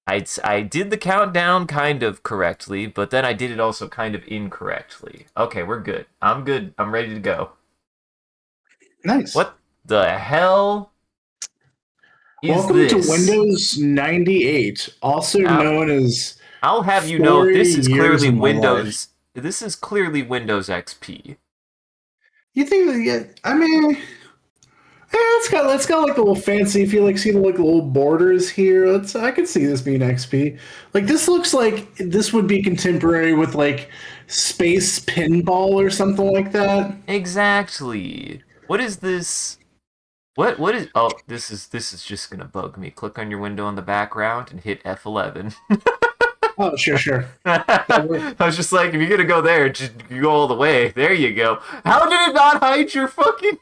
I did the countdown kind of correctly, but then I did it also kind of incorrectly. Okay, we're good. I'm good. I'm ready to go. Nice. What the hell is Welcome to this? Windows 98, also Uh, known as I'll have you know 40 this is years clearly of my life. Windows. This is clearly Windows XP. You think that, yeah, I mean, it's got like a little fancy. If you like see the like little borders here, I could see this being XP. Like this looks like this would be contemporary with like Space Pinball or something like that. Exactly. What is this? What is? Oh, this is just gonna bug me. Click on your window in the background and hit F11. Oh, sure, sure. That works. I was just like, if you're gonna go there, just go all the way. There you go. How did it not hide your fucking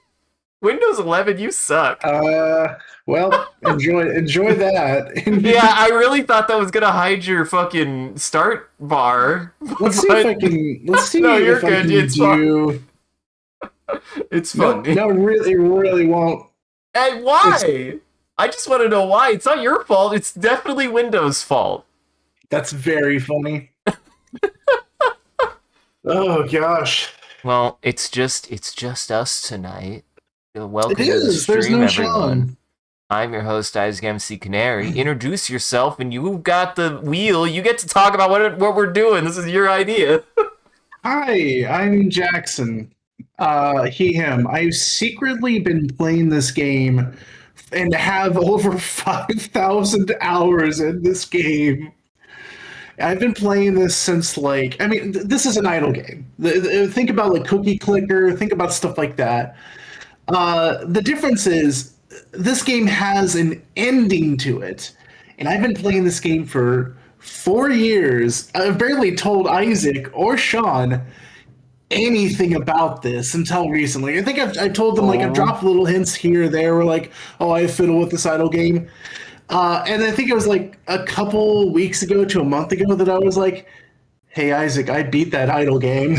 Windows 11? You suck. Well, enjoy Yeah, that. I really thought that was gonna hide your fucking start bar, Let's see if but I can. Let's no, see you're if I good. can It's fine. do. It's Nope, funny. no, really, really won't. And It's why? I just want to know why. It's not your fault. It's definitely Windows' fault. That's very funny. Oh gosh, Well, it's just us tonight. it Welcome to the is. There's stream, no everyone. Sean. I'm your host, Isaac MCCanary. Introduce yourself, and you got the wheel. You get to talk about what we're doing. This is your idea. Hi, I'm Jackson. He, him. I've secretly been playing this game and have over 5,000 hours in this game. I've been playing this since like, I mean, this is an idle game. Think about like Cookie Clicker, think about stuff like that. The difference is this game has an ending to it, and I've been playing this game for 4 years. I've barely told Isaac or Sean anything about this until recently. I think I've told them like I've Oh, dropped little hints here or there. Where like, oh, I fiddle with this idle game, and I think it was like a couple weeks ago to a month ago that I was like, "Hey, Isaac, I beat that idle game."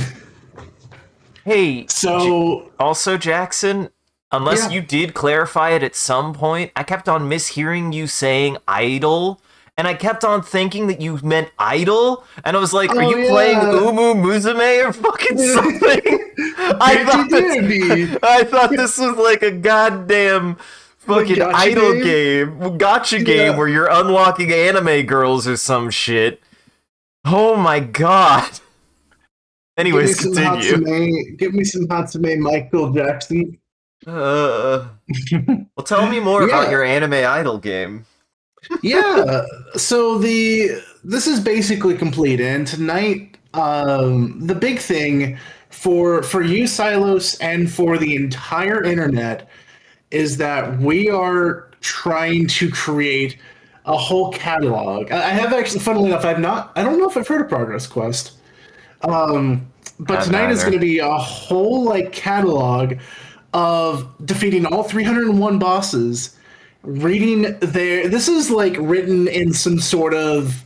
hey. So Also, Jackson. Unless yeah. you did clarify it at some point, I kept on mishearing you saying idol, and I kept on thinking that you meant idol, and I was like, "Are Oh you playing yeah. Umu Musume or fucking something?" I thought Dirty I thought this was like a goddamn the fucking gotcha idol game. game, gotcha game Yeah. where you're unlocking anime girls or some shit. Oh my god. Give me Anyways, some continue. Hatsume. Give me some Hatsume Michael Jackson. Uh, well, tell me more about Yeah. your anime idol game. Yeah. So this is basically complete, and tonight, the big thing for you, Silos, and for the entire internet is that we are trying to create a whole catalog. I have actually, funnily enough, I don't know if I've heard of Progress Quest. But Haven't tonight is going to either. be a whole like catalog of defeating all 301 bosses, reading their. This is like written in some sort of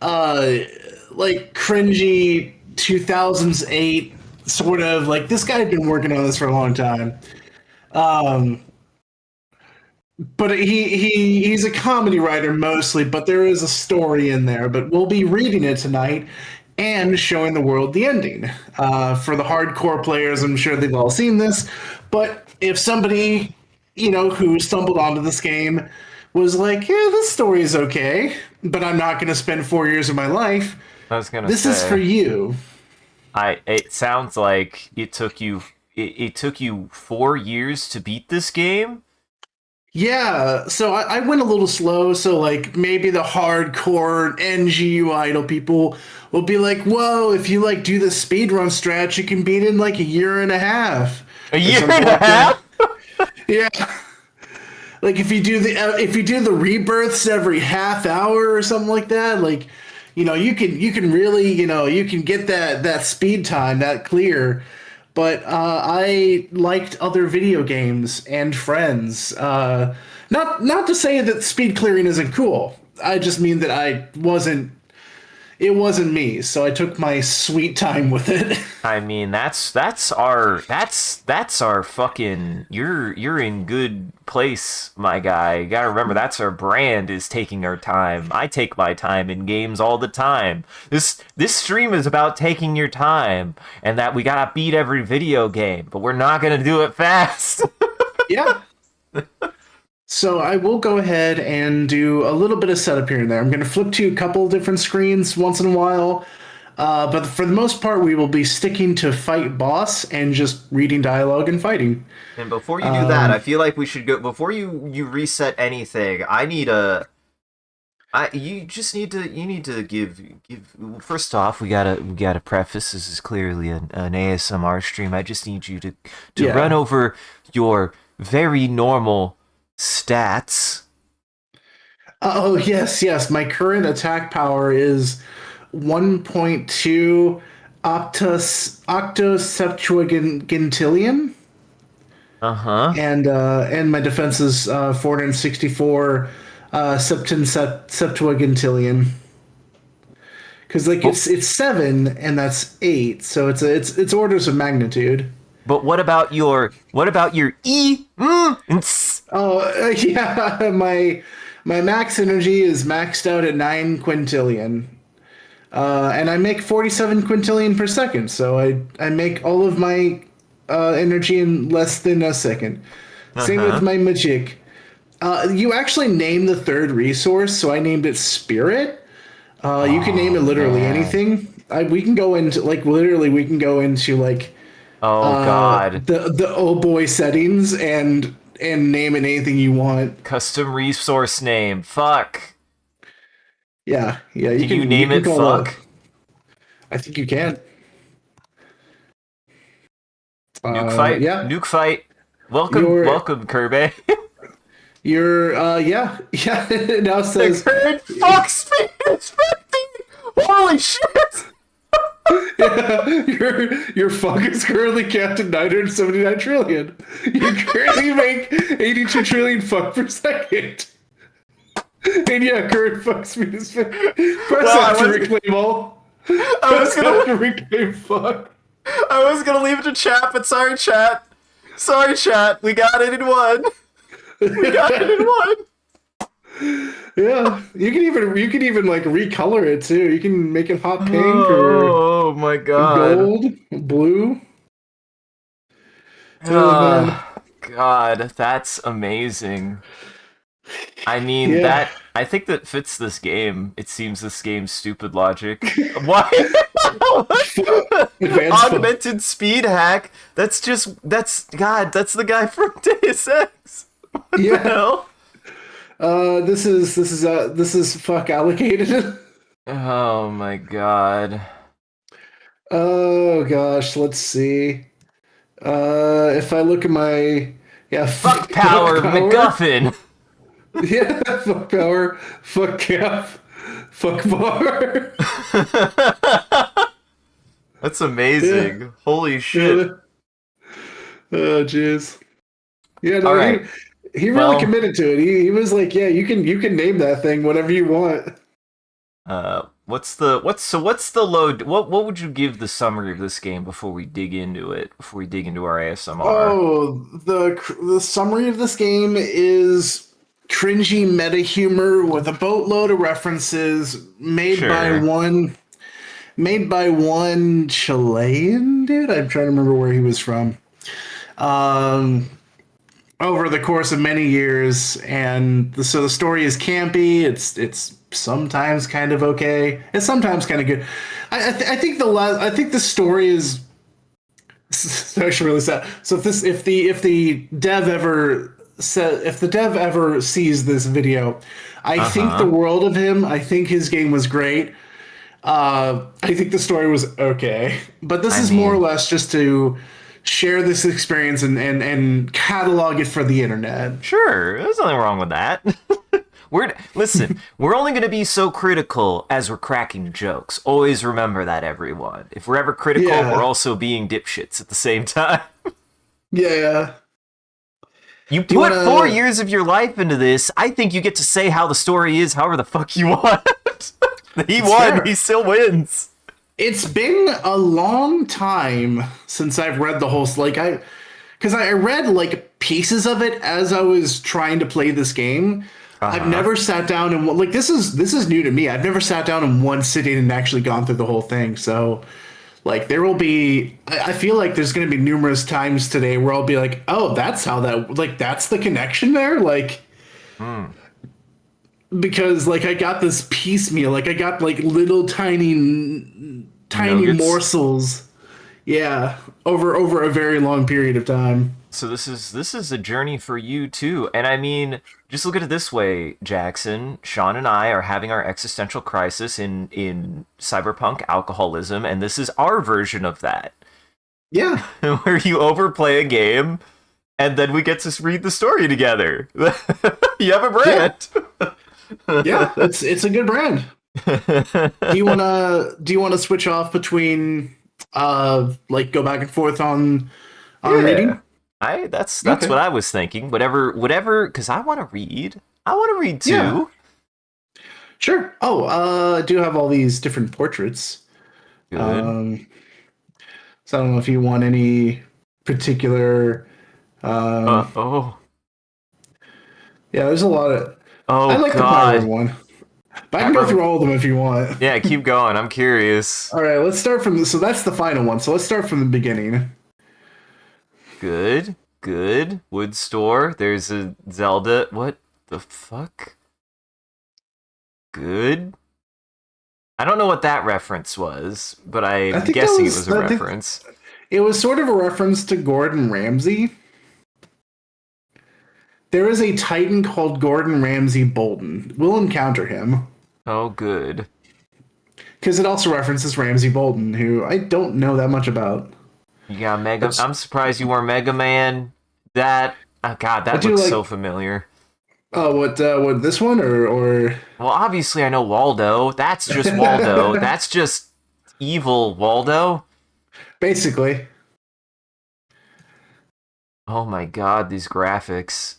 uh like cringy 2008 sort of like this guy had been working on this for a long time. Um, but he's a comedy writer mostly, but there is a story in there. But we'll be reading it tonight and showing the world the ending. For the hardcore players, I'm sure they've all seen this. But if somebody, who stumbled onto this game was like, yeah, this story is okay, but I'm not going to spend 4 years of my life, I was gonna this is for say, you. it sounds like it took you 4 years to beat this game. Yeah, so I went a little slow, so like maybe the hardcore NGU idol people will be like, whoa, if you like do the speedrun strat, you can beat it in like a year and a half A or year something and a like that. half? Yeah, like if you do the rebirths every half hour or something like that, like you can really you can get that speed time that clear. But I liked other video games and friends. Not to say that speed clearing isn't cool. I just mean that I wasn't it wasn't me, so I took my sweet time with it. I mean, that's our fucking. You're in good place, my guy. You gotta remember that's our brand is taking our time. I take my time in games all the time. This stream is about taking your time, and that we gotta beat every video game, but we're not gonna do it fast. Yeah. So I will go ahead and do a little bit of setup here and there. I'm going to flip to a couple different screens once in a while, but for the most part, we will be sticking to fight boss and just reading dialogue and fighting. And before you do that, I feel like we should go before you reset anything. You just need to give. First off, we gotta preface this is clearly an ASMR stream. I just need you to Yeah. run over your very normal stats. Oh, yes, yes. My current attack power is 1.2 octoseptuagentillion, Uh-huh. and my defense is 464 septuagentillion. Because like it's 7 and that's 8, so it's orders of magnitude. But what about your E? And S? Oh, yeah, my max energy is maxed out at 9 quintillion. And I make 47 quintillion per second, so I make all of my energy in less than a second. Same with my magic. You actually named the third resource, so I named it Spirit. You can name it literally anything. We can go into like Oh God. the oh boy settings and name it anything you want. Custom resource name. Fuck. Yeah. Can you name it fuck? I think you can. Nuke fight. Yeah. Nuke fight. Welcome, Kirby. You're yeah. It now says the current fuck speed is 50. Holy shit. Yeah, your fuck is currently capped at 979 trillion. You currently make 82 trillion fuck per second. And yeah, current fuck speed is 50. Press F to reclaim all. I was gonna reclaim fuck. I was gonna leave it to chat, but sorry, chat. Sorry, chat. We got it in one. We got it in one. Yeah, you can even like recolor it too. You can make it hot pink oh my god, gold, blue. God, that's amazing. I mean I think that fits this game. It seems this game's stupid logic. Why? Augmented speed hack. That's the guy from Deus Ex. What the hell? This is fuck allocated. Oh my god. Oh gosh, let's see. If I look at my fuck power MacGuffin. Yeah, fuck power, fuck cap, fuck bar. That's amazing. Yeah. Holy shit. Oh jeez. Yeah, no, all right. He really committed to it. He was like, yeah, you can name that thing whatever you want. What's the load? What would you give the summary of this game before we dig into it? Before we dig into our ASMR? Oh, the summary of this game is cringy meta humor with a boatload of references made by one Chilean dude. I'm trying to remember where he was from. Over the course of many years, and so the story is campy. It's sometimes kind of okay. It's sometimes kind of good. I think the story is actually really sad. So if the dev ever sees this video, I think the world of him. I think his game was great. I think the story was okay, but this is more or less just to share this experience and catalog it for the internet. Sure, there's nothing wrong with that. We're only going to be so critical as we're cracking jokes. Always remember that, everyone. If we're ever critical, we're also being dipshits at the same time. Yeah. You put 4 years of your life into this. I think you get to say how the story is however the fuck you want. He It's won. fair. He still wins. It's been a long time since I've read the whole like because I read like pieces of it as I was trying to play this game. Uh I've huh. never sat down and like this is new to me. I've never sat down in one sitting and actually gone through the whole thing. So like there will be I feel like there's going to be numerous times today where I'll be like, "Oh, that's how that like that's the connection there." Like Hmm. because like I got this piecemeal, like I got like little tiny Nuggets. morsels. Yeah, over a very long period of time. So this is a journey for you too. And I mean, just look at it this way, Jackson. Sean and I are having our existential crisis in cyberpunk alcoholism, and this is our version of that. Yeah, Where you overplay a game and then we get to read the story together. You have a yeah, brand. yeah. It's a good brand. Do you wanna switch off between like go back and forth on Yeah. reading? That's Okay. what I was thinking. Whatever cuz I want to read. I want to read Yeah, too. sure. Oh, I do have all these different portraits. Good. Um, so I don't know if you want any particular. Um, Oh. yeah, there's a lot of. I Oh like the pirate god. one, but I can That go rem- through all of them if you want. Yeah, keep going. I'm curious. All right, let's start from so that's the final one. So let's start from the beginning. Good. Good. Wood store. There's a Zelda. What the fuck? Good. I don't know what that reference was, but I I'm think that guessing it was was a I think reference. it was sort of a reference to Gordon Ramsay. There is a Titan called Gordon Ramsay Bolton. We'll encounter him Oh, good. because it also references Ramsay Bolton, who I don't know that much about. You got Mega. But I'm surprised you weren't Mega Man. That. Oh God, I that do looks so like familiar. what this one or Well, obviously I know Waldo. That's just Waldo. That's just evil Waldo. basically. Oh my God, these graphics.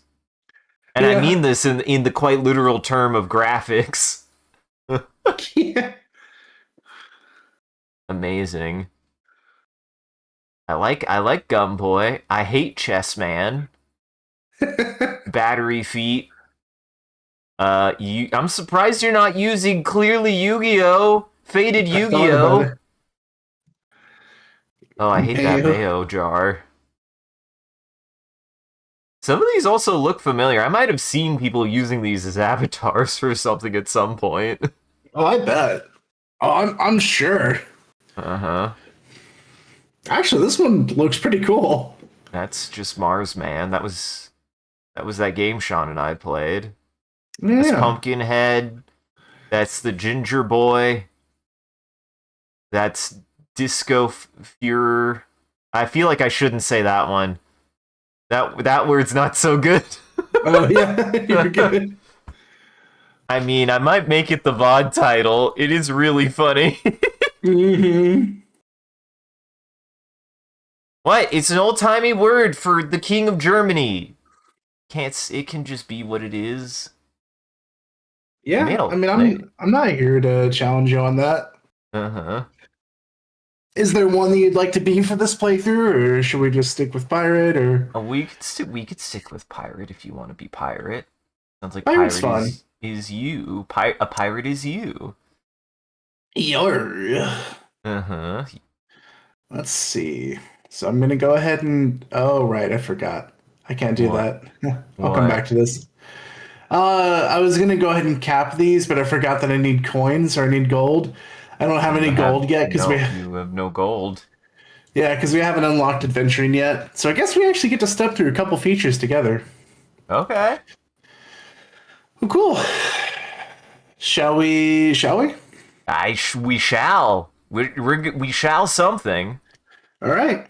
And I Yeah. mean this in the quite literal term of graphics. Yeah. Amazing. I like Gumboy. I hate Chess Man. Battery Feet. I'm surprised you're not using clearly Yu-Gi-Oh! Faded I thought about Yu-Gi-Oh! it. Oh, I hate that Mayo. Mayo jar. Some of these also look familiar. I might have seen people using these as avatars for something at some point. Oh, I bet. Oh, I'm sure. Uh-huh. Actually, this one looks pretty cool. That's just Mars Man. That was that game Sean and I played. That's Yeah. Pumpkinhead. That's the Ginger Boy. That's Disco Fuhrer. I feel like I shouldn't say that one. That word's not so good. Oh yeah, you're good. I mean, I might make it the VOD title. It is really funny. Hmm. What? It's an old timey word for the King of Germany. Can't. It can just be what it is. They made Yeah, I a. mean, They. I'm not here to challenge you on that. Uh huh. Is there one that you'd like to be for this playthrough, or should we just stick with pirate? Or We could stick with pirate if you want to be pirate. Sounds like pirate's pirate fun. is you. A pirate is you. Yar. Uh huh. Let's see. So I'm gonna go ahead and oh right, I forgot. I can't do What? that. I'll come What? back to this. I was gonna go ahead and cap these, but I forgot that I need coins or I need gold. I don't have You any have gold yet because we, no. You have no gold. yeah, because we haven't unlocked adventuring yet. So I guess we actually get to step through a couple features together. Okay. Well, cool. Shall we? Shall we? We shall. We shall something. All right.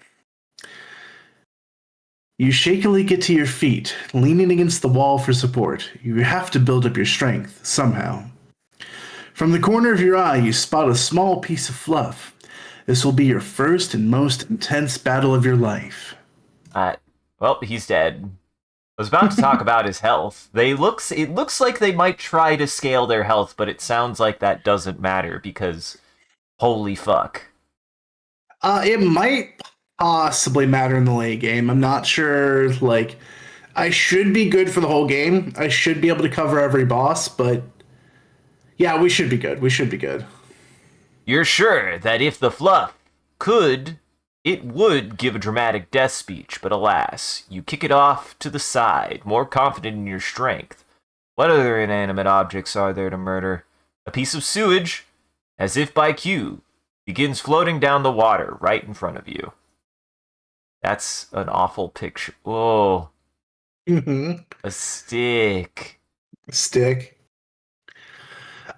You shakily get to your feet, leaning against the wall for support. You have to build up your strength somehow. From the corner of your eye, you spot a small piece of fluff. This will be your first and most intense battle of your life. Uh, well, he's dead. was about to talk about his health. It looks like they might try to scale their health, but it sounds like that doesn't matter because holy fuck. It might possibly matter in the late game. I'm not sure. Like, I should be good for the whole game. I should be able to cover every boss, but yeah, we should be good. We should be good. You're sure that if the fluff could, it would give a dramatic death speech, but alas, you kick it off to the side, more confident in your strength. What other inanimate objects are there to murder? A piece of sewage, as if by cue, begins floating down the water right in front of you. That's an awful picture. Whoa, Mm-hmm. a stick. Stick.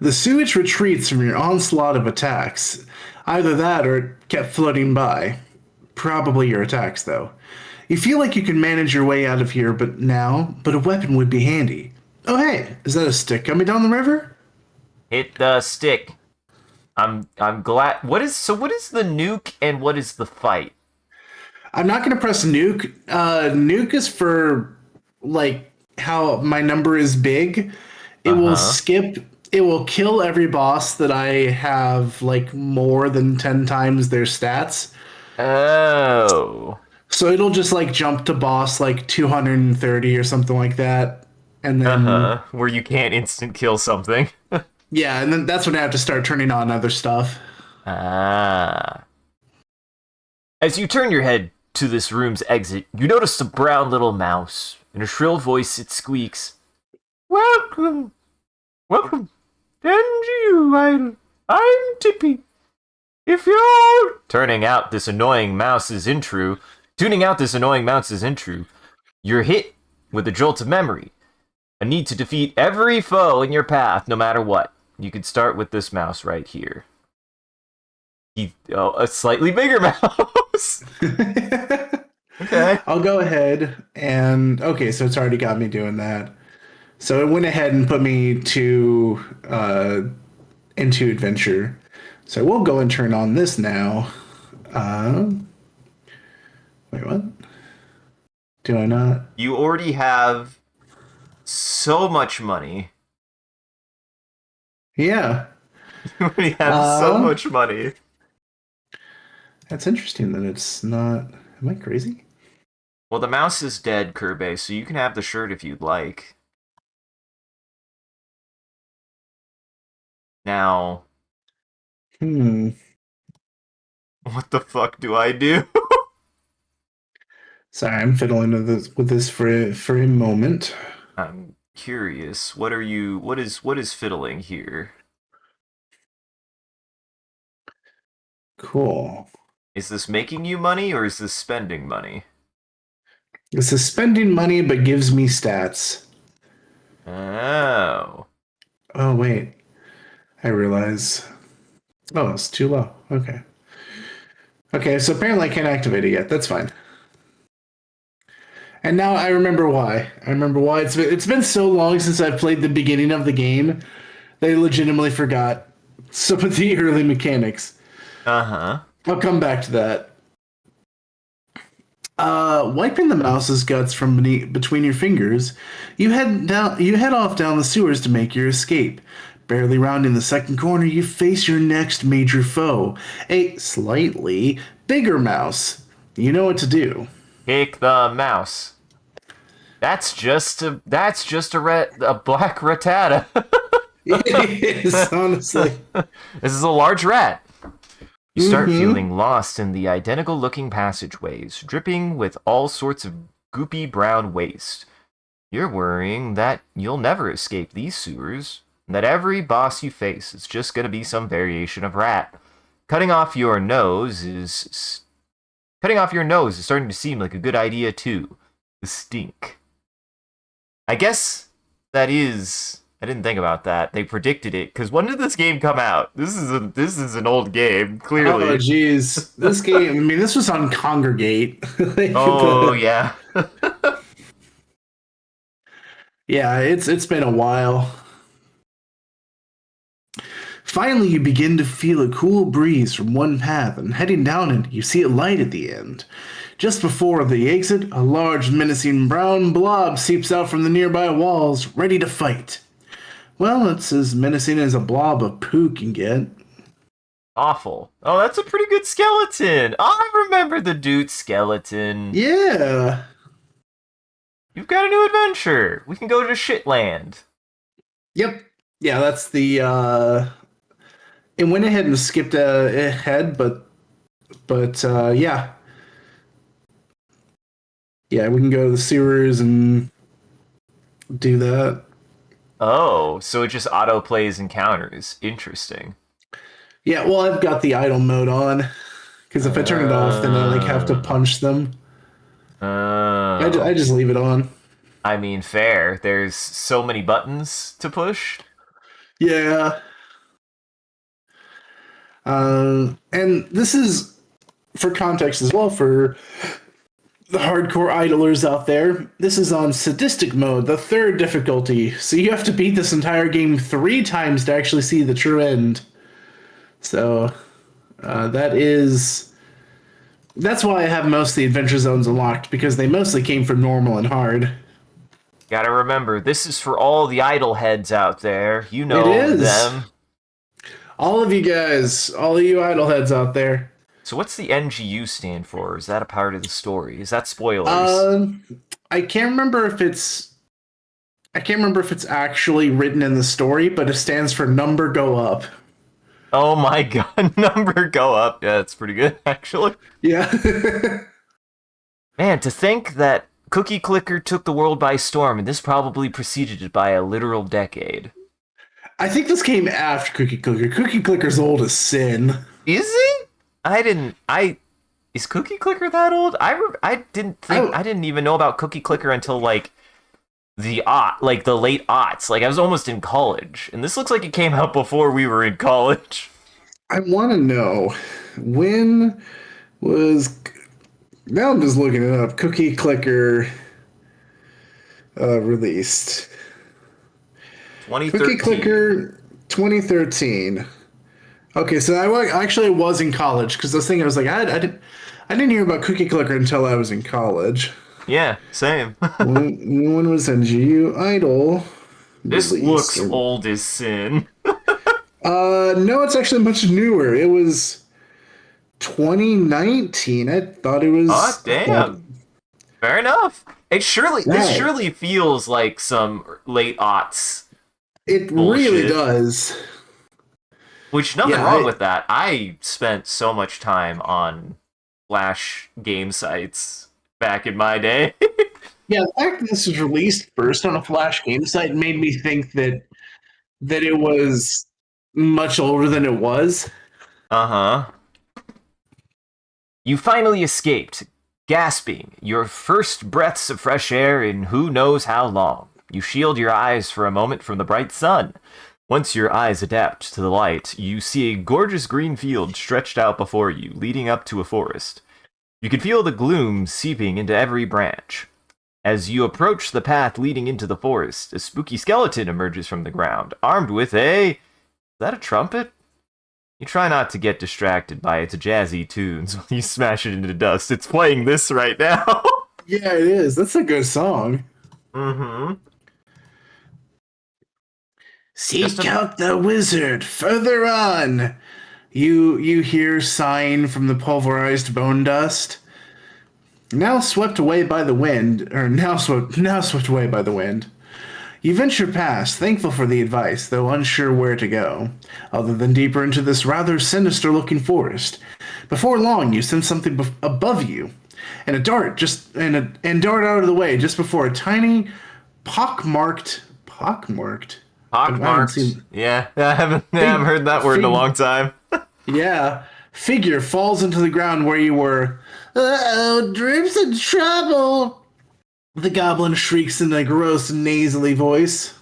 The sewage retreats from your onslaught of attacks. Either that or it kept floating by. Probably your attacks, though. You feel like you can manage your way out of here, but a weapon would be handy. Oh hey, is that a stick coming down the river? Hit the stick. I'm glad. What is the nuke and what is the fight? I'm not gonna press nuke. Nuke is for like how my number is big. It Uh will huh. skip. It will kill every boss that I have like more than 10 times their stats. Oh. So it'll just like jump to boss like 230 or something like that, and Uh then huh. Where you can't instant kill something. yeah, and then that's when I have to start turning on other stuff. Ah. As you turn your head to this room's exit, you notice a brown little mouse. In a shrill voice, it squeaks, "Welcome, welcome, NGU Idol. I'm Tippy. If you're tuning out this annoying mouse's intro, you're hit with a jolt of memory. A need to defeat every foe in your path, no matter what. You could start with this mouse right here. A slightly bigger mouse. Okay. I'll go ahead and okay, so it's already got me doing that. So it went ahead and put me to into adventure. So we'll go and turn on this now. Wait, what? Do I not? You already have so much money. Yeah. You already have so Uh, much money. that's interesting that it's not. Am I crazy? Well, the mouse is dead, Kirby, so you can have the shirt if you'd like. Now, Hmm. what the fuck do I do? Sorry, I'm fiddling with this for a moment. I'm curious. What is fiddling here? Cool. Is this making you money or is this spending money? This is spending money but gives me stats. Oh. Oh wait, I realize. Oh, it's too low. Okay. Okay, so apparently I can't activate it yet. That's fine. And now I remember why. I remember why. It's been so long since I've played the beginning of the game. They legitimately forgot some of the early mechanics. Uh-huh. I'll come back to that. Wiping the mouse's guts from between your fingers, you head down. You head off down the sewers to make your escape. Barely rounding the second corner, you face your next major foe, a slightly bigger mouse. You know what to do. Kick the mouse. A black ratata. It is honestly. This is a large rat. You start Mm-hmm. feeling lost in the identical looking passageways, dripping with all sorts of goopy brown waste. You're worrying that you'll never escape these sewers, and that every boss you face is just going to be some variation of rat. Cutting off your nose is Cutting off your nose is starting to seem like a good idea too. The stink. I guess that is. I didn't think about that. They predicted it because when did this game come out? This is an old game, Oh, clearly. geez. This game, I mean, this was on Congregate. Oh yeah. Yeah, it's been a while. Finally, you begin to feel a cool breeze from one path, and heading down it, you see a light at the end. Just before the exit, a large, menacing brown blob seeps out from the nearby walls, ready to fight. Well, it's as menacing as a blob of poo can get. Awful. Oh, that's a pretty good skeleton. I remember the dude skeleton. Yeah. You've got a new adventure. We can go to Shitland. Yep. Yeah, that's the it went ahead and skipped ahead, but yeah. Yeah, we can go to the sewers and do that. Oh, so it just auto plays encounters. Interesting. Yeah, well, I've got the idle mode on because if I turn it off, then I like have to Uh, punch them. I oh. just leave it on. I mean, fair. There's so many buttons to push. Yeah. And this is for context as well for the hardcore idlers out there. This is on sadistic mode, the third difficulty. So you have to beat this entire game 3 times to actually see the true end. So that's why I have most of the adventure zones unlocked because they mostly came from normal and hard. Gotta remember, this is for all the idle heads out there. You It know is. them. All of you guys, all of you idle heads out there. So what's the NGU stand for? Is that a part of the story? Is that spoilers? Um, I can't remember if it's actually written in the story, but it stands for number go up. Oh my god, number go up. Yeah, that's pretty good, actually. Yeah. Man, to think that Cookie Clicker took the world by storm, and this probably preceded it by a literal decade. I think this came after Cookie Clicker. Cookie Clicker's old as sin. Is it? I didn't. I is Cookie Clicker that old? I didn't think. I I didn't even know about Cookie Clicker until like the late aughts. Like I was almost in college, and this looks like it came out before we were in college. I want to know when was. Now I'm just looking it up. Cookie Clicker released. Cookie 2013. Clicker 2013. Okay, so actually was in college because this thing I was like I didn't hear about Cookie Clicker until I was in college. Yeah, same. When was NGU Idol This released? looks old as sin. No, it's actually much newer. It was 2019. I thought it Oh was. damn. Fair enough. This Right. surely feels like some late aughts It really bullshit. does. Which nothing Yeah, wrong with that. I spent so much time on Flash game sites back in my day. yeah. The fact that this was released first on a Flash game site made me think that it was much older than it was. Uh-huh. You finally escaped, gasping, your first breaths of fresh air in who knows how long. You shield your eyes for a moment from the bright sun. Once your eyes adapt to the light, you see a gorgeous green field stretched out before you, leading up to a forest. You can feel the gloom seeping into every branch. As you approach the path leading into the forest, a spooky skeleton emerges from the ground, armed with Is that a trumpet? You try not to get distracted by its jazzy tunes when you smash it into dust. It's playing this right now. Yeah, it is. That's a good song. Mm-hmm. Just Seek a out the wizard further on. You hear sighing from the pulverized bone dust. Now swept away by the wind, or now swept away by the wind. You venture past, thankful for the advice, though unsure where to go, other than deeper into this rather sinister-looking forest. Before long, you sense something above you, and and dart out of the way just before a tiny, pockmarked. I haven't pockmarked. seen Yeah, I haven't heard that word in a fig, long time. yeah, figure falls into the ground where you were. Uh-oh, Drip's in trouble. The goblin shrieks in a gross, nasally voice.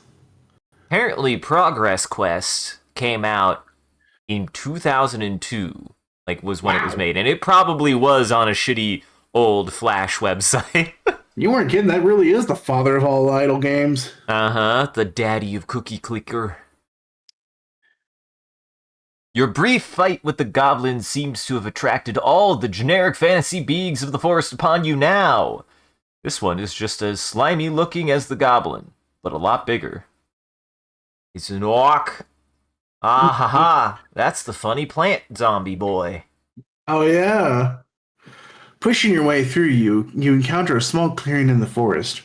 Apparently, Progress Quest came out in 2002, like was when it was Wow. made, and it probably was on a shitty old Flash website. You weren't kidding. That really is the father of all idle games. Uh-huh, the daddy of Cookie Clicker. Your brief fight with the goblins seems to have attracted all the generic fantasy beings of the forest upon you now. This one is just as slimy looking as the goblin, but a lot bigger. He's an orc. Ah ha ha, that's the funny plant zombie boy. Oh yeah. Pushing your way through, you encounter a small clearing in the forest.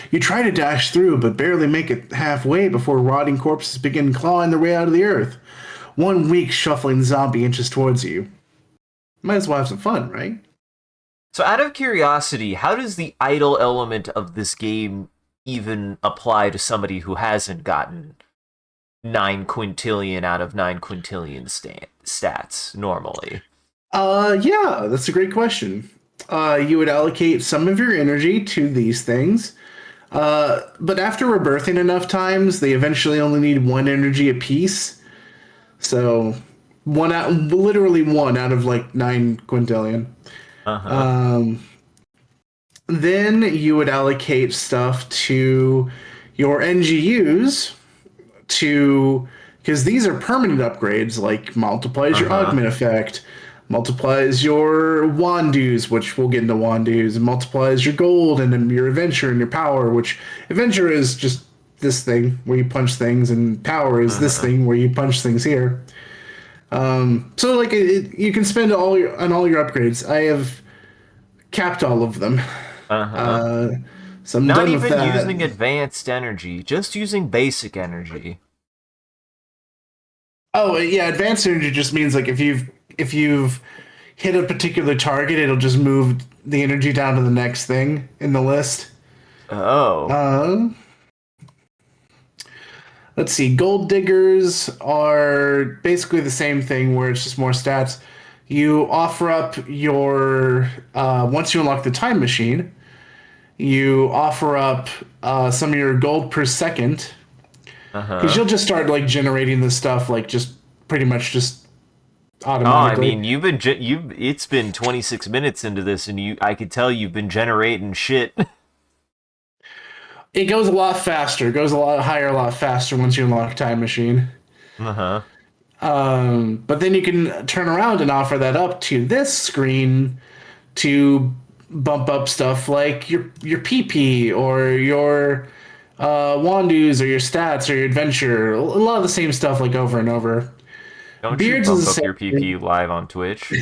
You try to dash through, but barely make it halfway before rotting corpses begin clawing their way out of the earth. One weak, shuffling zombie inches towards you. Might as well have some fun, right? So, out of curiosity, how does the idle element of this game even apply to somebody who hasn't gotten 9 quintillion out of 9 quintillion stats normally? Yeah, that's a great question. You would allocate some of your energy to these things, but after rebirthing enough times, they eventually only need one energy apiece. So, literally one out of like 9 quintillion. Uh huh. Um, then you would allocate stuff to your NGUs to because these are permanent upgrades, like multiplies Uh your huh. augment effect, multiplies your wandus, which we'll get into wandus, and multiplies your gold and then your adventure and your power, which adventure is just this thing where you punch things, and power is Uh this huh. thing where you punch things here. So like you can spend on all your upgrades. I have capped all of them. Uh huh. Uh, so I'm Not done with even that. using advanced energy, just using basic energy. Oh yeah, advanced energy just means like if you've hit a particular target, it'll just move the energy down to the next thing in the list. Oh. Uh, let's see. Gold diggers are basically the same thing, where it's just more stats. You offer up your once you unlock the time machine, you offer up some of your gold per second, Uh because huh. you'll just start like generating this stuff like just pretty much just Oh, I automatically. mean, you've it's been 26 minutes into this and I could tell you've been generating shit. It goes a lot faster. It goes a lot higher, a lot faster once you unlock time machine. Uh-huh. But then you can turn around and offer that up to this screen to bump up stuff like your PP or your Wandus or your stats or your adventure. A lot of the same stuff like over and over. Don't you Beards is bump the up same your PP thing. live on Twitch?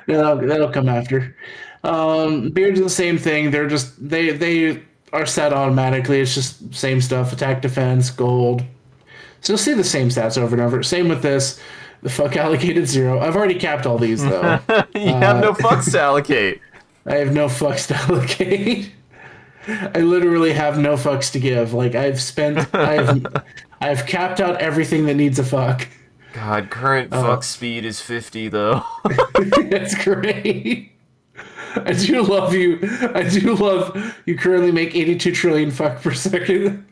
That'll come after. Beards are the same thing. They are set automatically. It's just same stuff: attack, defense, gold. So you'll see the same stats over and over. Same with this. The fuck allocated zero. I've already capped all these though. You have no fucks to allocate. I have no fucks to allocate. I literally have no fucks to give. Like I've capped out everything that needs a fuck. God, current fuck speed is 50 though. That's great. I do love you. I do love you currently make 82 trillion fuck per second.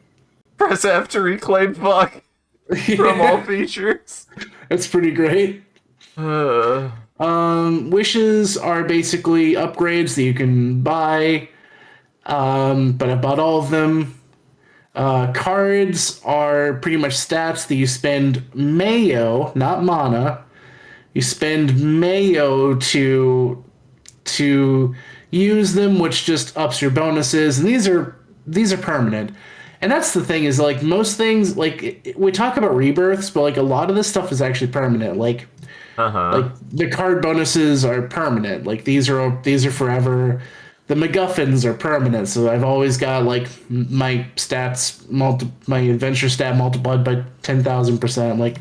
Press F to reclaim fuck from all Yeah, features. that's pretty great. Uh, Wishes are basically upgrades that you can buy, but I bought all of them. Cards are pretty much stats that you spend mayo, not mana. You spend mayo to use them, which just ups your bonuses, and these are permanent. And that's the thing is like most things like we talk about rebirths, but like a lot of this stuff is actually permanent. Like uh-huh. the card bonuses are permanent. Like these are forever. The MacGuffins are permanent, so I've always got like my my adventure stat multiplied by 10,000%. Like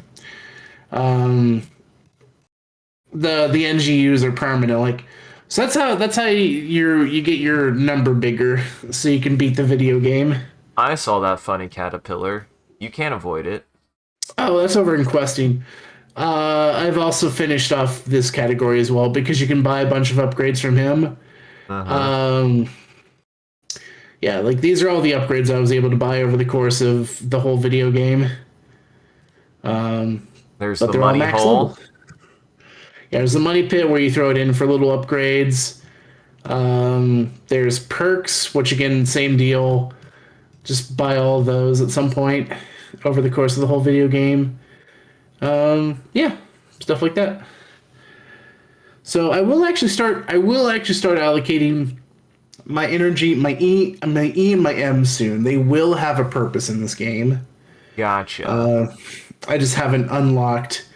the NGUs are permanent. Like so that's how you get your number bigger, so you can beat the video game. I saw that funny caterpillar. You can't avoid it. Oh, that's over in questing. I've also finished off this category as well because you can buy a bunch of upgrades from him. Uh-huh. Um, yeah, like these are all the upgrades I was able to buy over the course of the whole video game. There's But the they're all money max level. hole. Yeah, there's the money pit where you throw it in for little upgrades. There's perks, which again, same deal. Just buy all of those at some point over the course of the whole video game. Yeah, stuff like that. So I will actually start allocating my energy, my E and my M soon. They will have a purpose in this game. Gotcha. I just haven't unlocked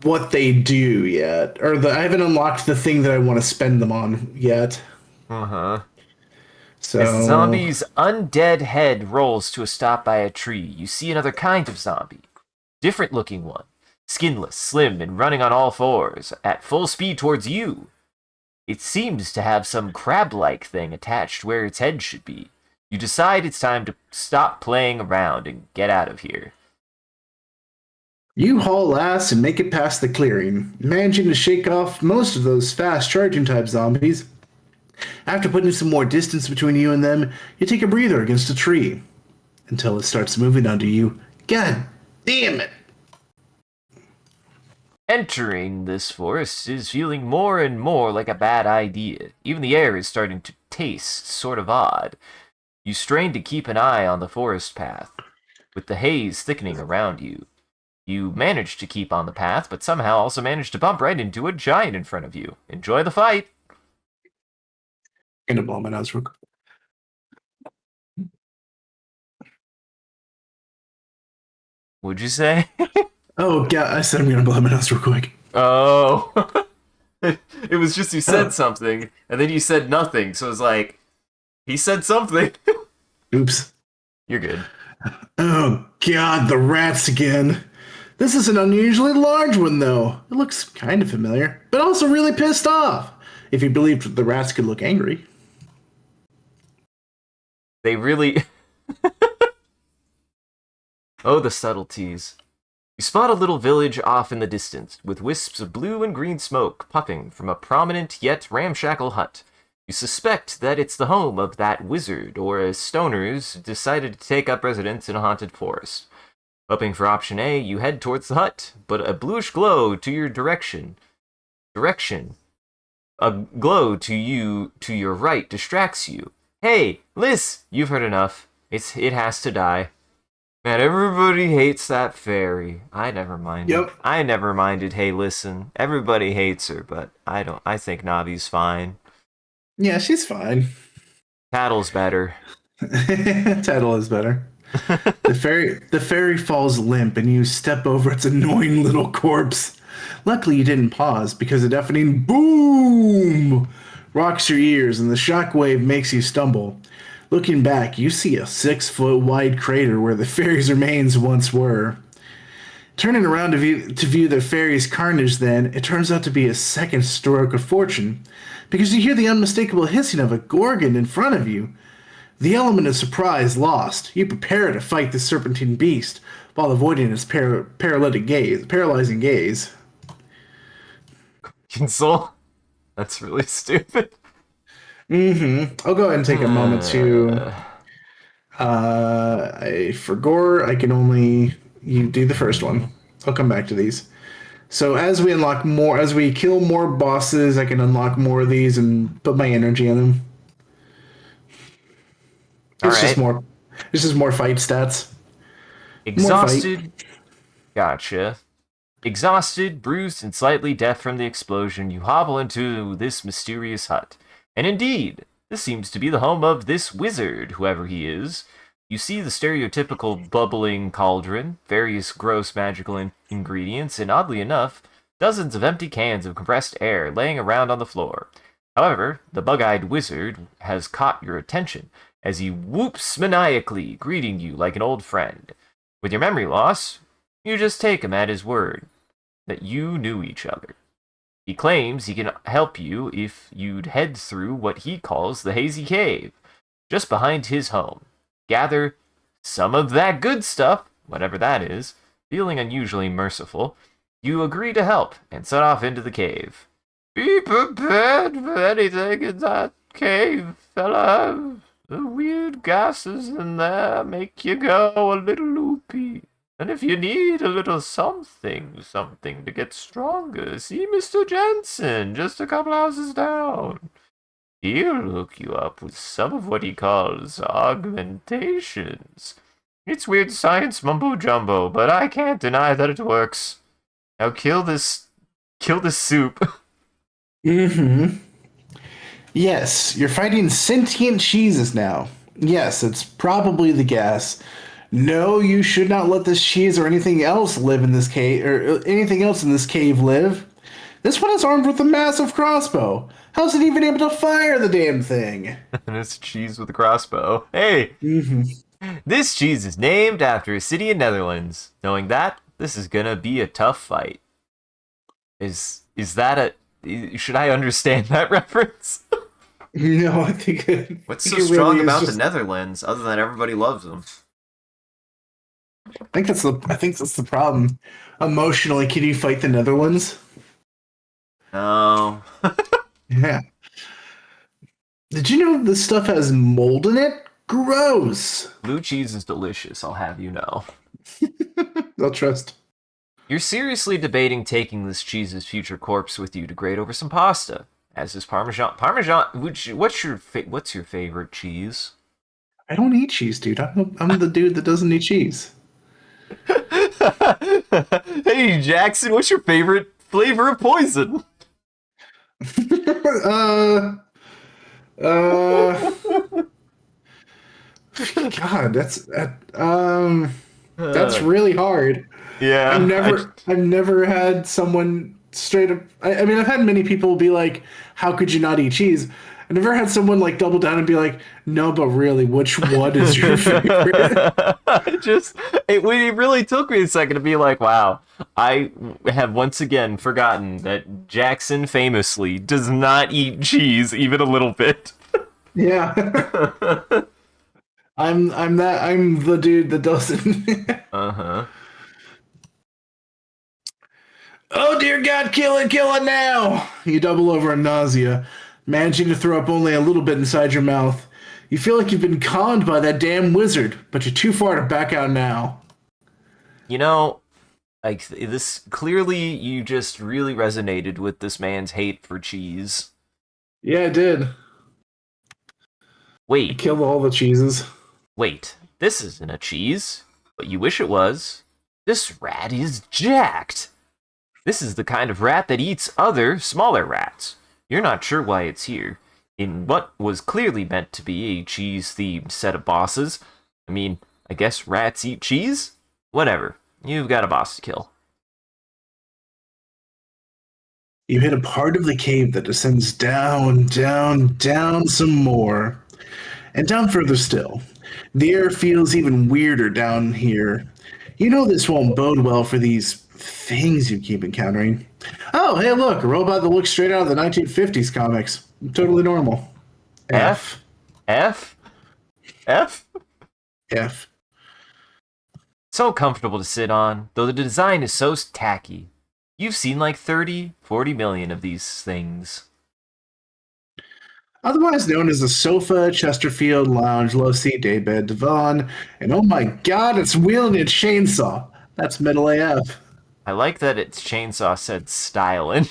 what they do yet, or I haven't unlocked the thing that I want to spend them on yet. Uh-huh. As the So zombie's undead head rolls to a stop by a tree, you see another kind of zombie. Different looking one. Skinless, slim, and running on all fours, at full speed towards you. It seems to have some crab-like thing attached where its head should be. You decide it's time to stop playing around and get out of here. you haul ass and make it past the clearing, managing to shake off most of those fast charging type zombies. After putting some more distance between you and them, you take a breather against a tree until it starts moving under you. God damn it! Entering this forest is feeling more and more like a bad idea. Even the air is starting to taste sort of odd. You strain to keep an eye on the forest path, with the haze thickening around you. You manage to keep on the path, but somehow also manage to bump right into a giant in front of you. Enjoy the fight! I'm gonna blow my nose real quick. Would you say? Oh god, I said I'm gonna blow my nose real quick. Oh. It was just you said Oh, something, and then you said nothing, so it was like, he said something. oops. You're good. Oh god, the rats again. This is an unusually large one though. It looks kind of familiar, but also really pissed off. If you believed the rats could look angry. They really. Oh, the subtleties. You spot a little village off in the distance, with wisps of blue and green smoke puffing from a prominent yet ramshackle hut. You suspect that it's the home of that wizard, or as stoners decided to take up residence in a haunted forest. Hoping for option A, you head towards the hut, but a bluish glow to your direction, a glow to your right distracts you. Hey, Liz, you've heard enough. It has to die. Man, everybody hates that fairy. I never minded. Yep. I never minded. Hey, listen, everybody hates her, but I don't. I think Navi's fine. Yeah, she's fine. Tattle's better. Title is better. The fairy falls limp and you step over its annoying little corpse. Luckily you didn't pause because a deafening boom rocks your ears and the shockwave makes you stumble. Looking back, you see a 6 foot wide crater where the fairy's remains once were. Turning around to view the fairy's carnage, then, it turns out to be a second stroke of fortune, because you hear the unmistakable hissing of a gorgon in front of you. The element of surprise lost, you prepare to fight the serpentine beast while avoiding its paralyzing gaze. Console. That's really stupid. I'll go ahead and take a moment to. Uh, For gore, I can only you do the first one. mhm. I'll come back to these. So as we kill more bosses, I can unlock more of these and put my energy in them. All It's just right. more. It's just more fight stats. More fight. Exhausted. Gotcha. Exhausted, bruised, and slightly deaf from the explosion, you hobble into this mysterious hut. And indeed, this seems to be the home of this wizard, whoever he is. You see the stereotypical bubbling cauldron, various gross magical ingredients, and oddly enough, dozens of empty cans of compressed air laying around on the floor. However, the bug-eyed wizard has caught your attention as he whoops maniacally, greeting you like an old friend. With your memory loss, you just take him at his word that you knew each other. He claims he can help you if you'd head through what he calls the Hazy Cave, just behind his home. Gather some of that good stuff, whatever that is, feeling unusually merciful, you agree to help and set off into the cave. Be prepared for anything in that cave, fella. The weird gases in there make you go a little loopy. And if you need a little something to get stronger, see Mr. Jensen just a couple houses down. He'll hook you up with some of what he calls augmentations. It's weird science mumbo jumbo, but I can't deny that it works. Now kill this soup. Mm-hmm. Yes, you're fighting sentient cheeses now. Yes, it's probably the gas. No, you should not let this cheese or anything else live in this cave, or anything else in this cave live. This one is armed with a massive crossbow. How's it even able to fire the damn thing? And it's cheese with a crossbow. Hey, Mm-hmm. this cheese is named after a city in Netherlands. Knowing that, this is gonna be a tough fight. Is that a? Should I understand that reference? No, I think What's think so it strong really is about the just. Netherlands other than everybody loves them? I think that's the problem. Emotionally, can you fight the Netherlands? No. Yeah. Did you know this stuff has mold in it? Gross. Blue cheese is delicious, I'll have you know. I'll trust. You're seriously debating taking this cheese's future corpse with you to grate over some pasta, as is Parmesan. Parmesan. What's your favorite cheese? I don't eat cheese, dude. I'm the dude that doesn't eat cheese. Hey Jackson, what's your favorite flavor of poison? uh, uh, God, that's Uh, really hard. yeah, I've never had someone straight up. I mean, I've had many people be like, "How could you not eat cheese?" I've never had someone like double down and be like, "No, but really, which one is your favorite?" just it really took me a second to be like, wow, I have once again forgotten that Jackson famously does not eat cheese even a little bit. Yeah, I'm the dude that doesn't. Uh-huh. Oh dear God, kill it now! You double over in nausea, managing to throw up only a little bit inside your mouth. You feel like you've been conned by that damn wizard, but you're too far to back out now. You know, like this clearly you just really resonated with this man's hate for cheese. Yeah, I did. I Wait, killed all the cheeses. wait. This isn't a cheese, but you wish it was. This rat is jacked. This is the kind of rat that eats other, smaller rats. You're not sure why it's here. In what was clearly meant to be a cheese-themed set of bosses. I mean, I guess rats eat cheese? Whatever. You've got a boss to kill. You hit a part of the cave that descends down some more, and down further still. The air feels even weirder down here. You know this won't bode well for these things you keep encountering. Oh, hey, look, a robot that looks straight out of the 1950s comics. Totally normal. F? F. F? F? F. So comfortable to sit on, though the design is so tacky. You've seen like 30, 40 million of these things. Otherwise known as the sofa, Chesterfield, lounge, love seat, daybed, divan, and oh my god, it's wielding a chainsaw. That's metal AF. I like that its chainsaw said stylin'.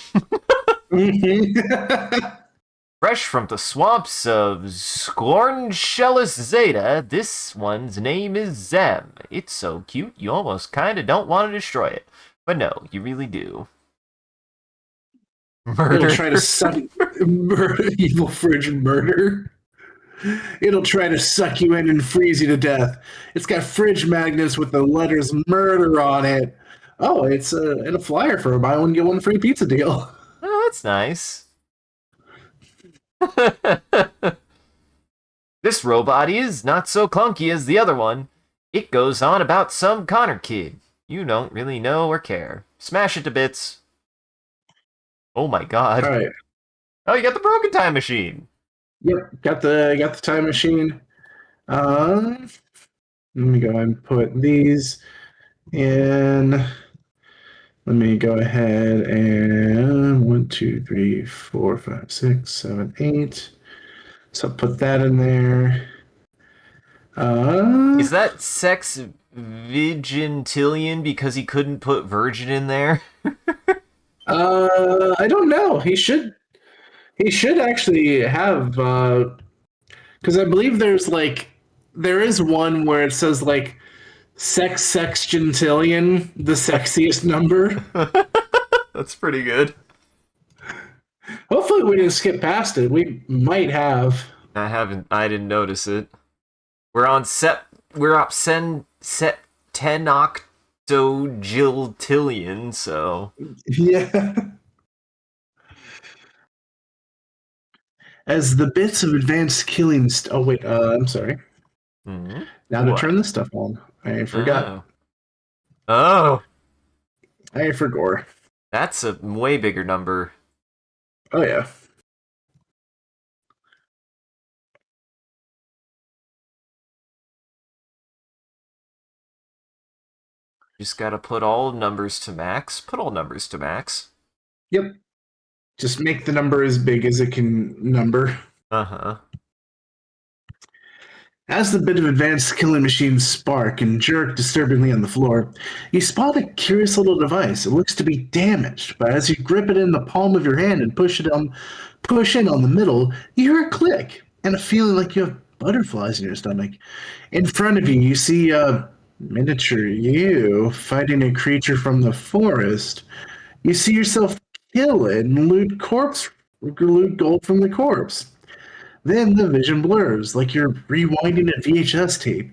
Mhm. Fresh from the swamps of Scornshellus Zeta, this one's name is Zem. It's so cute, you almost kinda don't want to destroy it. But no, you really do. It'll Murder. try to suck evil fridge murder. It'll try to suck you in and freeze you to death. It's got fridge magnets with the letters murder on it. Oh, it's and a flyer for a buy one get one free pizza deal. Oh, that's nice. This robot is not so clunky as the other one. It goes on about some Connor kid. You don't really know or care. Smash it to bits. Oh my All god. right. Oh, you got the broken time machine. Yep. Got the time machine. Um, Let me go ahead and put these in. Let me go ahead and 1, 2, 3, 4, 5, 6, 7, 8. So put that in there. Uh, Is that sex vigintillion because he couldn't put virgin in there? I don't know. He should actually have because I believe there is one where it says like sextillion, the sexiest number. That's pretty good. Hopefully, we didn't skip past it. We might have. I didn't notice it. We're on set. We're up set 10 octogiltillion. So Yeah. As the bits of advanced killing. Oh wait. I'm sorry. Now to turn what? this stuff on. I forgot. Oh, oh, I forgot. that's a way bigger number. Oh yeah. Just gotta put all numbers to max. Put all numbers to max. Yep. Just make the number as big as it can number. Uh huh. As the bit of advanced killing machines spark and jerk disturbingly on the floor, you spot a curious little device. It looks to be damaged, but as you grip it in the palm of your hand and push in on the middle, you hear a click and a feeling like you have butterflies in your stomach. In front of you, you see a miniature you fighting a creature from the forest. You see yourself kill it and loot gold from the corpse. Then the vision blurs, like you're rewinding a VHS tape.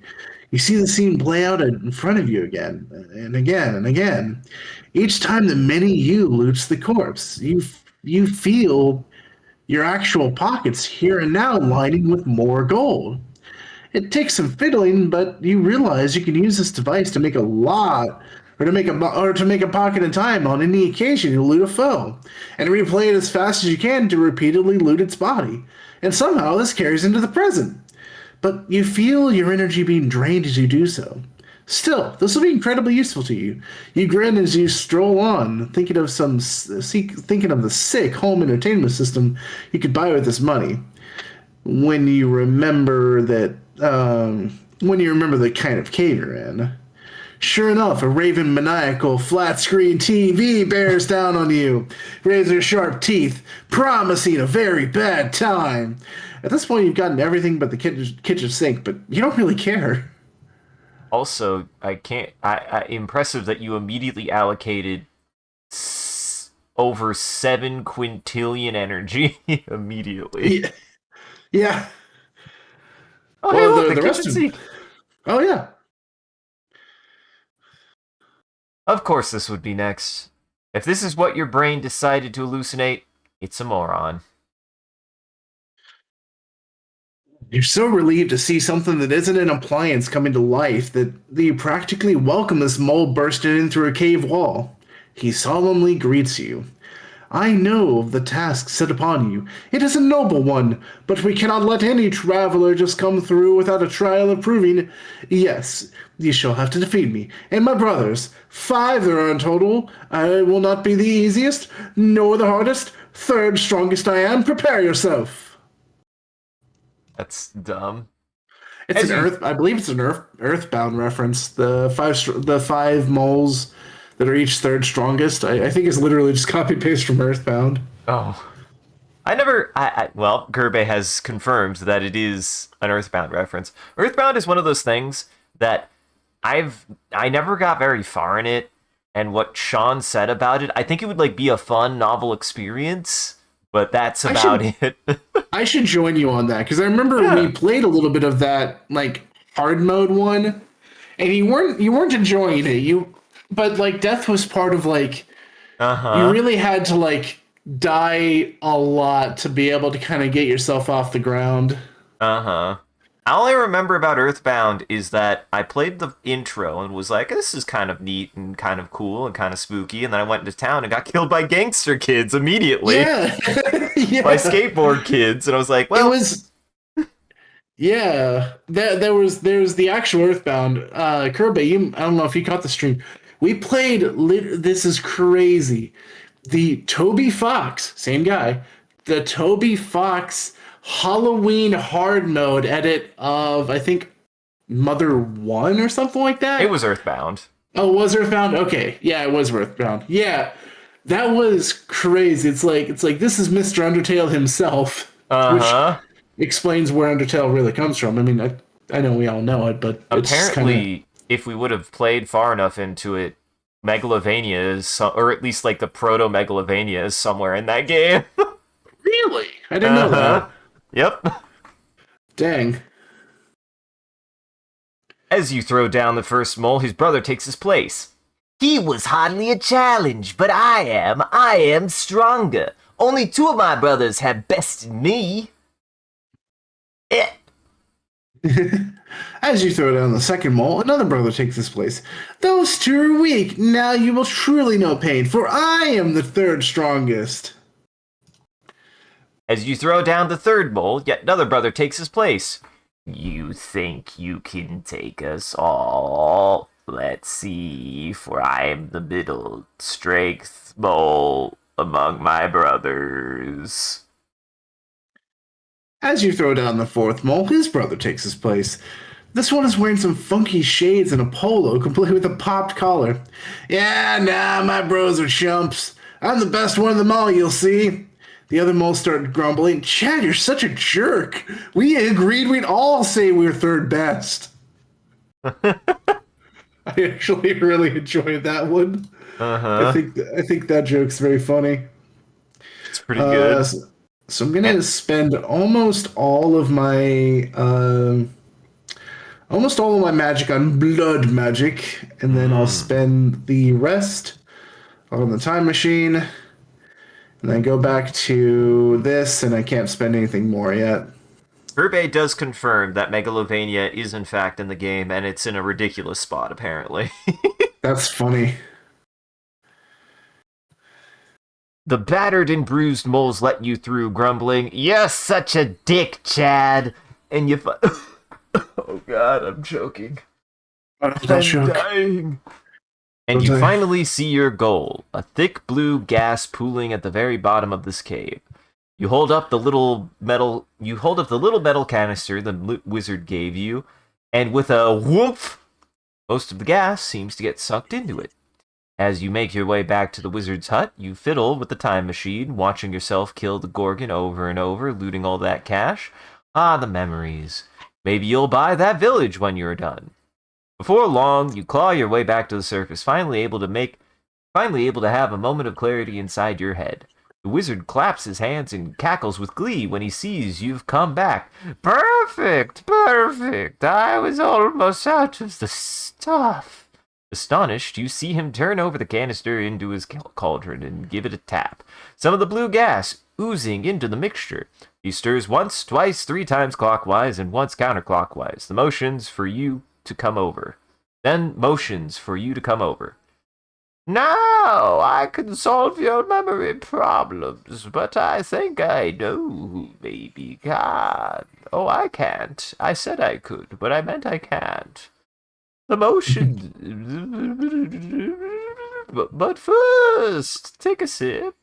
You see the scene play out in front of you again and again and again. Each time the mini you loots the corpse, you feel your actual pockets here and now lining with more gold. It takes some fiddling, but you realize you can use this device to make a lot, or to make a pocket in time on any occasion you loot a foe, and replay it as fast as you can to repeatedly loot its body. And somehow this carries into the present. But you feel your energy being drained as you do so. Still, this will be incredibly useful to you. You grin as you stroll on, thinking of the sick home entertainment system you could buy with this money. When you remember the kind of cave you're in. Sure enough, a raven maniacal flat screen TV bears down on you, razor sharp teeth, promising a very bad time. At this point, you've gotten everything but the kitchen sink, but you don't really care. Also, I can't. Impressive that you immediately allocated over 7 quintillion energy immediately. Yeah. Yeah. Oh, hey, Well, look, the the rest kitchen of. sink. Oh, yeah. Of course, this would be next. If this is what your brain decided to hallucinate, it's a moron. You're so relieved to see something that isn't an appliance coming to life that you practically welcome this mole bursting in through a cave wall. He solemnly greets you. I know of the task set upon you. It is a noble one, but we cannot let any traveler just come through without a trial of proving. Yes, you shall have to defeat me, and my brothers. 5 there are in total. I will not be the easiest, nor the hardest. 3rd strongest I am. Prepare yourself. That's dumb. It's As an you Earth. I believe it's an Earthbound reference. The five moles that are each 3rd strongest. I think it's literally just copy paste from Earthbound. Oh. I never. Well, Gerbe has confirmed that it is an Earthbound reference. Earthbound is one of those things that I never got very far in it, and what Sean said about it, I think it would like be a fun novel experience, but that's I about should it. I should join you on that because I remember we Yeah. played a little bit of that like hard mode one, and you weren't enjoying it. But like death was part of like Uh you huh. really had to like die a lot to be able to kind of get yourself off the ground. Uh huh. All I remember about Earthbound is that I played the intro and was like, "This is kind of neat and kind of cool and kind of spooky." And then I went into town and got killed by gangster kids immediately, Yeah, by yeah. skateboard kids, and I was like, It "Well, was yeah. There's the actual Earthbound. Kirby, I don't know if you caught the stream. We played. This is crazy. The Toby Fox, same guy. The Toby Fox Halloween hard mode edit of I think Mother One or something like it that. was Earthbound." Oh, was Earthbound? Okay, yeah, it was Earthbound. Yeah, that was crazy. It's like this is Mr. Undertale himself, Uh which huh. explains where Undertale really comes from. I mean, I know we all know it, but it's just kind of Apparently, if we would have played far enough into it, Megalovania is, or at least like the proto Megalovania is somewhere in that game. Really? I didn't know Uh-huh. that. Yep. Dang. As you throw down the first mole, his brother takes his place. He was hardly a challenge, but I am stronger. Only two of my brothers have bested me. Eh. As you throw down the second mole, another brother takes his place. Those two are weak. Now you will truly know pain, for I am the third strongest. As you throw down the third mole, yet another brother takes his place. You think you can take us all? Let's see, for I am the middle strength mole among my brothers. As you throw down the fourth mole, his brother takes his place. This one is wearing some funky shades and a polo, complete with a popped collar. Yeah, nah, my bros are chumps. I'm the best one of them all, you'll see. The other moles started grumbling. Chad, you're such a jerk. We agreed we'd all say we're third best. I actually really enjoyed that one. Uh-huh. I think that joke's very funny. It's pretty good. So I'm gonna spend almost all of my magic on blood magic, and then I'll spend the rest on the time machine, and then go back to this, and I can't spend anything more yet. Herbe does confirm that Megalovania is in fact in the game, and it's in a ridiculous spot, apparently. That's funny. The battered and bruised moles let you through, grumbling, "You're such a dick, Chad!" And you oh god, I'm choking. I'm dying. And you finally see your goal, a thick blue gas pooling at the very bottom of this cave. You hold up the little metal canister the wizard gave you, and with a whoomp, most of the gas seems to get sucked into it. As you make your way back to the wizard's hut, you fiddle with the time machine, watching yourself kill the Gorgon over and over, looting all that cash. Ah, the memories. Maybe you'll buy that village when you're done. Before long, you claw your way back to the surface, finally able to have a moment of clarity inside your head. The wizard claps his hands and cackles with glee when he sees you've come back. Perfect! Perfect! I was almost out of the stuff. Astonished, you see him turn over the canister into his cauldron and give it a tap. Some of the blue gas oozing into the mixture. He stirs once, twice, 3 times clockwise, and once counterclockwise. The motions for you to come over. Then motions for you to come over. Now I can solve your memory problems, but I think I know who maybe can. Oh, I can't. I said I could, but I meant I can't. The motion. But first, take a sip.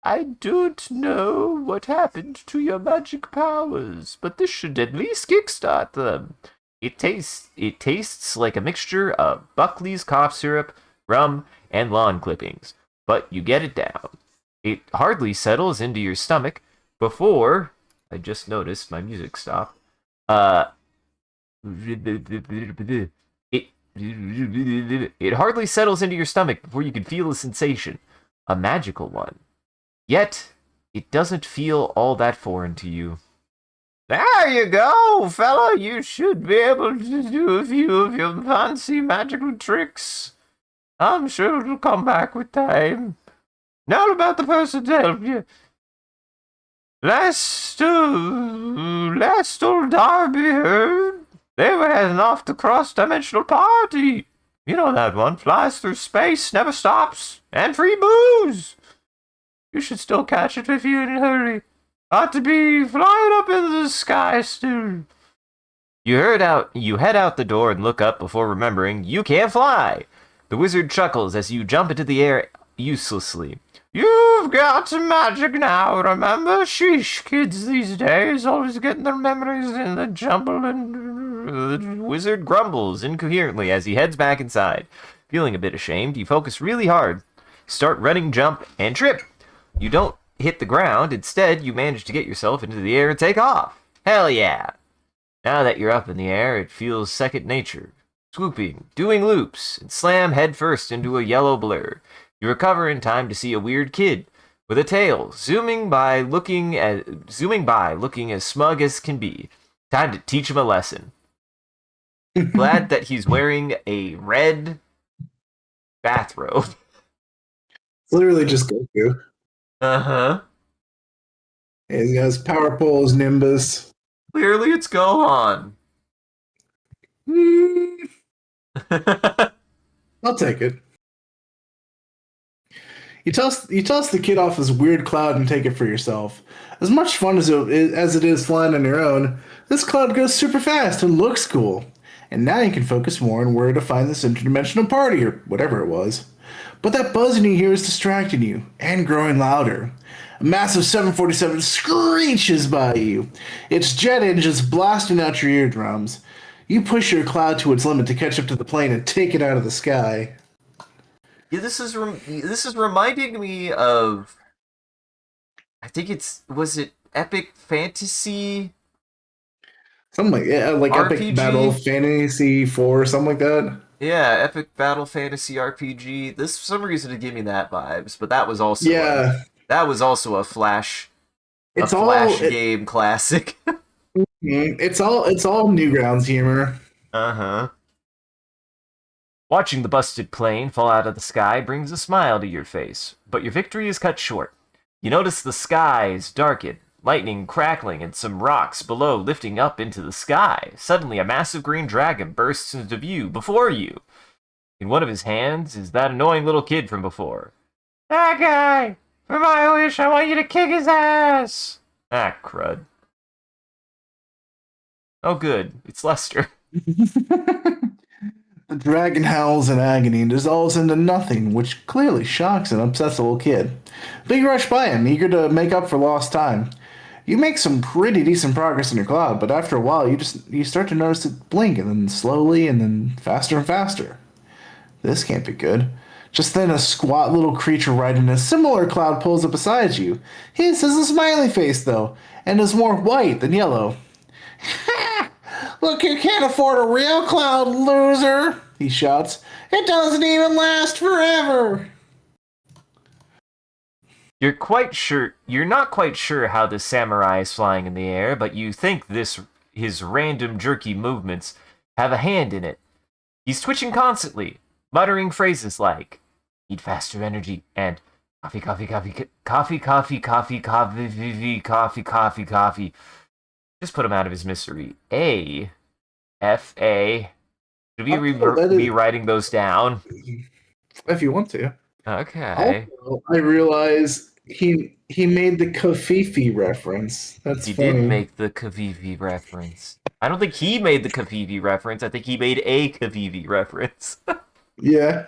I don't know what happened to your magic powers, but this should at least kickstart them. It tastes like a mixture of Buckley's cough syrup, rum, and lawn clippings, but you get it down. It hardly settles into your stomach before I just noticed my music stopped. It hardly settles into your stomach before you can feel a sensation, a magical one. Yet, it doesn't feel all that foreign to you. There you go, fella. You should be able to do a few of your fancy magical tricks. I'm sure it'll come back with time. Now about the person to help you. Last old Darby heard they were heading off the cross-dimensional party. You know that one. Flies through space, never stops, and free booze. You should still catch it if you're in a hurry. Ought to be flying up in the sky still. You head out the door and look up before remembering you can't fly. The wizard chuckles as you jump into the air uselessly. You've got magic now, remember? Sheesh, kids these days always getting their memories in the jumble, and the wizard grumbles incoherently as he heads back inside. Feeling a bit ashamed, you focus really hard. Start running, jump, and trip. You don't hit the ground. Instead, you manage to get yourself into the air and take off. Hell yeah! Now that you're up in the air, it feels second nature. swooping, doing loops, and slam headfirst into a yellow blur. You recover in time to see a weird kid with a tail zooming by looking as smug as can be. Time to teach him a lesson. Glad that he's wearing a red bathrobe. It's literally just Goku. Uh-huh. And he has power poles, Nimbus. Clearly it's Gohan. Mm, I'll take it. You toss the kid off this weird cloud and take it for yourself. As much fun as it is flying on your own, this cloud goes super fast and looks cool. And now you can focus more on where to find this interdimensional party or whatever it was. But that buzzing you hear is distracting you and growing louder. A massive 747 screeches by you, its jet engines blasting out your eardrums. You push your cloud to its limit to catch up to the plane and take it out of the sky. Yeah, this is reminding me of, I think was it Epic Fantasy Something like Epic Battle RPG? Fantasy 4, something like that. Yeah, Epic Battle Fantasy RPG. This for some reason to give me that vibes, but that was also Yeah, a it's all flash game classic. it's all Newgrounds humor. Uh-huh. Watching the busted plane fall out of the sky brings a smile to your face, but your victory is cut short. You notice the skies darken, lightning crackling, and some rocks below lifting up into the sky. Suddenly, a massive green dragon bursts into view before you. In one of his hands is that annoying little kid from before. That guy! For my wish, I want you to kick his ass! Ah, crud. Oh, good. It's Lester. The dragon howls in agony and dissolves into nothing, which clearly shocks and upsets the little kid. But you rush by him, eager to make up for lost time. You make some pretty decent progress in your cloud, but after a while you start to notice it blink, and then slowly, and then faster and faster. This can't be good. Just then a squat little creature riding a similar cloud pulls up beside you. His has a smiley face though, and is more white than yellow. Look, you can't afford a real cloud, loser! He shouts. It doesn't even last forever! You're not quite sure how the samurai is flying in the air, but you think his random jerky movements have a hand in it. He's twitching constantly, muttering phrases like, need faster energy, and coffee, coffee, coffee, coffee, coffee, coffee, coffee, coffee, coffee, coffee. Just put him out of his misery. A. Should we be writing those down? If you want to. Okay. Also, I realize he made the Kofifi reference. That's He funny. did make the Kavivi reference. I don't think he made the Kavivi reference. I think he made a Kavivi reference. Yeah.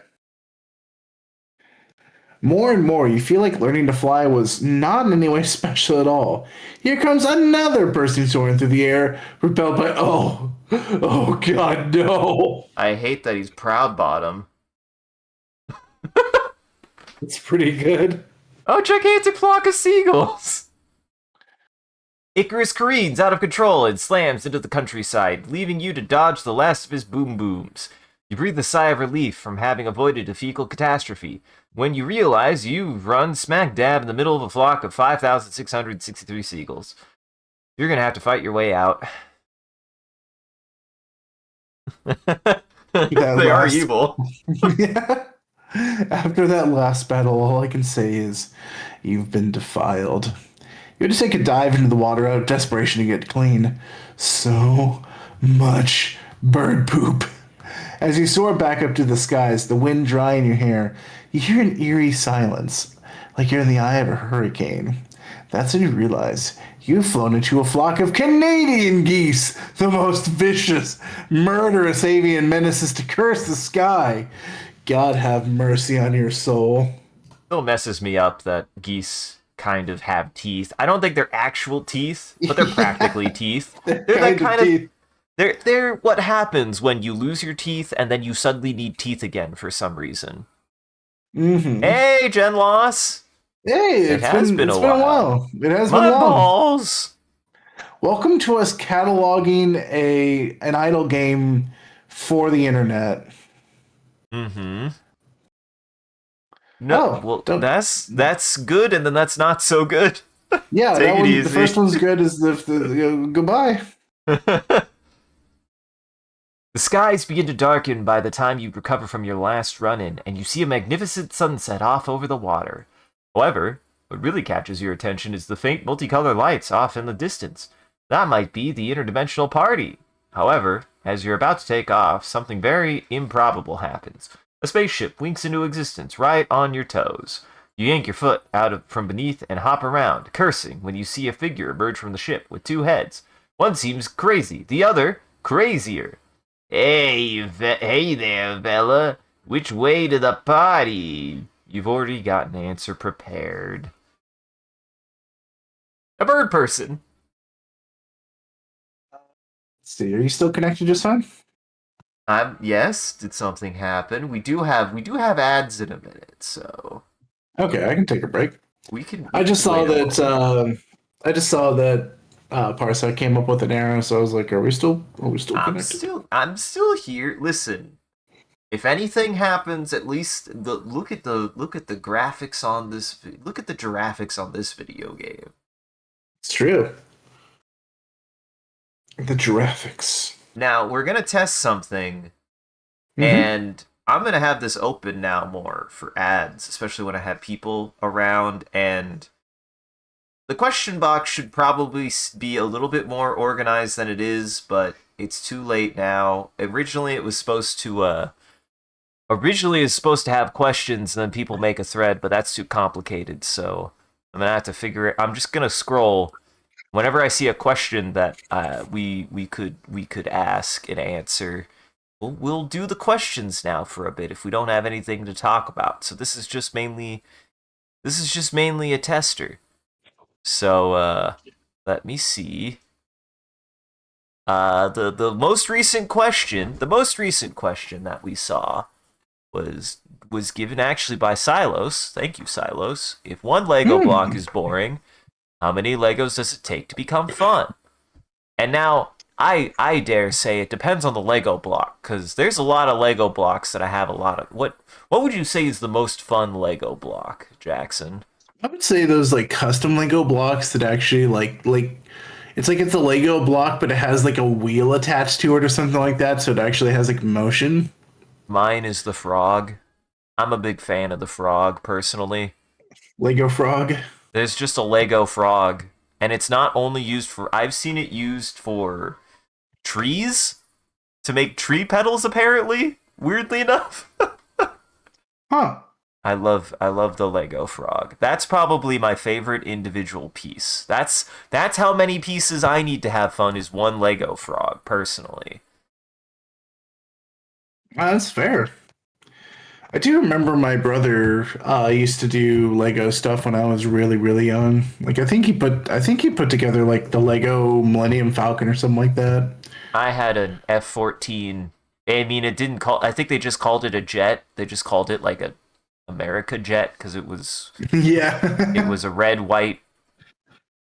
More and more, you feel like learning to fly was not in any way special at all. Here comes another person soaring through the air, propelled by oh god, no! I hate that he's proud bottom. It's pretty good. Oh, gigantic flock of seagulls! Icarus careens out of control and slams into the countryside, leaving you to dodge the last of his boom booms. You breathe a sigh of relief from having avoided a fecal catastrophe, when you realize you've run smack dab in the middle of a flock of 5,663 seagulls. You're gonna have to fight your way out. They are evil. Yeah. After that last battle, all I can say is, you've been defiled. You had to take a dive into the water out of desperation to get clean. So much bird poop. As you soar back up to the skies, the wind dry in your hair, you hear an eerie silence, like you're in the eye of a hurricane. That's when you realize you've flown into a flock of Canadian geese, the most vicious, murderous avian menaces to curse the sky. God have mercy on your soul. Still messes me up that geese kind of have teeth. I don't think they're actual teeth, but they're practically teeth. They're that kind of they're what happens when you lose your teeth and then you suddenly need teeth again for some reason. Mm-hmm. Hey, Jen Loss. Hey, it's been a while. It has My been long. balls. Welcome to us cataloging an idle game for the internet. Mm-hmm. No, Oh, well, don't. that's good, and then that's not so good. Yeah, Take that it one. The easy. first one's good. Is goodbye. The skies begin to darken by the time you recover from your last run-in, and you see a magnificent sunset off over the water. However, what really catches your attention is the faint multicolored lights off in the distance. That might be the interdimensional party. However, as you're about to take off, something very improbable happens. A spaceship winks into existence right on your toes. You yank your foot from beneath and hop around, cursing when you see a figure emerge from the ship with two heads. One seems crazy, the other crazier. Hey there, fella. Which way to the party? You've already got an answer prepared. A bird person. Let's see, are you still connected just fine? Yes. Did something happen? We do have ads in a minute, so Okay, I can take a break. we I just can saw wait a that. moment. Parsec came up with an error, so I was like, "Are we still I'm connected?" still I'm still here. Listen, if anything happens, at least look at the graphics on this. Look at the graphics on this video game. It's true. The graphics. Now we're gonna test something. Mm-hmm. And I'm going to have this open now more for ads, especially when I have people around. And the question box should probably be a little bit more organized than it is, but it's too late now. Originally it's supposed to have questions and then people make a thread, but that's too complicated. So I'm going to have to figure it. I'm just going to scroll whenever I see a question that we could ask and answer. We'll do the questions now for a bit if we don't have anything to talk about. So this is just mainly a tester. So let me see. The most recent question that we saw was given actually by Silos. Thank you, Silos. If one Lego block Hmm. is boring, how many Legos does it take to become fun? And now I dare say it depends on the Lego block, because there's a lot of Lego blocks that I have a lot of. What would you say is the most fun Lego block, Jackson? I would say those like custom Lego blocks that actually it's a Lego block, but it has like a wheel attached to it or something like that, so it actually has like motion. Mine is the frog. I'm a big fan of the frog, personally. Lego frog. There's just a Lego frog, and it's not only used for. I've seen it used for trees to make tree petals, apparently. Weirdly enough. Huh. I love the Lego frog. That's probably my favorite individual piece. That's how many pieces I need to have fun is one Lego frog, personally. That's fair. I do remember my brother used to do Lego stuff when I was really, really young. Like I think he put together like the Lego Millennium Falcon or something like that. I had an F-14. I mean, it didn't call. I think they just called it a jet. They just called it like a America jet because it Yeah. was a red white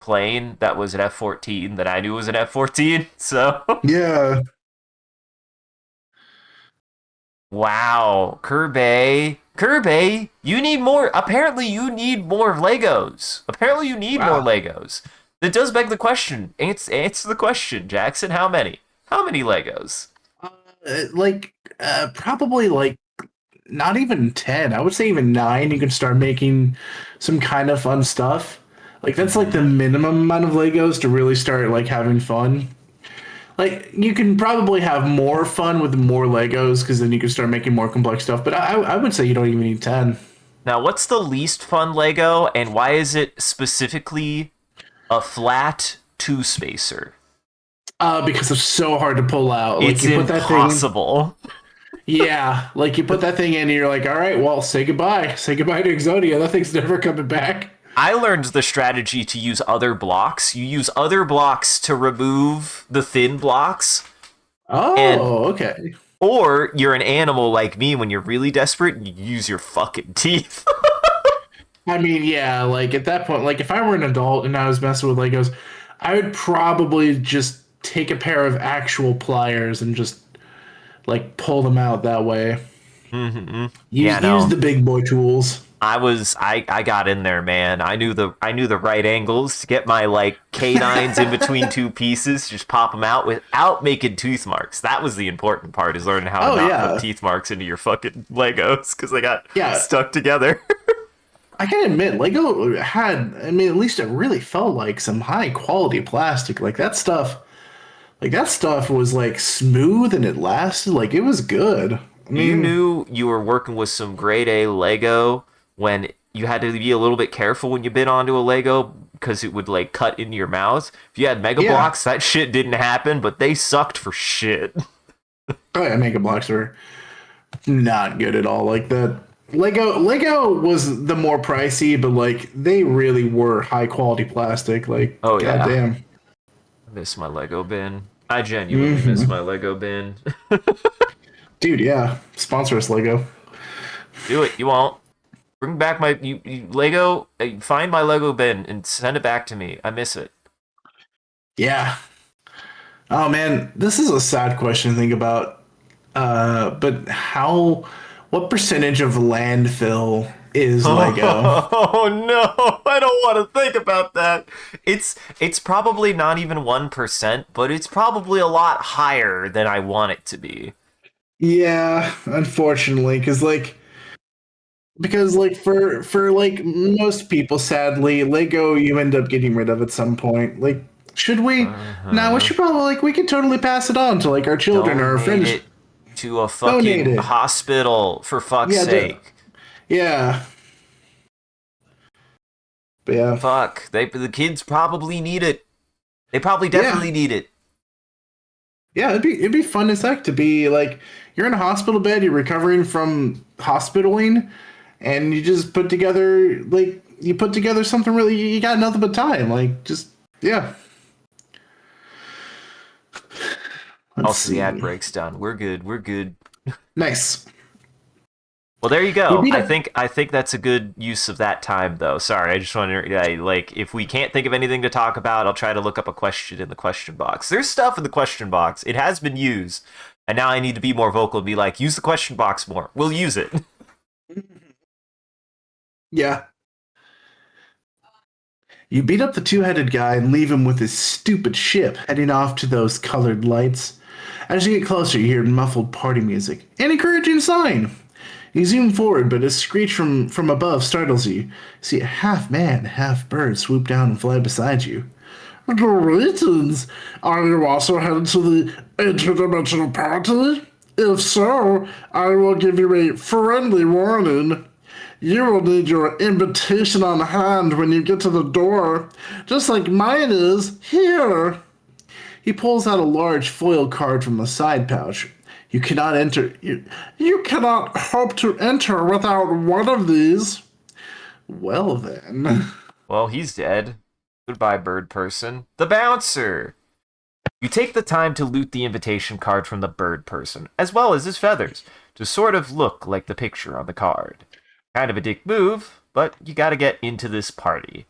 plane that was an F-14 that I knew was an F-14. So Yeah. wow, Kirby, you need more. Apparently, you need more Legos. Apparently, you need more Wow. Legos. That does beg the question. Answer the question, Jackson. How many? How many Legos? Probably like not even 10. I would say even 9 you can start making some kind of fun stuff. Like that's like the Mm-hmm. minimum amount of Legos to really start like having fun. Like you can probably have more fun with more Legos because then you can start making more complex stuff. But I would say you don't even need 10. Now, what's the least fun Lego, and why is it specifically a flat two spacer? Because it's so hard to pull out. Like It's you put that thing in, impossible. yeah, like you put that thing in and you're like, all right, well, say goodbye. Say goodbye to Exodia. That thing's never coming back. I learned the strategy to use other blocks. You use other blocks to remove the thin blocks, and Oh, okay. or you're an animal like me when you're really desperate and you use your fucking teeth. I mean, yeah, like at that point, like if I were an adult and I was messing with Legos, I would probably just take a pair of actual pliers and just like pull them out that way. Hmm. Yeah, Use no. the big boy tools. I got in there, man. I knew the right angles to get my like canines in between two pieces, just pop them out without making tooth marks. That was the important part, is learning how to Oh not put yeah, teeth marks into your fucking Legos because they got yeah. stuck together. I can admit, Lego had. I mean, at least it really felt like some high quality plastic. Like that stuff was like smooth and it lasted. Like it was good. I You mean, knew you were working with some grade A Lego when you had to be a little bit careful when you bit onto a Lego because it would like cut into your mouth. If you had Mega yeah. Blocks, that shit didn't happen, but they sucked for shit. Oh yeah, Mega Blocks were not good at all. Like the Lego was the more pricey, but like they really were high quality plastic. Like Oh yeah. goddamn. I miss my Lego bin. I genuinely miss Hmm. my Lego bin. Dude, yeah. Sponsor us, Lego. Do it. You won't. Bring back my Lego. Find my Lego bin and send it back to me. I miss it. Yeah. Oh man, this is a sad question to think about. But what percentage of landfill is Lego? Oh no! I don't want to think about that. It's probably not even 1%, but it's probably a lot higher than I want it to be. Yeah, unfortunately, because like for like most people, sadly, Lego you end up getting rid of at some point. Like, should we? No, we Uh-huh. should probably like we could totally pass it on to like our children or our Donate friends. it to a Donate fucking it. hospital for fuck's Yeah, sake. yeah, but yeah, Fuck. The kids probably need it. They probably yeah, definitely need it. yeah. It'd be fun as heck to be like you're in a hospital bed, you're recovering from hospitaling, and you just put together something really. You got nothing but time. Like just yeah. Let's Also, the ad see. break's done. We're good. We're good. Nice. Well, there you You go. beat I up. think I think that's a good use of that time, though. Sorry, I just wanted to like if we can't think of anything to talk about, I'll try to look up a question in the question box. There's stuff in the question box. It has been used, and now I need to be more vocal and be like, use the question box more. We'll use it. Yeah. You beat up the two-headed guy and leave him with his stupid ship, heading off to those colored lights. As you get closer, you hear muffled party music. An encouraging sign. You zoom forward, but a screech from above startles you. See a half man, half bird swoop down and fly beside you. Greetings! Are you also headed to the interdimensional party? If so, I will give you a friendly warning. You will need your invitation on hand when you get to the door, just like mine is here. He pulls out a large foil card from the side pouch. You cannot enter. You cannot hope to enter without one of these. Well then. Well, he's dead. Goodbye, bird person. The bouncer. You take the time to loot the invitation card from the bird person, as well as his feathers, to sort of look like the picture on the card. Kind of a dick move, but you gotta get into this party.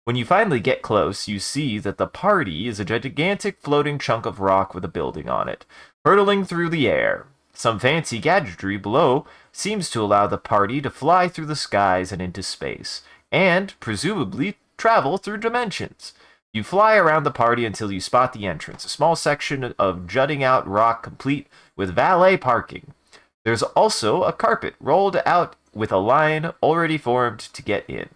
When you finally get close, you see that the party is a gigantic floating chunk of rock with a building on it, hurtling through the air. Some fancy gadgetry below seems to allow the party to fly through the skies and into space, and presumably travel through dimensions. You fly around the party until you spot the entrance, a small section of jutting out rock complete with valet parking. There's also a carpet rolled out with a line already formed to get in.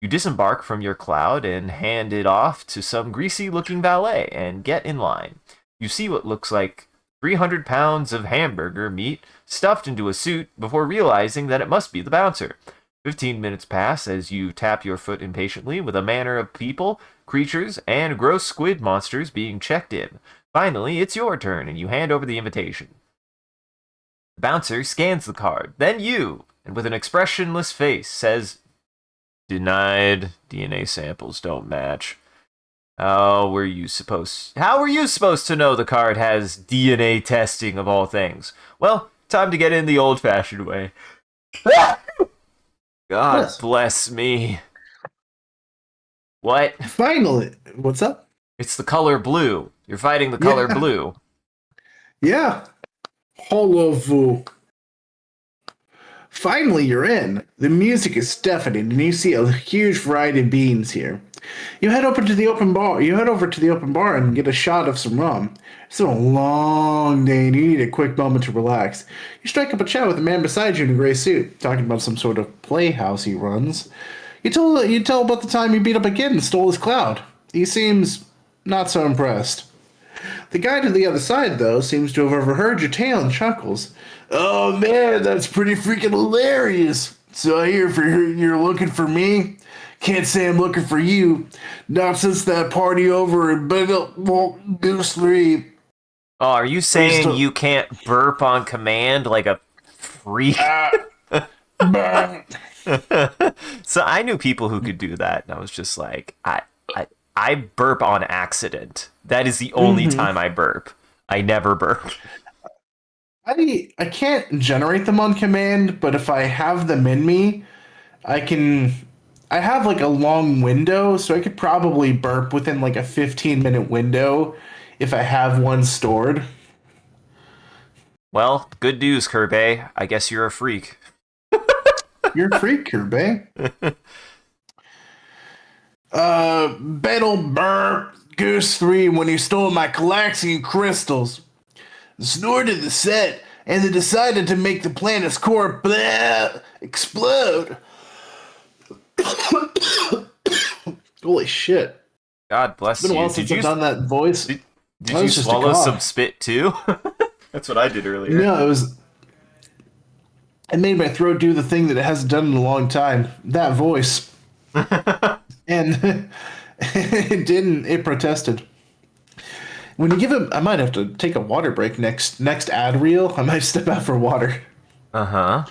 You disembark from your cloud and hand it off to some greasy looking valet and get in line. You see what looks like 300 pounds of hamburger meat stuffed into a suit before realizing that it must be the bouncer. 15 minutes pass as you tap your foot impatiently with a manner of people, creatures, and gross squid monsters being checked in. Finally, it's your turn and you hand over the invitation. The bouncer scans the card, then you, and with an expressionless face says, "Denied. DNA samples don't match." How were you supposed to know the card has DNA testing of all things? Well, time to get in the old-fashioned way. God Yes. bless me. What? Finally. What's up? It's the color blue. You're fighting the color Yeah. blue. Yeah. Holovu. Finally, you're in. The music is deafening, and you see a huge variety of beans here. You head over to the open bar. You head over to the open bar and get a shot of some rum. It's been a long day, and you need a quick moment to relax. You strike up a chat with a man beside you in a gray suit, talking about some sort of playhouse he runs. You tell about the time you beat up a kid and stole his cloud. He seems not so impressed. The guy to the other side, though, seems to have overheard your tale and chuckles. Oh man, that's pretty freaking hilarious. So I hear you're looking for me. Can't say I'm looking for you. Not since that party over in Goose 3. Oh, are you saying you can't burp on command like a freak? So I knew people who could do that, and I was just like, I burp on accident. That is the only time I burp. I never burp. I can't generate them on command, but if I have them in me, I can. I have like a long window, so I could probably burp within like a 15-minute window if I have one stored. Well, good news, Kirby. I guess you're a freak. You're a freak, Kirby. Battle burp Goose 3 when he stole my Calaxian crystals. Snorted the set, and they decided to make the planet's core explode. Holy shit. God bless It's been a you. while since I've done that voice. Did That you was just a swallow cough. some spit too? That's what I did earlier. No, it made my throat do the thing that it hasn't done in a long time. That voice. And it didn't. It protested. When you give him, I might have to take a water break next ad reel. I might step out for water. Uh-huh.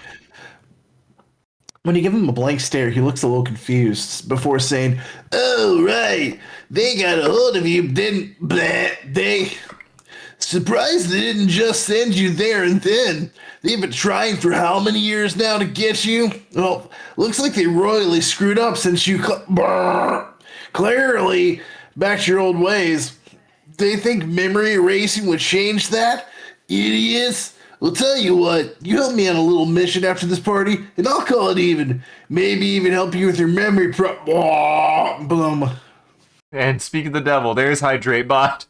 When you give him a blank stare, he looks a little confused before saying, "Oh right, they got a hold of you, didn't they? Surprised they didn't just send you there and then. They've been trying for how many years now to get you? Well, looks like they royally screwed up since you clearly back to your old ways. They think memory erasing would change that? Idiots. Well, tell you what, you help me on a little mission after this party, and I'll call it even. Maybe even help you with your memory Bloom. And speak of the devil, there's Hydrate Bot.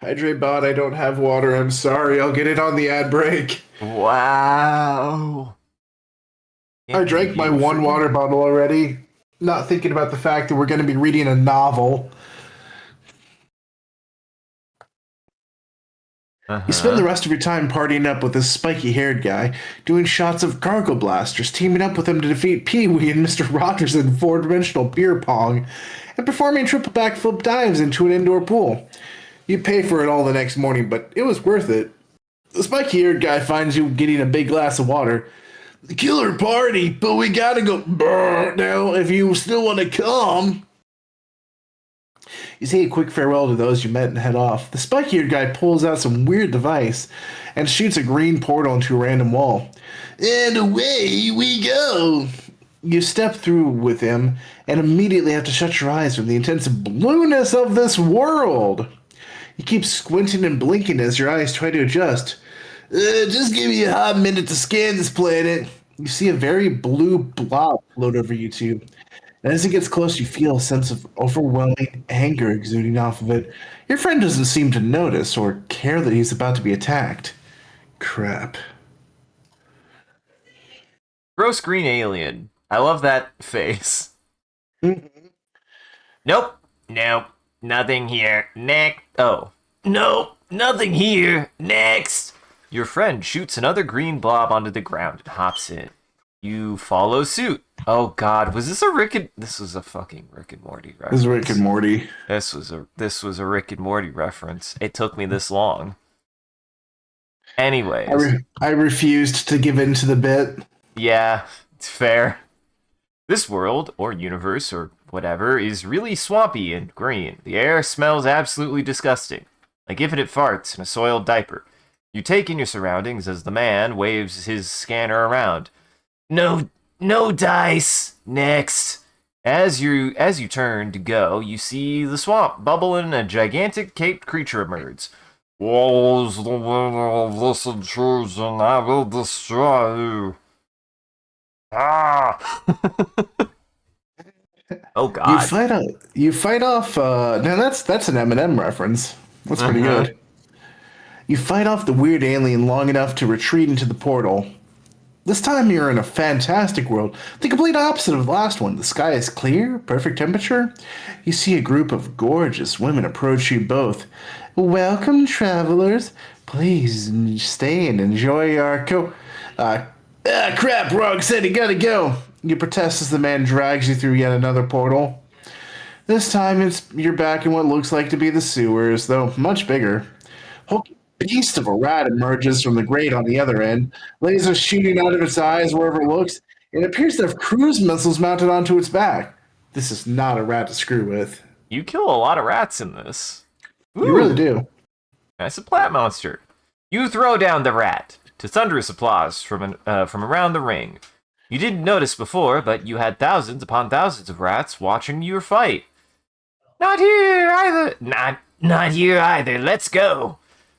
Hydrate bot, I don't have water. I'm sorry. I'll get it on the ad break. Wow. I drank my one water bottle already, not thinking about the fact that we're going to be reading a novel. You spend the rest of your time partying up with this spiky-haired guy, doing shots of cargo blasters, teaming up with him to defeat Pee-wee and Mr. Rogers in four-dimensional beer pong, and performing triple backflip dives into an indoor pool. You pay for it all the next morning, but it was worth it. The spiky-haired guy finds you getting a big glass of water. The killer party, but we gotta go now if you still want to come. You say a quick farewell to those you met and head off. The spiky-haired guy pulls out some weird device and shoots a green portal into a random wall. And away we go! You step through with him and immediately have to shut your eyes from the intense blueness of this world. You keep squinting and blinking as your eyes try to adjust. Just give me a hot minute to scan this planet. You see a very blue blob float over you two. And as it gets close, you feel a sense of overwhelming anger exuding off of it. Your friend doesn't seem to notice or care that he's about to be attacked. Crap. Gross green alien. I love that face. Nope. Nope. Nothing here. Next. Oh. Nope. Nothing here. Next. Your friend shoots another green blob onto the ground and hops in. You follow suit. Oh God, was this a Rick and... This was a fucking Rick and Morty reference. This is Rick and Morty. This was a Rick and Morty reference. It took me this long. Anyways. I refused to give in to the bit. Yeah, it's fair. This world, or universe, or whatever, is really swampy and green. The air smells absolutely disgusting, like infinite farts in a soiled diaper. You take in your surroundings as the man waves his scanner around. No dice! Next! As you turn to go, you see the swamp bubble and a gigantic caped creature emerge. Woe is the winner of this intrusion. I will destroy you. Ah! Oh You God. fight a, you fight off. Now that's an Eminem reference. That's pretty Uh-huh. good. You fight off the weird alien long enough to retreat into the portal. This time you're in a fantastic world, the complete opposite of the last one. The sky is clear, perfect temperature. You see a group of gorgeous women approach you both. Welcome, travelers. Please stay and enjoy our crap, Rog said you gotta go. You protest as the man drags you through yet another portal. This time you're back in what looks like to be the sewers, though much bigger. Hulking beast of a rat emerges from the grate on the other end, lasers shooting out of its eyes wherever it looks. It appears to have cruise missiles mounted onto its back. This is not a rat to screw with. You kill a lot of rats in this. You really Ooh, do. that's a plant monster. You throw down the rat to thunderous applause from around the ring. You didn't notice before, but you had thousands upon thousands of rats watching your fight. Not here either. Not here either. Let's go.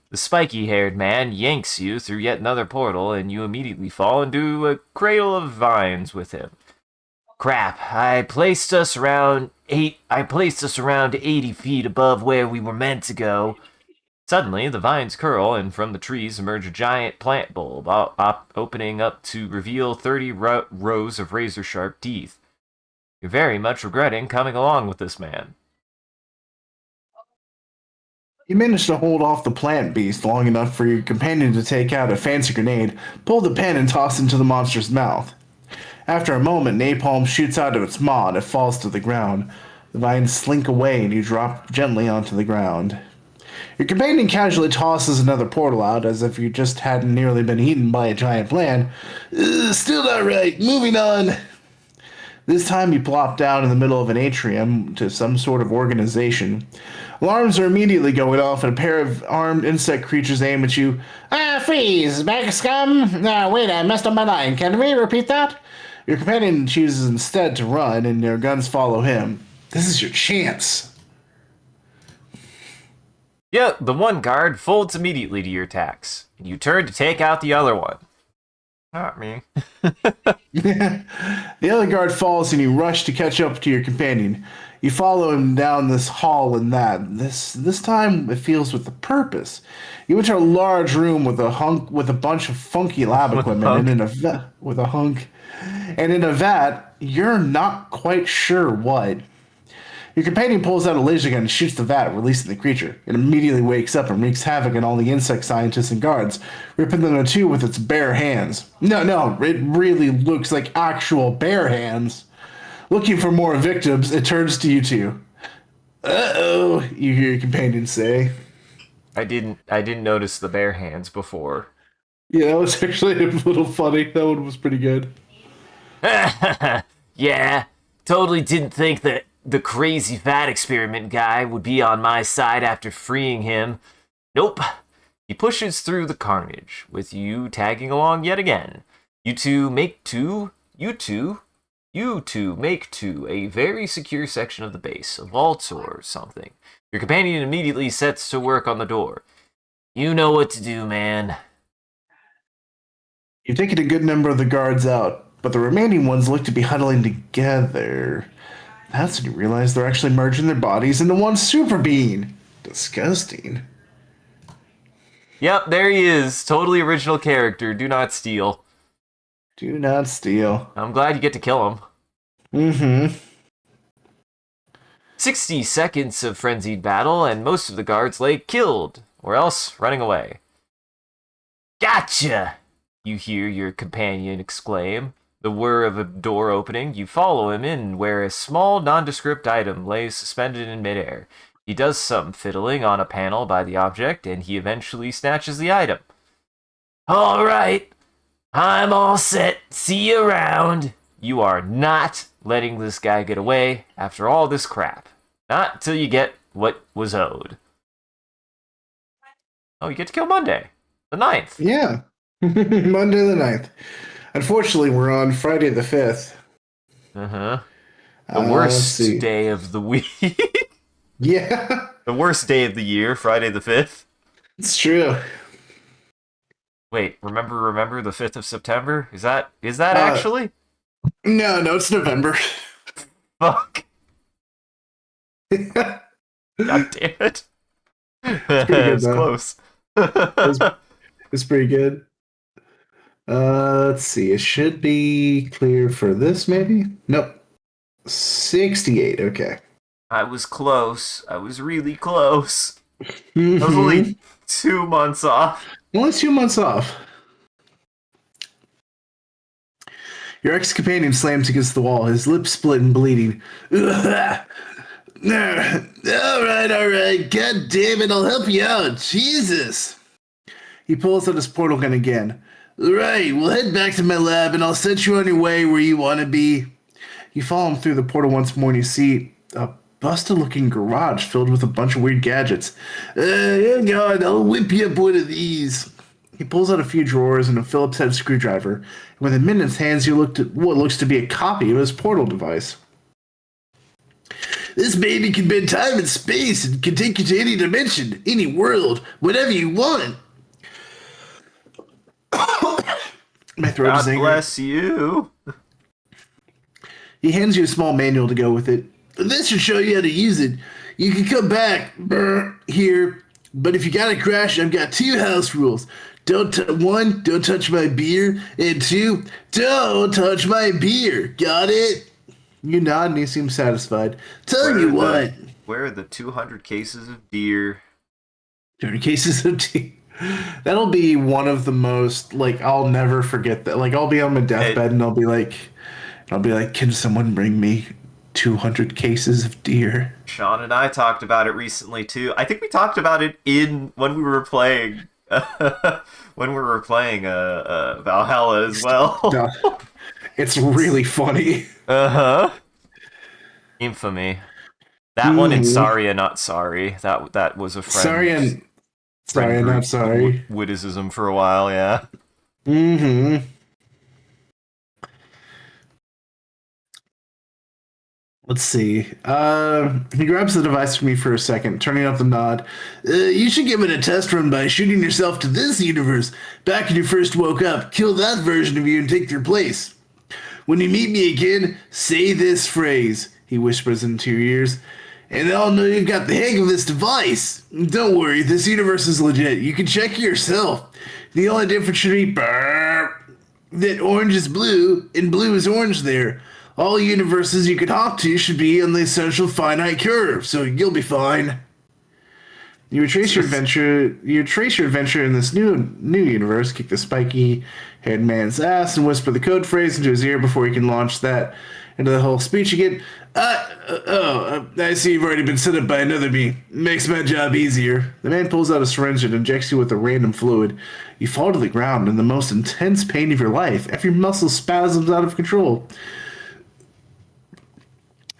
The spiky-haired man yanks you through yet another portal, and you immediately fall into a cradle of vines with him. Crap! I placed us around 80 feet above where we were meant to go. Suddenly, the vines curl, and from the trees emerge a giant plant bulb, opening up to reveal 30 rows of razor-sharp teeth. You're very much regretting coming along with this man. You manage to hold off the plant beast long enough for your companion to take out a fancy grenade, pull the pin, and toss it into the monster's mouth. After a moment, napalm shoots out of its maw and it falls to the ground. The vines slink away and you drop gently onto the ground. Your companion casually tosses another portal out as if you just hadn't nearly been eaten by a giant plant. Still not right. Moving on. This time you plop down in the middle of an atrium to some sort of organization. Alarms are immediately going off and a pair of armed insect creatures aim at you. Freeze! Bag scum! Wait, I messed up my line. Can we repeat that? Your companion chooses instead to run and your guns follow him. This is your chance. Yeah, the one guard folds immediately to your attacks, and you turn to take out the other one. Not me. The other guard falls and you rush to catch up to your companion. You follow him down this hall and that. This time it feels with a purpose. You enter a large room with a bunch of funky lab With a equipment and hunk. in a vat with a hunk. And in a vat, you're not quite sure what. Your companion pulls out a laser gun and shoots the vat, releasing the creature. It immediately wakes up and wreaks havoc on all the insect scientists and guards, ripping them in two with its bare hands. No, it really looks like actual bare hands. Looking for more victims, it turns to you two. Uh-oh, you hear your companion say. I didn't notice the bare hands before. Yeah, that was actually a little funny. That one was pretty good. Yeah, totally didn't think that the crazy fat experiment guy would be on my side after freeing him. Nope. He pushes through the carnage, with you tagging along yet again. You two make two, you two make to a very secure section of the base, a vault or something. Your companion immediately sets to work on the door. You know what to do, man. You've taken a good number of the guards out, but the remaining ones look to be huddling together. That's when you realize they're actually merging their bodies into one super being. Disgusting. Yep, there he is. Totally original character. Do not steal. Do not steal. I'm glad you get to kill him. Mm-hmm. 60 seconds of frenzied battle, and most of the guards lay killed, or else running away. Gotcha! You hear your companion exclaim. The whir of a door opening, you follow him in where a small, nondescript item lays suspended in midair. He does some fiddling on a panel by the object, and he eventually snatches the item. All right, I'm all set. See you around. You are not letting this guy get away after all this crap. Not till you get what was owed. Oh, you get to kill Monday, the 9th. Yeah. Monday the 9th. Unfortunately, we're on Friday the 5th. Uh-huh. The Let's worst see. day of the week. Yeah. The worst day of the year, Friday the 5th. It's true. Wait, remember the 5th of September? Is that Uh, actually? no, no, it's November. Fuck. It's God damn it. pretty good It's though. close. It's it's pretty good. Let's see. It should be clear for this, maybe. Nope. 68. Okay. I was close. I was really close. I was only Mm-hmm. 2 months off. Only 2 months off. Your ex-companion slams against the wall, his lips split and bleeding. All right, all right. God damn it, I'll help you out. Jesus. He pulls out his portal gun again. Right, we'll head back to my lab and I'll set you on your way where you want to be. You follow him through the portal once more and you see a busted looking garage filled with a bunch of weird gadgets. Hang on, I'll whip you up one of these. He pulls out a few drawers and a Phillips head screwdriver, and within minutes hands you look at what looks to be a copy of his portal device. This baby can bend time and space and can take you to any dimension, any world, whatever you want. My throat is God angry. bless you. He hands you a small manual to go with it. This should show you how to use it. You can come back here, but if you gotta crash, I've got two house rules. One, don't touch my beer, and two, don't touch my beer. Got it? You nod and he seems satisfied. Tell Where you are the what, where are the 200 cases of beer? 30 cases of tea. That'll be one of the most like I'll never forget that. Like I'll be on my It, deathbed and I'll be like, can someone bring me 200 cases of deer? Sean and I talked about it recently too. I think we talked about it in when we were playing Valhalla as well. No, it's really funny. Uh-huh. Infamy. That one and Hmm. Sorry and Not Sorry. That was a Sorry and friend sorry, I'm not group sorry. witticism for a while, yeah. Hmm. Let's see. He grabs the device from me for a second, turning up the nod. You should give it a test run by shooting yourself to this universe. Back when you first woke up, kill that version of you and take their place. When you meet me again, say this phrase, he whispers into your ears, and I'll know you've got the hang of this device. Don't worry, this universe is legit. You can check it yourself. The only difference should be that orange is blue and blue is orange there. All universes you could hop to should be on the essential finite curve, so you'll be fine. You retrace your adventure. You trace your adventure in this new universe. Kick the spiky haired man's ass and whisper the code phrase into his ear before he can launch that into the whole speech again. I see you've already been set up by another me. Makes my job easier. The man pulls out a syringe and injects you with a random fluid. You fall to the ground in the most intense pain of your life. Every muscle spasms out of control.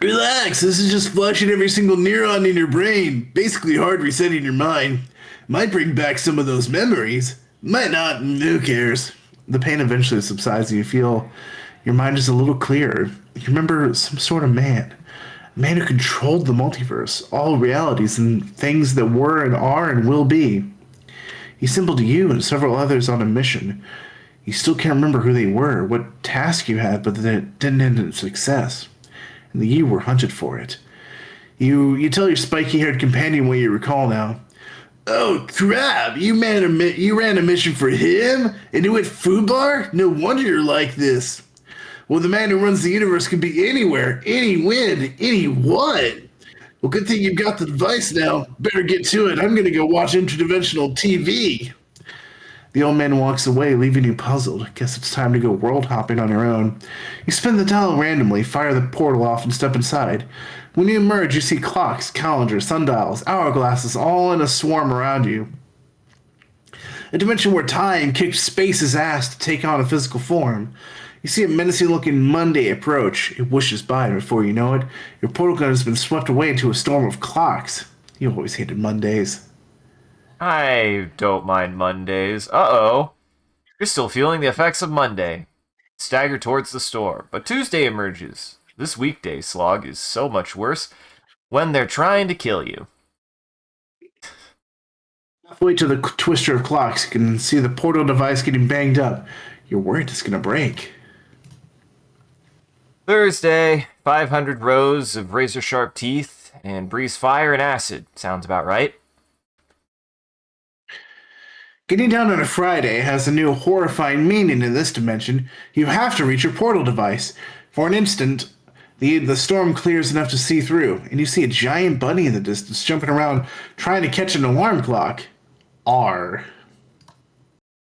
Relax, this is just flushing every single neuron in your brain. Basically hard resetting your mind. Might bring back some of those memories. Might not, who cares? The pain eventually subsides and you feel your mind is a little clearer. You remember some sort of man. A man who controlled the multiverse, all realities and things that were and are and will be. He assembled you and several others on a mission. You still can't remember who they were, what task you had, but that it didn't end in success. And you were hunted for it. You tell your spiky-haired companion what you recall now. Oh crap! You ran a mission for him, and it went foobar. No wonder you're like this. Well, the man who runs the universe can be anywhere, any when, any what. Well, good thing you've got the device now. Better get to it. I'm gonna go watch interdimensional TV. The old man walks away, leaving you puzzled. Guess it's time to go world hopping on your own. You spin the dial randomly, fire the portal off, and step inside. When you emerge, you see clocks, calendars, sundials, hourglasses, all in a swarm around you. A dimension where time kicked space's ass to take on a physical form. You see a menacing looking Monday approach. It whooshes by, and before you know it, your portal gun has been swept away into a storm of clocks. You always hated Mondays. I don't mind Mondays. Uh-oh. You're still feeling the effects of Monday. Stagger towards the store, but Tuesday emerges. This weekday slog is so much worse when they're trying to kill you. Halfway to the twister of clocks, you can see the portal device getting banged up. You're worried it's gonna break. Thursday, 500 rows of razor sharp teeth, and breathes fire and acid. Sounds about right. Getting down on a Friday has a new horrifying meaning in this dimension. You have to reach your portal device. For an instant, the storm clears enough to see through, and you see a giant bunny in the distance jumping around trying to catch an alarm clock. R.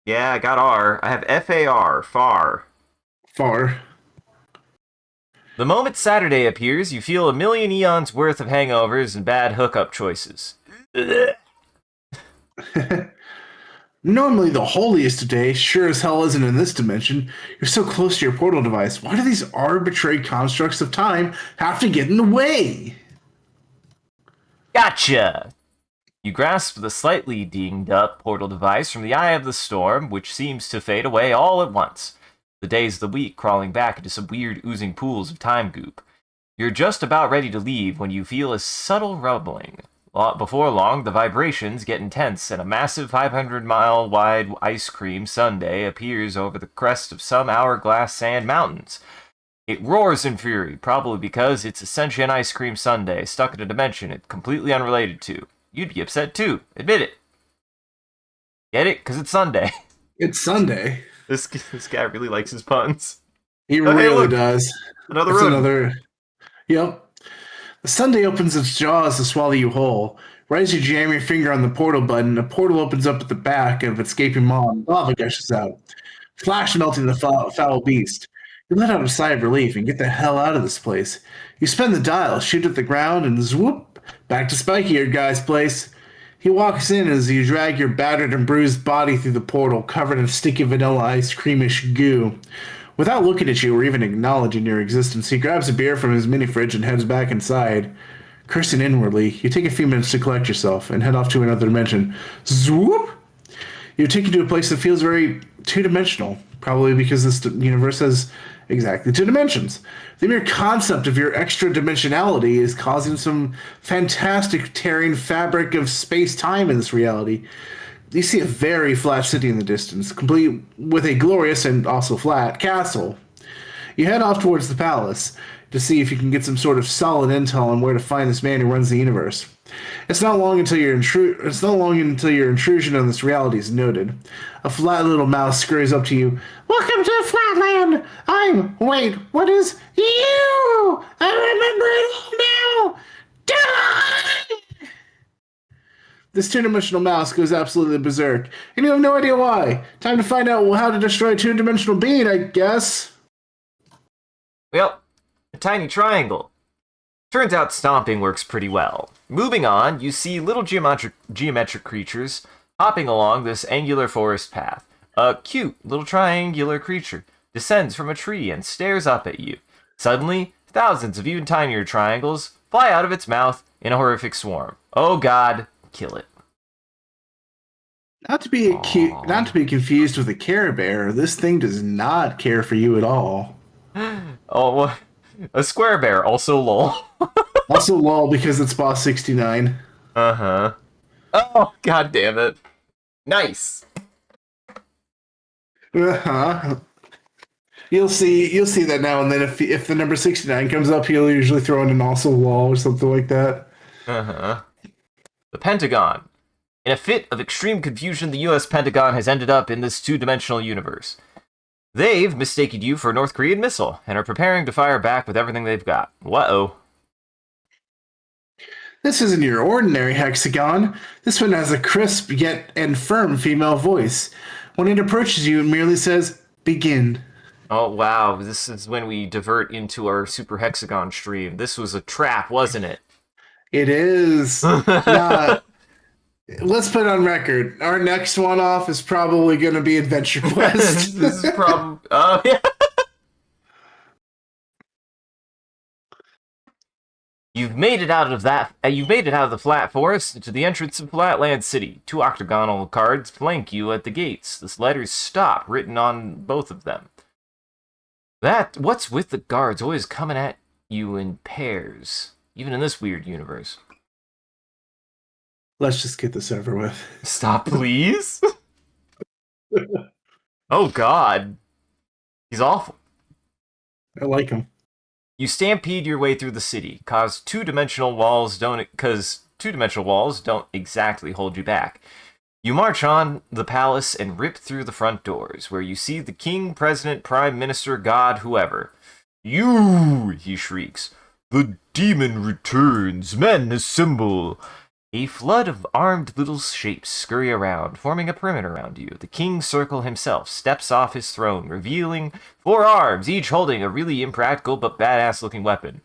Yeah, I got R. I have FAR, far. Far. The moment Saturday appears, you feel a million eons worth of hangovers and bad hookup choices. Normally the holiest of days, sure as hell isn't in this dimension. You're so close to your portal device. Why do these arbitrary constructs of time have to get in the way? Gotcha! You grasp the slightly dinged up portal device from the eye of the storm, which seems to fade away all at once. The days of the week crawling back into some weird oozing pools of time goop. You're just about ready to leave when you feel a subtle rumbling. Before long, the vibrations get intense, and a massive 500-mile wide ice cream sundae appears over the crest of some hourglass sand mountains. It roars in fury, probably because it's a sentient ice cream sundae stuck in a dimension it's completely unrelated to. You'd be upset too. Admit it. Get it? Because it's Sunday. It's Sunday. This guy really likes his puns. He Oh, hey, really look. does. Another It's room. another. Yep. The Sunday opens its jaws to swallow you whole. Right as you jam your finger on the portal button, a portal opens up at the back of escaping mom. Lava gushes out. Flash melting the foul beast. You let out a sigh of relief and get the hell out of this place. You spin the dial, shoot at the ground, and swoop, back to Spiky-eared Guy's place. He walks in as you drag your battered and bruised body through the portal, covered in sticky vanilla ice creamish goo. Without looking at you or even acknowledging your existence, he grabs a beer from his mini fridge and heads back inside. Cursing inwardly, you take a few minutes to collect yourself and head off to another dimension. Swoop! You take you to a place that feels very two-dimensional, probably because this universe has exactly two dimensions. The mere concept of your extra dimensionality is causing some fantastic tearing fabric of space-time in this reality. You see a very flat city in the distance, complete with a glorious and also flat castle. You head off towards the palace to see if you can get some sort of solid intel on where to find this man who runs the universe. It's not long until your intrusion on this reality is noted. A flat little mouse scurries up to you. Welcome to Flatland. Wait, what is you? I remember it all now. Die! This two-dimensional mouse goes absolutely berserk, and you have no idea why. Time to find out how to destroy a two-dimensional being, I guess. Well, a tiny triangle. Turns out stomping works pretty well. Moving on, you see little geometric creatures hopping along this angular forest path. A cute little triangular creature descends from a tree and stares up at you. Suddenly, thousands of even tinier triangles fly out of its mouth in a horrific swarm. Oh god, kill it. Not to be confused with a Care Bear, this thing does not care for you at all. Oh, a square bear, also lol. Also, lol, because it's Boss 69. Uh-huh. Oh, god damn it. Nice. Uh-huh. You'll see that now and then. If the number 69 comes up, he'll usually throw in an also lol or something like that. Uh-huh. The Pentagon. In a fit of extreme confusion, the US Pentagon has ended up in this two-dimensional universe. They've mistaken you for a North Korean missile and are preparing to fire back with everything they've got. Whoa. This isn't your ordinary hexagon. This one has a crisp yet and firm female voice. When it approaches you, it merely says, "Begin." Oh, wow. This is when we divert into our Super Hexagon stream. This was a trap, wasn't it? It is not. Let's put it on record. Our next one off is probably going to be Adventure Quest. This is probably... yeah. You've made it out of the flat forest to the entrance of Flatland City. Two octagonal cards flank you at the gates. The letters "Stop" written on both of them. What's with the guards always coming at you in pairs, even in this weird universe? Let's just get this over with. Stop, please. Oh God, he's awful. I like him. You stampede your way through the city, cause two-dimensional walls don't exactly hold you back. You march on the palace and rip through the front doors, where you see the king, president, prime minister, god, whoever. You, he shrieks. The demon returns, men assemble. A flood of armed little shapes scurry around, forming a perimeter around you. The King Circle himself steps off his throne, revealing 4 arms, each holding a really impractical but badass-looking weapon.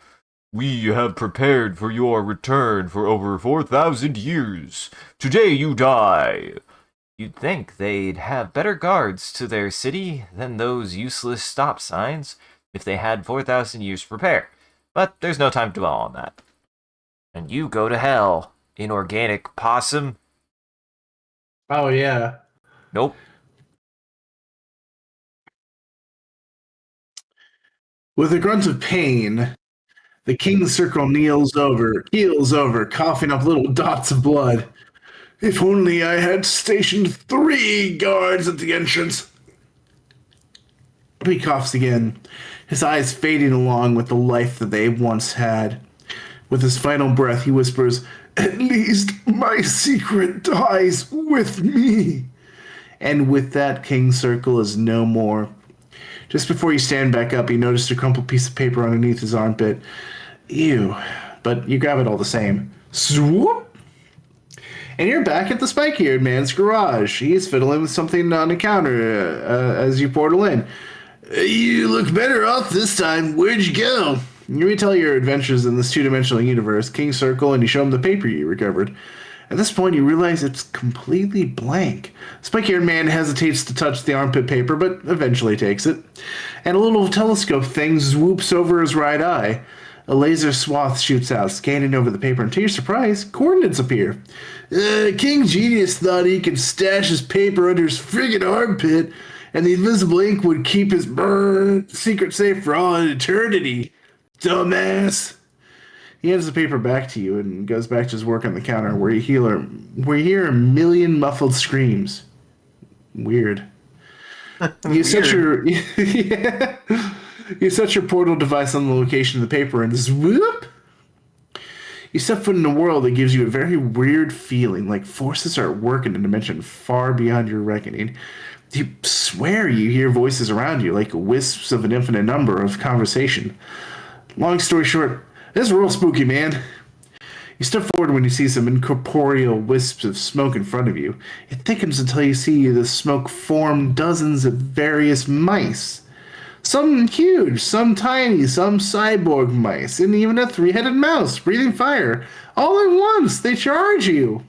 We have prepared for your return for over 4,000 years. Today you die. You'd think they'd have better guards to their city than those useless stop signs if they had 4,000 years to prepare. But there's no time to dwell on that. And you go to hell. Inorganic possum? Oh yeah. Nope. With a grunt of pain, the King's Circle keels over, coughing up little dots of blood. If only I had stationed 3 guards at the entrance. He coughs again, his eyes fading along with the life that they once had. With his final breath, he whispers, "At least my secret dies with me." And with that, King's Circle is no more. Just before you stand back up, you notice a crumpled piece of paper underneath his armpit. Ew. But you grab it all the same. Swoop! And you're back at the spike-eared man's garage. He's fiddling with something on the counter as you portal in. You look better off this time. Where'd you go? You retell your adventures in this two-dimensional universe, King Circle, and you show him the paper you recovered. At this point, you realize it's completely blank. Spike-eared man hesitates to touch the armpit paper, but eventually takes it. And a little telescope thing swoops over his right eye. A laser swath shoots out, scanning over the paper, and to your surprise, coordinates appear. King Genius thought he could stash his paper under his friggin' armpit, and the invisible ink would keep his secret safe for all eternity. Dumbass. He hands the paper back to you and goes back to his work on the counter, where you hear a million muffled screams. Weird. You set your yeah. You set your portal device on the location of the paper, and swoop! You step foot in a world that gives you a very weird feeling, like forces are at work in a dimension far beyond your reckoning. You swear you hear voices around you, like wisps of an infinite number of conversation. Long story short, this is real spooky, man. You step forward when you see some incorporeal wisps of smoke in front of you. It thickens until you see the smoke form dozens of various mice. Some huge, some tiny, some cyborg mice, and even a 3-headed mouse breathing fire. All at once, they charge you,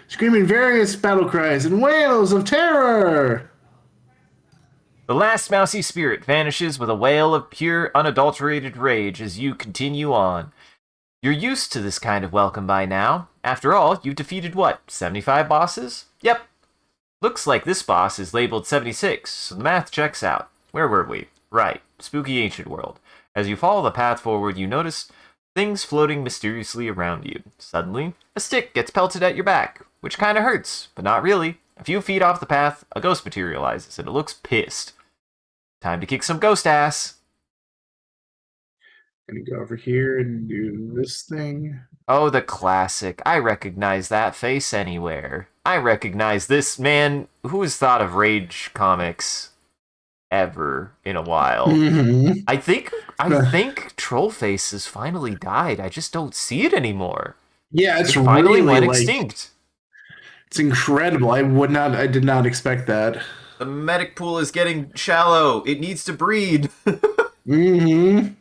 screaming various battle cries and wails of terror. The last mousy spirit vanishes with a wail of pure, unadulterated rage as you continue on. You're used to this kind of welcome by now. After all, you've defeated what, 75 bosses? Yep. Looks like this boss is labeled 76, so the math checks out. Where were we? Right, spooky ancient world. As you follow the path forward, you notice things floating mysteriously around you. Suddenly, a stick gets pelted at your back, which kinda hurts, but not really. A few feet off the path, a ghost materializes, and it looks pissed. Time to kick some ghost ass. Gonna go over here and do this thing. Oh, the classic. I recognize that face anywhere. I recognize this man. Who has thought of Rage comics ever in a while? Mm-hmm. I think Trollface has finally died. I just don't see it anymore. Yeah, it's It finally really went like, extinct. it's incredible. I did not expect that. The medic pool is getting shallow. It needs to breed. Mm-hmm.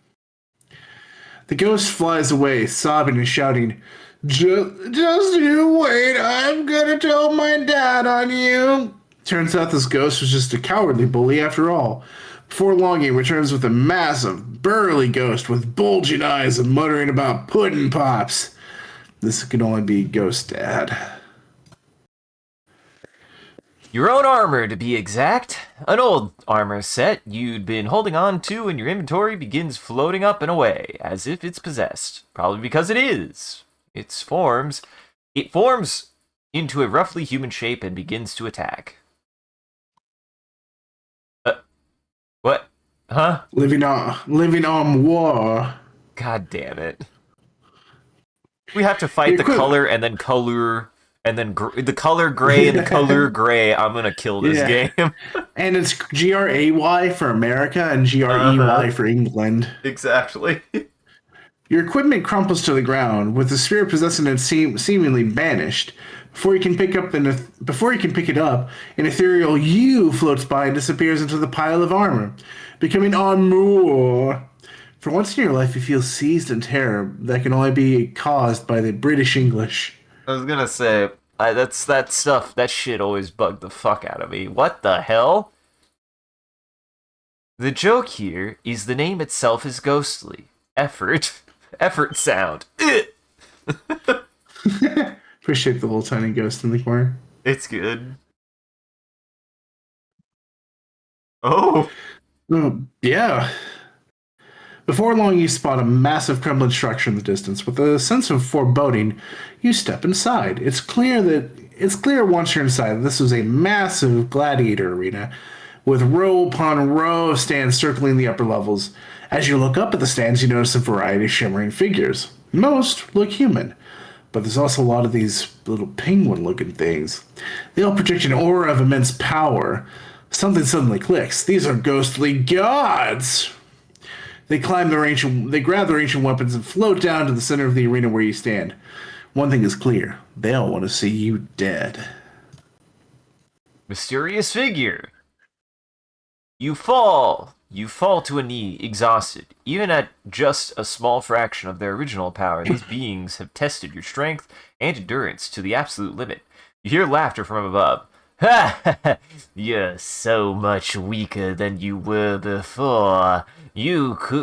The ghost flies away, sobbing and shouting, just you wait, I'm gonna tell my dad on you. Turns out this ghost was just a cowardly bully after all. Before long, he returns with a massive, burly ghost with bulging eyes and muttering about pudding pops. This can only be Ghost Dad. Your own armor, to be exact. An old armor set you'd been holding on to, and your inventory begins floating up and away, as if it's possessed. Probably because it is. It forms into a roughly human shape and begins to attack. Uh, what? Huh? Living on war. God damn it. We have to fight Your the equip color and then color and then the color gray and the color gray. I'm gonna kill this Yeah. game. And it's GRAY for America and Uh-huh. GREY for England. Exactly. Your equipment crumples to the ground, with the spirit possessing it seemingly banished. Before you can pick it up, an ethereal you floats by and disappears into the pile of armor, becoming armor. For once in your life, you feel seized in terror that can only be caused by the British English. I was gonna say, that's that stuff. That shit always bugged the fuck out of me. What the hell? The joke here is the name itself is ghostly. Effort. Effort sound. Appreciate the little tiny ghost in the corner. It's good. Oh. Oh, yeah. Before long, you spot a massive crumbling structure in the distance. With a sense of foreboding, you step inside. It's clear once you're inside that this was a massive gladiator arena, with row upon row of stands circling the upper levels. As you look up at the stands, you notice a variety of shimmering figures. Most look human, but there's also a lot of these little penguin-looking things. They all project an aura of immense power. Something suddenly clicks. These are ghostly gods. They grab their ancient weapons and float down to the center of the arena where you stand. One thing is clear: they all want to see you dead. Mysterious figure. You fall. You fall to a knee, exhausted. Even at just a small fraction of their original power, these beings have tested your strength and endurance to the absolute limit. You hear laughter from above. Ha! You're so much weaker than you were before.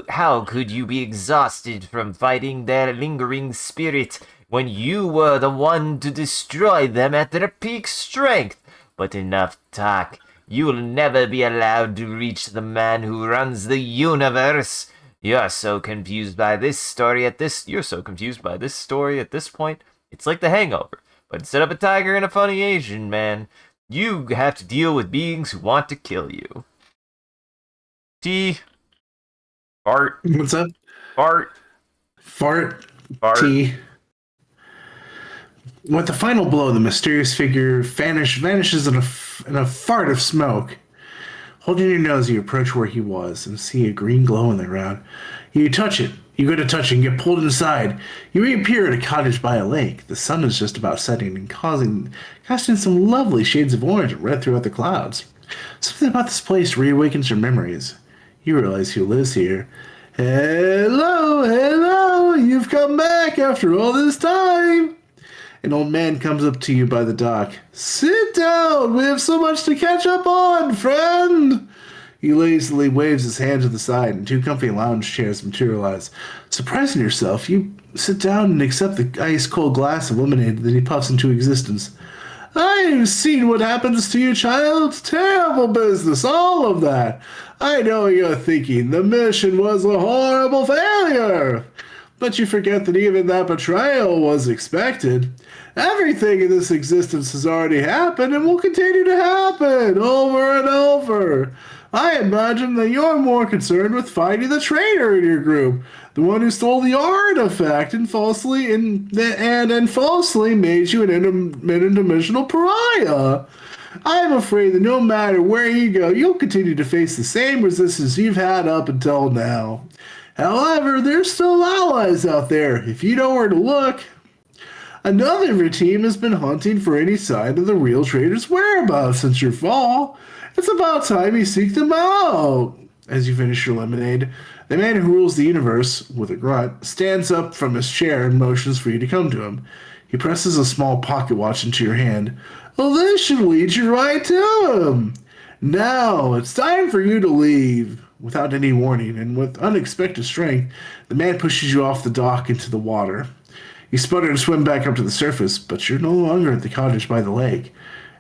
How could you be exhausted from fighting their lingering spirit when you were the one to destroy them at their peak strength? But enough talk. You'll never be allowed to reach the man who runs the universe. You're so confused by this story at this point. It's like The Hangover, but instead of a tiger and a funny Asian man, you have to deal with beings who want to kill you. T. Fart. What's up? Fart. Fart. Fart. T. With the final blow, the mysterious figure vanishes in a fart of smoke. Holding your nose, you approach where he was and see a green glow in the ground. You touch it. You go to touch it and get pulled inside. You reappear at a cottage by a lake. The sun is just about setting and casting some lovely shades of orange and red throughout the clouds. Something about this place reawakens your memories. You realize who lives here. Hello, hello, you've come back after all this time. An old man comes up to you by the dock. Sit down, we have so much to catch up on, friend. He lazily waves his hand to the side, and two comfy lounge chairs materialize. Surprising yourself, you sit down and accept the ice-cold glass of lemonade that he puffs into existence. I've seen what happens to you, child. Terrible business, all of that. I know you're thinking the mission was a horrible failure. But you forget that even that betrayal was expected. Everything in this existence has already happened and will continue to happen over and over. I imagine that you're more concerned with finding the traitor in your group, the one who stole the artifact and falsely made you an interdimensional pariah. I'm afraid that no matter where you go, you'll continue to face the same resistance you've had up until now. However, there's still allies out there, if you know where to look. Another of your team has been hunting for any sign of the real traitor's whereabouts since your fall. It's about time you seek them out. As you finish your lemonade, the man who rules the universe, with a grunt, stands up from his chair and motions for you to come to him. He presses a small pocket watch into your hand. Well, this should lead you right to him. Now, it's time for you to leave. Without any warning and with unexpected strength, the man pushes you off the dock into the water. You sputter and swim back up to the surface, but you're no longer at the cottage by the lake.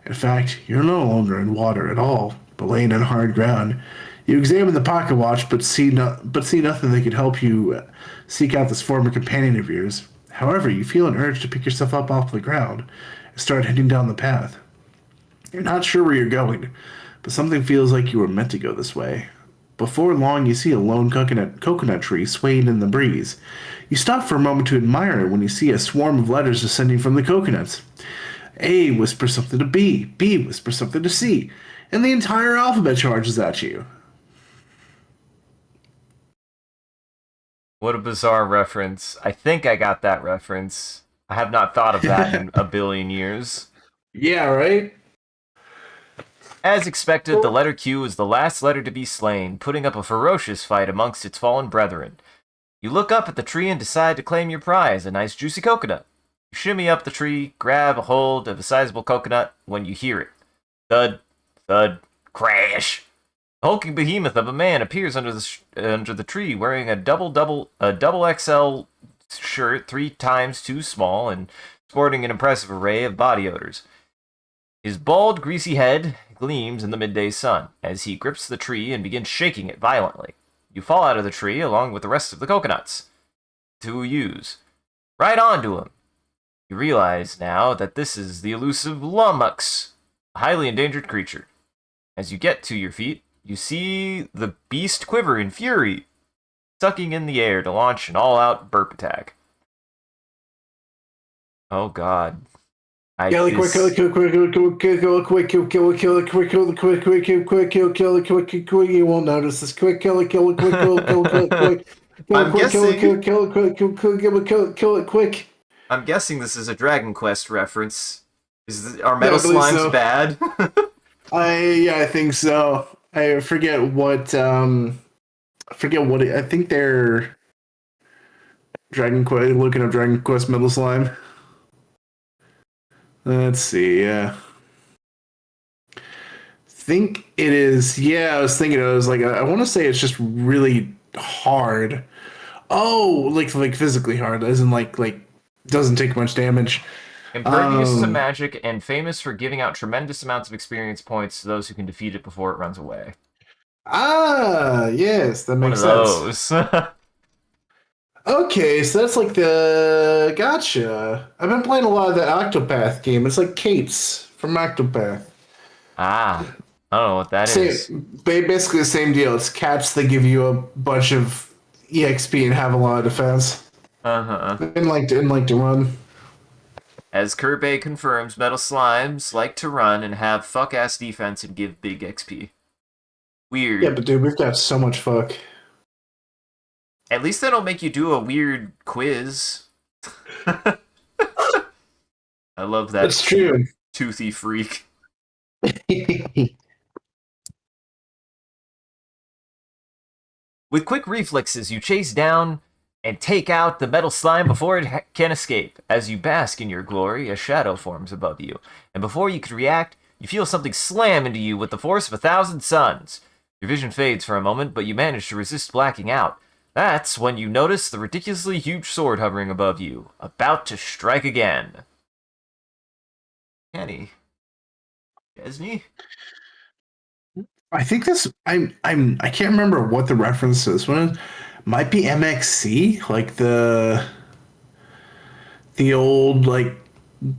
In fact, you're no longer in water at all, but laying on hard ground. You examine the pocket watch, but see nothing that could help you seek out this former companion of yours. However, you feel an urge to pick yourself up off the ground. and start heading down the path. You're not sure where you're going, but something feels like you were meant to go this way. Before long, you see a lone coconut tree swaying in the breeze. You stop for a moment to admire it when you see a swarm of letters descending from the coconuts. A whispers something to B, B whispers something to C, and the entire alphabet charges at you. What a bizarre reference. I think I got that reference. I have not thought of that in a billion years. Yeah, right? As expected, the letter Q is the last letter to be slain, putting up a ferocious fight amongst its fallen brethren. You look up at the tree and decide to claim your prize, a nice juicy coconut. You shimmy up the tree, grab a hold of a sizable coconut when you hear it. Thud, thud, crash. A hulking behemoth of a man appears under the tree, wearing a double XL shirt 3 times too small and sporting an impressive array of body odors. His bald, greasy head gleams in the midday sun as he grips the tree and begins shaking it violently. You fall out of the tree along with the rest of the coconuts. To use. Right onto him. You realize now that this is the elusive Lummox, a highly endangered creature. As you get to your feet, you see the beast quiver in fury, sucking in the air to launch an all-out burp attack. Oh god. Kill it quick, kill it quick, kill it quick, kill it quick, kill it quick, kill it quick, quick, kill it quick, kill it quick, quick, you won't notice this. Quick, kill it, kill it quick, kill it, kill it quick, quick. Kill it I'm quick, kill it, guessing. kill it quick, kill it quick. I'm guessing this is a Dragon Quest reference. Are Yeah, metal I believe slimes so. bad? I think so. I forget what I think they're Dragon Quest. Looking up Dragon Quest Metal Slime. Let's see. Yeah, think it is. Yeah, I was thinking. I was like, I want to say it's just really hard. Oh, like physically hard, as in like doesn't take much damage. Impervious to Um. magic and famous for giving out tremendous amounts of experience points to those who can defeat it before it runs away. Ah, yes, that One of makes sense. those. Okay, so that's like the gotcha. I've been playing a lot of that Octopath game. It's like Kate's from Octopath. Ah, I don't know what that is. Basically the same deal. It's cats that give you a bunch of EXP and have a lot of defense. Uh-huh. And like to run. As Kirby confirms, metal slimes like to run and have fuck-ass defense and give big XP. Yeah, Weird. but dude, we've got so much fuck. At least they don't make you do a weird quiz. I love that That's true. toothy freak. With quick reflexes, you chase down and take out the metal slime before it can escape. As you bask in your glory, a shadow forms above you, and before you can react, you feel something slam into you with the force of 1,000 suns. Your vision fades for a moment, but you manage to resist blacking out. That's when you notice the ridiculously huge sword hovering above you, about to strike again. Kenny. Chesney? I think this I can't remember what the reference to this one is. Might be MXC, like the old like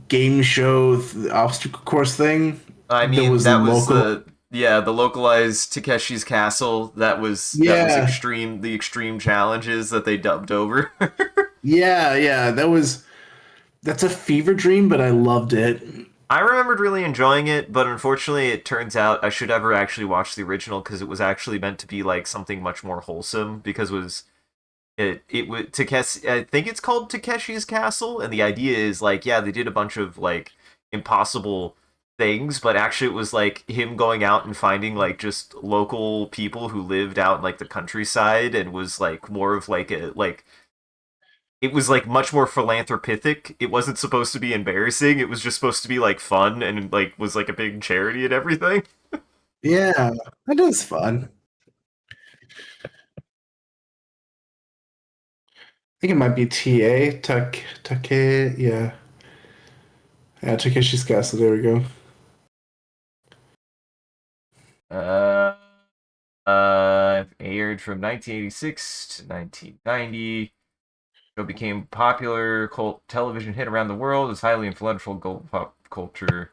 game show obstacle course thing I that mean, was that was local. the localized Takeshi's Castle. That was Yeah, extreme, the extreme challenges that they dubbed over. yeah. That's a fever dream, but I loved it. I remembered really enjoying it, but unfortunately, it turns out I should ever actually watch the original because it was actually meant to be like something much more wholesome. Because it was Takeshi. I think it's called Takeshi's Castle, and the idea is like, yeah, they did a bunch of like impossible things, but actually it was like him going out and finding like just local people who lived out in like the countryside and was like more of like a like it was like much more philanthropic. It wasn't supposed to be embarrassing. It was just supposed to be like fun and like was like a big charity and everything. Yeah, that is fun. I think it might be TA Take. Yeah, Takeshi's Castle. There we go. Uh, Aired from 1986 to 1990. Show became popular cult television hit around the world. Is highly influential global culture.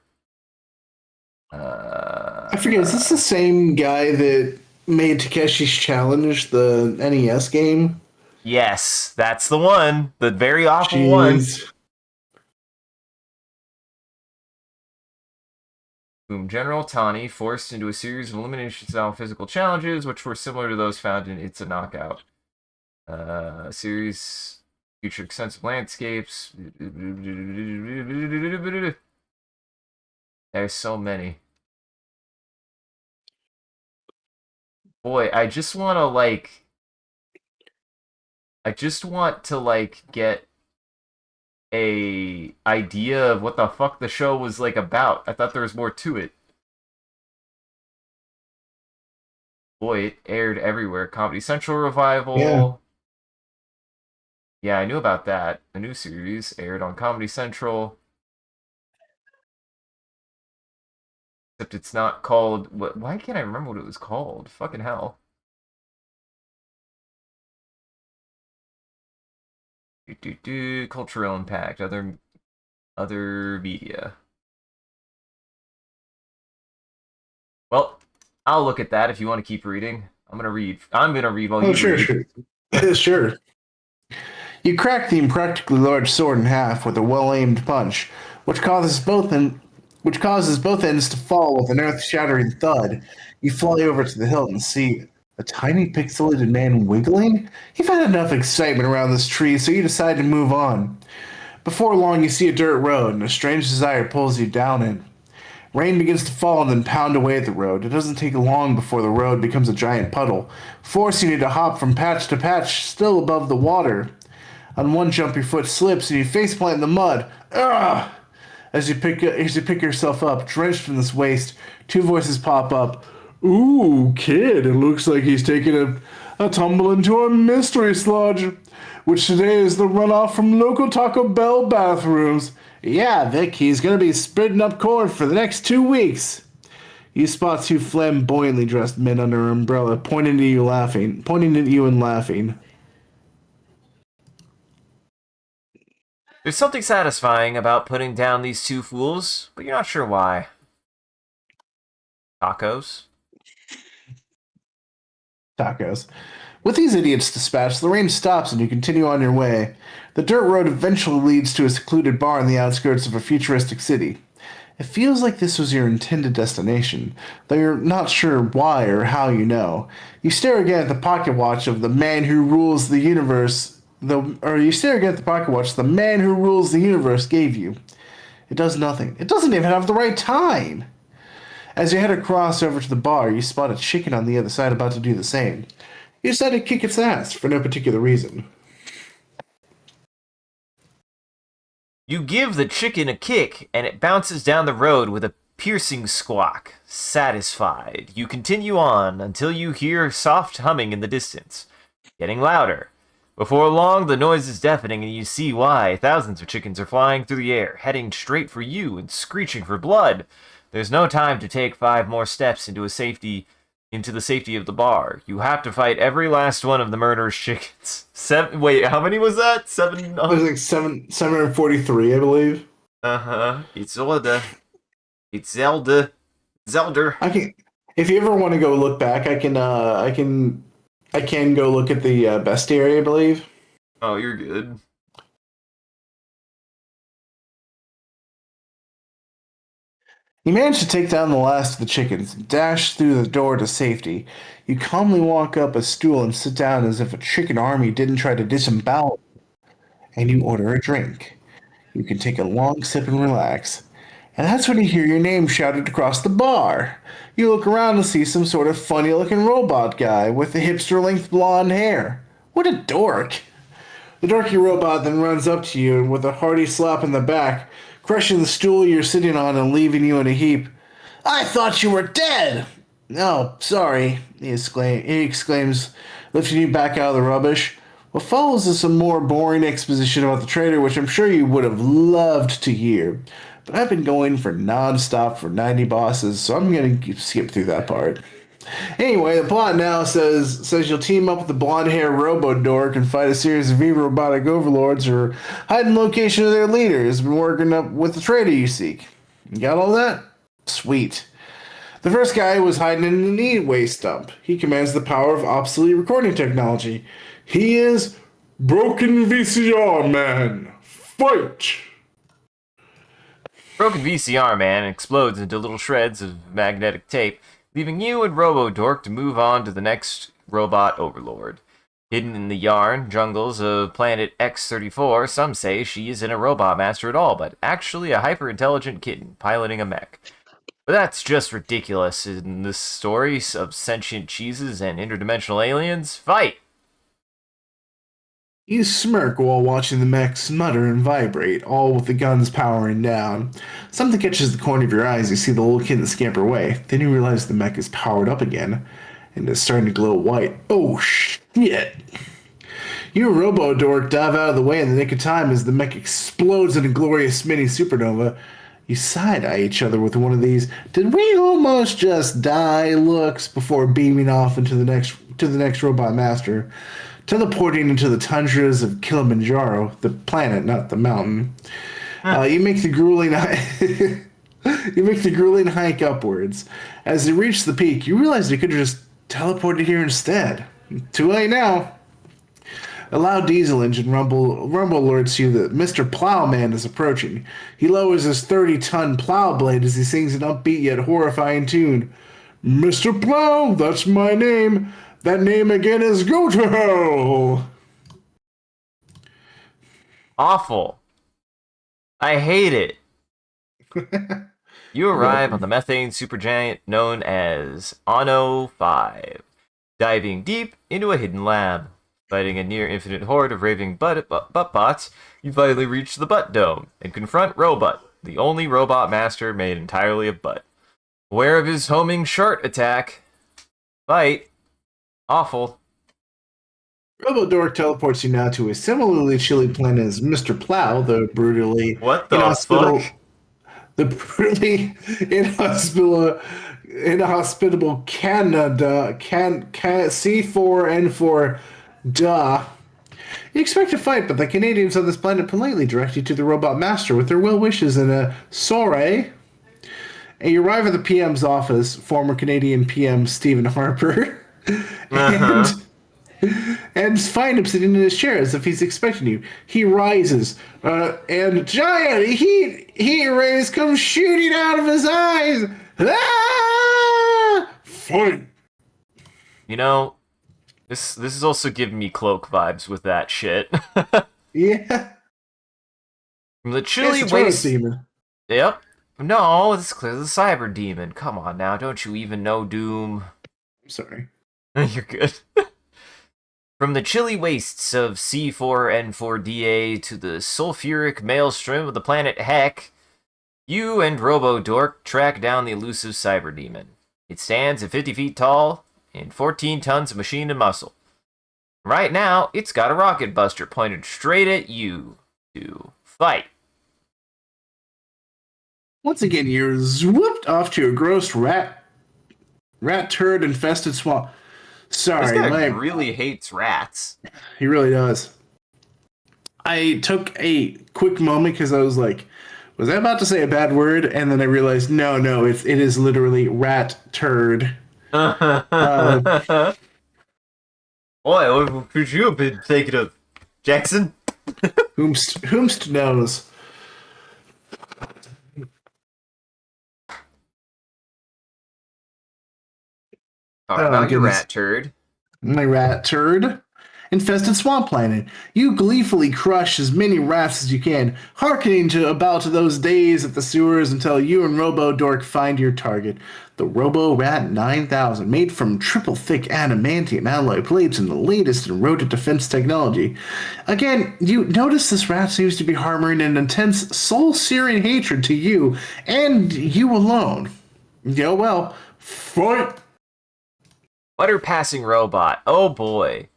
I forget, is this the same guy that made Takeshi's Challenge, the NES game? Yes, that's the one. The very awful one. Jeez. Whom General Tani forced into a series of elimination-style physical challenges, which were similar to those found in It's a Knockout. Series featured extensive landscapes. There's so many. Boy, I just want to like get a idea of what the fuck the show was like about. I thought there was more to it. Boy, it aired everywhere. Comedy Central Yeah. revival. Yeah, I knew about that. A new series aired on Comedy Central. Except it's not called. Why can't I remember what it was called? Fucking hell. Cultural impact. Other media. Well, I'll look at that if you want to keep reading. I'm gonna read while Oh, you sure, read. sure. Sure. You crack the impractically large sword in half with a well-aimed punch, which causes both ends to fall with an earth-shattering thud. You fly over to the hilt and see a tiny pixelated man wiggling. You've had enough excitement around this tree, so you decide to move on. Before long, you see a dirt road, and a strange desire pulls you down it. Rain begins to fall and then pound away at the road. It doesn't take long before the road becomes a giant puddle, forcing you to hop from patch to patch, still above the water. On one jump, your foot slips and you faceplant in the mud. Ugh! As you pick yourself up, drenched in this waste, two voices pop up. Ooh, kid, it looks like he's taking a tumble into a mystery sludge, which today is the runoff from local Taco Bell bathrooms. Yeah, Vic, he's gonna be spitting up corn for the next 2 weeks. You spot two flamboyantly dressed men under an umbrella, pointing at you and laughing. There's something satisfying about putting down these two fools, but you're not sure why. Tacos? Tacos. With these idiots dispatched, the rain stops and you continue on your way. The dirt road eventually leads to a secluded bar on the outskirts of a futuristic city. It feels like this was your intended destination, though you're not sure why or how you know. You stare again at the pocket watch of the man who rules the universe, or you stare again at the pocket watch the man who rules the universe gave you. It does nothing. It doesn't even have the right time. As you head across over to the bar, you spot a chicken on the other side about to do the same. You decide to kick its ass for no particular reason. You give the chicken a kick, and it bounces down the road with a piercing squawk. Satisfied, you continue on until you hear soft humming in the distance, getting louder. Before long, the noise is deafening, and you see why. Thousands of chickens are flying through the air, heading straight for you and screeching for blood. There's no time to take 5 more steps into the safety of the bar. You have to fight every last one of the murderous chickens. Wait, how many was that? 7? There's like 743, I believe. Uh-huh. It's Zelda. It's Zelda. Zelda. I can, if you ever want to go look back, I can go look at the bestiary, I believe. Oh, you're good. You manage to take down the last of the chickens and dash through the door to safety. You calmly walk up a stool and sit down as if a chicken army didn't try to disembowel you, and you order a drink. You can take a long sip and relax. And that's when you hear your name shouted across the bar. You look around and see some sort of funny looking robot guy with the hipster length blonde hair. What a dork! The dorky robot then runs up to you with a hearty slap in the back, crushing the stool you're sitting on and leaving you in a heap. I thought you were dead! No, sorry, he exclaims, lifting you back out of the rubbish. What follows is some more boring exposition about the trader, which I'm sure you would have loved to hear. But I've been going for non-stop for 90 bosses, so I'm going to skip through that part. Anyway, the plot now says you'll team up with the blonde-haired robo-dork and fight a series of evil robotic overlords or hide in location of their leaders, been working up with the trader you seek. You got all that? Sweet. The first guy was hiding in an e-waste dump. He commands the power of obsolete recording technology. He is Broken VCR Man. Fight! Broken VCR Man explodes into little shreds of magnetic tape, leaving you and Robo-Dork to move on to the next robot overlord. Hidden in the yarn jungles of planet X-34, some say she isn't a robot master at all, but actually a hyper-intelligent kitten piloting a mech. But that's just ridiculous in this story of sentient cheeses and interdimensional aliens. Fight! You smirk while watching the mech smutter and vibrate, all with the guns powering down. Something catches the corner of your eyes. You see the little kitten scamper away. Then you realize the mech is powered up again and is starting to glow white. Oh shit! You and Robo-Dork dive out of the way in the nick of time as the mech explodes in a glorious mini supernova. You side-eye each other with one of these "did we almost just die" looks before beaming off into the next robot master, teleporting into the tundras of Kilimanjaro, the planet, not the mountain. You make the grueling you make the grueling hike upwards. As you reach the peak, you realize you could have just teleported here instead. Too late now. A loud diesel engine rumble alerts you that Mr. Plowman is approaching. He lowers his 30-ton plow blade as he sings an upbeat yet horrifying tune. "Mr. Plow, that's my name. That name again is Go to Hell." Awful. I hate it. You arrive on the methane supergiant known as Anno 5, diving deep into a hidden lab. Fighting a near-infinite horde of raving butt bots, you finally reach the Butt Dome and confront Robot, the only robot master made entirely of butt. Aware of his homing shart attack, fight. Awful. Robo-Dork teleports you now to a similarly chilly planet as Mr. Plow, the brutally What the inhospitable, fuck? the brutally inhospitable Canada C4N4 duh. You expect a fight, but the Canadians on this planet politely direct you to the robot master with their well wishes and a "sorry." And you arrive at the PM's office, former Canadian PM Stephen Harper, and Uh-huh. and find him sitting in his chair as if he's expecting you. He rises, and giant heat rays come shooting out of his eyes. Ah! Fight! You know, this is also giving me Cloak vibes with that shit. Yeah, From the it's chilly the Taurus waste. demon. Yep. No, it's clearly the Cyber Demon. Come on now, don't you even know Doom? I'm sorry. You're good. From the chilly wastes of C4N4DA to the sulfuric maelstrom of the planet Heck, you and Robo-Dork track down the elusive Cyber Demon. It stands at 50 feet tall and 14 tons of machine and muscle. Right now, it's got a rocket buster pointed straight at you to fight. Once again, you're swooped off to a gross rat turd infested swamp. This Sorry, guy really hates rats. he really does. I took a quick moment because I was like, was I about to say a bad word? And then I realized, no, it is literally rat turd. Boy, what could you have been thinking of, Jackson? Whomst knows. Talk Oh about your goodness, rat turd. my rat turd. Infested swamp planet. You gleefully crush as many rats as you can, hearkening to about those days at the sewers until you and Robo-Dork find your target. The Robo-Rat 9000, made from triple thick adamantium alloy plates and the latest in rodent defense technology. Again, you notice this rat seems to be harboring an intense, soul-searing hatred to you, and you alone. Yeah, well, fight! Butter passing robot. Oh boy.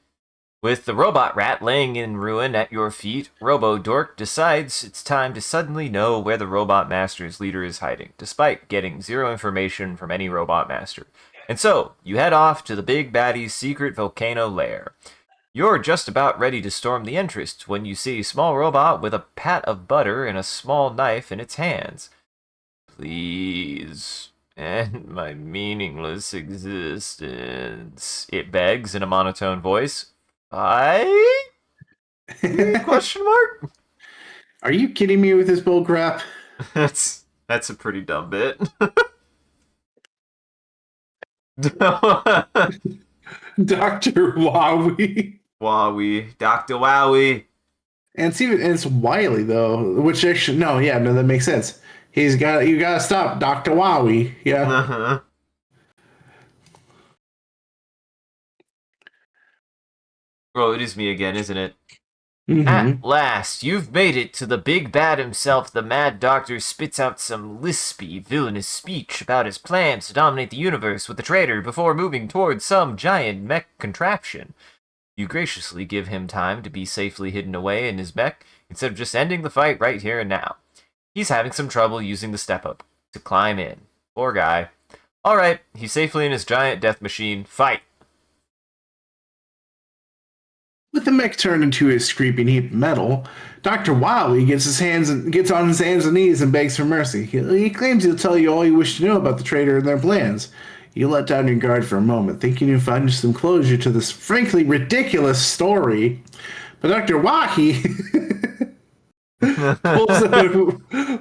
With the robot rat laying in ruin at your feet, Robo-Dork decides it's time to suddenly know where the robot master's leader is hiding, despite getting zero information from any robot master. And so, you head off to the big baddie's secret volcano lair. You're just about ready to storm the entrance when you see a small robot with a pat of butter and a small knife in its hands. Please end my meaningless existence. It begs in a monotone voice. I? Question mark? Are you kidding me with this bull crap? That's a pretty dumb bit. Dr. Wowie. Wowie, Dr. Wowie. And it's Wiley though, which actually no, yeah, no, that makes sense. You gotta stop, Dr. Wowie. Yeah. Uh-huh. Bro, it is me again, isn't it? At Mm-hmm. last, you've made it to the big bad himself. The mad doctor spits out some lispy, villainous speech about his plans to dominate the universe with the traitor before moving towards some giant mech contraption. You graciously give him time to be safely hidden away in his mech instead of just ending the fight right here and now. He's having some trouble using the step up to climb in. Poor guy. Alright, he's safely in his giant death machine. Fight! With the mech turned into a screaming heap of metal, Dr. Wily gets on his hands and knees and begs for mercy. He claims he'll tell you all you wish to know about the traitor and their plans. You let down your guard for a moment, thinking you'll find some closure to this frankly ridiculous story. But Dr. Wahi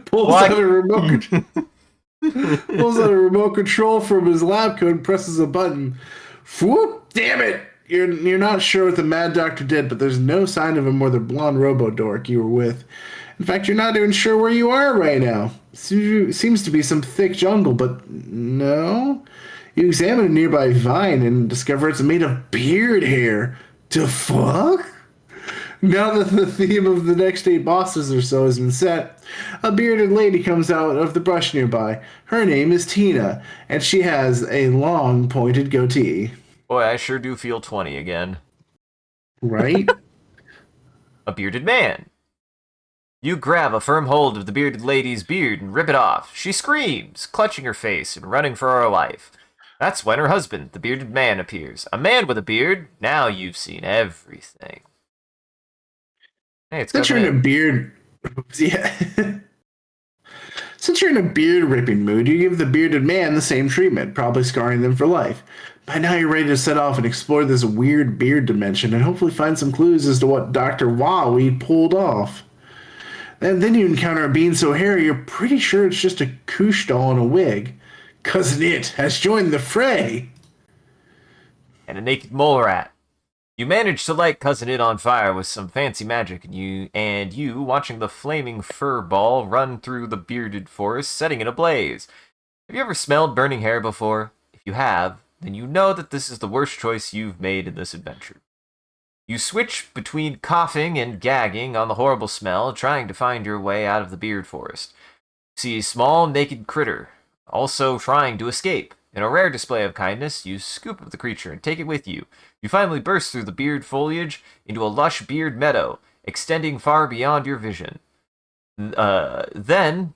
pulls out a remote pulls out a remote control from his lab coat and presses a button. Whoop! Damn it! You're not sure what the Mad Doctor did, but there's no sign of him or the blonde robo-dork you were with. In fact, you're not even sure where you are right now. Seems to be some thick jungle, but no. You examine a nearby vine and discover it's made of beard hair. The fuck? Now that the theme of the next 8 bosses or so has been set, a bearded lady comes out of the brush nearby. Her name is Tina, and she has a long, pointed goatee. Boy, I sure do feel 20 again. Right? A bearded man. You grab a firm hold of the bearded lady's beard and rip it off. She screams, clutching her face and running for her life. That's when her husband, the bearded man, appears. A man with a beard. Now you've seen everything. Hey, it's Since you're in a beard, yeah. Since you're in a beard ripping mood, you give the bearded man the same treatment, probably scarring them for life. By now, you're ready to set off and explore this weird beard dimension and hopefully find some clues as to what Dr. Wowie pulled off. And then you encounter a being so hairy, you're pretty sure it's just a koosh doll in a wig. Cousin It has joined the fray. And a naked mole rat. You manage to light Cousin It on fire with some fancy magic, and you watching the flaming fur ball run through the bearded forest, setting it ablaze. Have you ever smelled burning hair before? If you have, then you know that this is the worst choice you've made in this adventure. You switch between coughing and gagging on the horrible smell, trying to find your way out of the beard forest. You see a small naked critter, also trying to escape. In a rare display of kindness, you scoop up the creature and take it with you. You finally burst through the beard foliage into a lush beard meadow, extending far beyond your vision. Then,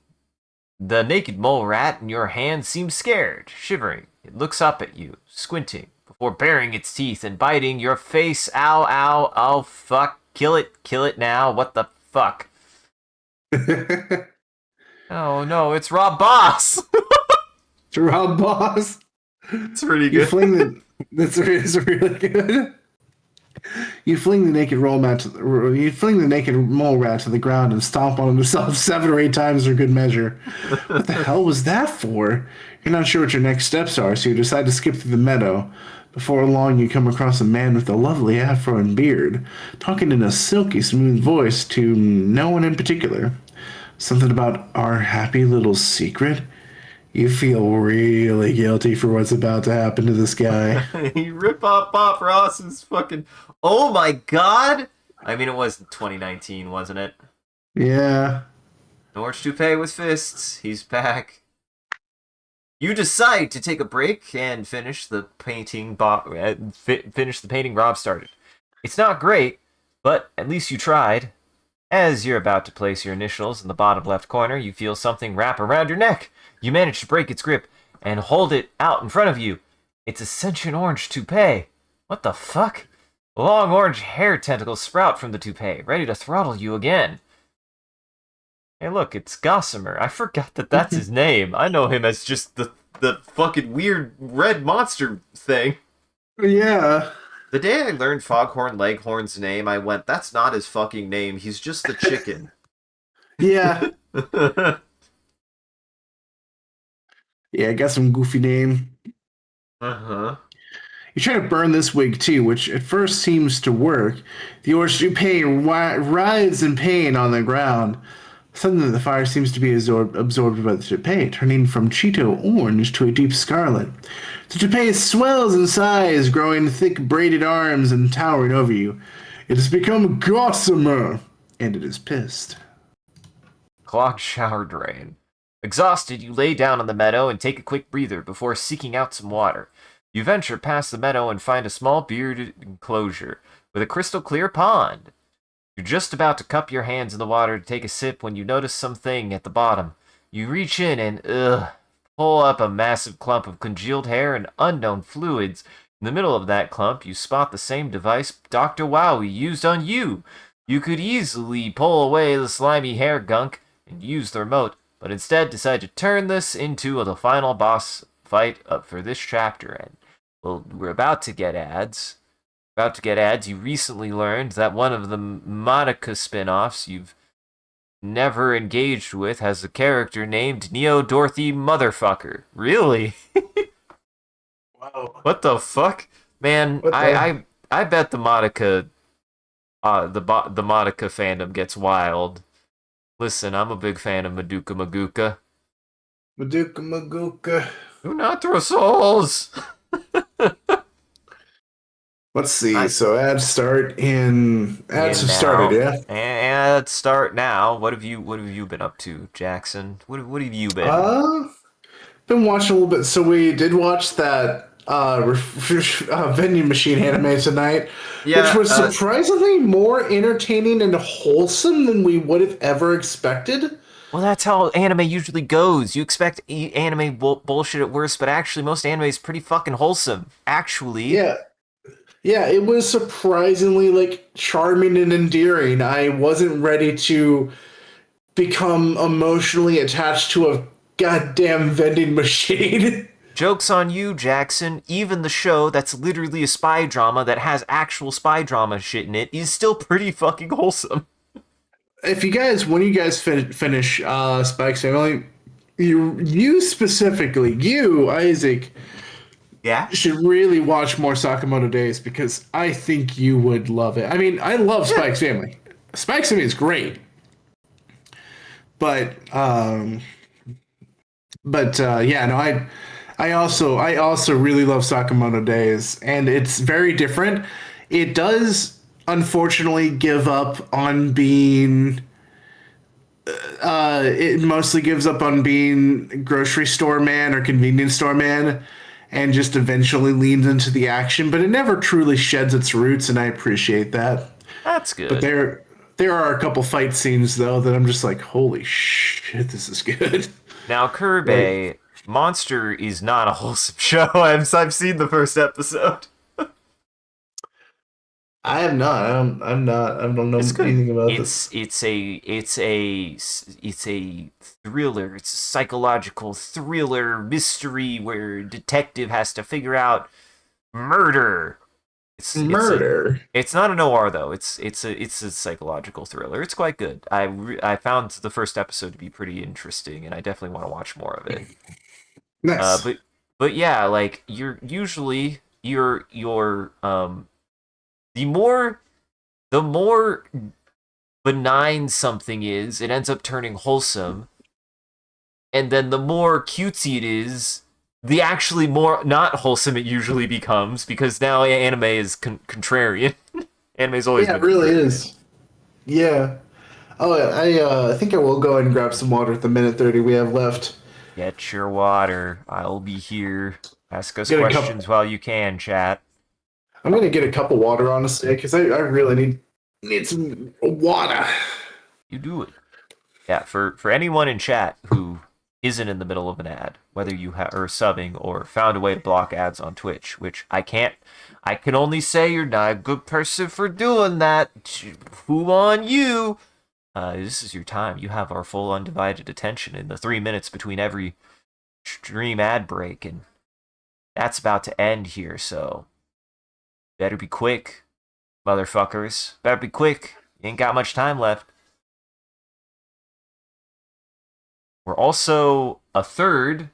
the naked mole rat in your hand seems scared, shivering. It looks up at you, squinting, before baring its teeth and biting your face. Ow, ow, oh fuck, kill it now, what the fuck? Oh no, it's Rob Boss! To Rob Boss. It's pretty You good. fling the. That's really good. You fling the naked you fling the naked mole rat to the ground and stomp on himself 7 or 8 times for good measure. What the hell was that for? You're not sure what your next steps are, so you decide to skip through the meadow. Before long, you come across a man with a lovely afro and beard, talking in a silky smooth voice to no one in particular. Something about our happy little secret. You feel really guilty for what's about to happen to this guy. You rip off Bob Ross's fucking. Oh my god! I mean, it was 2019, wasn't it? Yeah. Orange Toupee with fists. He's back. You decide to take a break and finish the painting. Finish the painting Rob started. It's not great, but at least you tried. As you're about to place your initials in the bottom left corner, you feel something wrap around your neck. You manage to break its grip and hold it out in front of you. It's Ascension Orange Toupee. What the fuck? Long orange hair tentacles sprout from the toupee, ready to throttle you again. Hey, look, it's Gossamer. I forgot that that's his name. I know him as just the fucking weird red monster thing. Yeah. The day I learned Foghorn Leghorn's name, I went, "That's not his fucking name. He's just the chicken." Yeah. Yeah, got some goofy name. Uh-huh. You try to burn this wig too, which at first seems to work. The Orshupe writhes in pain on the ground. Suddenly, the fire seems to be absorbed by the toupee, turning from Cheeto orange to a deep scarlet. The toupee swells in size, growing thick braided arms and towering over you. It has become gossamer, and it is pissed. Clogged shower drain. Exhausted, you lay down on the meadow and take a quick breather before seeking out some water. You venture past the meadow and find a small bearded enclosure with a crystal clear pond. You're just about to cup your hands in the water to take a sip when you notice something at the bottom. You reach in and, pull up a massive clump of congealed hair and unknown fluids. In the middle of that clump, you spot the same device Dr. Wowie used on you. You could easily pull away the slimy hair gunk and use the remote, but instead decide to turn this into the final boss fight up for this chapter. And, well, we're about to get ads. You recently learned that one of the Monica spin-offs you've never engaged with has a character named Neo Dorothy Motherfucker. Really? Wow. What the fuck? Man, What the? I bet the Monica the Monica fandom gets wild. Listen, I'm a big fan of Madoka Maguka. Maduka Maguka. Do not throw souls. Let's see. I So ads in have started, now. yeah? And let's start now. What have you been up to, Jackson? What have you been? Uh been watching a little bit. So we did watch that vending machine anime tonight, which Yeah, was surprisingly more entertaining and wholesome than we would have ever expected. well, that's how anime usually goes. You expect anime bullshit at worst, but actually, most anime is pretty fucking wholesome. Actually, Yeah. Yeah, it was surprisingly like charming and endearing. I wasn't ready to become emotionally attached to a goddamn vending machine. joke's on you, Jackson. Even the show that's literally a spy drama that has actual spy drama shit in it is still pretty fucking wholesome. If you guys, when you guys finish Spike's Family, you specifically, you Isaac, Yeah? should really watch more Sakamoto Days because I think you would love it. I mean, I love Yeah. Spike's Family. Spike's Family is great, but yeah, no, I also really love Sakamoto Days, and it's very different. It does unfortunately give up on being it mostly gives up on being grocery store man or convenience store man and just eventually leans into the action, but it never truly sheds its roots, and I appreciate that. That's But good. there are a couple fight scenes though that I'm just like, holy shit, this is good. Now, Like, Kirby, Monster is not a wholesome show. I've seen the first episode. I am not. I'm not. I don't know It's good. anything about this. It's a thriller. It's a psychological thriller mystery where detective has to figure out murder. Murder. It's not a noir though. It's a psychological thriller. It's quite good. I found the first episode to be pretty interesting, and I definitely want to watch more of it. Uh, Nice. but but yeah, like you're usually you're the more benign something is, it ends up turning wholesome, and then the more cutesy it is, the actually more not wholesome it usually becomes because now anime is contrarian. Anime's always Yeah, it been really contrarian. is. Yeah. Oh, yeah, I think I will go ahead and grab some water at the minute 30 we have left. Get your water. I'll be here. Ask us Get a cup. questions while you can, chat. I'm gonna get a cup of water honestly because I really need some water. You do it. Yeah, for anyone in chat who isn't in the middle of an ad, whether you are subbing or found a way to block ads on Twitch, which I can't. I can only say you're not a good person for doing that. Who on you? This is your time. You have our full undivided attention in the 3 minutes between every stream ad break, and that's about to end here, so better be quick, motherfuckers. Better be quick. You ain't got much time left. We're also a third.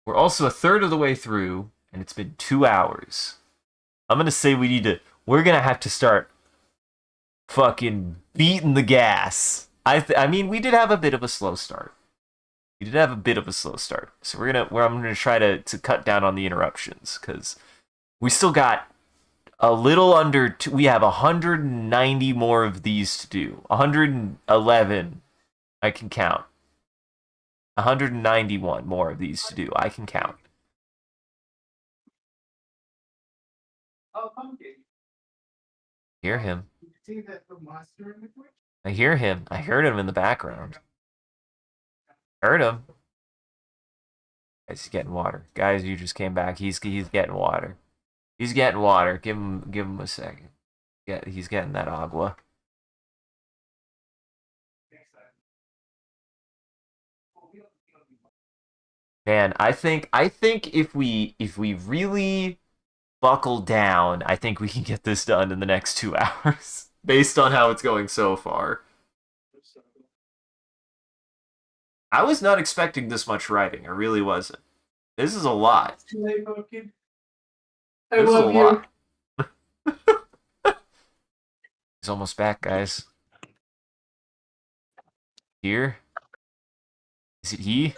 We're also a third of the way through, and it's been 2 hours. I'm gonna say we're gonna have to start fucking beating the gas. I mean, we did have a bit of a slow start. So I'm gonna try to cut down on the interruptions because we still got a little under. We have 190 more of these to do. 111, I can count. 191 more of these to do. I can count. Oh, pumpkin. Hear him. You see that the monster in the quick? I hear him. I heard him in the background. Heard him. Guys, he's getting water. Guys, you just came back. He's getting water. He's getting water. Give him a second. He's getting that agua. Man, I think if we really buckle down, I think we can get this done in the next 2 hours, based on how it's going so far. I was not expecting this much writing. I really wasn't. This is a lot. I love you. He's almost back, guys. Here? Is it he?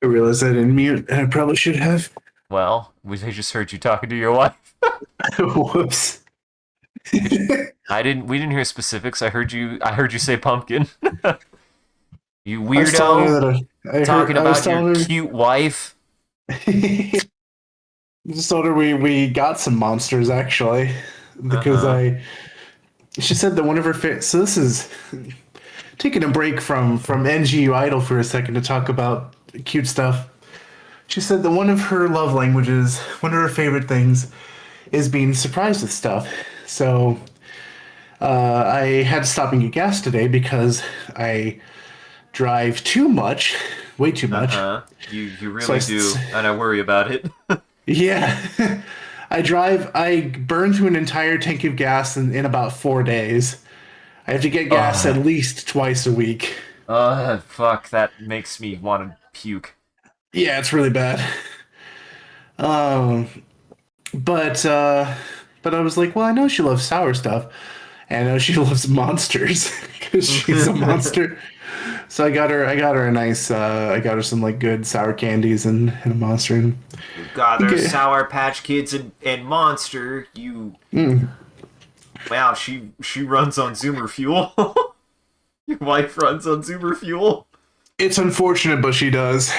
I realized I didn't mute, and I probably should have. Well, I just heard you talking to your wife. Whoops. We didn't hear specifics. I heard you say pumpkin. You weirdo. Talking about your cute wife. I just told her we got some monsters actually, because she said that one of her so this is taking a break from NGU Idol for a second to talk about cute stuff. She said that one of her love languages, one of her favorite things, is being surprised with stuff. So I had to stop and get gas today because I drive too much, way too much. You really do, and I worry about it. Yeah. I burn through an entire tank of gas in about 4 days. I have to get gas at least twice a week. Fuck, that makes me want to puke. Yeah, it's really bad. But I was like, well, I know she loves sour stuff. And I know she loves monsters because she's a monster. So I got her a nice, I got her some like good sour candies and a monster. And you got her Sour Patch Kids and Monster. Wow, she runs on Zoomer Fuel. Your wife runs on Zoomer Fuel. It's unfortunate, but she does.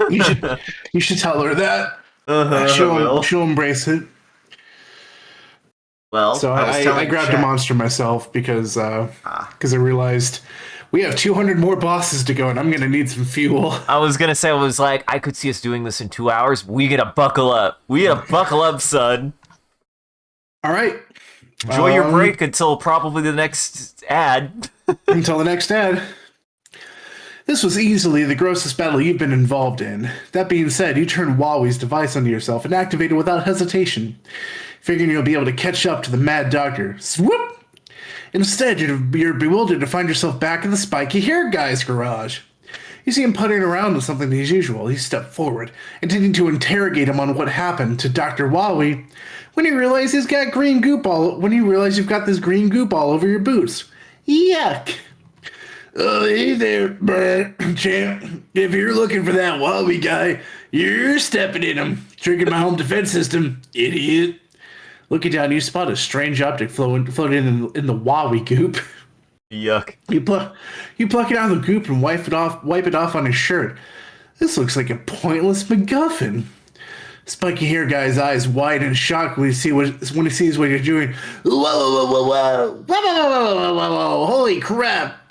You should tell her that. She'll embrace it. Well, so I grabbed a monster myself because I realized we have 200 more bosses to go, and I'm gonna need some fuel. I was gonna say, I could see us doing this in 2 hours. We gotta buckle up. Son. All right. Enjoy your break until probably the next ad. Until the next ad. This was easily the grossest battle you've been involved in. That being said, you turned Huawei's device onto yourself and activated without hesitation, figuring you'll be able to catch up to the Mad Doctor. Swoop! Instead, you're bewildered to find yourself back in the spiky hair guy's garage. You see him puttering around with something as usual. He stepped forward, intending to interrogate him on what happened to Dr. Huawei, when you realize you've got this green goop all over your boots. Yuck! Oh, hey there, champ. If you're looking for that Huawei guy, you're stepping in him. Tricking my home defense system, idiot. Looking down, you spot a strange object floating in the Huawei goop. Yuck. You pluck it out of the goop and wipe it off on his shirt. This looks like a pointless MacGuffin. Spiky hair guy's eyes widen in shock when he sees what you're doing. Whoa, holy crap!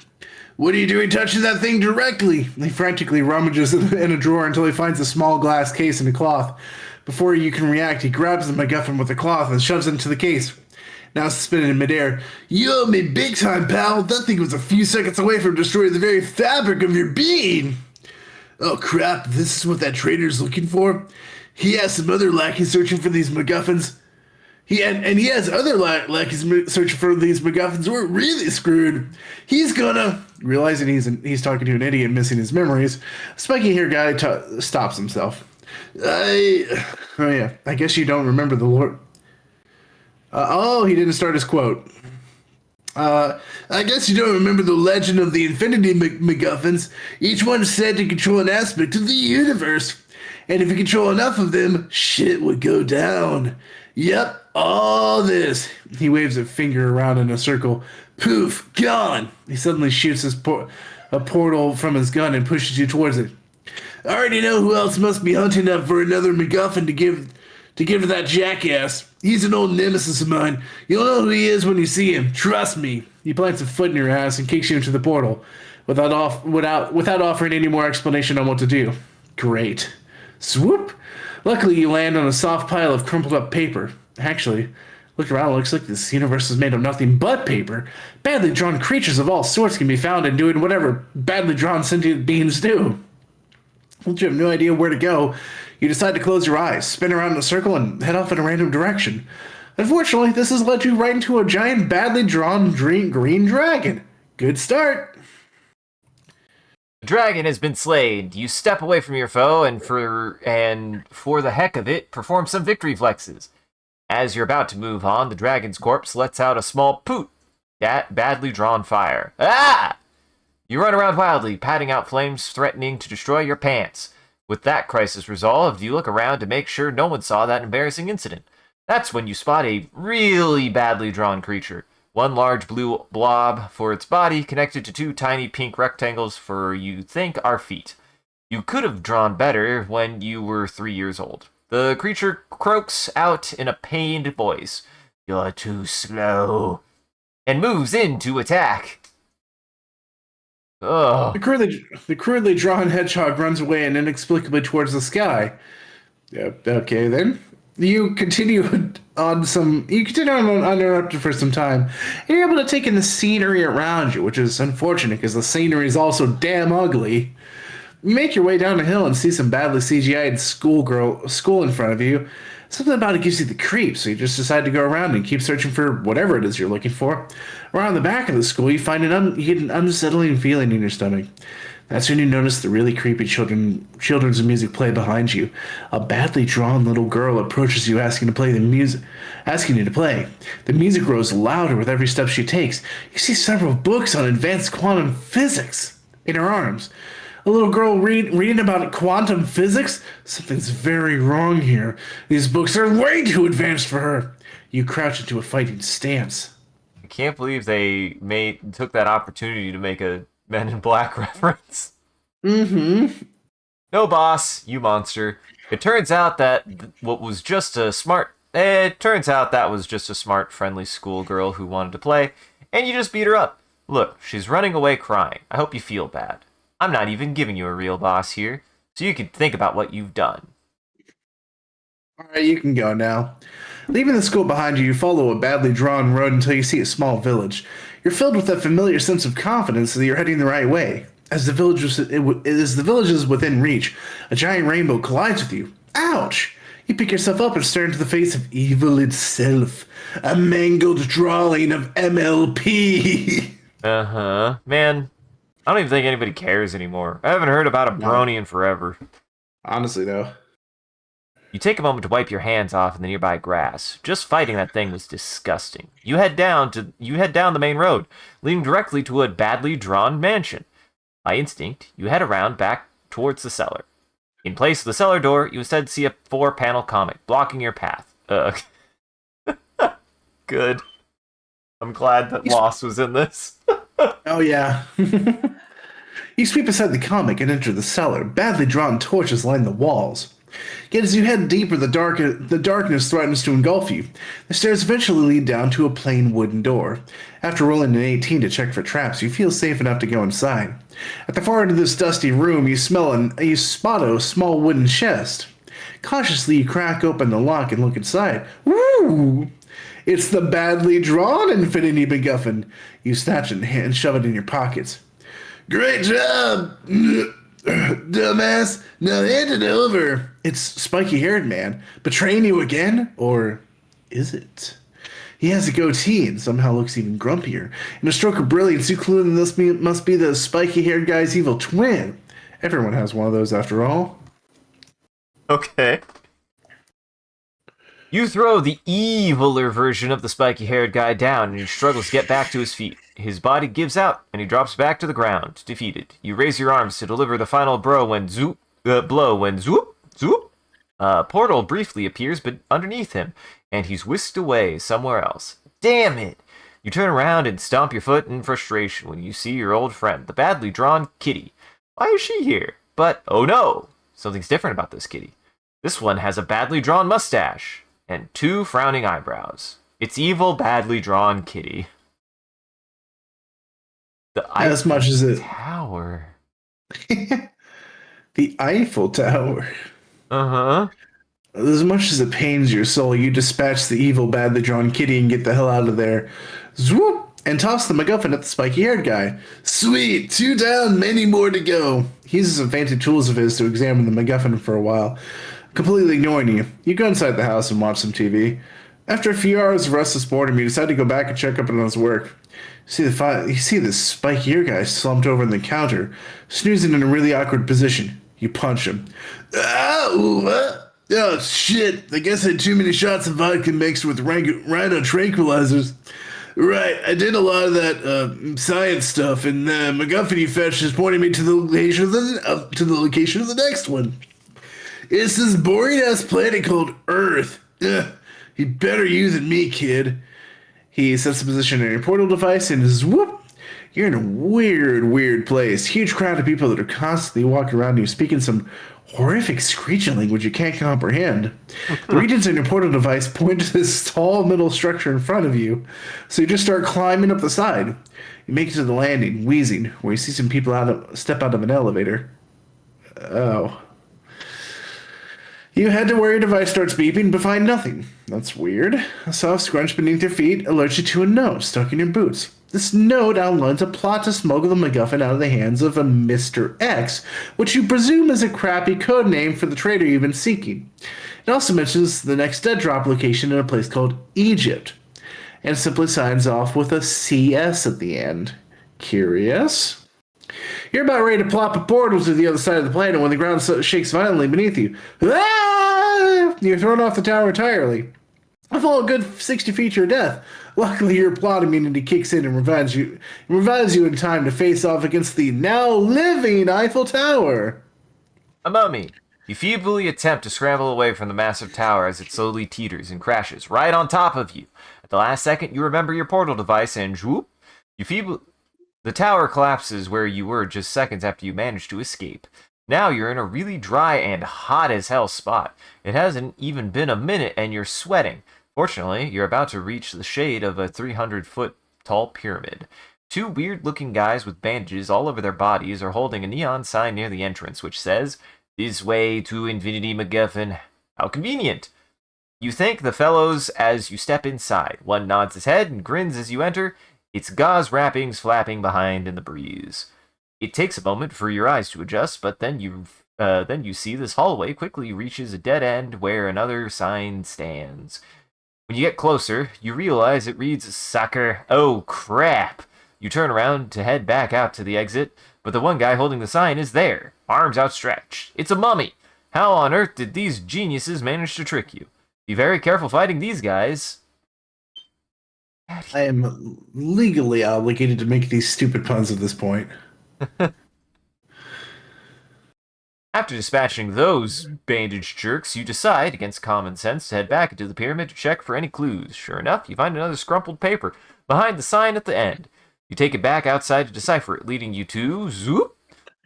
What are you doing touching that thing directly? He frantically rummages in a drawer until he finds a small glass case and a cloth. Before you can react, he grabs the MacGuffin with the cloth and shoves it into the case. now suspended in midair. You owe me big time, pal. That thing was a few seconds away from destroying the very fabric of your being. Oh crap, this is what that traitor's looking for? He has some other lackeys searching for these MacGuffins. He has other lackeys searching for these MacGuffins. We're really screwed. He's gonna... Realizing he's talking to an idiot missing his memories, spiky-haired guy stops himself. Oh yeah, I guess you don't remember the Lord... he didn't start his quote. I guess you don't remember the legend of the Infinity MacGuffins. Each one is said to control an aspect of the universe. And if you control enough of them, shit would go down. Yep, all this. He waves a finger around in a circle. Poof, gone. He suddenly shoots a portal from his gun and pushes you towards it. I already know who else must be hunting up for another MacGuffin to give to that jackass. He's an old nemesis of mine. You'll know who he is when you see him. Trust me. He plants a foot in your ass and kicks you into the portal without offering any more explanation on what to do. Great. Swoop. Luckily, you land on a soft pile of crumpled up paper. Actually, look around. It looks like this universe is made of nothing but paper. Badly drawn creatures of all sorts can be found in doing whatever badly drawn sentient beings do. Once you have no idea where to go, you decide to close your eyes, spin around in a circle, and head off in a random direction. Unfortunately, this has led you right into a giant, badly drawn green dragon. Good start. The dragon has been slain. You step away from your foe and for the heck of it, perform some victory flexes. As you're about to move on, the dragon's corpse lets out a small poot. That badly drawn fire. Ah! You run around wildly, patting out flames threatening to destroy your pants. With that crisis resolved, you look around to make sure no one saw that embarrassing incident. That's when you spot a really badly drawn creature. One large blue blob for its body, connected to two tiny pink rectangles for you think are feet. You could have drawn better when you were 3 years old. The creature croaks out in a pained voice, "You're too slow," and moves in to attack. Ugh. The crudely drawn hedgehog runs away and inexplicably towards the sky. Yep, okay then. You continue uninterrupted for some time, and you're able to take in the scenery around you, which is unfortunate because the scenery is also damn ugly. You make your way down a hill and see some badly CGI'd school in front of you. Something about it gives you the creeps, so you just decide to go around and keep searching for whatever it is you're looking for. Around the back of the school, you get an unsettling feeling in your stomach. That's when you notice the really creepy children's music play behind you. A badly drawn little girl approaches you asking you to play. The music grows louder with every step she takes. You see several books on advanced quantum physics in her arms. A little girl reading about quantum physics? Something's very wrong here. These books are way too advanced for her. You crouch into a fighting stance. I can't believe they took that opportunity to make a Men in Black reference. Mm-hmm. No, boss, you monster. It turns out that was just a smart, friendly schoolgirl who wanted to play, and you just beat her up. Look, she's running away crying. I hope you feel bad. I'm not even giving you a real boss here, so you can think about what you've done. Alright, you can go now. Leaving the school behind you, you follow a badly drawn road until you see a small village. You're filled with a familiar sense of confidence that you're heading the right way. As the village is within reach, a giant rainbow collides with you. Ouch! You pick yourself up and stare into the face of evil itself. A mangled drawing of MLP. Uh-huh. Man, I don't even think anybody cares anymore. I haven't heard about a brony in forever. Honestly, though. You take a moment to wipe your hands off in the nearby grass. Just fighting that thing was disgusting. You head down the main road, leading directly to a badly drawn mansion. By instinct, you head around back towards the cellar. In place of the cellar door, you instead see a 4-panel comic blocking your path. Good. I'm glad that Lost was in this. Oh yeah. You sweep aside the comic and enter the cellar. Badly drawn torches line the walls. Yet as you head deeper, the darkness threatens to engulf you. The stairs eventually lead down to a plain wooden door. After rolling an 18 to check for traps, you feel safe enough to go inside. At the far end of this dusty room, you spot a small wooden chest. Cautiously, you crack open the lock and look inside. Woo! It's the badly drawn Infinity MacGuffin. You snatch it and shove it in your pockets. Great job, dumbass. Now hand it over. It's spiky-haired man. Betraying you again? Or is it? He has a goatee and somehow looks even grumpier. In a stroke of brilliance, you clue that this must be the spiky-haired guy's evil twin. Everyone has one of those after all. Okay. You throw the eviler version of the spiky-haired guy down, and he struggles to get back to his feet. His body gives out, and he drops back to the ground, defeated. You raise your arms to deliver the final blow when zoop, zoop. A portal briefly appears, but underneath him, and he's whisked away somewhere else. Damn it! You turn around and stomp your foot in frustration when you see your old friend, the badly drawn kitty. Why is she here? But, oh no! Something's different about this kitty. This one has a badly drawn mustache and 2 frowning eyebrows. It's evil, badly drawn kitty. The As much as it. Tower. The Eiffel Tower. Uh-huh. As much as it pains your soul, you dispatch the evil, badly drawn kitty and get the hell out of there. Swoop! And toss the MacGuffin at the spiky-haired guy. Sweet! 2 down, many more to go. He uses some fancy tools of his to examine the MacGuffin for a while, completely ignoring you. You go inside the house and watch some TV. After a few hours of restless boredom, you decide to go back and check up on his work. You see this spiky-haired guy slumped over on the counter, snoozing in a really awkward position. You punch him. Ow! Oh, shit. I guess I had too many shots of vodka mixed with rhino tranquilizers. Right, I did a lot of that science stuff, and the MacGuffin you fetched is pointing me to the location of the next one. It's this boring-ass planet called Earth. Ugh, you better use it me, kid. He sets the position in your portal device, and whoop, you're in a weird place. Huge crowd of people that are constantly walking around you, speaking some horrific screeching language you can't comprehend. The regions in your portal device point to this tall metal structure in front of you, so you just start climbing up the side. You make it to the landing, wheezing, where you see some people step out of an elevator. Oh. You head to where your device starts beeping, but find nothing. That's weird. A soft scrunch beneath your feet alerts you to a note stuck in your boots. This note outlines a plot to smuggle the MacGuffin out of the hands of a Mr. X, which you presume is a crappy code name for the traitor you've been seeking. It also mentions the next dead drop location in a place called Egypt, and simply signs off with a CS at the end. Curious? You're about ready to plop a portal to the other side of the planet when the ground shakes violently beneath you. Ah! You're thrown off the tower entirely. I fall a good 60 feet to your death. Luckily, your plot immunity kicks in and revives you in time to face off against the now living Eiffel Tower. A mummy. You feebly attempt to scramble away from the massive tower as it slowly teeters and crashes right on top of you. At the last second, you remember your portal device and whoop, the tower collapses where you were just seconds after you managed to escape. Now you're in a really dry and hot as hell spot. It hasn't even been a minute and you're sweating. Fortunately, you're about to reach the shade of a 300-foot tall pyramid. 2 weird-looking guys with bandages all over their bodies are holding a neon sign near the entrance which says, "This way to Infinity MacGuffin." How convenient! You thank the fellows as you step inside. One nods his head and grins as you enter. Its gauze wrappings flapping behind in the breeze. It takes a moment for your eyes to adjust, but then you see this hallway quickly reaches a dead end where another sign stands. When you get closer, you realize it reads "Sucker." Oh crap! You turn around to head back out to the exit, but the one guy holding the sign is there, arms outstretched. It's a mummy! How on earth did these geniuses manage to trick you? Be very careful fighting these guys. I am legally obligated to make these stupid puns at this point. After dispatching those bandaged jerks, you decide, against common sense, to head back into the pyramid to check for any clues. Sure enough, you find another scrumpled paper behind the sign at the end. You take it back outside to decipher it, leading you to zoop,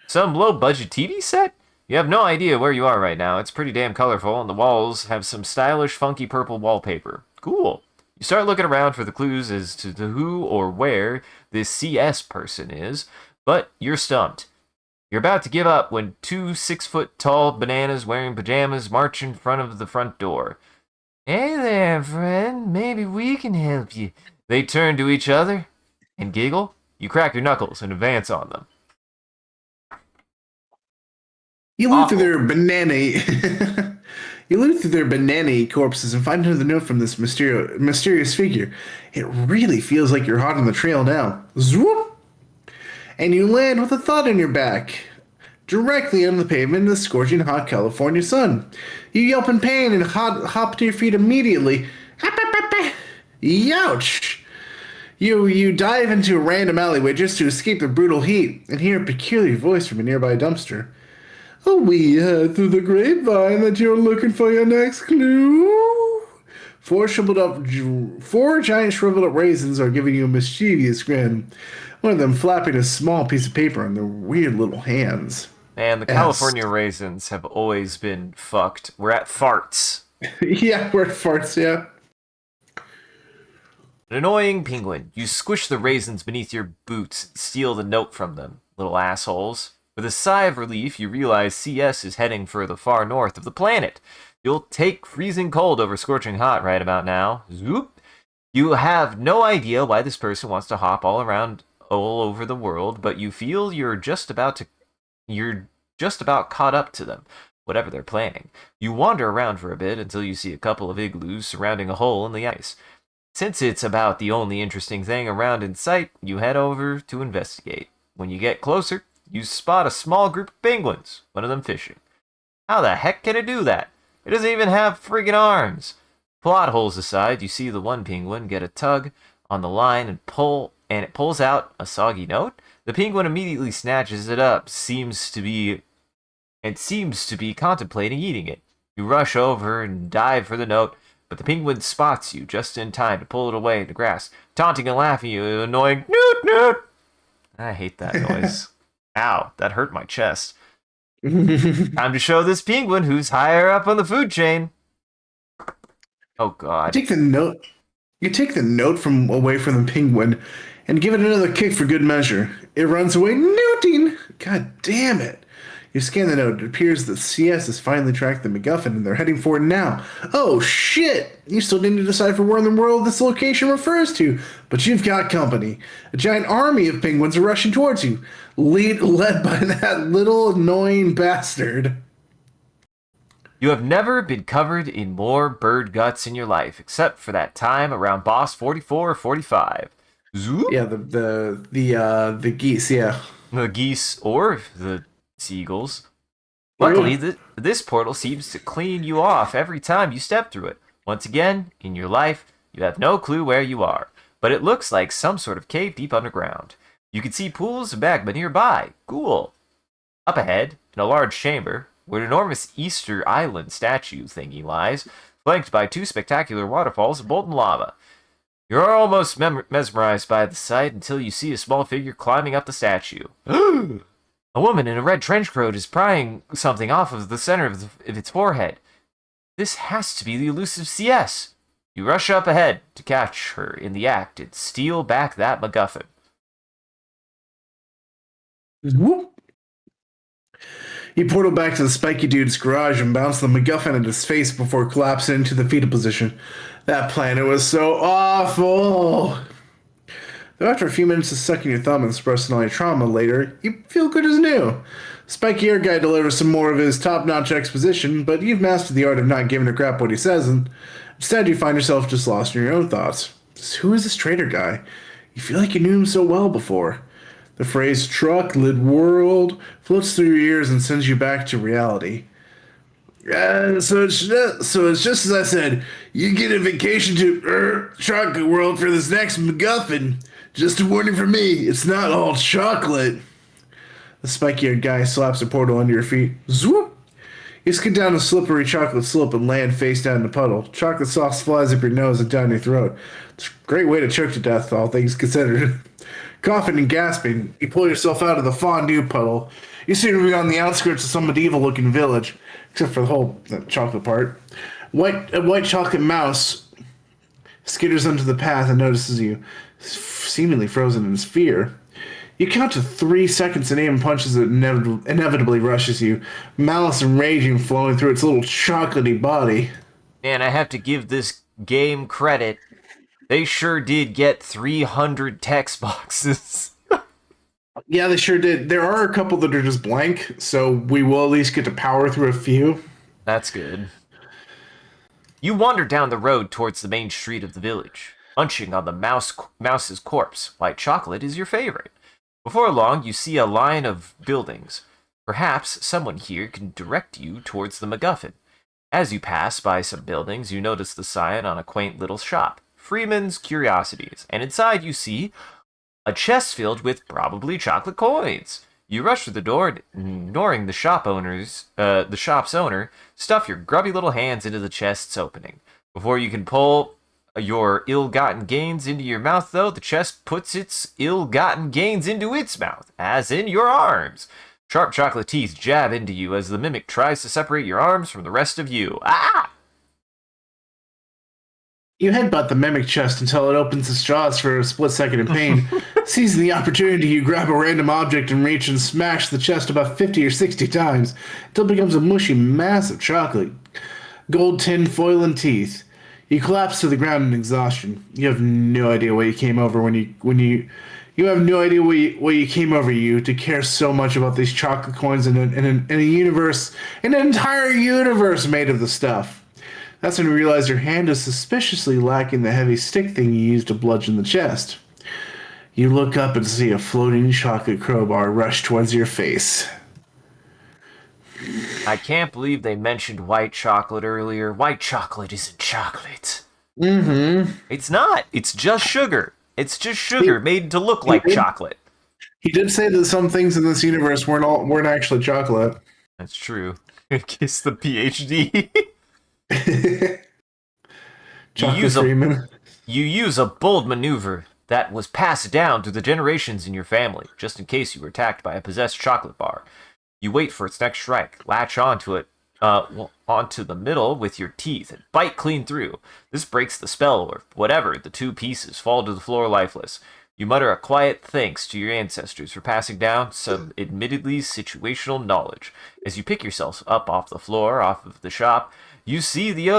some low-budget TV set? You have no idea where you are right now. It's pretty damn colorful, and the walls have some stylish, funky purple wallpaper. Cool. You start looking around for the clues as to who or where this CS person is, but you're stumped. You're about to give up when 2 6-foot-tall bananas wearing pajamas march in front of the front door. Hey there, friend. Maybe we can help you. They turn to each other and giggle. You crack your knuckles and advance on them. You loot through Awful. their banana. You loot through their banana corpses and find another note from this mysterious figure. It really feels like you're hot on the trail now. Zoop! And you land with a thought in your back, directly on the pavement in the scorching hot California sun. You yelp in pain and hop to your feet immediately. Youch! You dive into a random alleyway just to escape the brutal heat and hear a peculiar voice from a nearby dumpster. Oh, we heard through the grapevine that you're looking for your next clue. Four giant shriveled up raisins are giving you a mischievous grin. One of them flapping a small piece of paper on their weird little hands. And the S. California raisins have always been fucked. We're at farts. Yeah, word farts, yeah. An annoying penguin. You squish the raisins beneath your boots and steal the note from them, little assholes. With a sigh of relief, you realize CS is heading for the far north of the planet. You'll take freezing cold over scorching hot right about now. Zoop! You have no idea why this person wants to hop all over the world, but you feel you're just about caught up to them, whatever they're planning. You wander around for a bit until you see a couple of igloos surrounding a hole in the ice. Since it's about the only interesting thing around in sight, you head over to investigate. When you get closer, you spot a small group of penguins, one of them fishing. How the heck can it do that? It doesn't even have friggin' arms. Plot holes aside, you see the one penguin get a tug on the line and it pulls out a soggy note. The penguin immediately snatches it up, seems to be contemplating eating it. You rush over and dive for the note, but the penguin spots you just in time to pull it away in the grass, taunting and laughing at you, annoying noot noot. I hate that noise. Ow, that hurt my chest. Time to show this penguin who's higher up on the food chain. Oh god. Take the note. You take the note from away from the penguin and give it another kick for good measure. It runs away, nooting. God damn it. You scan the note. It appears that CS has finally tracked the MacGuffin and they're heading for it now. Oh shit! You still need to decipher where in the world this location refers to, but you've got company. A giant army of penguins are rushing towards you, led by that little annoying bastard. You have never been covered in more bird guts in your life, except for that time around boss 44 or 45. Zoop! Yeah, the geese. Yeah. The geese or the seagulls. Luckily, Ugh. this portal seems to clean you off every time you step through it. Once again, in your life, you have no clue where you are, but it looks like some sort of cave deep underground. You can see pools of magma nearby. Cool. Up ahead, in a large chamber, where an enormous Easter Island statue thingy lies, flanked by two spectacular waterfalls of molten lava. You're almost mesmerized by the sight until you see a small figure climbing up the statue. A woman in a red trench coat is prying something off of the center of its forehead. This has to be the elusive CS. You rush up ahead to catch her in the act and steal back that MacGuffin. Whoop. You portal back to the spiky dude's garage and bounce the MacGuffin at his face before collapsing into the fetal position. That planet was so awful. Though after a few minutes of sucking your thumb and expressing all your trauma later, you feel good as new. Spiky Air Guy delivers some more of his top-notch exposition, but you've mastered the art of not giving a crap what he says, and instead you find yourself just lost in your own thoughts. Who is this traitor guy? You feel like you knew him so well before. The phrase truck-lid world floats through your ears and sends you back to reality. So it's just as I said. You get a vacation to chocolate world for this next MacGuffin. Just a warning from me, it's not all chocolate. The spiky-haired guy slaps a portal under your feet. Zoop! You skid down a slippery chocolate slope and land face down in a puddle. Chocolate sauce flies up your nose and down your throat. It's a great way to choke to death, all things considered. Coughing and gasping, you pull yourself out of the fondue puddle. You seem to be on the outskirts of some medieval-looking village, except for the chocolate part. A white chocolate mouse skitters onto the path and notices you, seemingly frozen in fear. You count to 3 seconds and aim punches that inevitably rushes you, malice and raging flowing through its little chocolatey body. Man, I have to give this game credit. They sure did get 300 text boxes. Yeah, they sure did. There are a couple that are just blank, so we will at least get to power through a few. That's good. You wander down the road towards the main street of the village, munching on the mouse's corpse. White chocolate is your favorite. Before long, you see a line of buildings. Perhaps someone here can direct you towards the MacGuffin. As you pass by some buildings, you notice the sign on a quaint little shop, Freeman's Curiosities, and inside you see a chest filled with probably chocolate coins. You rush to the door, ignoring the shop's owner, stuff your grubby little hands into the chest's opening. Before you can pull your ill-gotten gains into your mouth, though, the chest puts its ill-gotten gains into its mouth, as in your arms. Sharp chocolate teeth jab into you as the mimic tries to separate your arms from the rest of you. Ah! You headbutt the mimic chest until it opens its jaws for a split second in pain. Seizing the opportunity, you grab a random object and reach and smash the chest about 50 or 60 times until it becomes a mushy mass of chocolate. Gold tin foil and teeth. You collapse to the ground in exhaustion. You have no idea what you came over you have no idea what you came over you to care so much about these chocolate coins in a universe, an entire universe made of the stuff. That's when you realize your hand is suspiciously lacking the heavy stick thing you used to bludgeon the chest. You look up and see a floating chocolate crowbar rush towards your face. I can't believe they mentioned white chocolate earlier. White chocolate isn't chocolate. Mm-hmm. It's not. It's just sugar. It's just sugar made to look like did, chocolate. he did say that some things in this universe weren't actually chocolate. That's true. Kiss the PhD. you Chocolate use a Freeman. you use a bold maneuver that was passed down through the generations in your family, just in case you were attacked by a possessed chocolate bar. You wait for its next strike, latch onto it, onto the middle with your teeth, and bite clean through. This breaks the spell, or whatever. The two pieces fall to the floor lifeless. You mutter a quiet thanks to your ancestors for passing down some admittedly situational knowledge. As you pick yourself up off the floor, off of the shop, you see the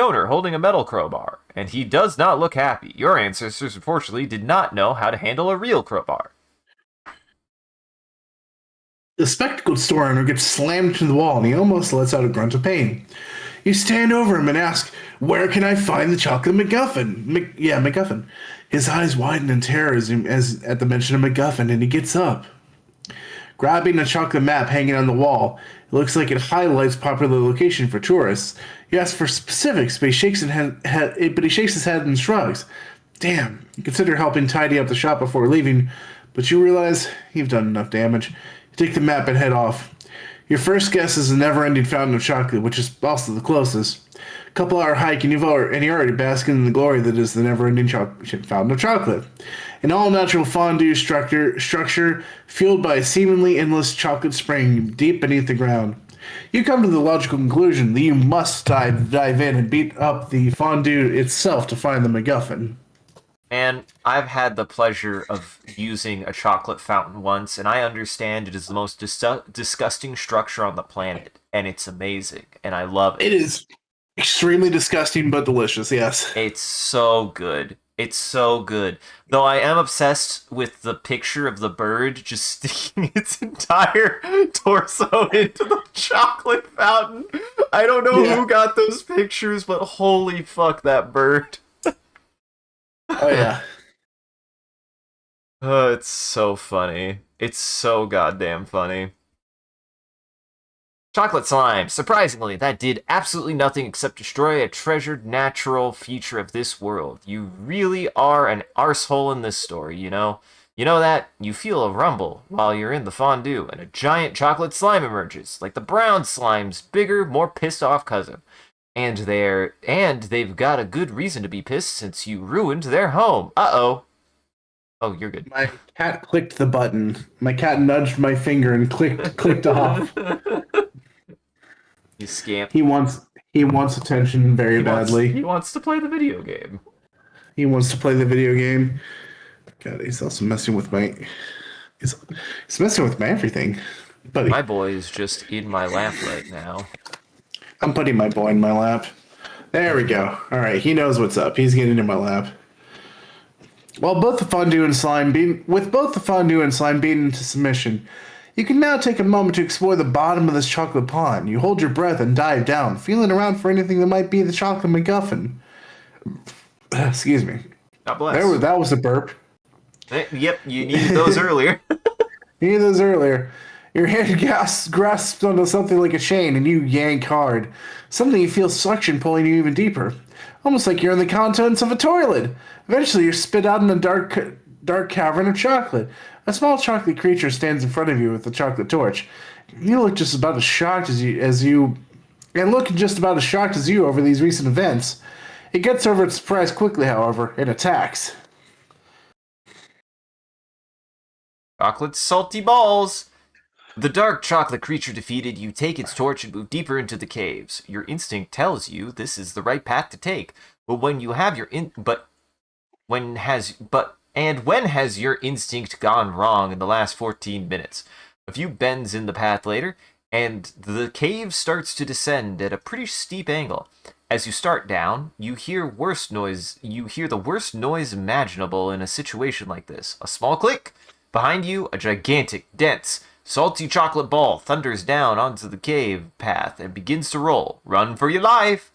owner holding a metal crowbar, and he does not look happy. Your ancestors, unfortunately, did not know how to handle a real crowbar. The spectacled store owner gets slammed to the wall and he almost lets out a grunt of pain. You stand over him and ask, "Where can I find the chocolate MacGuffin?" MacGuffin. His eyes widen in terror as at the mention of MacGuffin, and he gets up. Grabbing a chocolate map hanging on the wall, it looks like it highlights popular location for tourists. You ask for specifics, but he shakes his head and shrugs. Damn, you consider helping tidy up the shop before leaving, but you realize you've done enough damage. You take the map and head off. Your first guess is the never-ending fountain of chocolate, which is also the closest. Couple-hour hike, and you're already basking in the glory that is the never-ending fountain of chocolate. An all-natural fondue structure fueled by a seemingly endless chocolate spring deep beneath the ground. You come to the logical conclusion that you must dive in and beat up the fondue itself to find the MacGuffin. And I've had the pleasure of using a chocolate fountain once, and I understand it is the most disgusting structure on the planet, and it's amazing, and I love it. It is extremely disgusting but delicious, yes. It's so good. It's so good. Though I am obsessed with the picture of the bird just sticking its entire torso into the chocolate fountain. I don't know who got those pictures, but holy fuck, that bird. Oh, yeah. Oh, it's so funny. It's so goddamn funny. Chocolate slime. Surprisingly, that did absolutely nothing except destroy a treasured natural feature of this world. You really are an arsehole in this story, you know? You know that? You feel a rumble while you're in the fondue, and a giant chocolate slime emerges, like the brown slime's bigger, more pissed off cousin. And they've got a good reason to be pissed since you ruined their home. Uh-oh. Oh, you're good. My cat clicked the button. My cat nudged my finger and clicked off. You scamp. He wants attention very badly. He wants to play the video game. He wants to play the video game. God, he's also messing with my he's messing with my everything. Buddy. My boy is just in my lap right now. I'm putting my boy in my lap. There we go. All right, he knows what's up. He's getting in my lap. With both the fondue and slime beaten into submission, you can now take a moment to explore the bottom of this chocolate pond. You hold your breath and dive down, feeling around for anything that might be the chocolate MacGuffin. Excuse me. God bless. That was a burp. Yep, you needed those earlier. You needed those earlier. Your hand grasps onto something like a chain, and you yank hard. Suddenly, you feel suction pulling you even deeper, almost like you're in the contents of a toilet. Eventually, you're spit out in a dark cavern of chocolate. A small chocolate creature stands in front of you with a chocolate torch. You look just about as shocked as you over these recent events. It gets over its surprise quickly, however, and attacks. Chocolate salty balls. The dark chocolate creature defeated, you take its torch and move deeper into the caves. Your instinct tells you this is the right path to take, but when you have your when has your instinct gone wrong in the last 14 minutes? A few bends in the path later, and the cave starts to descend at a pretty steep angle. As you start down, you hear the worst noise imaginable in a situation like this. A small click. Behind you, a gigantic, dense, salty chocolate ball thunders down onto the cave path and begins to roll. Run for your life!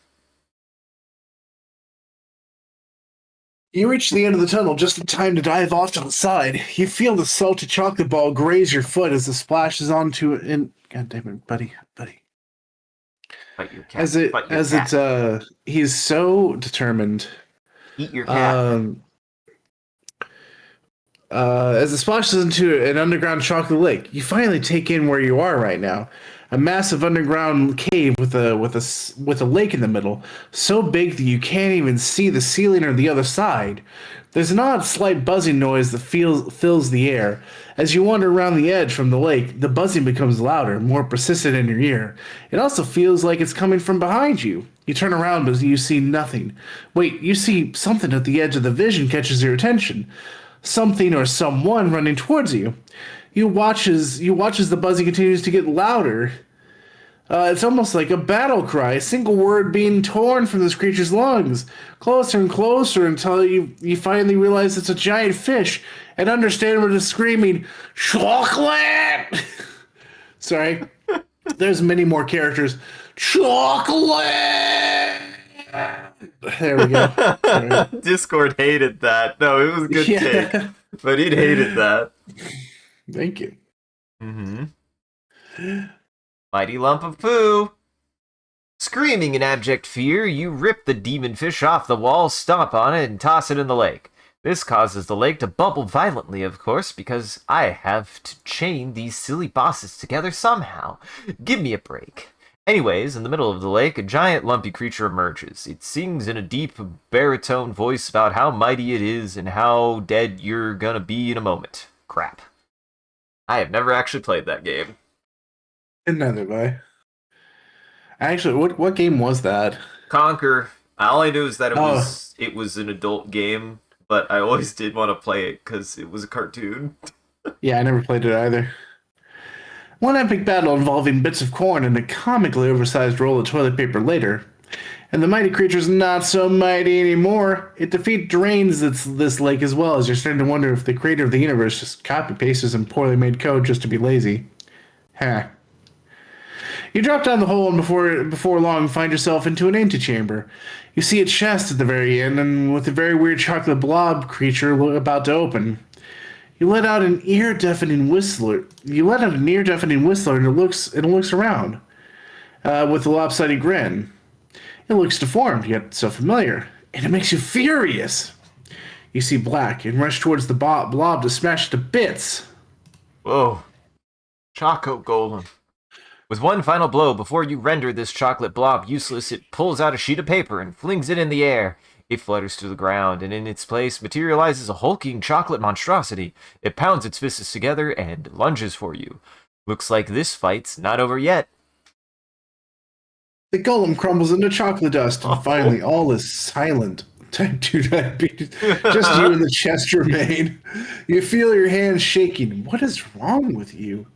You reach the end of the tunnel just in time to dive off to the side. You feel the salty chocolate ball graze your foot as it splashes onto it. And God damn it, buddy. Fight your cat. Fight your cat. He's so determined. Eat your cat. As it splashes into an underground chocolate lake, you finally take in where you are right now. A massive underground cave with a lake in the middle, so big that you can't even see the ceiling or the other side. There's an odd, slight buzzing noise that fills the air. As you wander around the edge from the lake, the buzzing becomes louder, more persistent in your ear. It also feels like it's coming from behind you. You turn around, but you see nothing. Wait, you see something at the edge of the vision catches your attention. Something or someone running towards you. You watch as the buzzing continues to get louder. It's almost like a battle cry, a single word being torn from this creature's lungs. Closer and closer until you finally realize it's a giant fish and understand what it's screaming, chocolate! Sorry. There's many more characters. Chocolate! There we go. Sorry. Discord hated that. No, it was a good take. But it hated that. Thank you. Mighty lump of poo. Screaming in abject fear, you rip the demon fish off the wall, stomp on it, and toss it in the lake. This causes the lake to bubble violently, of course, because I have to chain these silly bosses together somehow. Give me a break. Anyways, in the middle of the lake, a giant lumpy creature emerges. It sings in a deep baritone voice about how mighty it is and how dead you're gonna be in a moment. Crap. I have never actually played that game. Neither have I. Actually, what game was that? Conquer. All I knew is that it was an adult game, but I always did want to play it because it was a cartoon. Yeah, I never played it either. One epic battle involving bits of corn and a comically oversized roll of toilet paper later, and the mighty creature's not so mighty anymore. It drains this lake as well, as you're starting to wonder if the creator of the universe just copy-pasted some poorly made code just to be lazy. Huh. You drop down the hole and before long find yourself into an antechamber. You see a chest at the very end, and with a very weird chocolate blob creature about to open. You let out an ear-deafening whistler. And it looks around with a lopsided grin. It looks deformed, yet so familiar, and it makes you furious. You see black and rush towards the blob to smash it to bits. Whoa. Choco Golem. With one final blow, before you render this chocolate blob useless, it pulls out a sheet of paper and flings it in the air. It flutters to the ground, and in its place materializes a hulking chocolate monstrosity. It pounds its fists together and lunges for you. Looks like this fight's not over yet. The golem crumbles into chocolate dust, and finally all is silent. Type 2 diabetes. Just you and the chest remain. You feel your hands shaking. What is wrong with you?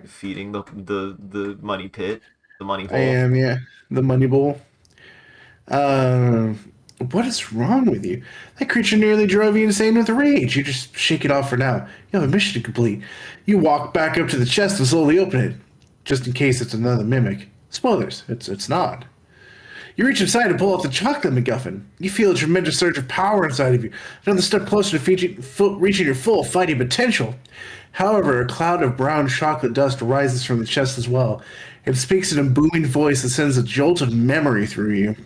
Feeding the money pit. The money I hole. am, yeah. The money bowl. Uh, what is wrong with you? That creature nearly drove you insane with rage. You just shake it off for now. You have a mission to complete. You walk back up to the chest and slowly open it, just in case it's another mimic. Spoilers, it's not. You reach inside and pull out the chocolate MacGuffin. You feel a tremendous surge of power inside of you, another step closer to reaching your full fighting potential. However, a cloud of brown chocolate dust rises from the chest as well. It speaks in a booming voice that sends a jolt of memory through you.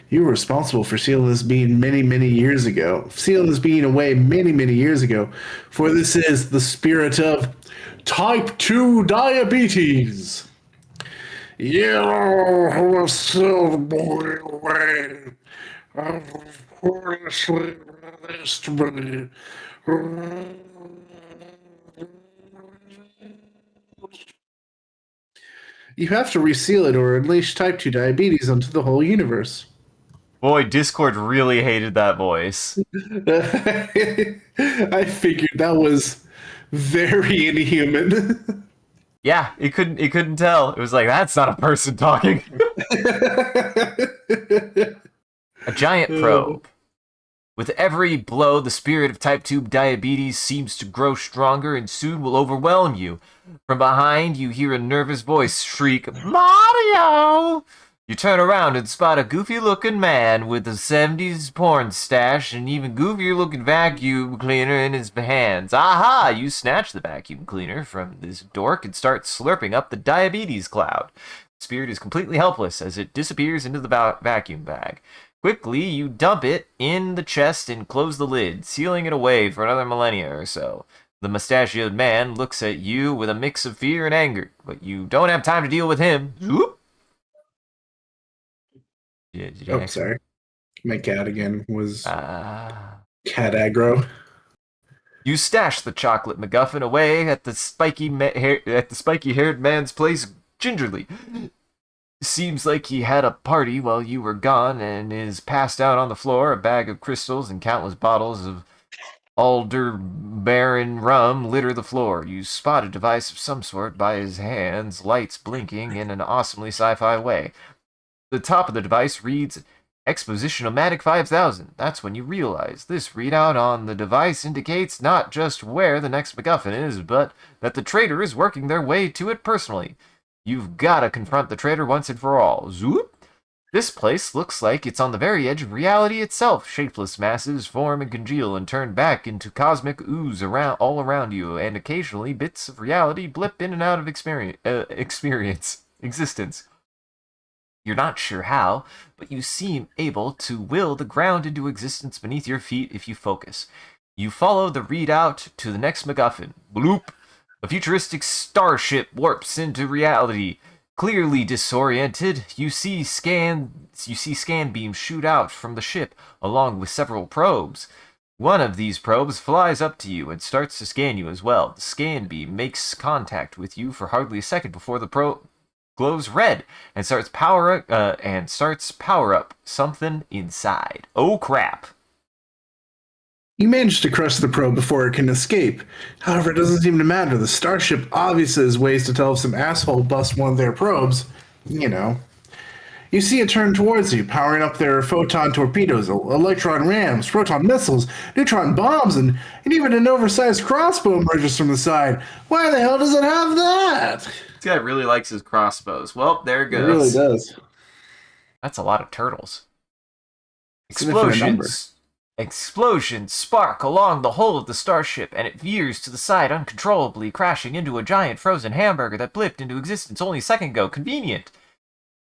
You were responsible for sealing this being many years ago. Sealing this being away many years ago. For this is the spirit of type 2 diabetes. You who will seal the boy away. I will foolishly released me. You have to reseal it or unleash type 2 diabetes onto the whole universe. Boy, Discord really hated that voice. I figured that was very inhuman. Yeah, it couldn't tell. It was like, that's not a person talking. A giant probe. With every blow, the spirit of type 2 diabetes seems to grow stronger and soon will overwhelm you. From behind, you hear a nervous voice shriek, Mario! You turn around and spot a goofy-looking man with a 70s porn stash and even goofier-looking vacuum cleaner in his hands. Aha! You snatch the vacuum cleaner from this dork and start slurping up the diabetes cloud. The spirit is completely helpless as it disappears into the vacuum bag. Quickly, you dump it in the chest and close the lid, sealing it away for another millennia or so. The mustachioed man looks at you with a mix of fear and anger, but you don't have time to deal with him. Zoop! Did I Oh, actually? sorry. My cat again was Ah. cat aggro. You stash the chocolate MacGuffin away at the spiky-haired man's place gingerly. Seems like he had a party while you were gone and is passed out on the floor. A bag of crystals and countless bottles of Aldebaran rum litter the floor. You spot a device of some sort by his hands, lights blinking in an awesomely sci-fi way. The top of the device reads Exposition-O-Matic 5000. That's when you realize this readout on the device indicates not just where the next MacGuffin is, but that the traitor is working their way to it personally. You've gotta confront the traitor once and for all. Zoop! This place looks like it's on the very edge of reality itself. Shapeless masses form and congeal and turn back into cosmic ooze all around you, and occasionally bits of reality blip in and out of existence. You're not sure how, but you seem able to will the ground into existence beneath your feet if you focus. You follow the readout to the next MacGuffin. Bloop! A futuristic starship warps into reality. Clearly disoriented, you see scan beams shoot out from the ship, along with several probes. One of these probes flies up to you and starts to scan you as well. The scan beam makes contact with you for hardly a second before the probe glows red and starts power up something inside. Oh crap! You manage to crush the probe before it can escape. However, it doesn't seem to matter. The starship obviously has ways to tell if some asshole busts one of their probes. You know. You see it turn towards you, powering up their photon torpedoes, electron rams, proton missiles, neutron bombs, and even an oversized crossbow emerges from the side. Why the hell does it have that? This guy really likes his crossbows. Well, there it It really goes. does. That's a lot of turtles. It's an infinite number. Explosions spark along the hull of the starship, and it veers to the side uncontrollably, crashing into a giant frozen hamburger that blipped into existence only a second ago. Convenient.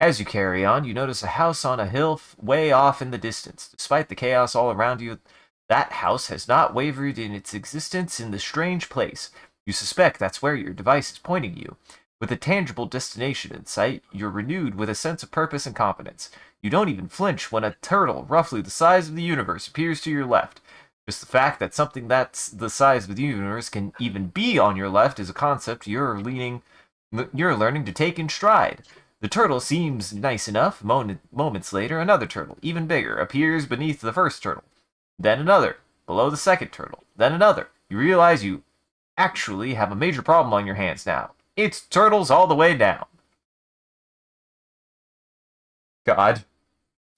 As you carry on, you notice a house on a hill way off in the distance. Despite the chaos all around you, that house has not wavered in its existence in this strange place. You suspect that's where your device is pointing you. With a tangible destination in sight, you're renewed with a sense of purpose and confidence. You don't even flinch when a turtle, roughly the size of the universe, appears to your left. Just the fact that something that's the size of the universe can even be on your left is a concept you're learning to take in stride. The turtle seems nice enough. Moments later, another turtle, even bigger, appears beneath the first turtle. Then another, below the second turtle. Then another. You realize you actually have a major problem on your hands now. It's turtles all the way down. God.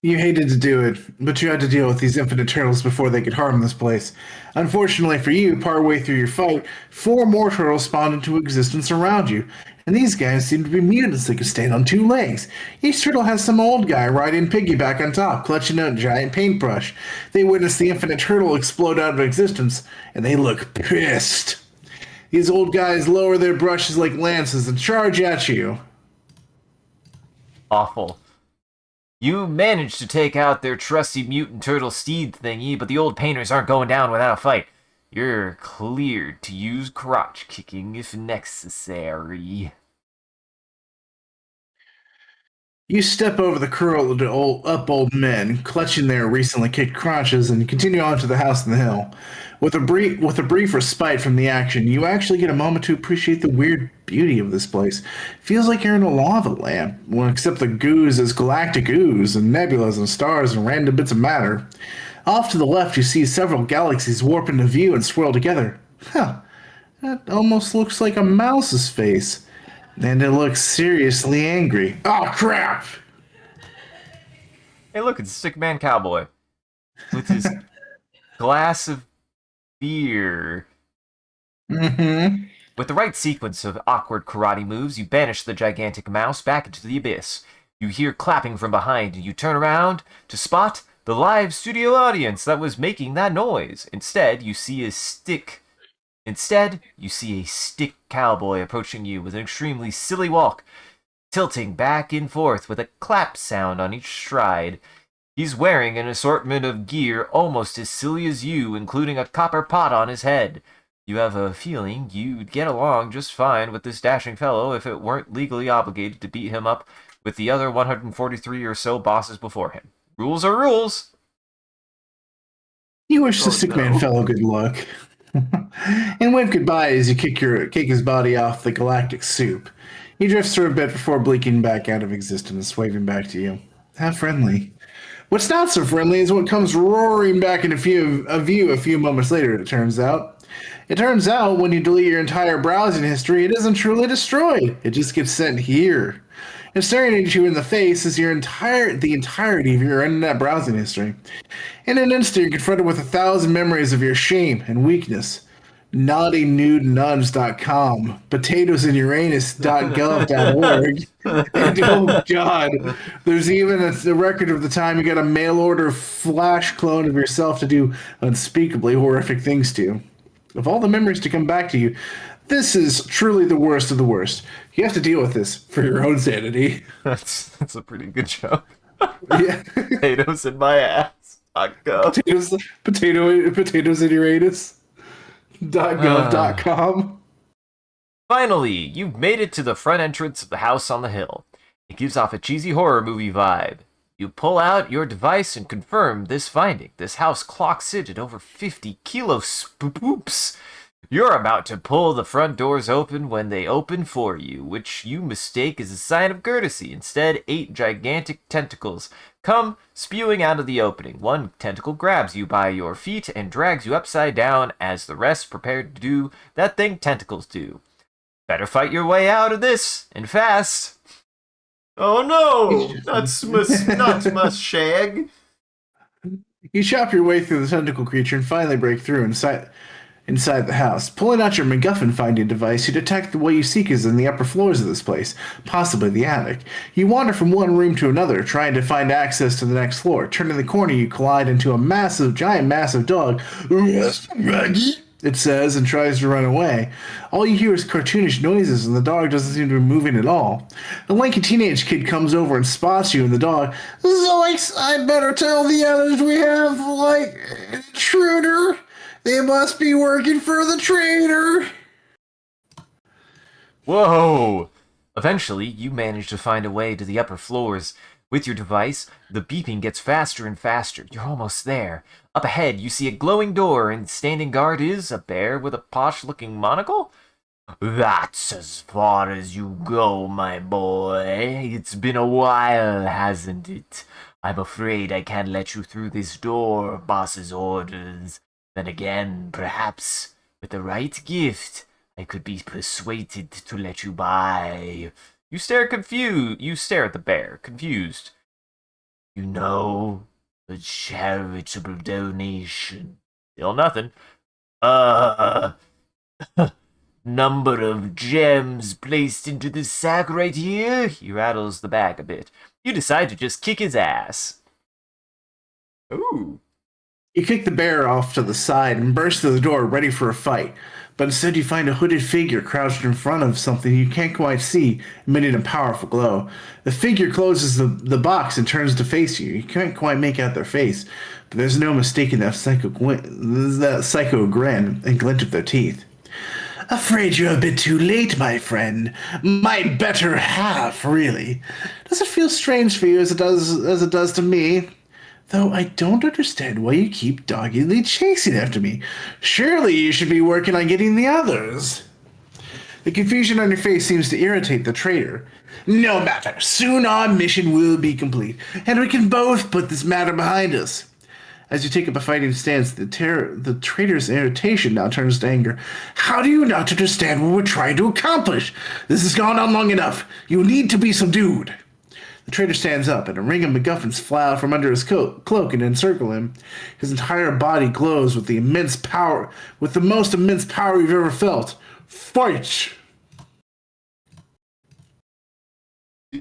You hated to do it, but you had to deal with these infinite turtles before they could harm this place. Unfortunately for you, partway through your fight, four more turtles spawned into existence around you, and these guys seem to be mutants that can stand on two legs. Each turtle has some old guy riding piggyback on top, clutching a giant paintbrush. They witness the infinite turtle explode out of existence, and they look pissed. These old guys lower their brushes like lances and charge at you. Awful. You managed to take out their trusty mutant turtle steed thingy, but the old painters aren't going down without a fight. You're cleared to use crotch kicking if necessary. You step over the curled old men, clutching their recently kicked crotches, and continue on to the house on the hill. With a brief respite from the action, you actually get a moment to appreciate the weird beauty of this place. Feels like you're in a lava lamp, well, except the goos is galactic ooze and nebulas and stars and random bits of matter. Off to the left, you see several galaxies warp into view and swirl together. Huh, that almost looks like a mouse's face. And it looks seriously angry. Oh, crap! Hey, look, it's Stickman Cowboy with his glass of beer. Mm-hmm. With the right sequence of awkward karate moves, you banish the gigantic mouse back into the abyss. You hear clapping from behind, and you turn around to spot the live studio audience that was making that noise. Instead, you see a stick cowboy approaching you with an extremely silly walk, tilting back and forth with a clap sound on each stride. He's wearing an assortment of gear almost as silly as you, including a copper pot on his head. You have a feeling you'd get along just fine with this dashing fellow if it weren't legally obligated to beat him up with the other 143 or so bosses before him. Rules are rules! You wish the Oh stick man no. fellow good luck. And wave goodbye as you kick his body off the galactic soup. He drifts for a bit before blinking back out of existence, waving back to you. How friendly. What's not so friendly is what comes roaring back into view a few moments later, it turns out. It turns out when you delete your entire browsing history, it isn't truly destroyed. It just gets sent here. And staring at you in the face is the entirety of your internet browsing history. In an instant, you're confronted with 1,000 memories of your shame and weakness. NaughtyNudeNuns.com, potatoesinUranus.gov.org, and oh god, there's even a record of the time you got a mail order flash clone of yourself to do unspeakably horrific things to. Of all the memories to come back to you, this is truly the worst of the worst. You have to deal with this for your own sanity. That's a pretty good joke. Yeah, Potatoes in my ass. Go. potatoes in Uranus. Uh, .gov.com. Finally, you've made it to the front entrance of the house on the hill. It gives off a cheesy horror movie vibe. You pull out your device and confirm this finding. This house clocks in at over 50 kilo spoops. You're about to pull the front doors open when they open for you, which you mistake as a sign of courtesy. Instead, 8 gigantic tentacles come spewing out of the opening. One tentacle grabs you by your feet and drags you upside down as the rest prepare to do that thing tentacles do. Better fight your way out of this, and fast. Oh no! Not my shag. You chop your way through the tentacle creature and finally break through inside the house. Pulling out your MacGuffin finding device, you detect that what you seek is in the upper floors of this place, possibly the attic. You wander from one room to another, trying to find access to the next floor. Turning the corner, you collide into a massive dog. Maggie, it says, and tries to run away. All you hear is cartoonish noises, and the dog doesn't seem to be moving at all. A lanky teenage kid comes over and spots you and the dog. Zoinks! I better tell the others we have, an intruder. They must be working for the traitor. Whoa! Eventually, you manage to find a way to the upper floors. With your device, the beeping gets faster and faster. You're almost there. Up ahead, you see a glowing door, and standing guard is a bear with a posh-looking monocle? That's as far as you go, my boy. It's been a while, hasn't it? I'm afraid I can't let you through this door, boss's orders. Then again, perhaps, with the right gift, I could be persuaded to let you by. You stare at the bear, confused. You know, a charitable donation. Still nothing. Uh, number of gems placed into this sack right here. He rattles the bag a bit. You decide to just kick his ass. Ooh. You kick the bear off to the side and burst through the door, ready for a fight. But instead, you find a hooded figure crouched in front of something you can't quite see, emitting a powerful glow. The figure closes the box and turns to face you. You can't quite make out their face, but there's no mistaking that psycho grin and glint of their teeth. Afraid you're a bit too late, my friend. My better half, really. Does it feel strange for you as it does to me? Though I don't understand why you keep doggedly chasing after me. Surely you should be working on getting the others. The confusion on your face seems to irritate the traitor. No matter. Soon our mission will be complete, and we can both put this matter behind us. As you take up a fighting stance, the traitor's irritation now turns to anger. How do you not understand what we're trying to accomplish? This has gone on long enough. You need to be subdued. The traitor stands up, and a ring of MacGuffins fly out from under his cloak and encircle him. His entire body glows with the most immense power you've ever felt. Fight!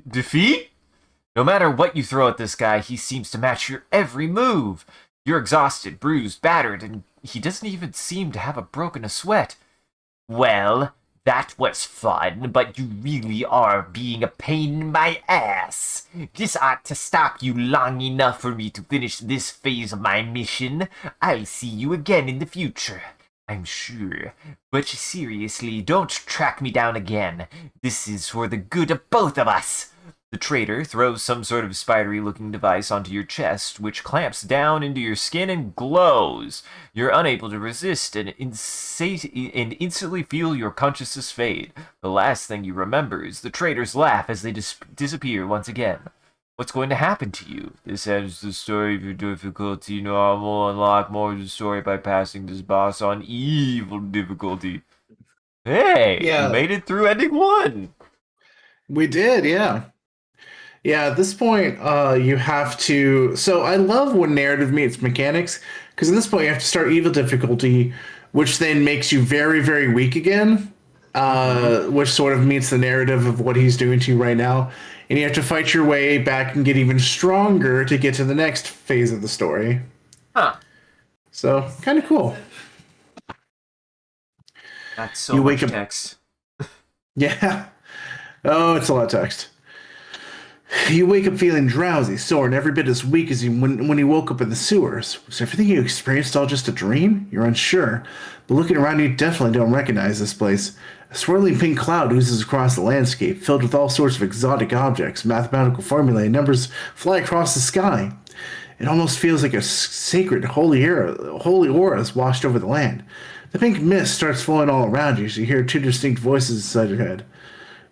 Defeat? No matter what you throw at this guy, he seems to match your every move. You're exhausted, bruised, battered, and he doesn't even seem to have a sweat. Well, that was fun, but you really are being a pain in my ass. This ought to stop you long enough for me to finish this phase of my mission. I'll see you again in the future, I'm sure. But seriously, don't track me down again. This is for the good of both of us. The traitor throws some sort of spidery-looking device onto your chest, which clamps down into your skin and glows. You're unable to resist and instantly feel your consciousness fade. The last thing you remember is the traitor's laugh as they disappear once again. What's going to happen to you? This ends the story of your difficulty. Normal. Unlock more of the story by passing this boss on evil difficulty. Hey, you Yeah, made it through ending 1! we did, yeah. Yeah, at this point, you have to. So I love when narrative meets mechanics, because at this point you have to start evil difficulty, which then makes you very, very weak again, Mm-hmm. which sort of meets the narrative of what he's doing to you right now. And you have to fight your way back and get even stronger to get to the next phase of the story. Huh. So, kind of cool. That's so You wake much up. text. Yeah. Oh, it's a lot of text. You wake up feeling drowsy, sore, and every bit as weak as when you woke up in the sewers. Was everything you experienced all just a dream? You're unsure, but looking around you definitely don't recognize this place. A swirling pink cloud oozes across the landscape, filled with all sorts of exotic objects, mathematical formulae, and numbers fly across the sky. It almost feels like a sacred, holy aura is washed over the land. The pink mist starts flowing all around you as you hear two distinct voices inside your head.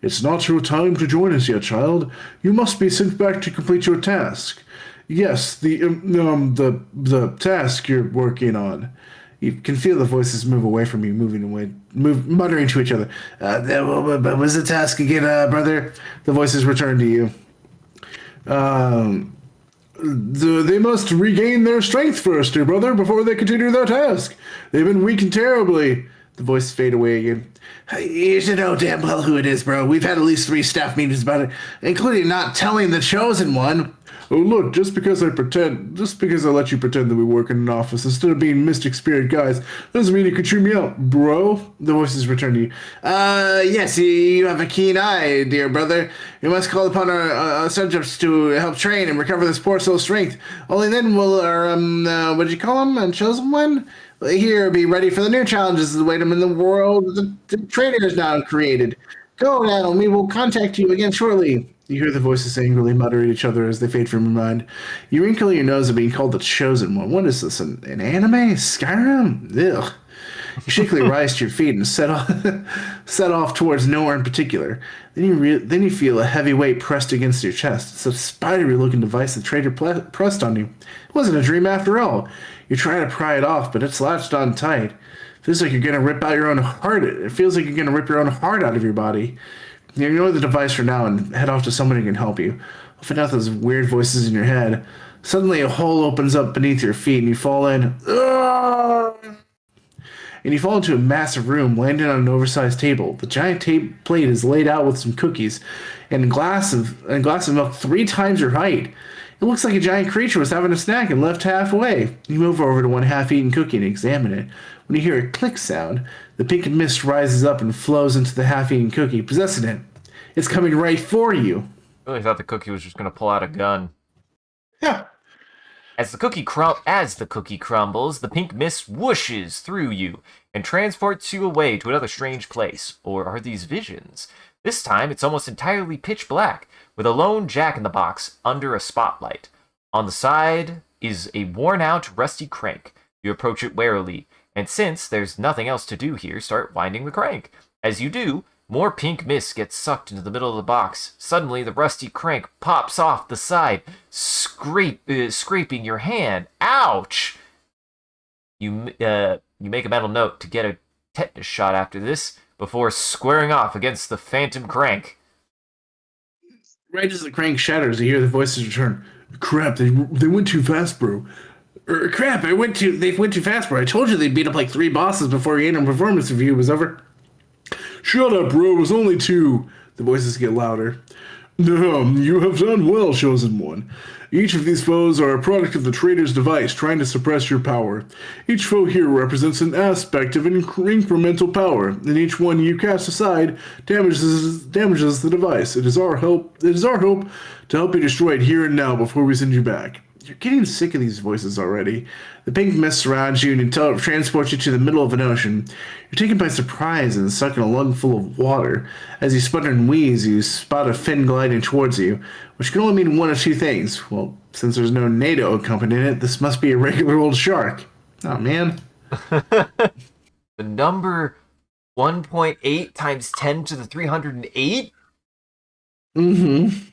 It's not your time to join us yet, child. You must be sent back to complete your task. Yes, the task you're working on. You can feel the voices move away from you, muttering to each other. What was the task again, brother? The voices return to you. Um, they must regain their strength first, dear brother, before they continue their task. They've been weakened terribly. The voices fade away again. You should know damn well who it is, bro. We've had at least 3 staff meetings about it, including not telling the chosen one. Oh, look, just because I let you pretend that we work in an office instead of being mystic spirit guys, doesn't mean you can chew me out, bro. The voices return to you. Yes, you have a keen eye, dear brother. We must call upon our subjects to help train and recover this poor soul's strength. Only then will our, what did you call him? Chosen one? Here, be ready for the new challenges that await him in the world the trader is now created. Go now, and we will contact you again shortly. You hear the voices angrily mutter at each other as they fade from your mind. You wrinkle your nose at being called the Chosen One. What is this, an anime? Skyrim? Ugh. You shakily rise to your feet and set off towards nowhere in particular. Then you feel a heavy weight pressed against your chest. It's a spidery-looking device the trader pressed on you. It wasn't a dream after all. You try to pry it off, but it's latched on tight. Feels like you're gonna rip out your own heart. It feels like you're gonna rip your own heart out of your body. You ignore the device for now and head off to someone who can help you. I'll find out those weird voices in your head. Suddenly, a hole opens up beneath your feet, and you fall in. Ugh! And you fall into a massive room, landing on an oversized table. The giant plate is laid out with some cookies and a glass of milk 3 times your height. It looks like a giant creature was having a snack and left halfway. You move over to one half-eaten cookie and examine it. When you hear a click sound, the pink mist rises up and flows into the half-eaten cookie, possessing it. It's coming right for you. I really thought the cookie was just gonna pull out a gun. Yeah. As the cookie crumbles, the pink mist whooshes through you and transports you away to another strange place. Or are these visions? This time, it's almost entirely pitch black, with a lone jack-in-the-box under a spotlight. On the side is a worn-out, rusty crank. You approach it warily, and since there's nothing else to do here, start winding the crank. As you do, more pink mist gets sucked into the middle of the box. Suddenly, the rusty crank pops off the side, scraping your hand. Ouch! You make a mental note to get a tetanus shot after this before squaring off against the phantom crank. Right as the crank shatters, you hear the voices return. Crap, they went too fast, bro. Crap, they went too fast, bro. I told you they'd beat up like 3 bosses before your annual performance review was over. Shut up, bro. It was only 2. The voices get louder. You have done well, Chosen One. Each of these foes are a product of the traitor's device trying to suppress your power. Each foe here represents an aspect of incremental power, and each one you cast aside damages the device. It is our hope to help you destroy it here and now before we send you back. You're getting sick of these voices already. The pink mist surrounds you until it transports you to the middle of an ocean. You're taken by surprise and sucked in a lung full of water. As you sputter and wheeze, you spot a fin gliding towards you, which can only mean one of 2 things. Well, since there's no NATO accompanying it, this must be a regular old shark. Oh, man. The number 1.8 times 10 to the 308? Mm-hmm.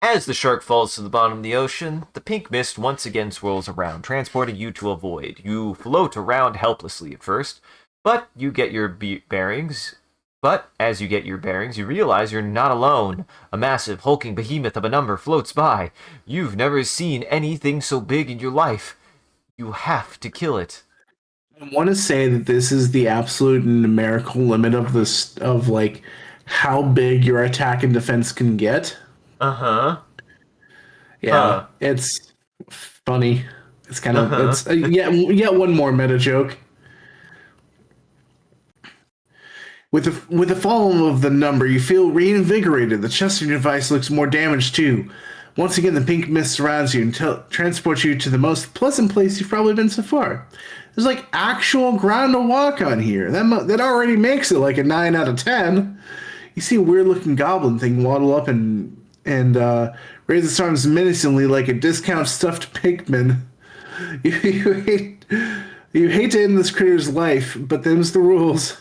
As the shark falls to the bottom of the ocean, the pink mist once again swirls around, transporting you to a void. You float around helplessly at first, but you get your bearings. But as you get your bearings, you realize you're not alone. A massive, hulking behemoth of a number floats by. You've never seen anything so big in your life. You have to kill it. I want to say that this is the absolute numerical limit of this, of like how big your attack and defense can get. Uh-huh. Yeah, it's funny. It's kind of it's yet one more meta joke. With the fall of the number, you feel reinvigorated. The chest of your device looks more damaged too. Once again, the pink mist surrounds you and transports you to the most pleasant place you've probably been so far. There's like actual ground to walk on here. That already makes it like a 9 out of 10. You see a weird looking goblin thing waddle up and raise its arms menacingly like a discount stuffed pigman. You hate to end this critter's life, but them's the rules.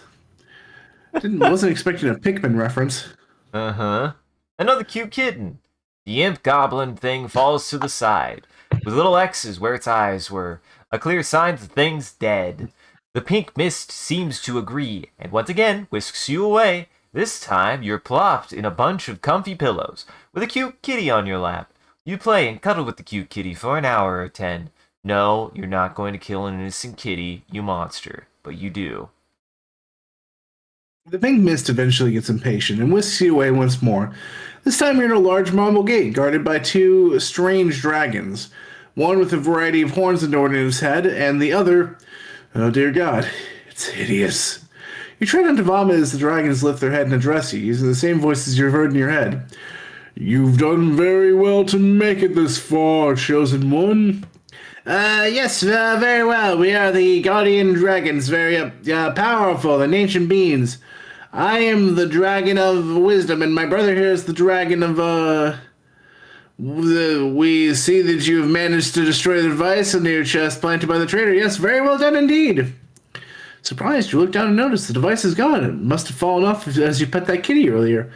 Wasn't expecting a Pikmin reference. Uh-huh. Another cute kitten. The imp goblin thing falls to the side, with little X's where its eyes were, a clear sign the thing's dead. The pink mist seems to agree, and once again whisks you away. This time, you're plopped in a bunch of comfy pillows, with a cute kitty on your lap. You play and cuddle with the cute kitty for an hour or 10. No, you're not going to kill an innocent kitty, you monster, but you do. The pink mist eventually gets impatient and whisks you away once more. This time you're in a large marble gate guarded by 2 strange dragons. One with a variety of horns adorned in his head, and the other, oh dear God, it's hideous. You try not to vomit as the dragons lift their head and address you, using the same voices you've heard in your head. You've done very well to make it this far, Chosen One. Yes, very well. We are the Guardian Dragons, very powerful and ancient beings. I am the Dragon of Wisdom, and my brother here is the Dragon of, we see that you have managed to destroy the device under your chest planted by the traitor. Yes, very well done indeed. Surprised, you look down and notice the device is gone. It must have fallen off as you pet that kitty earlier.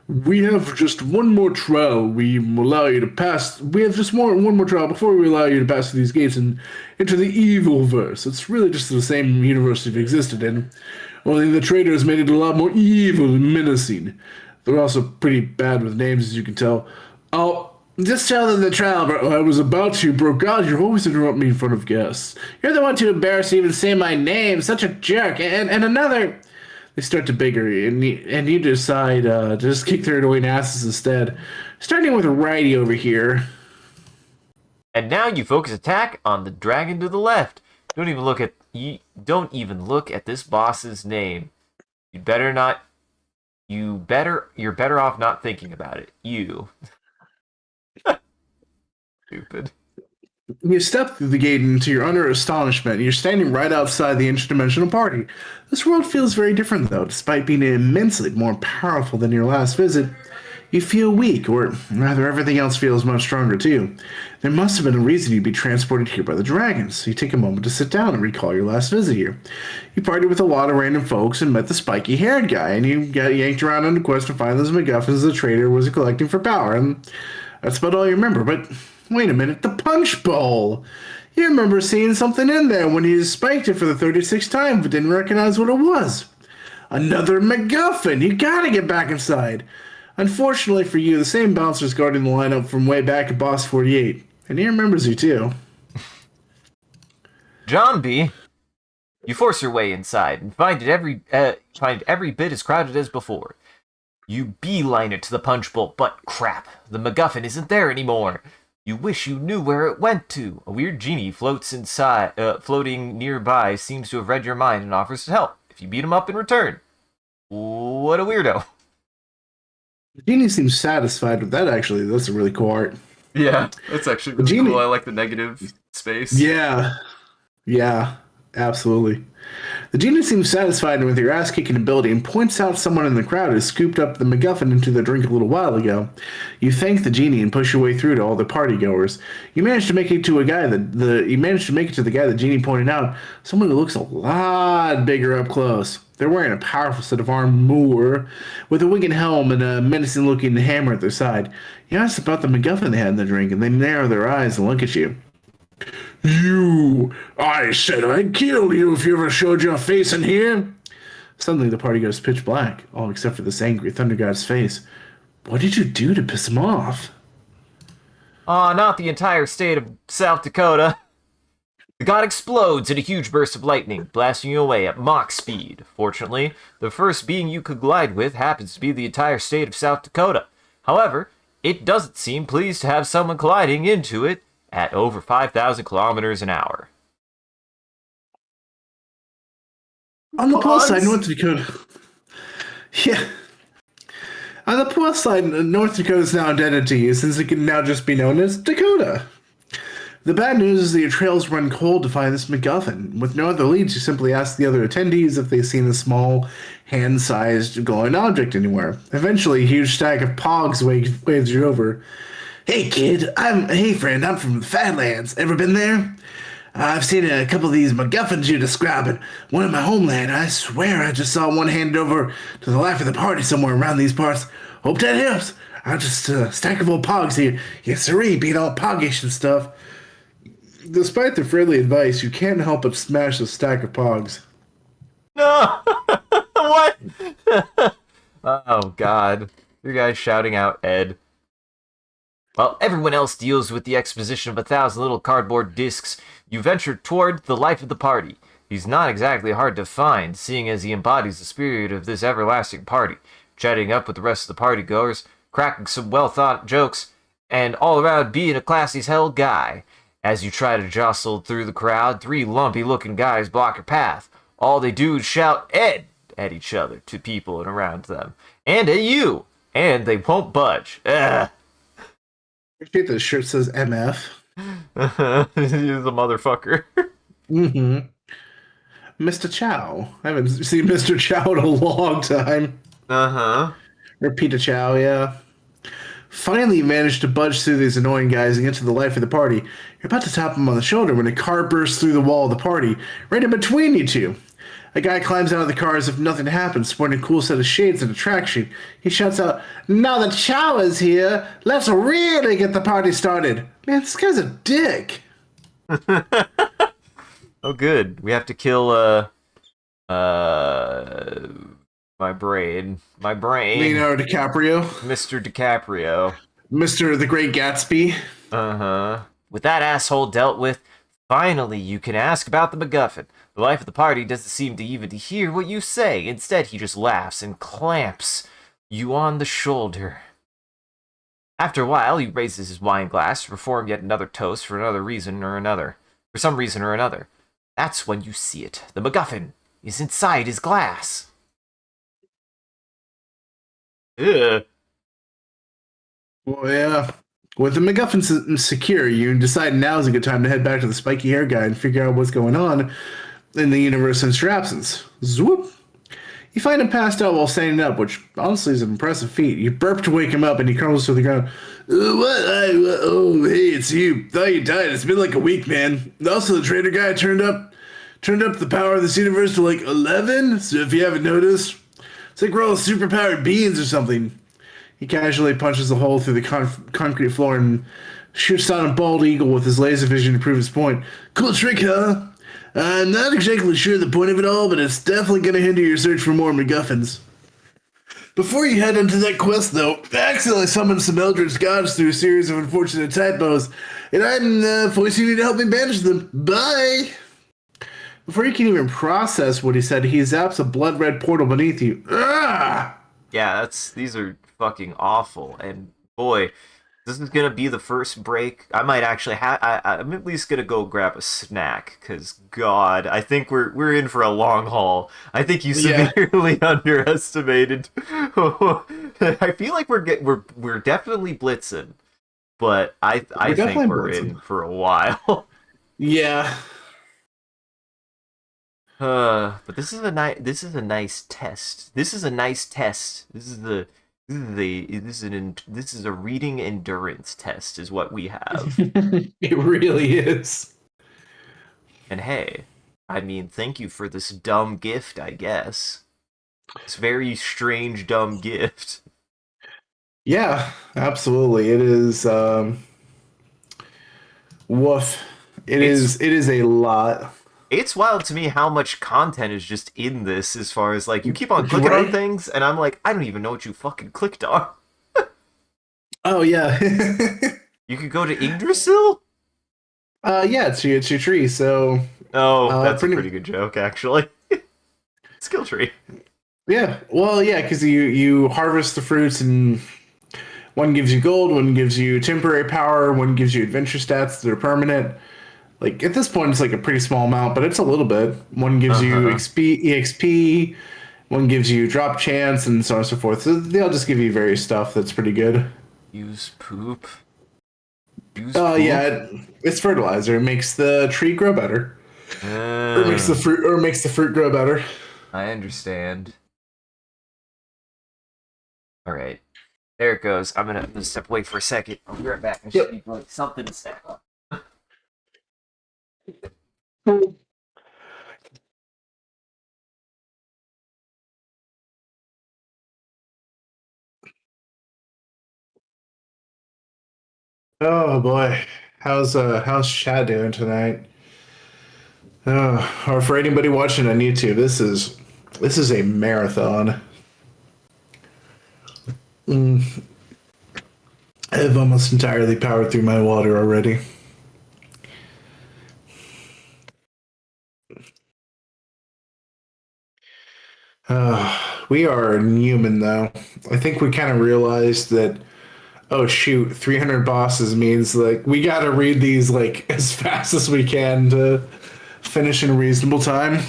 We have just one more trial. We will allow you to pass. We have just one more trial before we allow you to pass through these gates and into the evil verse. It's really just the same universe you've existed in. Only the traitor has made it a lot more evil and menacing. They're also pretty bad with names, as you can tell. Oh, just tell them the trial, but I was about to, bro. God, you always interrupt me in front of guests. You're the one too embarrassed to even say my name. Such a jerk. And another. They start to bigger, and you decide to just kick their annoying asses instead. Starting with Righty over here. And now you focus attack on the dragon to the left. Don't even look at this boss's name. You better not. You're better off not thinking about it. You stupid. You step through the gate into your utter astonishment. You're standing right outside the interdimensional party. This world feels very different, though. Despite being immensely more powerful than your last visit, you feel weak, or rather, everything else feels much stronger, too. There must have been a reason you'd be transported here by the dragons, so you take a moment to sit down and recall your last visit here. You partied with a lot of random folks and met the spiky haired guy, and you got yanked around on a quest to find those MacGuffins the trader was collecting for power, and that's about all you remember. But wait a minute, the punch bowl! You remember seeing something in there when you spiked it for the 36th time, but didn't recognize what it was. Another MacGuffin! You gotta get back inside! Unfortunately for you, the same bouncer's guarding the lineup from way back at Boss 48, and he remembers you too. John B. You force your way inside and find every bit as crowded as before. You beeline it to the punch bowl, but crap, the MacGuffin isn't there anymore. You wish you knew where it went to. A weird genie floating nearby seems to have read your mind and offers to help if you beat him up in return. What a weirdo. The genie seems satisfied with that, actually. That's a really cool art. Yeah, that's actually really Genie- cool. I like the negative space. Yeah. Yeah, absolutely. The genie seems satisfied with your ass kicking ability and points out someone in the crowd who scooped up the MacGuffin into their drink a little while ago. You thank the genie and push your way through to all the party goers. You manage to make it to a guy you manage to make it to the guy the genie pointed out, someone who looks a lot bigger up close. They're wearing a powerful set of armor with a winged helm and a menacing looking hammer at their side. You ask about the MacGuffin they had in the drink, and they narrow their eyes and look at you. You! I said I'd kill you if you ever showed your face in here! Suddenly the party goes pitch black, all except for this angry Thunder God's face. What did you do to piss him off? Aw, not the entire state of South Dakota. The god explodes in a huge burst of lightning, blasting you away at Mach speed. Fortunately, the first being you could glide with happens to be the entire state of South Dakota. However, it doesn't seem pleased to have someone colliding into it at over 5,000 kilometers an hour. On the plus side, North Dakota. Yeah. On the plus side, North Dakota is now indebted to you, since it can now just be known as Dakota. The bad news is that your trails run cold to find this MacGuffin. With no other leads, you simply ask the other attendees if they've seen a small, hand-sized glowing object anywhere. Eventually, a huge stack of pogs waves you over. Hey kid, hey friend, I'm from the Fadlands. Ever been there? I've seen a couple of these MacGuffins you're describing. One in my homeland. I swear I just saw one handed over to the life of the party somewhere around these parts. Hope that helps. I'm just a stack of old pogs here. Yes, sirree, being all poggish and stuff. Despite the friendly advice, you can't help but smash the stack of pogs. No! What? Oh, God. You guys shouting out Ed. While everyone else deals with the exposition of 1,000 little cardboard discs, you venture toward the life of the party. He's not exactly hard to find, seeing as he embodies the spirit of this everlasting party, chatting up with the rest of the partygoers, cracking some well-thought jokes, and all around being a classy-as-hell guy. As you try to jostle through the crowd, 3 lumpy-looking guys block your path. All they do is shout "Ed" at each other, to people and around them, and at you, and they won't budge. Ugh. I appreciate the shirt says MF. He's a motherfucker. Mm-hmm. Mr. Chow. I haven't seen Mr. Chow in a long time. Uh-huh. Or Peter Chow, yeah. Finally, you manage to budge through these annoying guys and get to the life of the party. You're about to tap him on the shoulder when a car bursts through the wall of the party, right in between you two. A guy climbs out of the car as if nothing happened, sporting a cool set of shades and a tracksuit. He shouts out, "Now that Chow is here, let's really get the party started." Man, this guy's a dick. Oh, good. We have to kill, my brain. My brain. Leonardo DiCaprio. Mr. DiCaprio. Mr. the Great Gatsby. Uh-huh. With that asshole dealt with, finally you can ask about the MacGuffin. The life of the party doesn't seem to even to hear what you say. Instead, he just laughs and clamps you on the shoulder. After a while, he raises his wine glass to perform yet another toast for another reason or another. For some reason or another. That's when you see it. The MacGuffin is inside his glass. Ugh. Well, yeah. With the MacGuffin secure, you decide now is a good time to head back to the spiky hair guy and figure out what's going on in the universe since your absence. Swoop! You find him passed out while standing up, which honestly is an impressive feat. You burp to wake him up, and he crumbles to the ground. Oh, hey, it's you. Thought you died. It's been like a week, man. Also, the trader guy turned up the power of this universe to like 11. So if you haven't noticed, it's like we're all superpowered beings or something. He casually punches a hole through the concrete floor and shoots down a bald eagle with his laser vision to prove his point. Cool trick, huh? I'm not exactly sure the point of it all, but it's definitely going to hinder your search for more MacGuffins. Before you head into that quest, though, I accidentally summoned some Eldritch gods through a series of unfortunate typos, and I'm forcing you to help me banish them. Bye! Before you can even process what he said, he zaps a blood-red portal beneath you. Ah! Yeah, these are fucking awful. And boy, this is gonna be the first break. I might actually I'm at least gonna go grab a snack, cause God, I think we're in for a long haul. I think you severely underestimated. I feel like we're definitely blitzing, but I think we're in for a while. Yeah. But this is a nice test. This is a nice test. This is a reading endurance test is what we have. It really is. And hey, I mean, thank you for this dumb gift, I guess. This very strange dumb gift. Yeah, absolutely. It is woof. It is a lot. It's wild to me how much content is just in this, as far as like you keep on clicking on things, and I'm like, I don't even know what you fucking clicked on. Oh yeah. You could go to Yggdrasil? Yeah, it's your tree, so that's a pretty good joke, actually. Skill tree. Yeah. Well, yeah, because you harvest the fruits, and one gives you gold, one gives you temporary power, one gives you adventure stats that are permanent. Like, at this point, it's like a pretty small amount, but it's a little bit. One gives you EXP, one gives you drop chance, and so on and so forth. So they'll just give you various stuff that's pretty good. Use poop. Yeah, it's fertilizer. It makes the tree grow better. Or makes the fruit grow better. I understand. Alright. There it goes. I'm gonna step away for a second. I'll be right back. I should need like something to snack on. Oh boy, how's Chad doing tonight? Or for anybody watching on YouTube, this is a marathon. I've almost entirely powered through my water already. We are human though. I think we kind of realized that, oh shoot, 300 bosses means like we gotta read these like as fast as we can to finish in a reasonable time.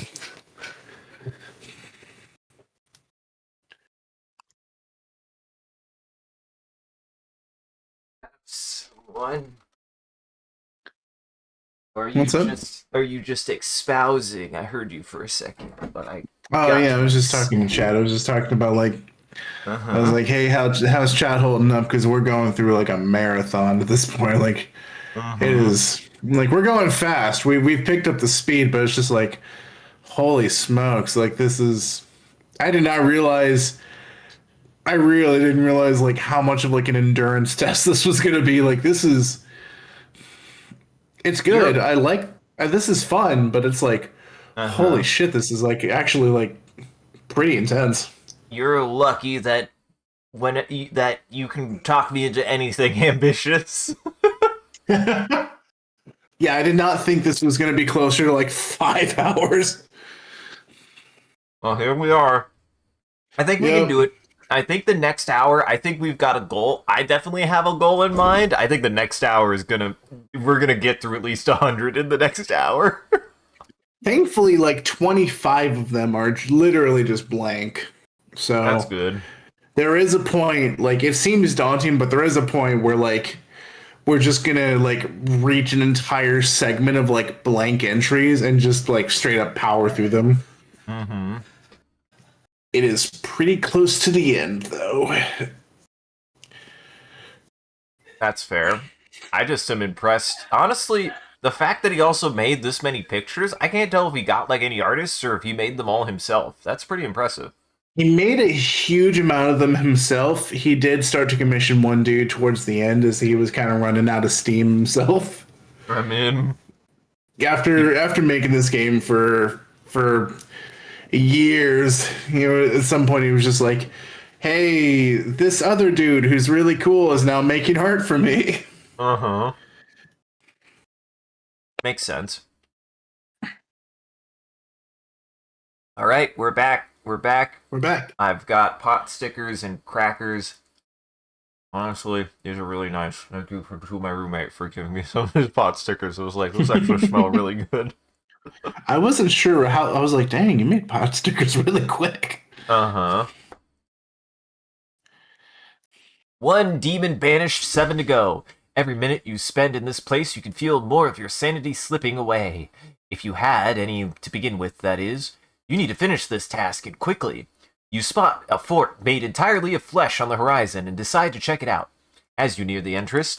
One. Or are you just espousing? I heard you for a second, but I. Oh yeah, I was just talking to Chad. I was just talking about like, I was like, hey, how's Chad holding up? Because we're going through like a marathon at this point. Like, it is like we're going fast. We've picked up the speed, but it's just like, holy smokes! Like this is. I did not realize. I really didn't realize like how much of like an endurance test this was going to be. Like this is. It's good. I like. This is fun, but it's like. Holy shit, this is like actually like pretty intense. You're lucky that that you can talk me into anything ambitious. Yeah, I did not think this was going to be closer to like 5 hours. Well, here we are. I think we can Yep. do it. I think the next hour, I think we've got a goal. I definitely have a goal in mind. I think the next hour we're gonna get through at least 100 in the next hour. Thankfully, like 25 of them are literally just blank. That's So good. there is a point, like it seems daunting, but there is a point where like we're just gonna like reach an entire segment of like blank entries and just like straight up power through them. Mm-hmm. It is pretty close to the end, though. That's fair. I just am impressed. Honestly, the fact that he also made this many pictures, I can't tell if he got like any artists or if he made them all himself. That's pretty impressive. He made a huge amount of them himself. He did start to commission one dude towards the end as he was kind of running out of steam himself. I mean, After making this game for years, you know, at some point he was just like, "Hey, this other dude who's really cool is now making art for me." uh-huh. Makes sense. All right, we're back. We're back. We're back. I've got pot stickers and crackers. Honestly, these are really nice. Thank you to my roommate for giving me some of his pot stickers. It was like, those actually smell really good. I wasn't sure how. I was like, "Dang, you made pot stickers really quick." Uh-huh. One demon banished, 7 to go. Every minute you spend in this place, you can feel more of your sanity slipping away. If you had any to begin with, that is. You need to finish this task, and quickly. You spot a fort made entirely of flesh on the horizon and decide to check it out. As you near the entrance,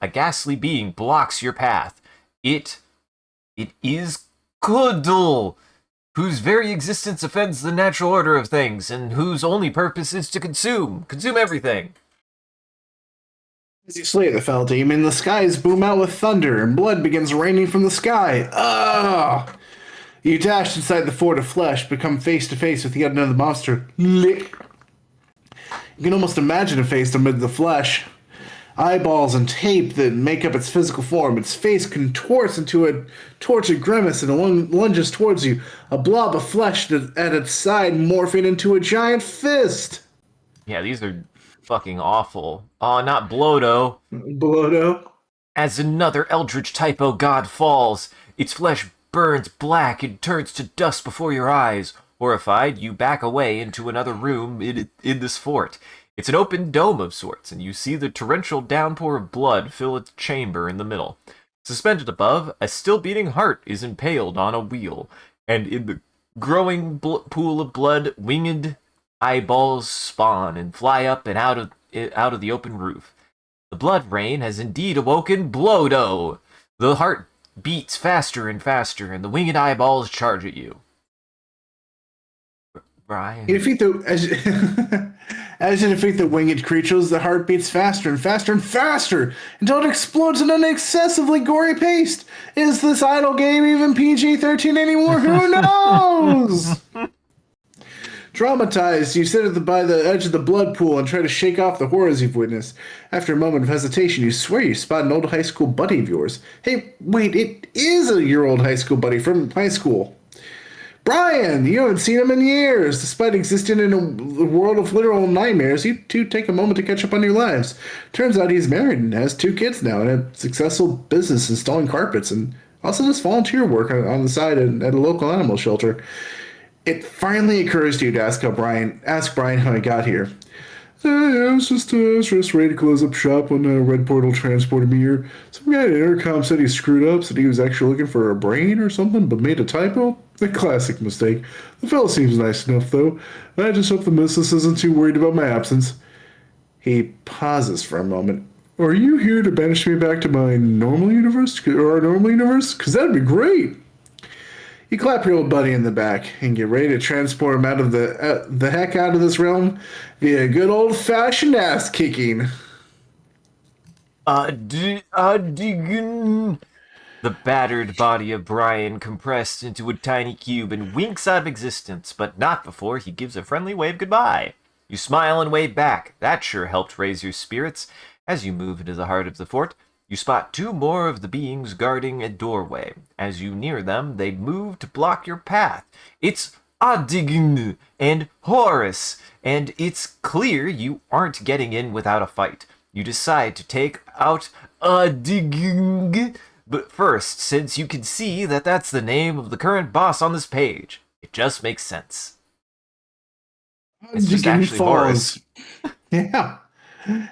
a ghastly being blocks your path. It is Kuddle, whose very existence offends the natural order of things, and whose only purpose is to consume everything. As you slay the fell demon, the skies boom out with thunder, and blood begins raining from the sky. Ah! You dash inside the fort of flesh, become face to face with yet another monster. Lick. You can almost imagine a face amid the flesh. Eyeballs and tape that make up its physical form. Its face contorts into a tortured grimace and lunges towards you, a blob of flesh at its side morphing into a giant fist. Yeah, these are fucking awful. Oh, not Blodo. Blodo. As another eldritch typo god falls, its flesh burns black and turns to dust before your eyes. Horrified, you back away into another room in this fort. It's an open dome of sorts, and you see the torrential downpour of blood fill its chamber in the middle. Suspended above, a still-beating heart is impaled on a wheel, and in the growing pool of blood, winged eyeballs spawn and fly up and out of the open roof. The blood rain has indeed awoken Blodo. The heart beats faster and faster, and the winged eyeballs charge at you. Brian. You defeat as you defeat the winged creatures, the heart beats faster and faster and faster until it explodes in an excessively gory pace. Is this idle game even PG-13 anymore? Who knows? Traumatized, you sit by the edge of the blood pool and try to shake off the horrors you've witnessed. After a moment of hesitation, you swear you spot an old high school buddy of yours. Hey, wait, it is your old high school buddy from high school. Brian, you haven't seen him in years. Despite existing in a world of literal nightmares, you two take a moment to catch up on your lives. Turns out he's married and has 2 kids now and a successful business installing carpets and also does volunteer work on the side at a local animal shelter. It finally occurs to you to ask Brian how he got here. I was just ready to close up shop when Red Portal transported me here. Some guy at Intercom said he screwed up, said he was actually looking for a brain or something, but made a typo. A classic mistake. The fellow seems nice enough, though. I just hope the missus isn't too worried about my absence. He pauses for a moment. Are you here to banish me back to my normal universe? Or our normal universe? Because that'd be great. You clap your old buddy in the back and get ready to transport him out of the heck out of this realm via good old-fashioned ass-kicking. The battered body of Brian compressed into a tiny cube and winks out of existence, but not before he gives a friendly wave goodbye. You smile and wave back. That sure helped raise your spirits. As you move into the heart of the fort, you spot two more of the beings guarding a doorway. As you near them, they move to block your path. It's Adign and Horus, and it's clear you aren't getting in without a fight. You decide to take out Adign, but first, since you can see that that's the name of the current boss on this page, it just makes sense. It's just actually Horus. Yeah.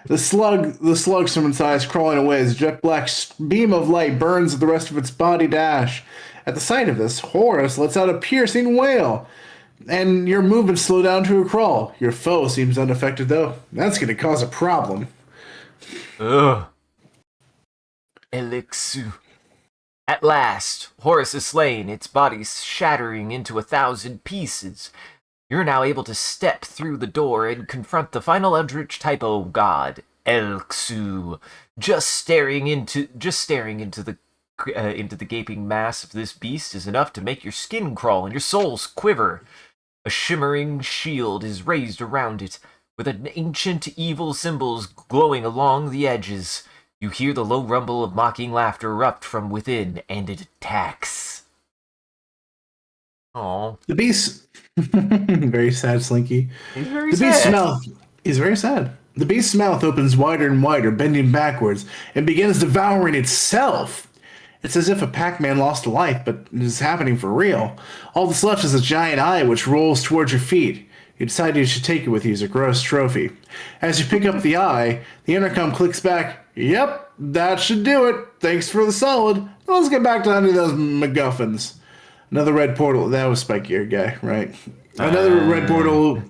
The slugs from its eyes crawling away as a jet black beam of light burns the rest of its body to ash. At the sight of this, Horus lets out a piercing wail, and your movements slow down to a crawl. Your foe seems unaffected, though. That's going to cause a problem. Ugh. Elixir. At last, Horus is slain, its body shattering into 1,000 pieces. You're now able to step through the door and confront the final Eldritch typo god, Elxu. Just staring into the gaping mass of this beast is enough to make your skin crawl and your souls quiver. A shimmering shield is raised around it, with an ancient evil symbols glowing along the edges. You hear the low rumble of mocking laughter erupt from within, and it attacks. Aww. The beast... very sad, Slinky. He's very the sad. Beast's mouth... He's very sad. The beast's mouth opens wider and wider, bending backwards, and begins devouring itself. It's as if a Pac-Man lost a life, but it is happening for real. All that's left is a giant eye which rolls towards your feet. You decide you should take it with you as a gross trophy. As you pick up the eye, the intercom clicks back. Yep, that should do it. Thanks for the solid. Now let's get back to hunting those MacGuffins. Another red portal. That was Spiky-Eared guy, right? Another red portal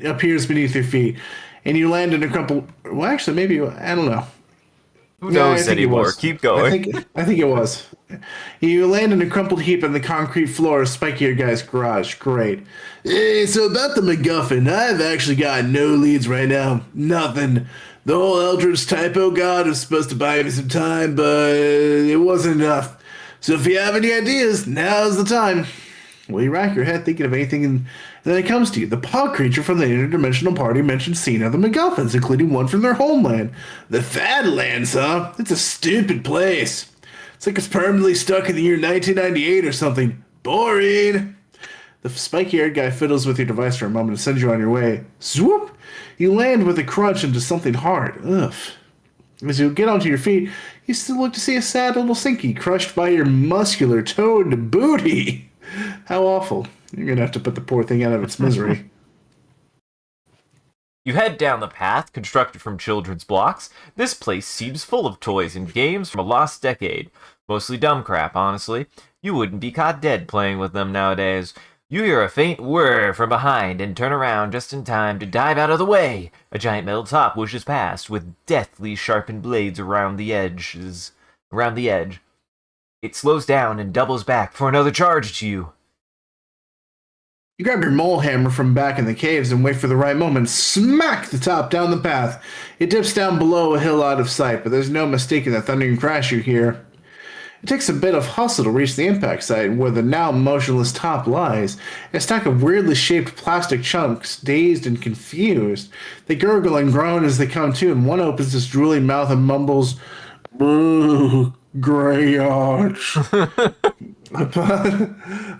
appears beneath your feet, and you land in a crumpled... Well, actually, maybe... I don't know. Who knows anymore? Keep going. I think it was. You land in a crumpled heap on the concrete floor of Spiky-Eared guy's garage. Great. Hey, so about the MacGuffin, I've actually got no leads right now. Nothing. The whole Eldritch typo god was supposed to buy me some time, but it wasn't enough. So if you have any ideas, now's the time. Well, you rack your head thinking of anything, and then it comes to you. The paw creature from the interdimensional party mentioned seeing other MacGuffins, including one from their homeland. The Fadlands, huh? It's a stupid place. It's like it's permanently stuck in the year 1998 or something. Boring. The spiky-haired guy fiddles with your device for a moment and sends you on your way. Swoop! You land with a crunch into something hard. Ugh. As you get onto your feet, you still look to see a sad little Sinky crushed by your muscular toned booty. How awful. You're going to have to put the poor thing out of its misery. You head down the path constructed from children's blocks. This place seems full of toys and games from a lost decade. Mostly dumb crap, honestly. You wouldn't be caught dead playing with them nowadays. You hear a faint whir from behind and turn around just in time to dive out of the way. A giant metal top whooshes past with deathly sharpened blades around the edge. It slows down and doubles back for another charge to you. You grab your mole hammer from back in the caves and wait for the right moment. Smack the top down the path. It dips down below a hill out of sight, but there's no mistaking the thundering crash you hear. It takes a bit of hustle to reach the impact site where the now motionless top lies. A stack of weirdly shaped plastic chunks, dazed and confused. They gurgle and groan as they come to, and one opens its drooling mouth and mumbles, "Boo, Greyarch."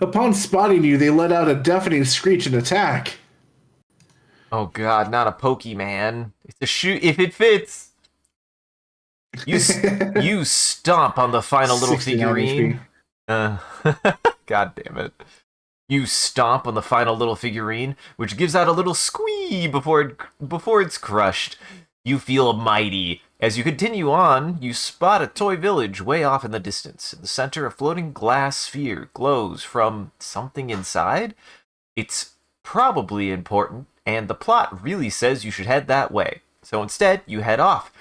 Upon spotting you, they let out a deafening screech and attack. Oh god, not a Pokemon. It's a shoot if it fits. You stomp on the final little figurine. God damn it. You stomp on the final little figurine, which gives out a little squee before it's crushed. You feel mighty. As you continue on, you spot a toy village way off in the distance. In the center, a floating glass sphere glows from something inside. It's probably important, and the plot really says you should head that way. So instead, you head off.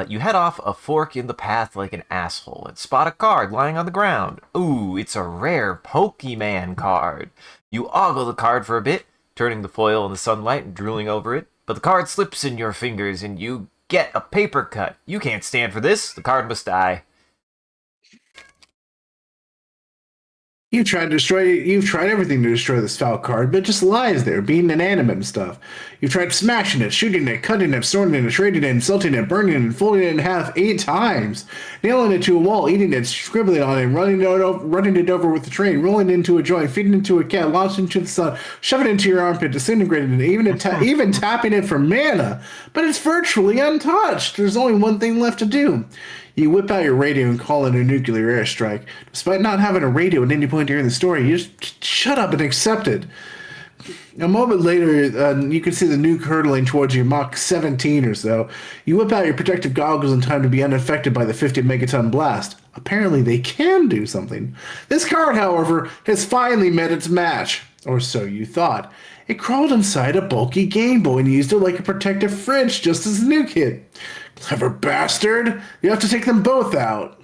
You head off a fork in the path like an asshole and spot a card lying on the ground. Ooh, it's a rare Pokemon card. You ogle the card for a bit, turning the foil in the sunlight and drooling over it, but the card slips in your fingers and you get a paper cut. You can't stand for this. The card must die. You've tried everything to destroy this foul card, but it just lies there, being inanimate and stuff. You've tried smashing it, shooting it, cutting it, snorting it, trading it, insulting it, burning it, and folding it in half 8 times, nailing it to a wall, eating it, scribbling on it, running it over with the train, rolling it into a joint, feeding it into a cat, launching it into the sun, shoving it into your armpit, disintegrating it, even tapping it for mana. But it's virtually untouched. There's only one thing left to do. You whip out your radio and call in a nuclear airstrike. Despite not having a radio at any point during the story, you just shut up and accept it. A moment later, you can see the nuke hurtling towards you, Mach 17 or so. You whip out your protective goggles in time to be unaffected by the 50 megaton blast. Apparently, they can do something. This card, however, has finally met its match. Or so you thought. It crawled inside a bulky Game Boy and used it like a protective fridge just as the nuke hit. Clever bastard! You have to take them both out.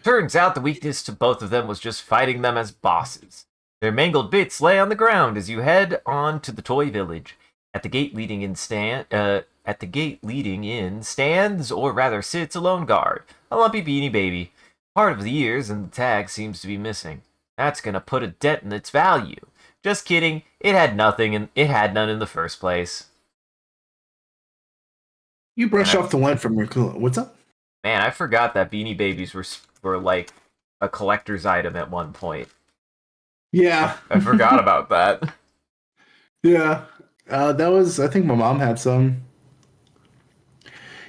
Turns out the weakness to both of them was just fighting them as bosses. Their mangled bits lay on the ground as you head on to the toy village. At the gate leading in stands, or rather sits, a lone guard, a lumpy beanie baby. Part of the ears and the tag seems to be missing. That's gonna put a dent in its value. Just kidding. It had nothing, and it had none in the first place. You brush off the lint from your What's up? Man, I forgot that Beanie Babies were like a collector's item at one point. Yeah. I forgot about that. Yeah. That was, I think my mom had some.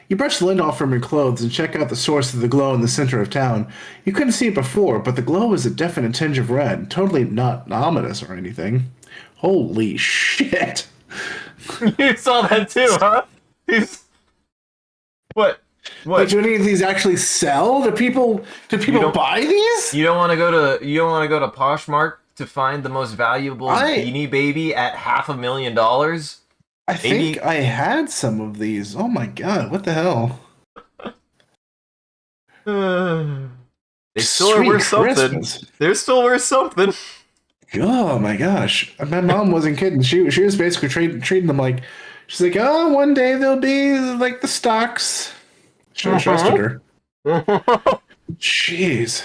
You brush the lint off from your clothes and check out the source of the glow in the center of town. You couldn't see it before, but the glow was a definite tinge of red. Totally not ominous or anything. Holy shit. You saw that too, huh? What? But do any of these actually sell? Do people buy these? You don't want to go to Poshmark to find the most valuable Beanie Baby at $500,000? I think I had some of these. Oh my god, what the hell? They still are worth something. They're still worth something. Oh my gosh. My mom wasn't kidding. She was basically treating them like, she's like, oh, one day they'll be like the stocks. Should have trusted her. Jeez.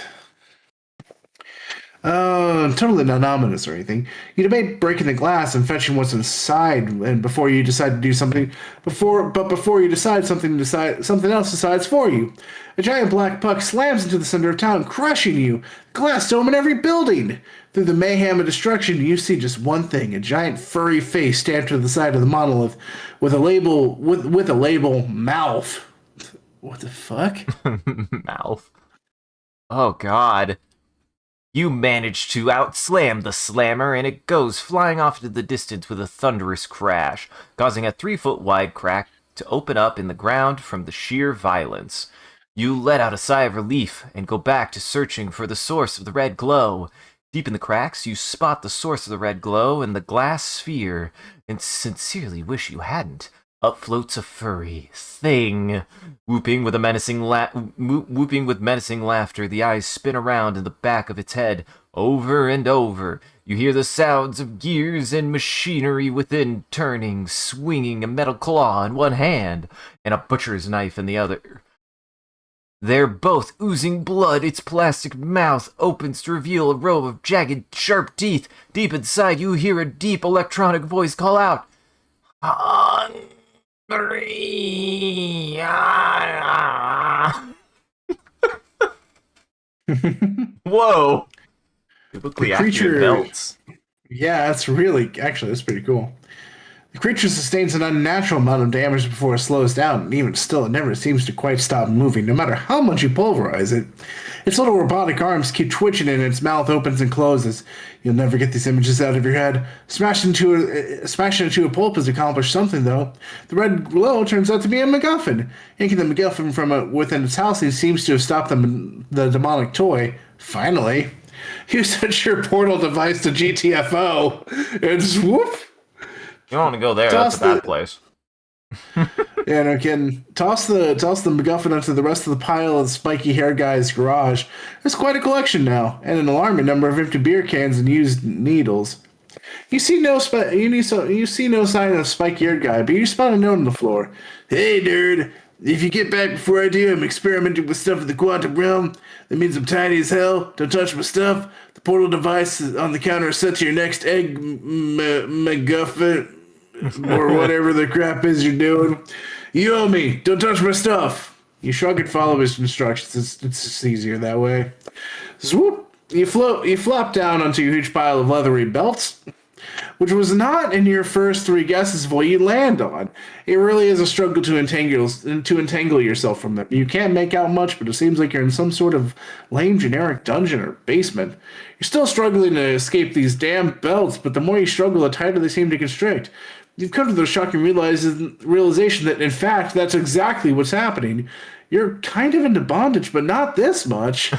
Totally not ominous or anything. You debate breaking the glass and fetching what's inside, and before you decide to do something, before you decide something else decides for you. A giant black puck slams into the center of town, crushing you. Glass dome in every building. Through the mayhem and destruction, you see just one thing: a giant furry face stamped to the side of the monolith, with a label mouth. What the fuck? Mouth. Oh god. You manage to outslam the slammer, and it goes flying off into the distance with a thunderous crash, causing a 3-foot wide crack to open up in the ground from the sheer violence. You let out a sigh of relief and go back to searching for the source of the red glow. Deep in the cracks, you spot the source of the red glow in the glass sphere, and sincerely wish you hadn't. Up floats a furry thing, whooping with menacing laughter. The eyes spin around in the back of its head, over and over. You hear the sounds of gears and machinery within turning, swinging a metal claw in one hand and a butcher's knife in the other. They're both oozing blood. Its plastic mouth opens to reveal a row of jagged, sharp teeth. Deep inside, you hear a deep electronic voice call out, Whoa. Biblically accurate belts. Yeah, that's pretty cool. The creature sustains an unnatural amount of damage before it slows down, and even still, it never seems to quite stop moving, no matter how much you pulverize it. Its little robotic arms keep twitching and its mouth opens and closes. You'll never get these images out of your head. Smashing into a pulp has accomplished something, though. The red glow turns out to be a MacGuffin. Yanking the MacGuffin from within its housing seems to have stopped the demonic toy. Finally. You set your portal device to GTFO, and swoop! You don't want to go there. That's a bad place. Yeah, no kidding. Toss the MacGuffin onto the rest of the pile of spiky hair guy's garage. There's quite a collection now, and an alarming number of empty beer cans and used needles. You see no sign of spiky haired guy, but you spot a note on the floor. Hey, nerd. If you get back before I do, I'm experimenting with stuff in the quantum realm. That means I'm tiny as hell. Don't touch my stuff. The portal device on the counter is set to your next egg MacGuffin or whatever the crap is you're doing. You owe me. Don't touch my stuff. You shrug and follow his instructions. It's just easier that way. Swoop. You flop down onto a huge pile of leathery belts, which was not in your first three guesses of what you land on. It really is a struggle to entangle yourself from them. You can't make out much, but it seems like you're in some sort of lame generic dungeon or basement. You're still struggling to escape these damn belts, but the more you struggle, the tighter they seem to constrict. You've come to the shocking realization that, in fact, that's exactly what's happening. You're kind of into bondage, but not this much.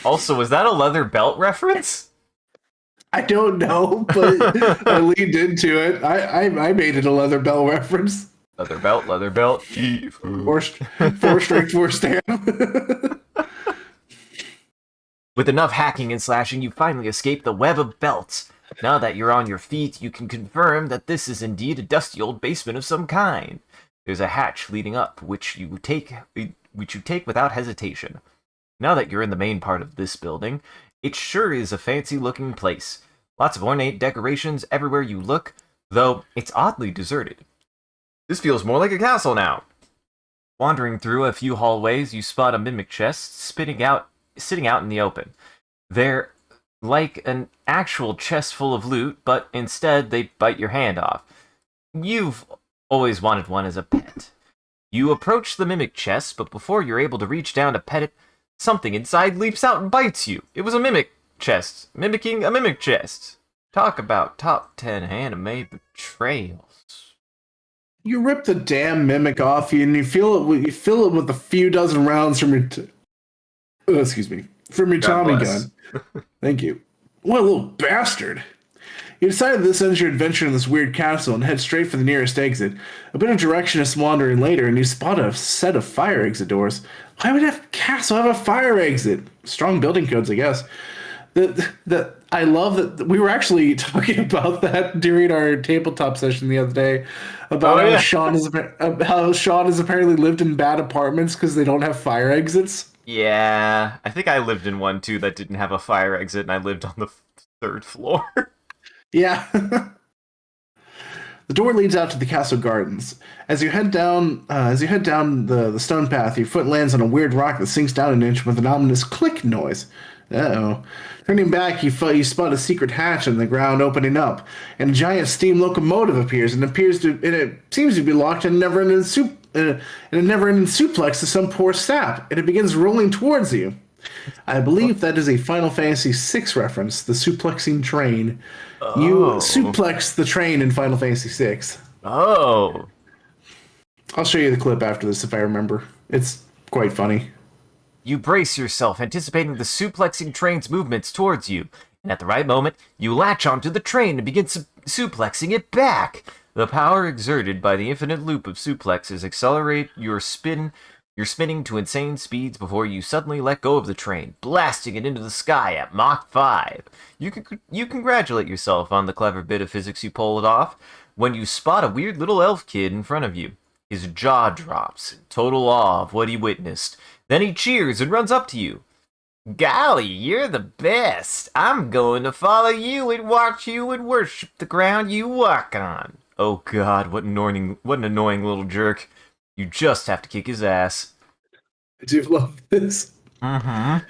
Also, was that a leather belt reference? I don't know, but I leaned into it. I made it a leather belt reference. Leather belt, leather belt. Four strength, four stamina. With enough hacking and slashing, you finally escape the web of belts. Now that you're on your feet, you can confirm that this is indeed a dusty old basement of some kind. There's a hatch leading up, which you take without hesitation. Now that you're in the main part of this building, it sure is a fancy-looking place. Lots of ornate decorations everywhere you look, though it's oddly deserted. This feels more like a castle now. Wandering through a few hallways, you spot a mimic chest sitting out in the open. They're like an actual chest full of loot, but instead they bite your hand off. You've always wanted one as a pet. You approach the mimic chest, but before you're able to reach down to pet it, something inside leaps out and bites you. It was a mimic chest, mimicking a mimic chest. Talk about top 10 anime betrayals. You rip the damn mimic off you, and you fill it with a few dozen rounds from your from your Tommy gun. Thank you. What a little bastard. You decided this ends your adventure in this weird castle and head straight for the nearest exit. A bit of directionist wandering later, and you spot a set of fire exit doors. Why would a castle have a fire exit? Strong building codes, I guess. I love that we were actually talking about that during our tabletop session the other day about how Sean has apparently lived in bad apartments because they don't have fire exits. Yeah, I think I lived in one too that didn't have a fire exit, and I lived on the third floor. Yeah. The door leads out to the castle gardens. As you head down the stone path, your foot lands on a weird rock that sinks down an inch with an ominous click noise. Uh-oh. Turning back, you spot a secret hatch in the ground opening up, and a giant steam locomotive appears, and it seems to be locked in a never-ending suplex to some poor sap, and it begins rolling towards you. I believe that is a Final Fantasy VI reference, the suplexing train. Oh. You suplex the train in Final Fantasy VI. Oh. I'll show you the clip after this if I remember. It's quite funny. You brace yourself, anticipating the suplexing train's movements towards you, and at the right moment, you latch onto the train and begin suplexing it back. The power exerted by the infinite loop of suplexes accelerate your spinning to insane speeds before you suddenly let go of the train, blasting it into the sky at Mach 5. You congratulate yourself on the clever bit of physics you pulled off when you spot a weird little elf kid in front of you. His jaw drops in total awe of what he witnessed. Then he cheers and runs up to you. Golly, you're the best. I'm going to follow you and watch you and worship the ground you walk on. Oh God, what an annoying little jerk. You just have to kick his ass. I do love this. Mm-hmm.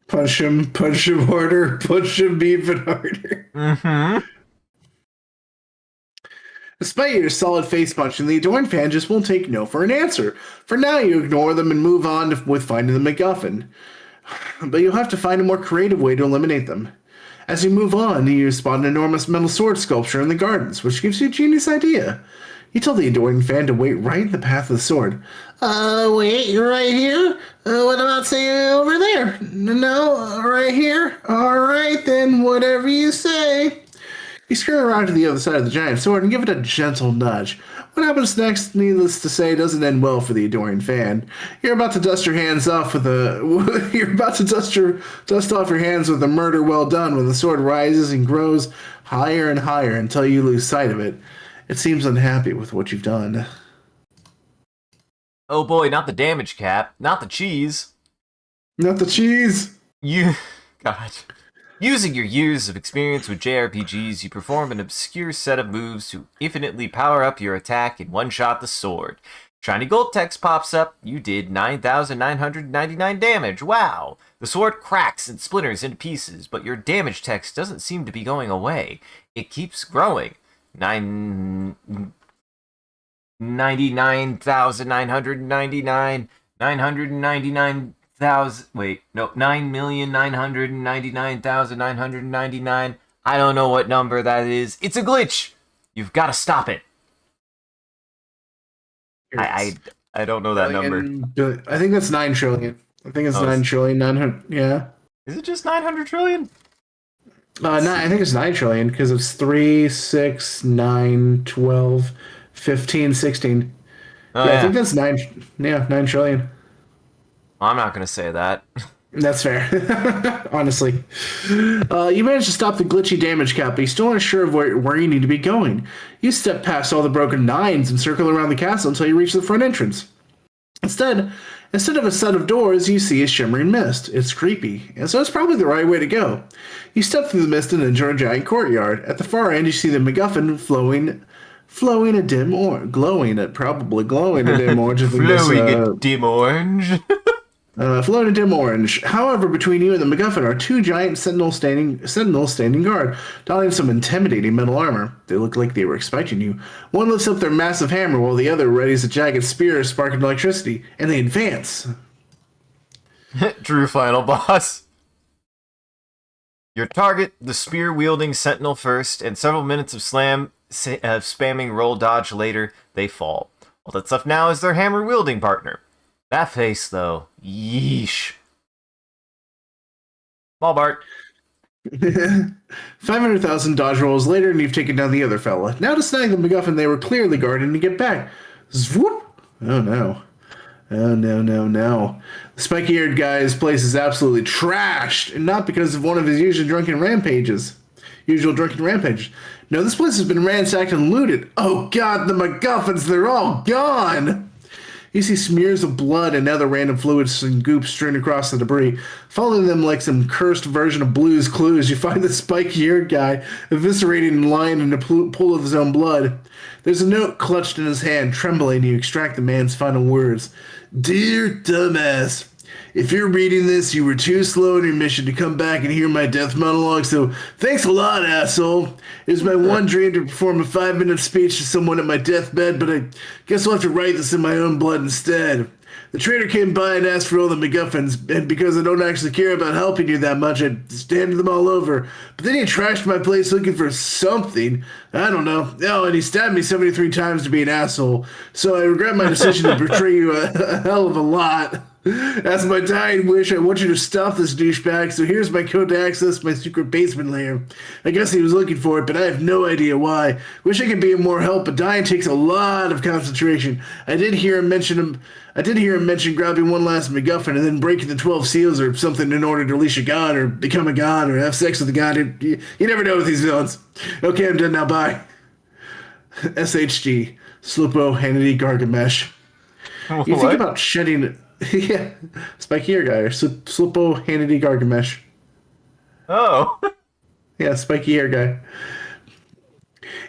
Push him harder, push him even harder. Mm-hmm. Despite your solid face punching, the Adorn fan just won't take no for an answer. For now, you ignore them and move on with finding the MacGuffin. But you'll have to find a more creative way to eliminate them. As you move on, you spot an enormous metal sword sculpture in the gardens, which gives you a genius idea. You tell the adoring fan to wait right in the path of the sword. Wait, right here? What about, say, over there? No, right here? Alright then, whatever you say. You scurry around to the other side of the giant sword and give it a gentle nudge. What happens next, needless to say, doesn't end well for the adoring fan. You're about to dust your hands off with a... You're about to dust off your hands with a murder well done when the sword rises and grows higher and higher until you lose sight of it. It seems unhappy with what you've done. Oh boy, not the damage cap. Not the cheese. Not the cheese. You, God. Using your years of experience with JRPGs, you perform an obscure set of moves to infinitely power up your attack and one-shot the sword. Shiny gold text pops up. You did 9,999 damage. Wow. The sword cracks and splinters into pieces, but your damage text doesn't seem to be going away. It keeps growing. 99,999, 999,000. Wait, no, 9,999,999. I don't know what number that is. It's a glitch. You've got to stop it. I don't know that number. I think that's 9 trillion. I think it's 9 trillion, 900. Yeah. Is it just 900 trillion? I think it's 9 trillion because it's 3, 6, 9, 12, 15, 16. Oh, yeah, yeah. I think that's 9. Yeah, 9 trillion. I'm not going to say that. That's fair. Honestly. You managed to stop the glitchy damage cap, but you still aren't sure of where you need to be going. You step past all the broken nines and circle around the castle until you reach the front entrance. Instead of a set of doors, you see a shimmering mist. It's creepy, and so it's probably the right way to go. You step through the mist and enter a giant courtyard. At the far end, you see the MacGuffin glowing a dim orange. Glowing a dim orange. Flowing a dim orange. Flowing a dim orange. However, between you and the MacGuffin are 2 giant sentinels standing guard, donning some intimidating metal armor. They look like they were expecting you. One lifts up their massive hammer while the other readies a jagged spear sparking electricity, and they advance. True final boss. Your target, the spear-wielding sentinel first, and several minutes of spamming roll dodge later, they fall. All that's left now is their hammer-wielding partner. That face, though. Yeesh. Small Bart. 500,000 dodge rolls later, and you've taken down the other fella. Now to snag the MacGuffin they were clearly guarding to get back. Zwoop! Oh no. Oh no. The spiky-eared guy's place is absolutely trashed, and not because of one of his usual drunken rampages. No, this place has been ransacked and looted. Oh god, the MacGuffins, they're all gone! You see smears of blood and other random fluids and goop strewn across the debris. Following them like some cursed version of Blue's Clues, you find the spiky-eared guy eviscerating and lying in a pool of his own blood. There's a note clutched in his hand, trembling. You extract the man's final words. Dear dumbass, if you're reading this, you were too slow in your mission to come back and hear my death monologue, so thanks a lot, asshole. It was my one dream to perform a 5-minute speech to someone at my deathbed, but I guess I'll have to write this in my own blood instead. The traitor came by and asked for all the MacGuffins, and because I don't actually care about helping you that much, I just handed them all over. But then he trashed my place looking for something. I don't know. Oh, and he stabbed me 73 times to be an asshole. So I regret my decision to betray you a hell of a lot. As my dying wish, I want you to stop this douchebag, so here's my code to access my secret basement lair. I guess he was looking for it, but I have no idea why. Wish I could be of more help, but dying takes a lot of concentration. I did hear him mention grabbing one last MacGuffin and then breaking the 12 seals or something in order to unleash a god or become a god or have sex with a god. You never know with these villains. Okay, I'm done now, bye. SHG, Slupo Hannity Gargamesh. You think about shedding... Yeah, spiky ear guy, or Slupo Hannity Gargamesh. Oh. Yeah, spiky ear guy.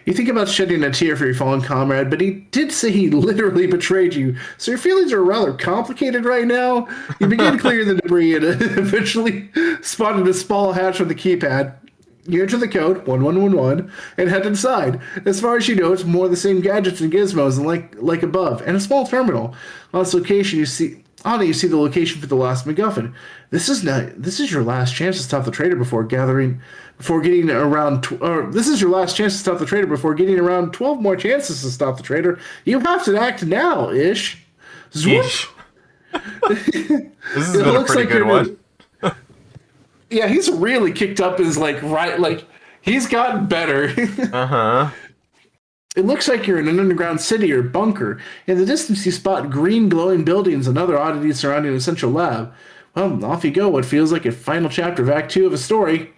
You think about shedding a tear for your fallen comrade, but he did say he literally betrayed you, so your feelings are rather complicated right now. You begin clearing the debris and eventually spotted a small hatch on the keypad. You enter the code 1111 and head inside. As far as you know, it's more the same gadgets and gizmos like above, and a small terminal. On this location, you see the location for the last MacGuffin. This is your last chance to stop the traitor before getting around 12 more chances to stop the traitor. You have to act now, Ish. Ish. This has been a pretty good one. Yeah, he's really kicked up his he's gotten better. Uh-huh. It looks like you're in an underground city or bunker. In the distance, you spot green glowing buildings and other oddities surrounding an essential lab. Well, off you go. What feels like a final chapter of Act 2 of a story.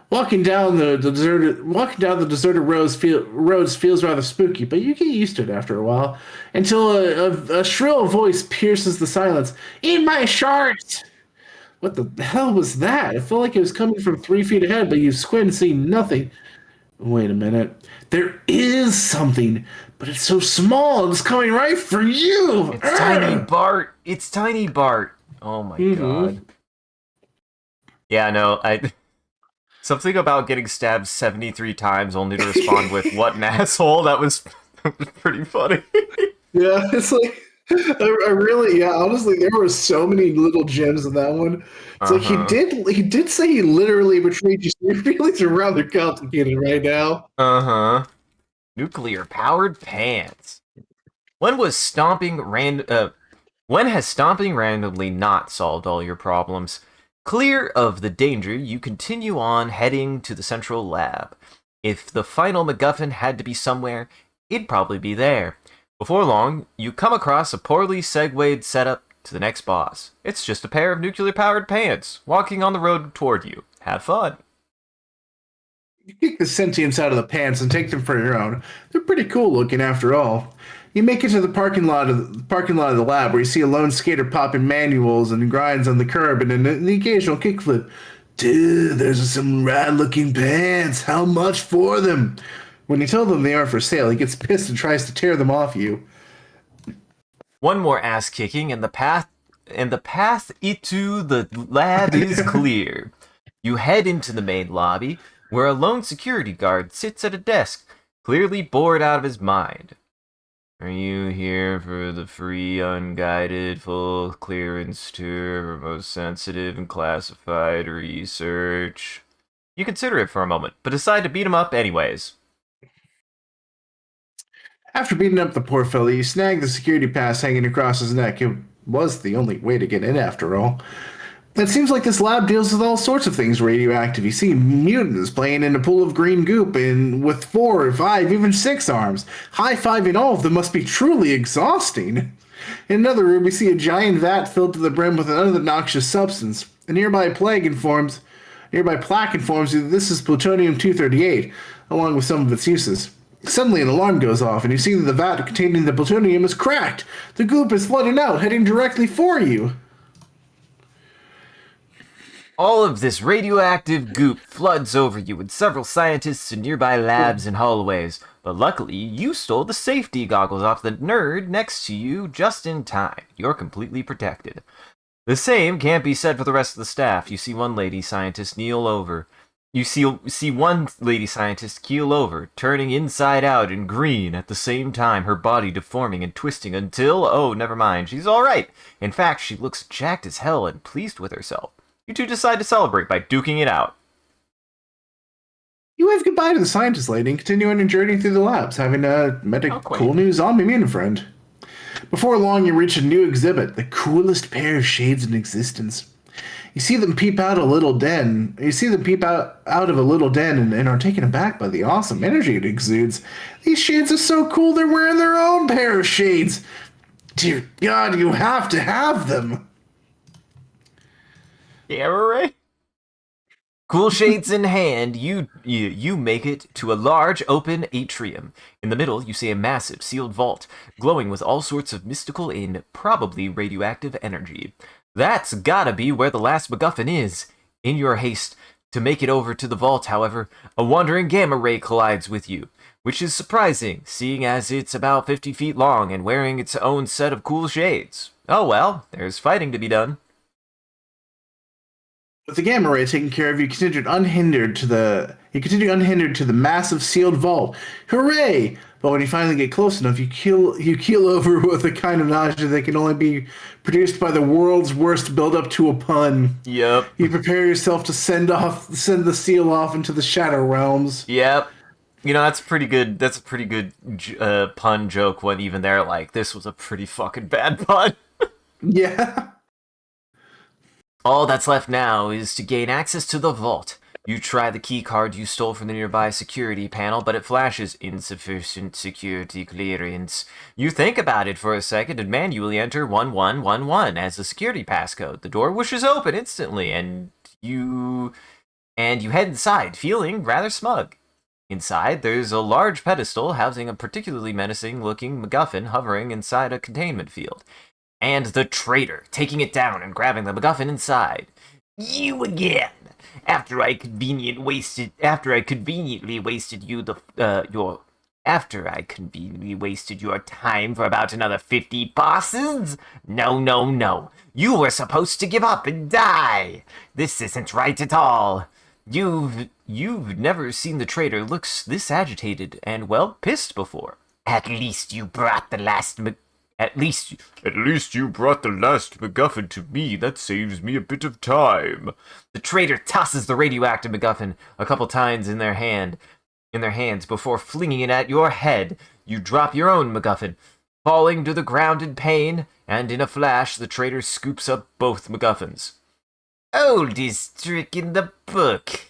Walking down the deserted roads feels rather spooky, but you get used to it after a while. Until a shrill voice pierces the silence. Eat my shards! What the hell was that? It felt like it was coming from 3 feet ahead, but you squint and see nothing. Wait a minute. There is something, but it's so small. It's coming right for you. It's Tiny Bart. It's Tiny Bart. Oh my god. Yeah, no, something about getting stabbed 73 times only to respond with "what an asshole." That was pretty funny. Yeah, it's like I really, yeah. Honestly, there were so many little gems in that one. It's like he did say he literally betrayed you. So your feelings are rather complicated right now. Nuclear powered pants. When was stomping when has stomping randomly not solved all your problems? Clear of the danger, you continue on heading to the central lab. If the final MacGuffin had to be somewhere, it'd probably be there. Before long, you come across a poorly segued setup to the next boss. It's just a pair of nuclear-powered pants walking on the road toward you. Have fun. You kick the sentience out of the pants and take them for your own. They're pretty cool looking after all. You make it to the parking lot of the lab where you see a lone skater popping manuals and grinds on the curb and an occasional kickflip. Dude, there's some rad looking pants. How much for them? When you tell them they aren't for sale, he gets pissed and tries to tear them off you. One more ass kicking and the path into the lab is clear. You head into the main lobby, where a lone security guard sits at a desk, clearly bored out of his mind. Are you here for the free, unguided, full clearance tour of most sensitive and classified research? You consider it for a moment, but decide to beat him up anyways. After beating up the poor fellow, you snag the security pass hanging across his neck. It was the only way to get in, after all. It seems like this lab deals with all sorts of things radioactive. You see mutants playing in a pool of green goop and with 4 or 5, even 6 arms. High-fiving all of them must be truly exhausting. In another room, you see a giant vat filled to the brim with another noxious substance. A nearby plaque informs you that this is plutonium-238, along with some of its uses. Suddenly, an alarm goes off, and you see that the vat containing the plutonium is cracked. The goop is flooding out, heading directly for you. All of this radioactive goop floods over you and several scientists in nearby labs and hallways, but luckily you stole the safety goggles off the nerd next to you just in time. You're completely protected. The same can't be said for the rest of the staff. You see one lady scientist kneel over. You see one lady scientist keel over, turning inside out in green at the same time, her body deforming and twisting until, oh, never mind, she's alright. In fact, she looks jacked as hell and pleased with herself. You two decide to celebrate by duking it out. You wave goodbye to the scientist lady and continue on your journey through the labs, having met a cool new zombie mutant friend. Before long, you reach a new exhibit, the coolest pair of shades in existence. You see them peep out of a little den. Out of a little den and are taken aback by the awesome energy it exudes. These shades are so cool, they're wearing their own pair of shades. Dear God, you have to have them. Yeah, right. Cool shades in hand, you make it to a large open atrium. In the middle, you see a massive sealed vault, glowing with all sorts of mystical and probably radioactive energy. That's gotta be where the last MacGuffin is. In your haste to make it over to the vault, however, a wandering gamma ray collides with you, which is surprising, seeing as it's about 50 feet long and wearing its own set of cool shades. Oh well, there's fighting to be done. With the gamma ray taken care of, you continue unhindered to the massive sealed vault. Hooray! But when you finally get close enough, you keel over with a kind of nausea that can only be produced by the world's worst build-up to a pun. Yep. You prepare yourself to send the seal off into the shadow realms. Yep. You know, that's pretty good. That's a pretty good pun joke when even they're like, this was a pretty fucking bad pun. Yeah. All that's left now is to gain access to the vault. You try the key card you stole from the nearby security panel, but it flashes insufficient security clearance. You think about it for a second and manually enter 1111 as the security passcode. The door whooshes open instantly, and you head inside, feeling rather smug. Inside, there's a large pedestal housing a particularly menacing-looking MacGuffin hovering inside a containment field. And the traitor, taking it down and grabbing the MacGuffin inside. You again. After I conveniently wasted your time for about another 50 bosses? No, no, no. You were supposed to give up and die. This isn't right at all. You've never seen the traitor looks this agitated and, well, pissed before. At least you brought the last at least you brought the last MacGuffin to me. That saves me a bit of time. The traitor tosses the radioactive MacGuffin a couple times in their hands before flinging it at your head. You drop your own MacGuffin, falling to the ground in pain, and in a flash, the traitor scoops up both MacGuffins. Oldest trick in the book.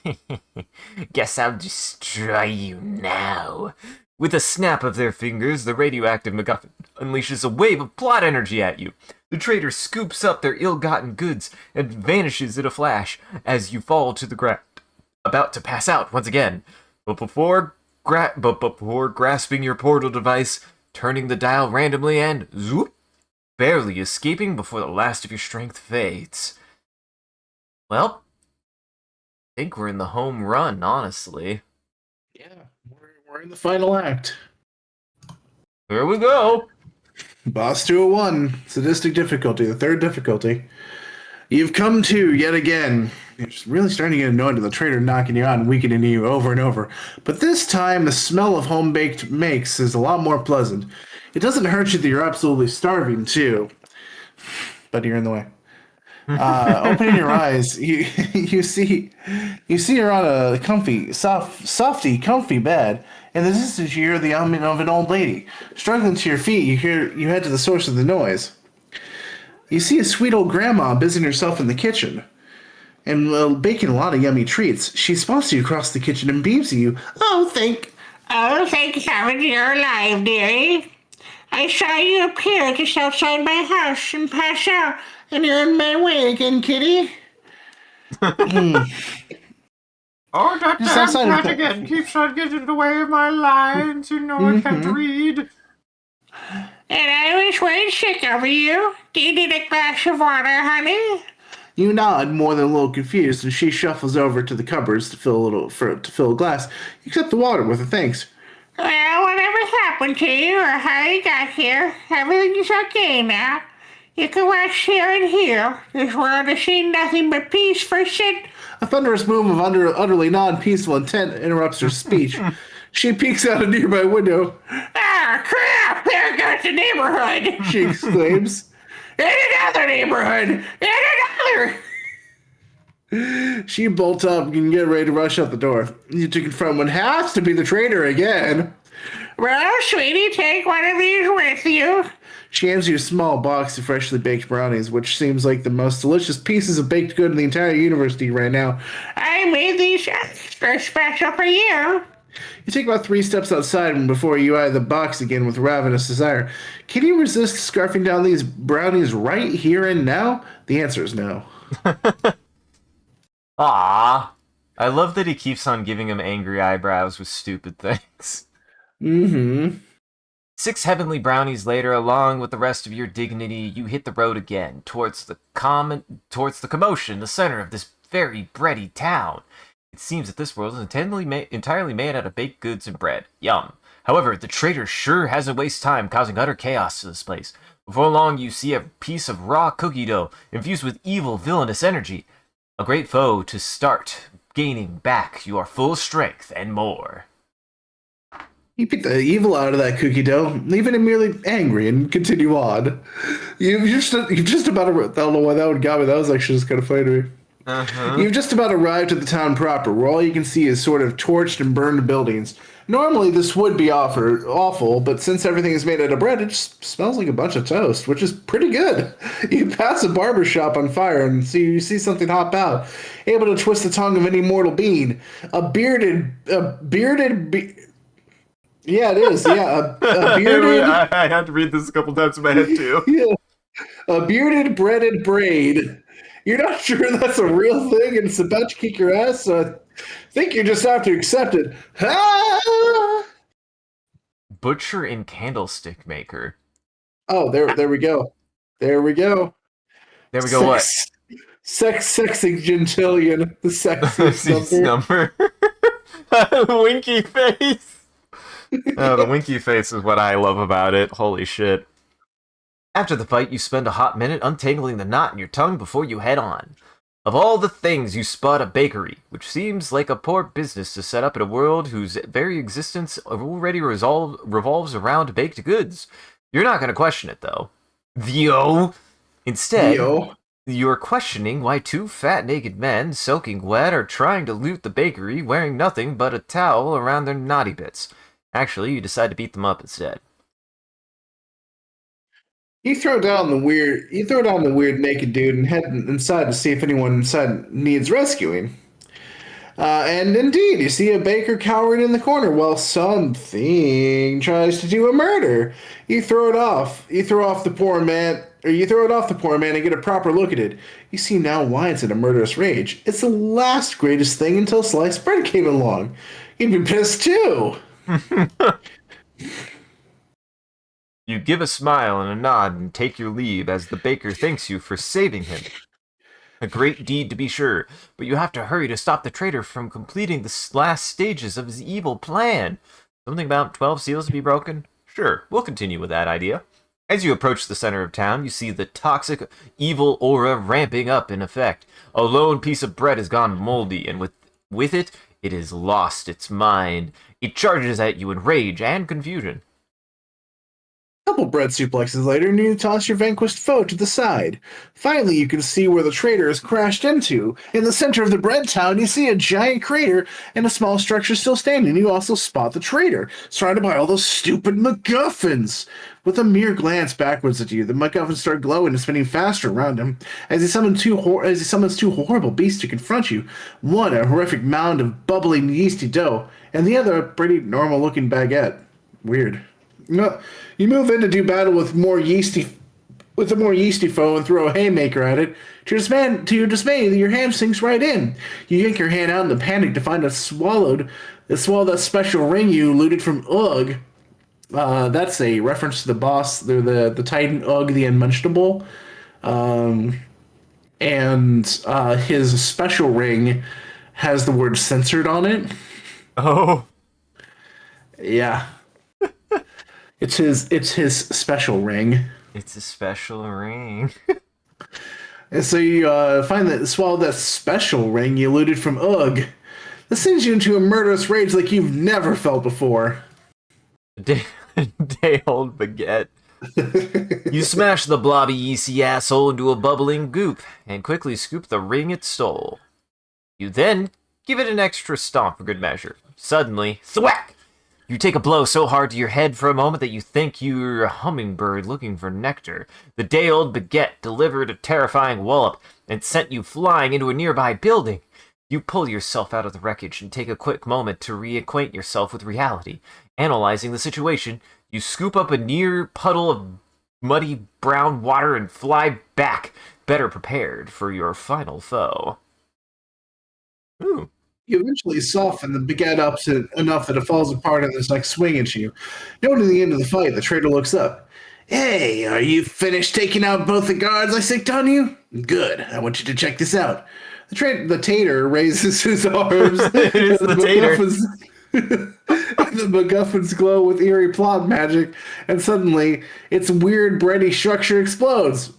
Guess I'll destroy you now. With a snap of their fingers, the radioactive MacGuffin unleashes a wave of plot energy at you. The traitor scoops up their ill-gotten goods and vanishes in a flash as you fall to the ground, about to pass out once again. But before grasping your portal device, turning the dial randomly and zoop, barely escaping before the last of your strength fades. Well, I think we're in the home run, honestly. Yeah, we're in the final act. Here we go. Boss 201, sadistic difficulty, the third difficulty. You've come to yet again. You're just really starting to get annoyed with the traitor knocking you out and weakening you over and over. But this time, the smell of home-baked makes is a lot more pleasant. It doesn't hurt you that you're absolutely starving, too. But you're in the way. Opening your eyes, you see you're on a comfy bed, and in the distance you hear the humming of an old lady. Struggling to your feet, you head to the source of the noise. You see a sweet old grandma busying herself in the kitchen, and baking a lot of yummy treats. She spots you across the kitchen and beams at you. Thank heaven you're alive, dearie. I saw you appear just outside my house and pass out, and you're in my way again, kitty. Oh, that damn cat again keeps on getting in the way of my lines. You know I can't read. And I was way sick of you. Do you need a glass of water, honey? You nod, more than a little confused, and she shuffles over to the cupboards to fill a glass. You accept the water with a thanks. Well, whatever happened to you or how you got here, everything's okay now. You can watch here and heal. This world has seen nothing but peace for sin. A thunderous boom of utterly non-peaceful intent interrupts her speech. She peeks out a nearby window. Ah, crap! There goes the neighborhood! She exclaims. In another neighborhood! In another! She bolts up and get ready to rush out the door. You to confront what has to be the traitor again. Well, sweetie, take one of these with you. She hands you a small box of freshly baked brownies, which seems like the most delicious pieces of baked good in the entire universe to you right now. I made these extra special for you. You take about 3 steps outside before you eye the box again with ravenous desire. Can you resist scarfing down these brownies right here and now? The answer is no. Ah, I love that he keeps on giving him angry eyebrows with stupid things. Mm-hmm. 6 heavenly brownies later, along with the rest of your dignity, you hit the road again, towards the commotion in the center of this very bready town. It seems that this world is entirely made out of baked goods and bread. Yum. However, the traitor sure hasn't wasted time causing utter chaos to this place. Before long, you see a piece of raw cookie dough infused with evil, villainous energy. A great foe to start gaining back your full strength and more. You beat the evil out of that cookie dough, leaving him merely angry, and continue on. You've just about I don't know why that one got me. That was actually just kind of funny to me. You've just about arrived at the town proper, where all you can see is sort of torched and burned buildings. Normally, this would be awful, but since everything is made out of bread, it just smells like a bunch of toast, which is pretty good. You pass a barber shop on fire, and you see something hop out, able to twist the tongue of any mortal being. Yeah, it is. Yeah, a bearded. I had to read this a couple times in my head too. Yeah, a bearded breaded braid. You're not sure that's a real thing, and it's about to kick your ass. So I think you just have to accept it. Ah! Butcher and candlestick maker. Oh, there we go. There we go. There we go. What? Sexing gentillion, the sexiest Seats number. number. Winky face. Oh, the winky face is what I love about it. Holy shit. After the fight, you spend a hot minute untangling the knot in your tongue before you head on. Of all the things, you spot a bakery, which seems like a poor business to set up in a world whose very existence already revolves around baked goods. You're not going to question it, though. Theo! Instead, Yo. you're questioning why two fat naked men, soaking wet, are trying to loot the bakery wearing nothing but a towel around their naughty bits. Actually, you decide to beat them up instead. You throw down the weird naked dude and head inside to see if anyone inside needs rescuing. And indeed, you see a baker cowering in the corner while something tries to do a murder. You throw it off. You throw off the poor man, or you throw it off the poor man and get a proper look at it. You see now why it's in a murderous rage. It's the last greatest thing until sliced bread came along. You'd be pissed too. You give a smile and a nod and take your leave as the baker thanks you for saving him. A great deed to be sure, but you have to hurry to stop the traitor from completing the last stages of his evil plan. Something about 12 seals to be broken? Sure, we'll continue with that idea. As you approach the center of town, you see the toxic, evil aura ramping up in effect. A lone piece of bread has gone moldy, and with it, it has lost its mind. It charges at you in rage and confusion. Couple bread suplexes later, and you toss your vanquished foe to the side. Finally, you can see where the traitor has crashed into. In the center of the bread town, you see a giant crater and a small structure still standing. You also spot the traitor, surrounded by all those stupid MacGuffins. With a mere glance backwards at you, the MacGuffins start glowing and spinning faster around him as he summons two horrible beasts to confront you. One, a horrific mound of bubbling yeasty dough, and the other, a pretty normal-looking baguette. Weird. No, you move in to do battle with a more yeasty foe and throw a haymaker at it. To your dismay, your hand sinks right in. You yank your hand out in a panic to find it swallowed that special ring you looted from Ugg. That's a reference to the boss, the Titan Ugg the Unmentionable. And his special ring has the word censored on it. Oh. Yeah. It's his special ring. It's a special ring. And so you swallow that special ring you looted from Ugg. This sends you into a murderous rage like you've never felt before. Day-old baguette. You smash the blobby, yeasty asshole into a bubbling goop and quickly scoop the ring it stole. You then give it an extra stomp for good measure. Suddenly, thwack! You take a blow so hard to your head for a moment that you think you're a hummingbird looking for nectar. The day-old baguette delivered a terrifying wallop and sent you flying into a nearby building. You pull yourself out of the wreckage and take a quick moment to reacquaint yourself with reality. Analyzing the situation, you scoop up a near puddle of muddy brown water and fly back, better prepared for your final foe. Ooh. You eventually soften the baguette up enough that it falls apart and there's like swing at you. Noting the end of the fight, the traitor looks up. Hey, are you finished taking out both the guards I sicked on you? Good. I want you to check this out. The tater raises his arms. It's the tater. The MacGuffins glow with eerie plot magic, and suddenly its weird bready structure explodes.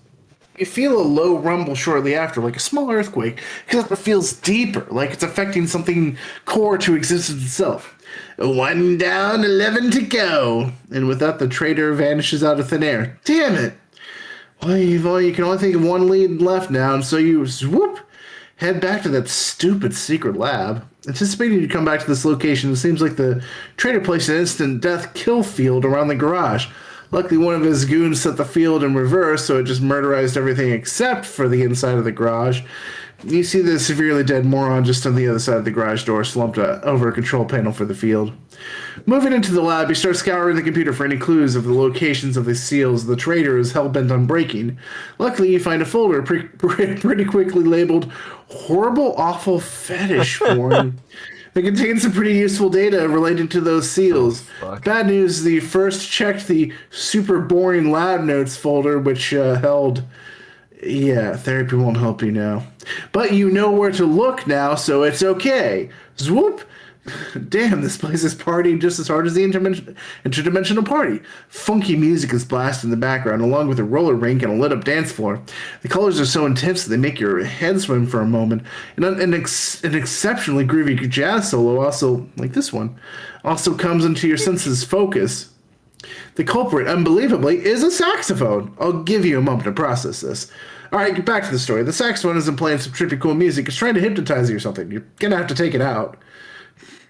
You feel a low rumble shortly after, like a small earthquake, except it feels deeper, like it's affecting something core to existence itself. 1 down, 11 to go. And with that, the traitor vanishes out of thin air. Damn it! Well, you can only think of one lead left now, and so you head back to that stupid secret lab. Anticipating you come back to this location, it seems like the traitor placed an instant death kill field around the garage. Luckily, one of his goons set the field in reverse, so it just murderized everything except for the inside of the garage. You see the severely dead moron just on the other side of the garage door, slumped over a control panel for the field. Moving into the lab, you start scouring the computer for any clues of the locations of the seals the traitor is hell-bent on breaking. Luckily, you find a folder pretty quickly labeled Horrible Awful Fetish Porn. It contains some pretty useful data relating to those seals. Bad news, the first checked the super boring lab notes folder, which held Yeah, therapy won't help you now. But you know where to look now, so it's okay. Swoop! Damn, this place is partying just as hard as the interdimensional party. Funky music is blasting in the background, along with a roller rink and a lit up dance floor. The colors are so intense that they make your head swim for a moment. And an exceptionally groovy jazz solo, also, like this one, also comes into your senses focus. The culprit, unbelievably, is a saxophone. I'll give you a moment to process this. All right, get back to the story. The saxophone isn't playing some trippy cool music. It's trying to hypnotize you or something. You're gonna have to take it out.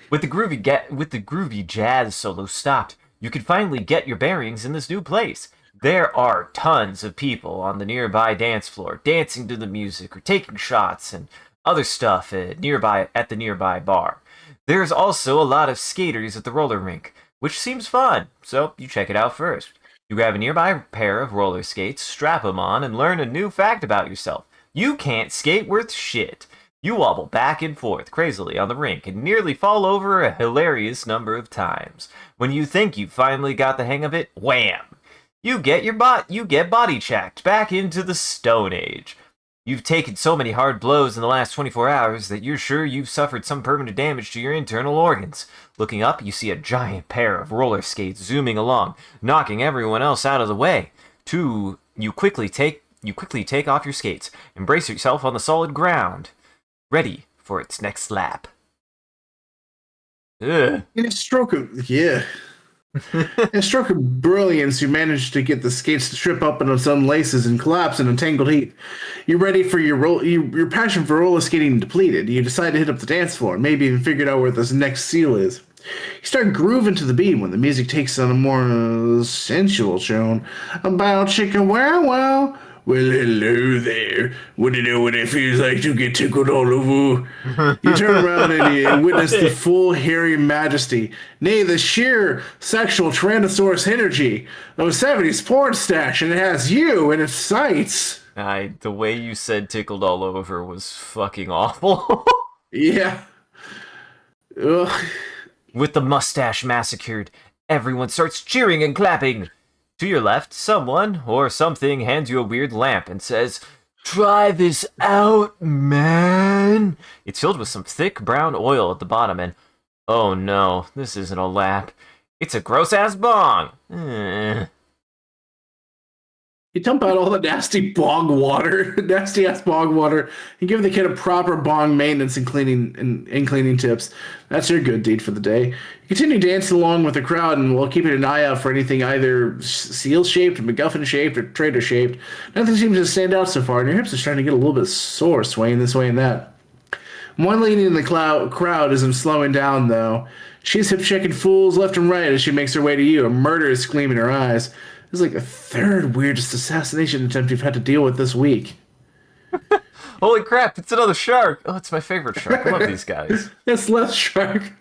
With the groovy jazz solo stopped, you could finally get your bearings in this new place. There are tons of people on the nearby dance floor dancing to the music or taking shots and other stuff at the nearby bar. There's also a lot of skaters at the roller rink, which seems fun, so you check it out first. You grab a nearby pair of roller skates, strap them on, and learn a new fact about yourself. You can't skate worth shit. You wobble back and forth crazily on the rink and nearly fall over a hilarious number of times. When you think you finally got the hang of it, wham! You get body checked back into the Stone Age. You've taken so many hard blows in the last 24 hours that you're sure you've suffered some permanent damage to your internal organs. Looking up, you see a giant pair of roller skates zooming along, knocking everyone else out of the way. You quickly take off your skates and brace yourself on the solid ground, ready for its next lap. Ugh. In a stroke of brilliance, you manage to get the skates to trip up in its own laces and collapse in a tangled heap. You're ready for your passion for roller skating depleted. You decide to hit up the dance floor, maybe even figured out where this next seal is. You start grooving to the beat when the music takes on a more sensual tone. About chicken wow wow. Well, hello there. Want to know what it feels like to get tickled all over? You turn around and you witness the full hairy majesty, nay, the sheer sexual Tyrannosaurus energy of a 70s porn stash, and it has you in its sights. The way you said tickled all over was fucking awful. Yeah. Ugh. With the mustache massacred, everyone starts cheering and clapping. To your left, someone or something hands you a weird lamp and says, "Try this out, man." It's filled with some thick brown oil at the bottom and, oh no, this isn't a lamp. It's a gross-ass bong. You dump out all the nasty bog water, nasty ass bog water, and give the kid a proper bong maintenance and cleaning tips. That's your good deed for the day. You continue dancing along with the crowd, and while keeping an eye out for anything either seal-shaped, MacGuffin-shaped, or traitor-shaped. Nothing seems to stand out so far, and your hips are starting to get a little bit sore, swaying this way and that. One lady in the crowd isn't slowing down, though. She's hip-checking fools left and right as she makes her way to you, a murderous gleam in her eyes. This is like the third weirdest assassination attempt you've had to deal with this week. Holy crap, it's another shark. Oh, it's my favorite shark. I love these guys. It's less shark.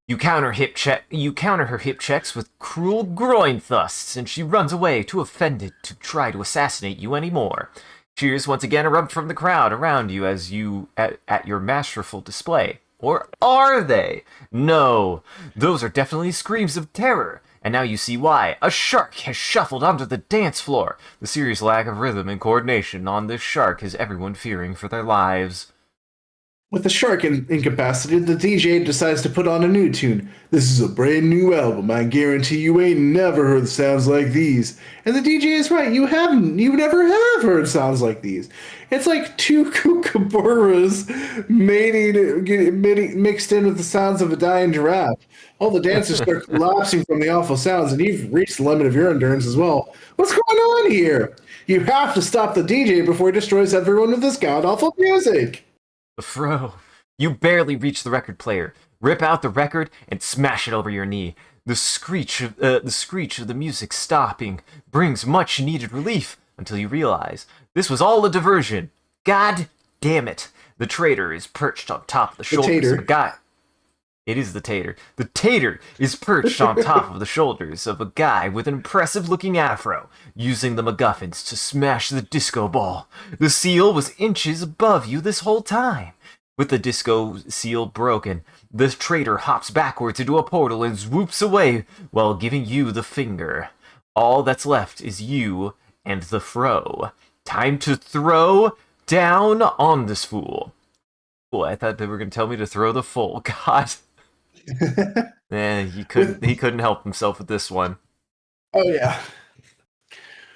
You counter her hip checks with cruel groin thrusts, and she runs away, too offended to try to assassinate you anymore. Cheers once again erupt from the crowd around you as you at your masterful display. Or are they? No, those are definitely screams of terror. And now you see why. A shark has shuffled onto the dance floor. The serious lack of rhythm and coordination on this shark has everyone fearing for their lives. With the shark incapacitated, the DJ decides to put on a new tune. This is a brand new album. I guarantee you ain't never heard sounds like these. And the DJ is right. You never have heard sounds like these. It's like two kookaburras mixed in with the sounds of a dying giraffe. All the dancers start collapsing from the awful sounds, and you've reached the limit of your endurance as well. What's going on here? You have to stop the DJ before he destroys everyone with this god-awful music. Fro, you barely reach the record player. Rip out the record and smash it over your knee. The screech of the music stopping brings much needed relief until you realize this was all a diversion. God damn it. The traitor is perched on top of the shoulders of a guy. It is the tater. The tater is perched on top of the shoulders of a guy with an impressive-looking afro, using the MacGuffins to smash the disco ball. The seal was inches above you this whole time. With the disco seal broken, the traitor hops backwards into a portal and swoops away while giving you the finger. All that's left is you and the fro. Time to throw down on this fool. Cool, I thought they were going to tell me to throw the fool. God. He couldn't help himself with this one. Oh yeah.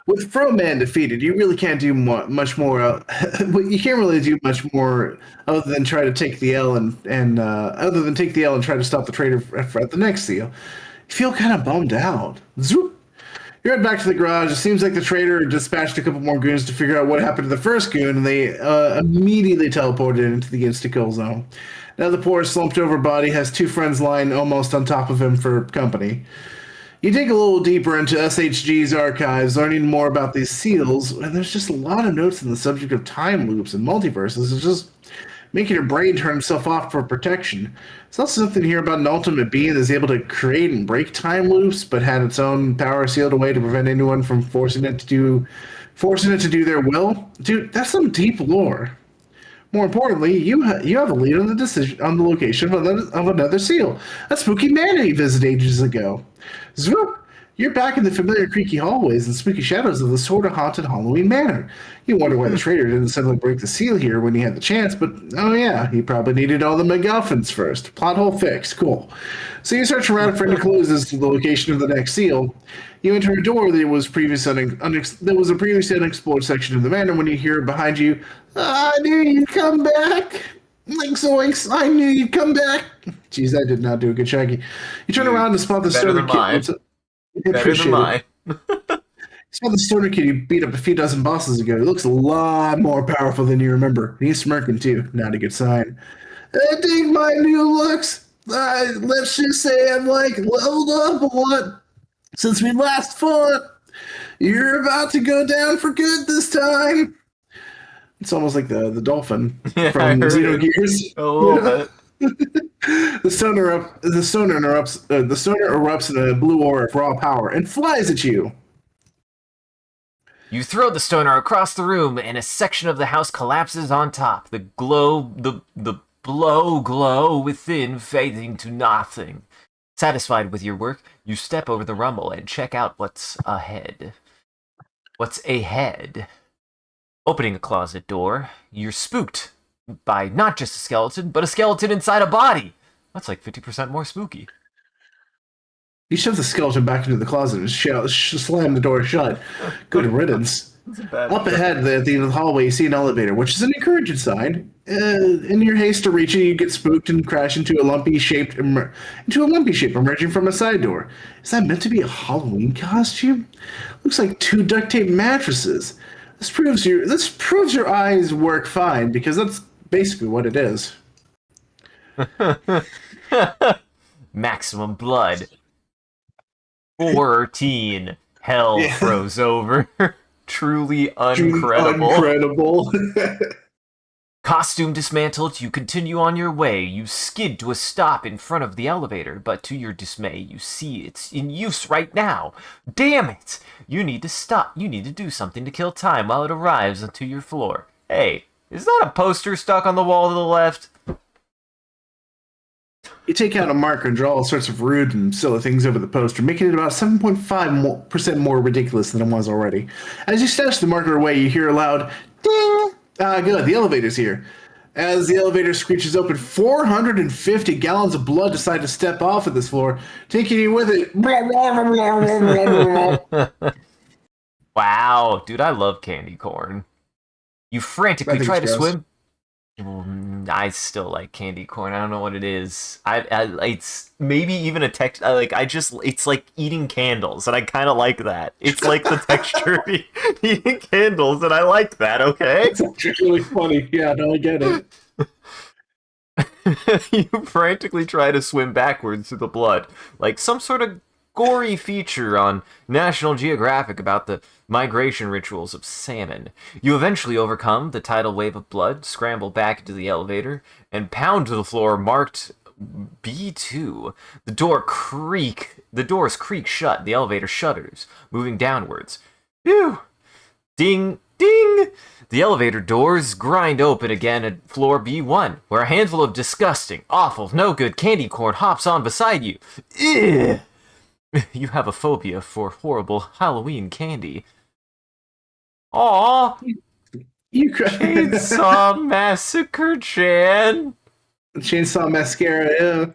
With Froman defeated, you really can't do much more. You can't really do much more other than try to take the L and other than take the L and try to stop the traitor at the next seal. You feel kind of bummed out. Zoop. You head back to the garage. It seems like the traitor dispatched a couple more goons to figure out what happened to the first goon, and they immediately teleported into the insta-kill zone. Now the poor slumped-over body has two friends lying almost on top of him for company. You dig a little deeper into SHG's archives, learning more about these seals, and there's just a lot of notes on the subject of time loops and multiverses. It's just making your brain turn itself off for protection. There's also something here about an ultimate being that's able to create and break time loops, but had its own power sealed away to prevent anyone from forcing it to do their will. Dude, that's some deep lore. More importantly, you have a lead on the location of another seal. A spooky man he visited ages ago. Swoop! You're back in the familiar creaky hallways and spooky shadows of the sort of haunted Halloween manor. You wonder why the traitor didn't suddenly break the seal here when he had the chance, but oh yeah, he probably needed all the MacGuffins first. Plot hole fixed. Cool. So you search around for any clues as to the location of the next seal. You enter a door that was a previously unexplored section of the manor when you hear behind you, I knew you'd come back. Links oinks, I knew you'd come back. Jeez, I did not do a good Shaggy. You turn around to spot the stoner kid. Better than mine. Spot the stoner kid you beat up a few dozen bosses ago. He looks a lot more powerful than you remember. He's smirking too. Not a good sign. I dig my new looks. Let's just say I'm like leveled up a lot since we last fought. You're about to go down for good this time. It's almost like the dolphin from Xenogears. A little bit. The stoner erupts in a blue aura of raw power and flies at you. You throw the stoner across the room, and a section of the house collapses on top. The glow within fading to nothing. Satisfied with your work, you step over the rumble and check out what's ahead. What's ahead? Opening a closet door, you're spooked by not just a skeleton, but a skeleton inside a body. That's like 50% more spooky. You shove the skeleton back into the closet and slam the door shut. Good riddance. Up ahead, at the end of the hallway, you see an elevator, which is an encouraging sign. In your haste to reach it, you get spooked and crash into a lumpy shape emerging from a side door. Is that meant to be a Halloween costume? Looks like two duct tape mattresses. This proves your eyes work fine, because that's basically what it is. Maximum blood. 14. Hell froze over. Truly incredible. Costume dismantled, you continue on your way. You skid to a stop in front of the elevator, but to your dismay, you see it's in use right now. Damn it! You need to stop. You need to do something to kill time while it arrives onto your floor. Hey, is that a poster stuck on the wall to the left? You take out a marker and draw all sorts of rude and silly things over the poster, making it about 7.5% more ridiculous than it was already. As you stash the marker away, you hear a loud ding. Good, the elevator's here. As the elevator screeches open, 450 gallons of blood decide to step off of this floor, taking you with it. Wow, dude, I love candy corn. You frantically try to swim. I still like candy corn. I don't know what it is. It's maybe even a text. It's like eating candles, and I kind of like that. It's like the texture of eating candles, and I like that. Okay, it's actually really funny. Yeah, no, I get it. You frantically try to swim backwards through the blood, like some sort of gory feature on National Geographic about the migration rituals of salmon. You eventually overcome the tidal wave of blood, scramble back into the elevator, and pound to the floor marked B2. The doors creak shut, the elevator shudders, moving downwards. Phew! Ding! Ding! The elevator doors grind open again at floor B1, where a handful of disgusting, awful, no good candy corn hops on beside you. Ugh! You have a phobia for horrible Halloween candy. Aw, You Chainsaw Massacre Chan. Chainsaw Mascara, yeah.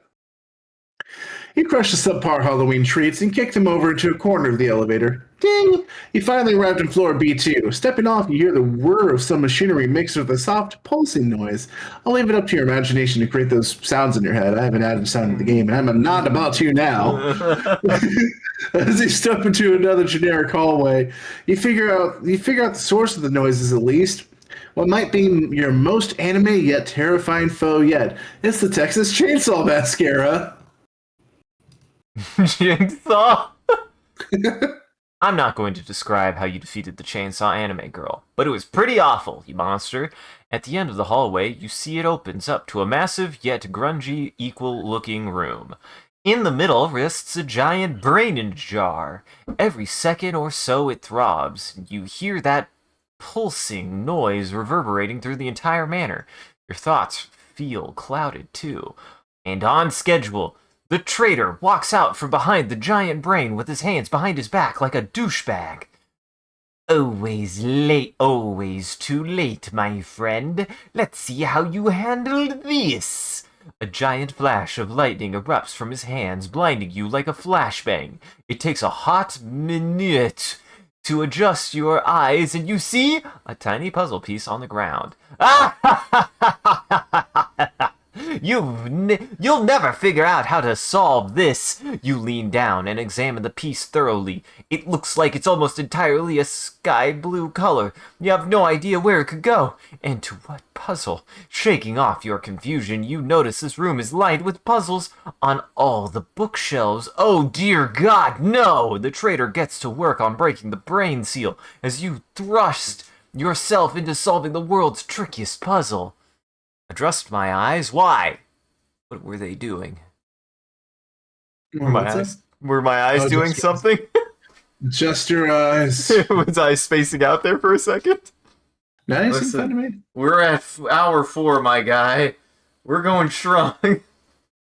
You crushed the subpar Halloween treats and kicked him over into a corner of the elevator. Ding! You finally arrived on floor B2. Stepping off, you hear the whir of some machinery mixed with a soft pulsing noise. I'll leave it up to your imagination to create those sounds in your head. I haven't added sound to the game, and I'm not about to now. As you step into another generic hallway, you figure out the source of the noises at least. What might be your most anime yet terrifying foe yet. It's the Texas Chainsaw Mascara. Jigsaw. I'm not going to describe how you defeated the Chainsaw Anime Girl, but it was pretty awful, you monster. At the end of the hallway, you see it opens up to a massive yet grungy, equal-looking room. In the middle rests a giant brain in a jar. Every second or so it throbs. You hear that pulsing noise reverberating through the entire manor. Your thoughts feel clouded, too. And on schedule, the traitor walks out from behind the giant brain with his hands behind his back like a douchebag. Always late, always too late, my friend. Let's see how you handled this. A giant flash of lightning erupts from his hands, blinding you like a flashbang. It takes a hot minute to adjust your eyes, and you see a tiny puzzle piece on the ground. You'll never figure out how to solve this. You lean down and examine the piece thoroughly. It looks like it's almost entirely a sky blue color. You have no idea where it could go. And to what puzzle? Shaking off your confusion, you notice this room is lined with puzzles on all the bookshelves. Oh dear God, no! The traitor gets to work on breaking the brain seal as you thrust yourself into solving the world's trickiest puzzle. Adjust my eyes? Why? What were they doing? Were my eyes doing something? Adjust your eyes. Was I spacing out there for a second? Nice and fun to me. We're at hour 4, my guy. We're going strong.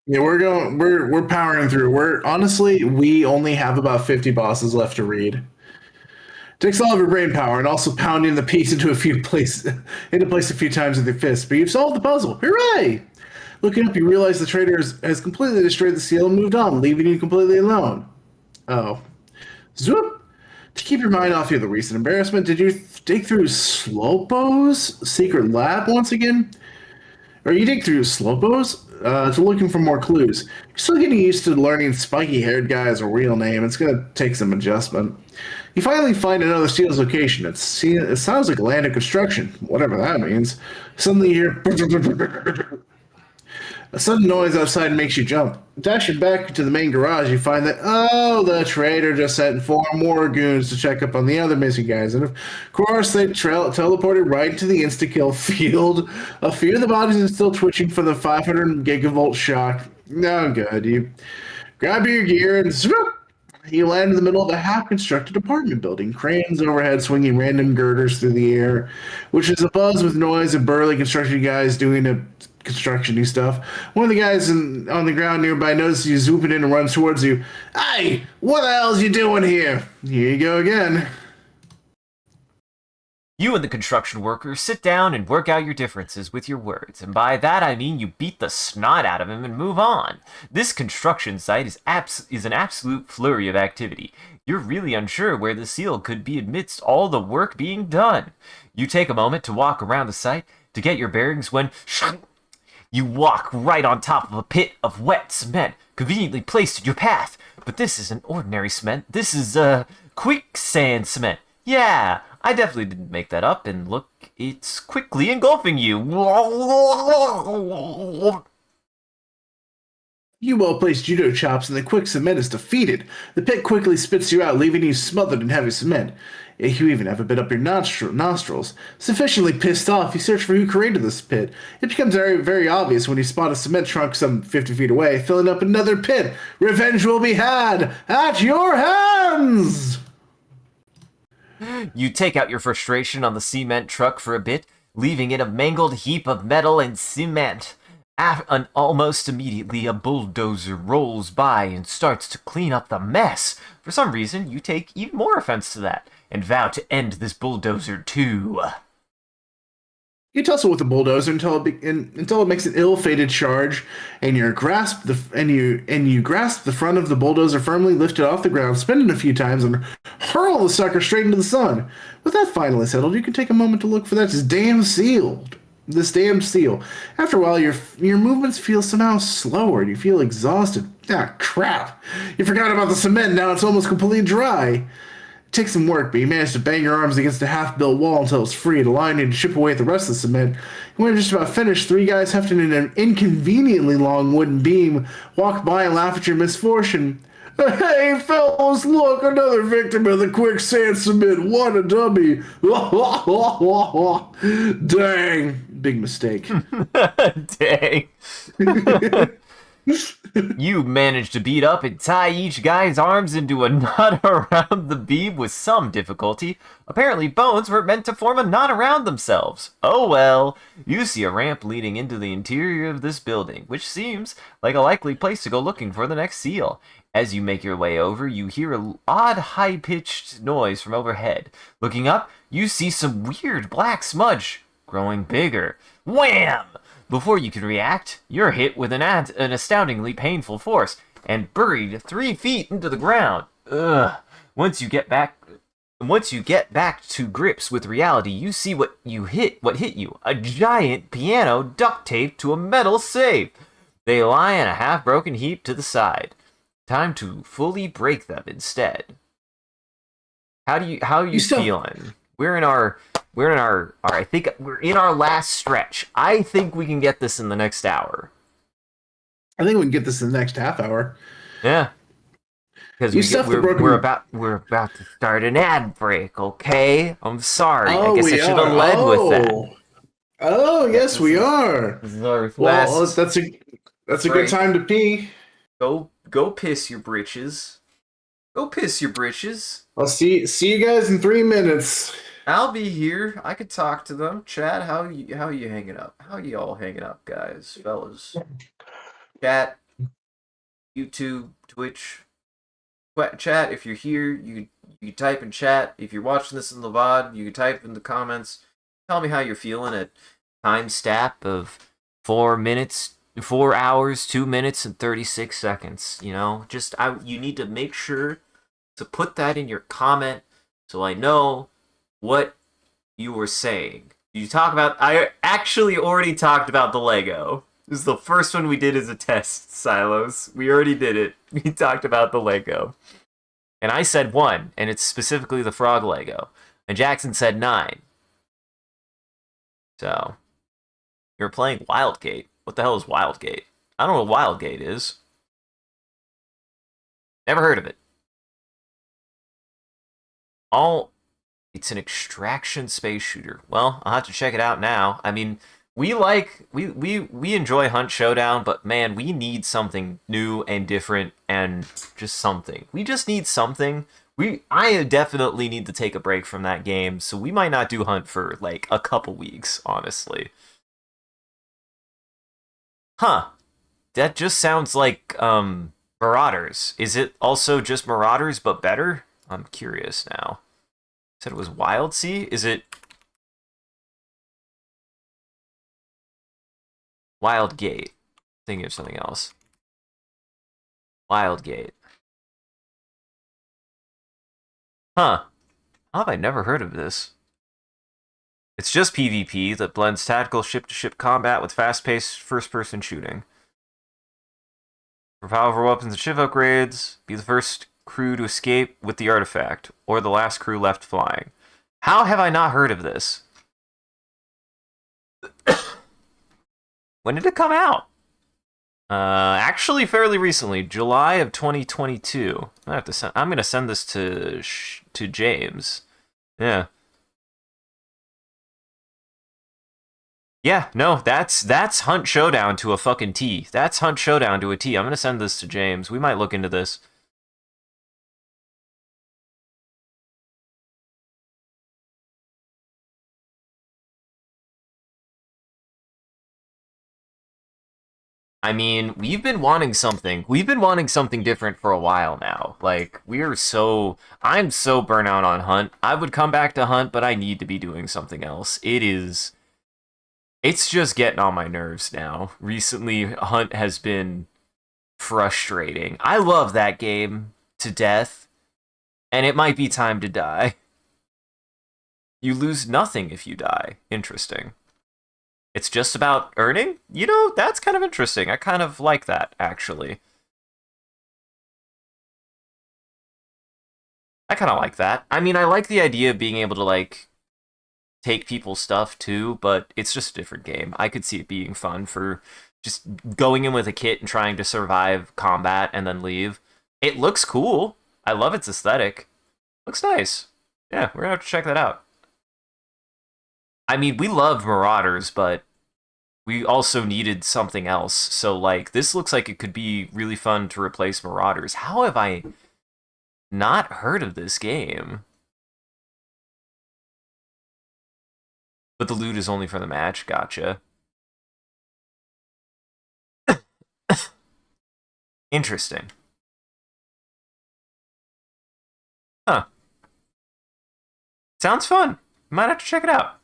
Yeah, we're powering through. We only have about 50 bosses left to read. Takes all of your brain power and also pounding the piece into place a few times with your fist. But you've solved the puzzle. Hooray! Looking up, you realize the traitor has completely destroyed the seal and moved on, leaving you completely alone. Oh. Zoop! To keep your mind off of the recent embarrassment, did you dig through Slopo's secret lab once again? Or you dig through Slopo's to looking for more clues. You're still getting used to learning spiky-haired guy's a real name. It's going to take some adjustment. You finally find another seal's location. It sounds like land of construction, whatever that means. Suddenly you hear a sudden noise outside makes you jump. Dashing back to the main garage, you find that, the traitor just sent 4 more goons to check up on the other missing guys. And of course, they teleported right to the insta-kill field. A few of the bodies are still twitching from the 500 gigavolt shock. No good. You grab your gear and swoop! You land in the middle of a half-constructed apartment building. Cranes overhead swinging random girders through the air, which is abuzz with noise of burly construction guys doing a construction-y stuff. One of the guys on the ground nearby notices you zooping in and runs towards you. Hey, what the hell's you doing here? Here you go again. You and the construction worker sit down and work out your differences with your words, and by that I mean you beat the snot out of him and move on. This construction site is an absolute flurry of activity. You're really unsure where the seal could be amidst all the work being done. You take a moment to walk around the site to get your bearings when you walk right on top of a pit of wet cement conveniently placed in your path. But this isn't ordinary cement. This is quicksand cement. Yeah, I definitely didn't make that up, and look, it's quickly engulfing you. You well-placed judo chops and the quick cement is defeated. The pit quickly spits you out, leaving you smothered in heavy cement. You even have a bit up your nostrils. Sufficiently pissed off, you search for who created this pit. It becomes very, very obvious when you spot a cement trunk some 50 feet away, filling up another pit. Revenge will be had at your hands! You take out your frustration on the cement truck for a bit, leaving it a mangled heap of metal and cement. Almost immediately, a bulldozer rolls by and starts to clean up the mess. For some reason, you take even more offense to that. and vow to end this bulldozer too. You tussle with the bulldozer until it makes an ill-fated charge, and you grasp the front of the bulldozer firmly, lift it off the ground, spin it a few times, and hurl the sucker straight into the sun. With that finally settled, you can take a moment to look for this damn seal. After a while, your movements feel somehow slower, and you feel exhausted. Ah, crap! You forgot about the cement. Now it's almost completely dry. Takes some work, but you manage to bang your arms against a half-built wall until it's free, allowing you to chip away at the rest of the cement. When you're just about finished, three guys hefted in an inconveniently long wooden beam walk by and laugh at your misfortune. Hey, fellas, look, another victim of the quicksand cement. What a dummy. Dang. Big mistake. Dang. You managed to beat up and tie each guy's arms into a knot around the beam with some difficulty. Apparently, bones weren't meant to form a knot around themselves. Oh well. You see a ramp leading into the interior of this building, which seems like a likely place to go looking for the next seal. As you make your way over, you hear an odd, high-pitched noise from overhead. Looking up, you see some weird black smudge growing bigger. Wham! Before you can react, you're hit with an astoundingly painful force and buried 3 feet into the ground. Ugh. Once you get back to grips with reality, you see what hit you. A giant piano duct taped to a metal safe. They lie in a half-broken heap to the side. Time to fully break them instead. How are you feeling? We're in our I think we're in our last stretch. I think we can get this in the next hour. I think we can get this in the next half hour. Yeah. Because we're about to start an ad break, okay? I'm sorry. I guess I should have led with that. Oh, yes, we are. This is our Well, last that's a good time to pee. Go piss your britches. Go piss your britches. I'll see you guys in 3 minutes. I'll be here. I could talk to them. Chad, how you hanging up? How you all hanging up, guys, fellas? Chat, YouTube, Twitch. Chat, if you're here, you type in chat. If you're watching this in the VOD, you can type in the comments. Tell me how you're feeling at time stamp of 4 hours, 2 minutes, and 36 seconds. You know, you need to make sure to put that in your comment so I know what you were saying. I actually already talked about the Lego. This is the first one we did as a test, Silos. We already did it. We talked about the Lego. And I said 1, and it's specifically the frog Lego. And Jackson said 9. So, you're playing Wildgate. What the hell is Wildgate? I don't know what Wildgate is. Never heard of it. It's an extraction space shooter. Well, I'll have to check it out now. I mean, we enjoy Hunt Showdown, but man, we need something new and different and just something. We just need something. I definitely need to take a break from that game, so we might not do Hunt for like a couple weeks, honestly. Huh. That just sounds like Marauders. Is it also just Marauders but better? I'm curious now. Said it was Wild Sea? Is it Wild Gate? Thinking of something else. Wild Gate. Huh. How have I never heard of this? It's just PvP that blends tactical ship-to-ship combat with fast-paced first-person shooting. For powerful weapons and ship upgrades, be the first crew to escape with the artifact, or the last crew left flying. How have I not heard of this? When did it come out? Actually, fairly recently, July of 2022. I'm gonna send this to James. Yeah. Yeah, no, that's Hunt Showdown to a fucking T. That's Hunt Showdown to a T. I'm gonna send this to James. We might look into this. I mean, we've been wanting something. We've been wanting something different for a while now. Like, I'm so burnt out on Hunt. I would come back to Hunt, but I need to be doing something else. It's just getting on my nerves now. Recently, Hunt has been frustrating. I love that game to death, and it might be time to die. You lose nothing if you die. Interesting. It's just about earning? You know, that's kind of interesting. I kind of like that, actually. I kind of like that. I mean, I like the idea of being able to, like, take people's stuff, too, but it's just a different game. I could see it being fun for just going in with a kit and trying to survive combat and then leave. It looks cool. I love its aesthetic. Looks nice. Yeah, we're gonna have to check that out. I mean, we loved Marauders, but we also needed something else. So, like, this looks like it could be really fun to replace Marauders. How have I not heard of this game? But the loot is only for the match. Gotcha. Interesting. Huh. Sounds fun. Might have to check it out.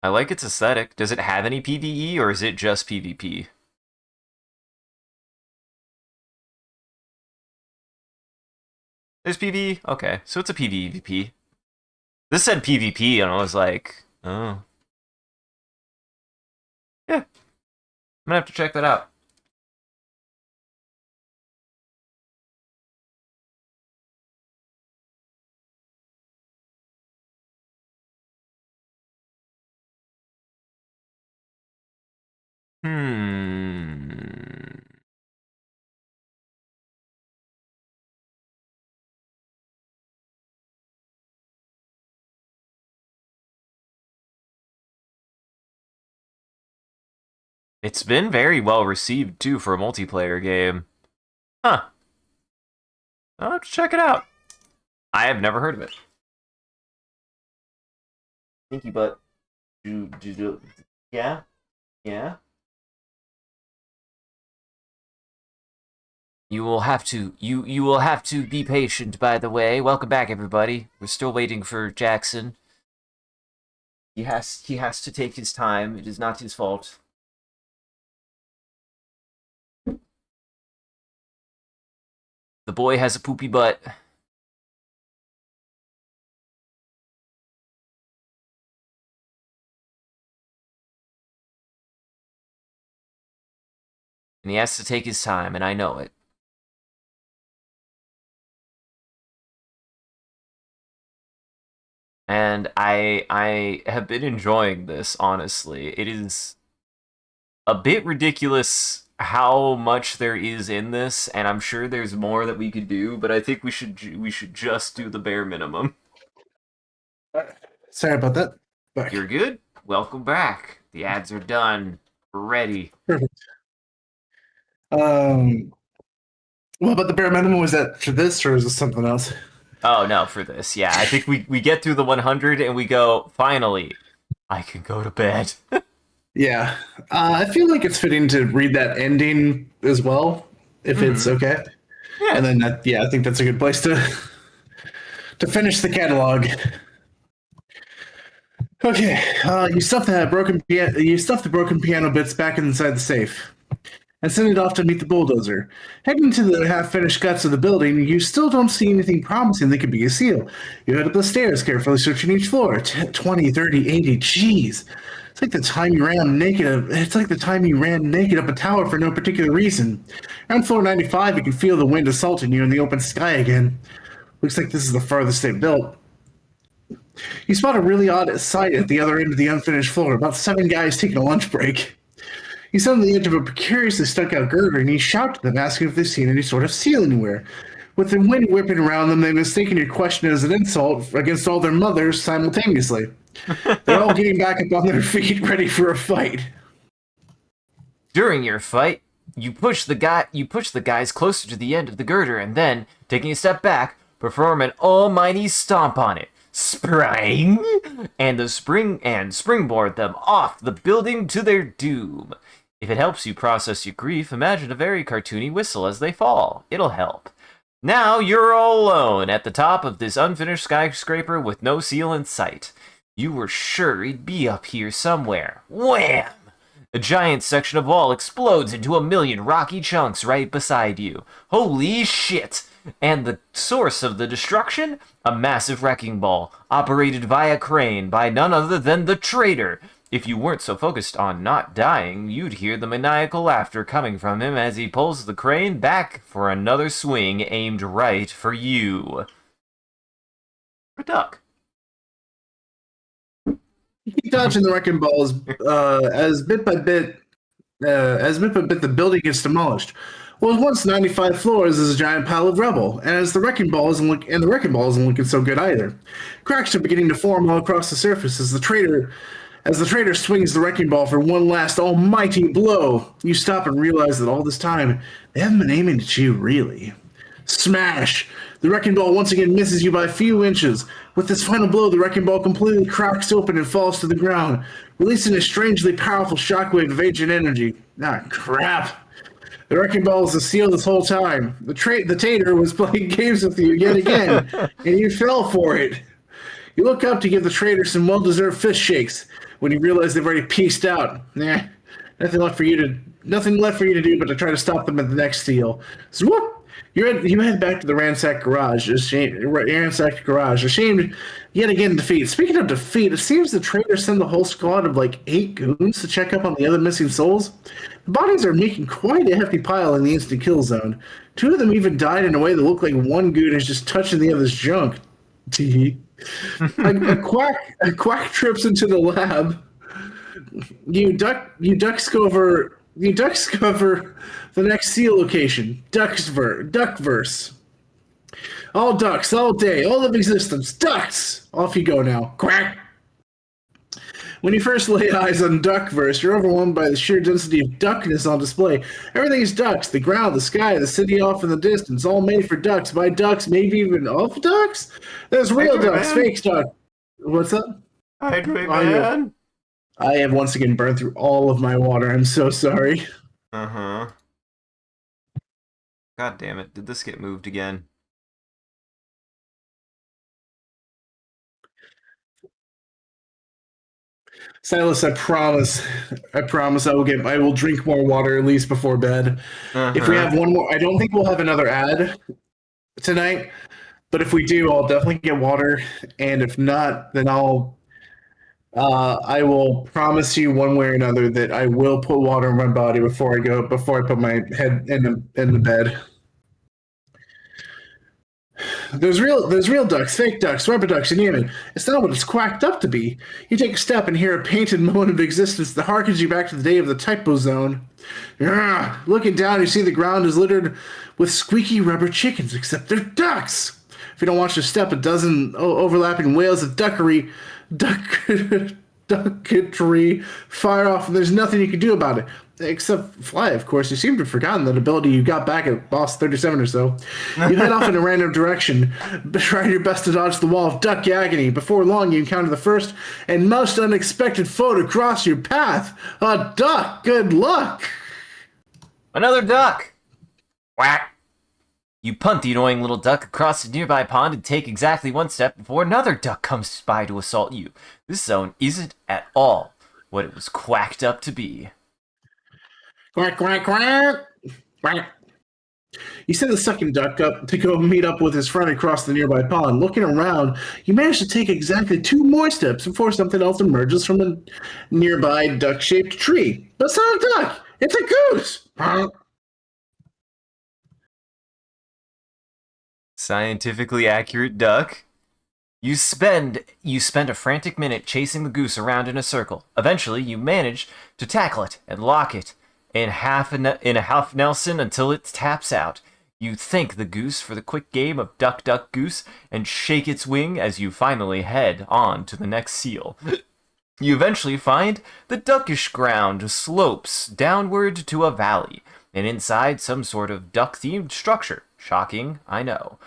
I like its aesthetic. Does it have any PvE, or is it just PvP? There's PvE? Okay, so it's a PvEVP. This said PvP, and I was like, oh. Yeah. I'm gonna have to check that out. Hmm. It's been very well received, too, for a multiplayer game. Huh. I'll have to check it out. I have never heard of it. Stinky butt. Yeah? Yeah? You will have to be patient, by the way. Welcome back, everybody. We're still waiting for Jackson. He has to take his time. It is not his fault. The boy has a poopy butt. And he has to take his time, and I know it. And I have been enjoying this, honestly. It is a bit ridiculous how much there is in this, and I'm sure there's more that we could do, but I think we should just do the bare minimum. Sorry about that. Back. You're good? Welcome back. The ads are done. We're ready. Perfect. What about the bare minimum? Was that for this, or is this something else? Oh, no, for this. Yeah, I think we get through the 100 and we go, finally, I can go to bed. Yeah. I feel like it's fitting to read that ending as well, if it's okay. Yeah. And then, I think that's a good place to finish the catalog. Okay, you stuff the broken piano bits back inside the safe and send it off to meet the bulldozer. Heading to the half-finished guts of the building, you still don't see anything promising that could be a seal. You head up the stairs, carefully searching each floor. 20, 30, 80, jeez. It's like the time you ran naked up a tower for no particular reason. Around floor 95, you can feel the wind assaulting you in the open sky again. Looks like this is the farthest they've built. You spot a really odd sight at the other end of the unfinished floor, about 7 guys taking a lunch break. You stand on the edge of a precariously stuck-out girder, and you shout to them, asking if they've seen any sort of seal anywhere. With the wind whipping around them, they've mistaken your question as an insult against all their mothers simultaneously. They're all getting back up on their feet, ready for a fight. During your fight, you push the guys closer to the end of the girder, and then, taking a step back, perform an almighty stomp on it. Spring! And springboard them off the building to their doom. If it helps you process your grief, imagine a very cartoony whistle as they fall. It'll help. Now you're all alone at the top of this unfinished skyscraper with no seal in sight. You were sure he'd be up here somewhere. Wham! A giant section of wall explodes into a million rocky chunks right beside you. Holy shit! And the source of the destruction? A massive wrecking ball, operated via crane by none other than the traitor. If you weren't so focused on not dying, you'd hear the maniacal laughter coming from him as he pulls the crane back for another swing aimed right for you. A duck. You keep dodging the wrecking balls as bit by bit the building gets demolished. What was once 95 floors is a giant pile of rubble, and the wrecking ball isn't looking so good either. Cracks are beginning to form all across the surface as the traitor swings the wrecking ball for one last almighty blow. You stop and realize that all this time they haven't been aiming at you, really. Smash! The wrecking ball once again misses you by a few inches. With this final blow, the wrecking ball completely cracks open and falls to the ground, releasing a strangely powerful shockwave of ancient energy. Ah, crap. The wrecking ball is a seal this whole time. The tater was playing games with you yet again, and you fell for it. You look up to give the traitor some well-deserved fist shakes when you realize they've already pieced out. Nothing left for you to do but to try to stop them at the next seal. So whoop! You head back to the ransacked garage, ashamed yet again defeat. Speaking of defeat, it seems the traitor sent the whole squad of like 8 goons to check up on the other missing souls. The bodies are making quite a hefty pile in the instant kill zone. 2 of them even died in a way that looked like one goon is just touching the other's junk. a quack trips into the lab. You discover the next seal location, Duckverse. All ducks, all day, all of existence, ducks! Off you go now. Quack! When you first lay eyes on Duckverse, you're overwhelmed by the sheer density of duckness on display. Everything is ducks, the ground, the sky, the city off in the distance, all made for ducks, by ducks, maybe even of ducks? There's real ducks, fake ducks. What's up? Hydrate, man. I have once again burned through all of my water. I'm so sorry. Uh-huh. God damn it. Did this get moved again? Silas, I promise I will drink more water at least before bed. If we have one more, I don't think we'll have another ad tonight, but if we do, I'll definitely get water, and if not, then I will promise you one way or another that I will put water in my body before I put my head in the bed. There's real ducks, fake ducks, rubber ducks, you name it. It's not what it's quacked up to be. You take a step and hear a painted moment of existence that harkens you back to the day of the typo zone. Looking down, you see the ground is littered with squeaky rubber chickens, except they're ducks. If you don't watch your step, a dozen overlapping wails of ducketry fire off, and there's nothing you can do about it. Except fly, of course. You seem to have forgotten that ability you got back at Boss 37 or so. You head off in a random direction, trying your best to dodge the wall of duck agony. Before long, you encounter the first and most unexpected foe to cross your path. A duck! Good luck! Another duck! Whack! You punt the annoying little duck across the nearby pond and take exactly one step before another duck comes by to assault you. This zone isn't at all what it was quacked up to be. Quack, quack, quack! Quack. You send the second duck up to go meet up with his friend across the nearby pond. Looking around, you manage to take exactly 2 more steps before something else emerges from a nearby duck-shaped tree. But it's not a duck! It's a goose! Scientifically accurate duck. You spend a frantic minute chasing the goose around in a circle. Eventually, you manage to tackle it and lock it in a half Nelson until it taps out. You thank the goose for the quick game of duck, duck, goose, and shake its wing as you finally head on to the next seal. You eventually find the duckish ground slopes downward to a valley, and inside some sort of duck-themed structure. Shocking, I know.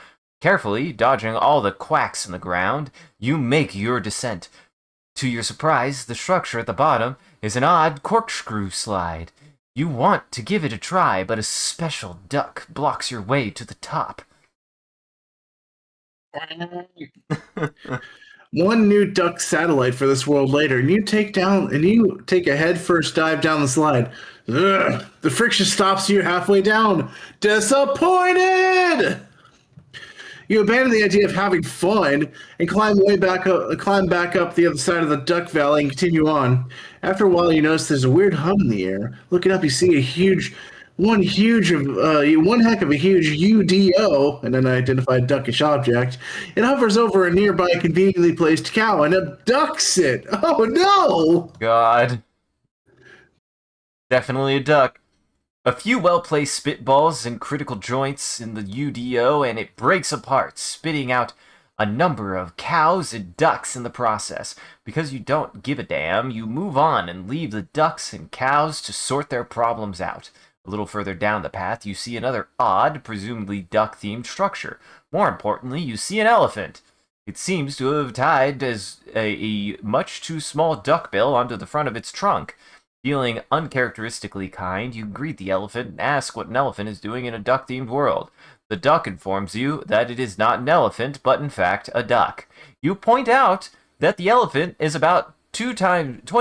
Carefully dodging all the quacks in the ground, you make your descent. To your surprise, the structure at the bottom is an odd corkscrew slide. You want to give it a try, but a special duck blocks your way to the top. One new duck satellite for this world later, and you take a headfirst dive down the slide. Ugh, the friction stops you halfway down. Disappointed! You abandon the idea of having fun and climb back up the other side of the duck valley and continue on. After a while, you notice there's a weird hum in the air. Looking up, you see one heck of a huge UDO, an unidentified duckish object. It hovers over a nearby conveniently placed cow and abducts it. Oh no! God. Definitely a duck. A few well-placed spitballs and critical joints in the UDO, and it breaks apart, spitting out a number of cows and ducks in the process. Because you don't give a damn, you move on and leave the ducks and cows to sort their problems out. A little further down the path, you see another odd, presumably duck-themed structure. More importantly, you see an elephant. It seems to have tied as a much too small duckbill onto the front of its trunk. Feeling uncharacteristically kind, you greet the elephant and ask what an elephant is doing in a duck-themed world. The duck informs you that it is not an elephant, but in fact a duck. You point out that the elephant is about 20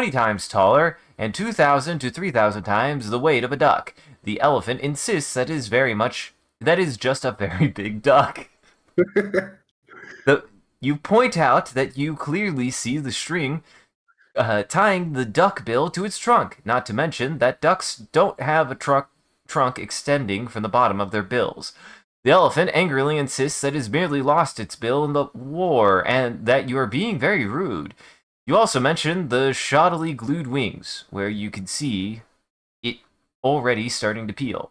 times taller and 2,000 to 3,000 times the weight of a duck. The elephant insists that is just a very big duck. You point out that you clearly see the string tying the duck bill to its trunk, not to mention that ducks don't have a trunk extending from the bottom of their bills. The elephant angrily insists that it has merely lost its bill in the war, and that you are being very rude. You also mention the shoddily glued wings, where you can see it already starting to peel.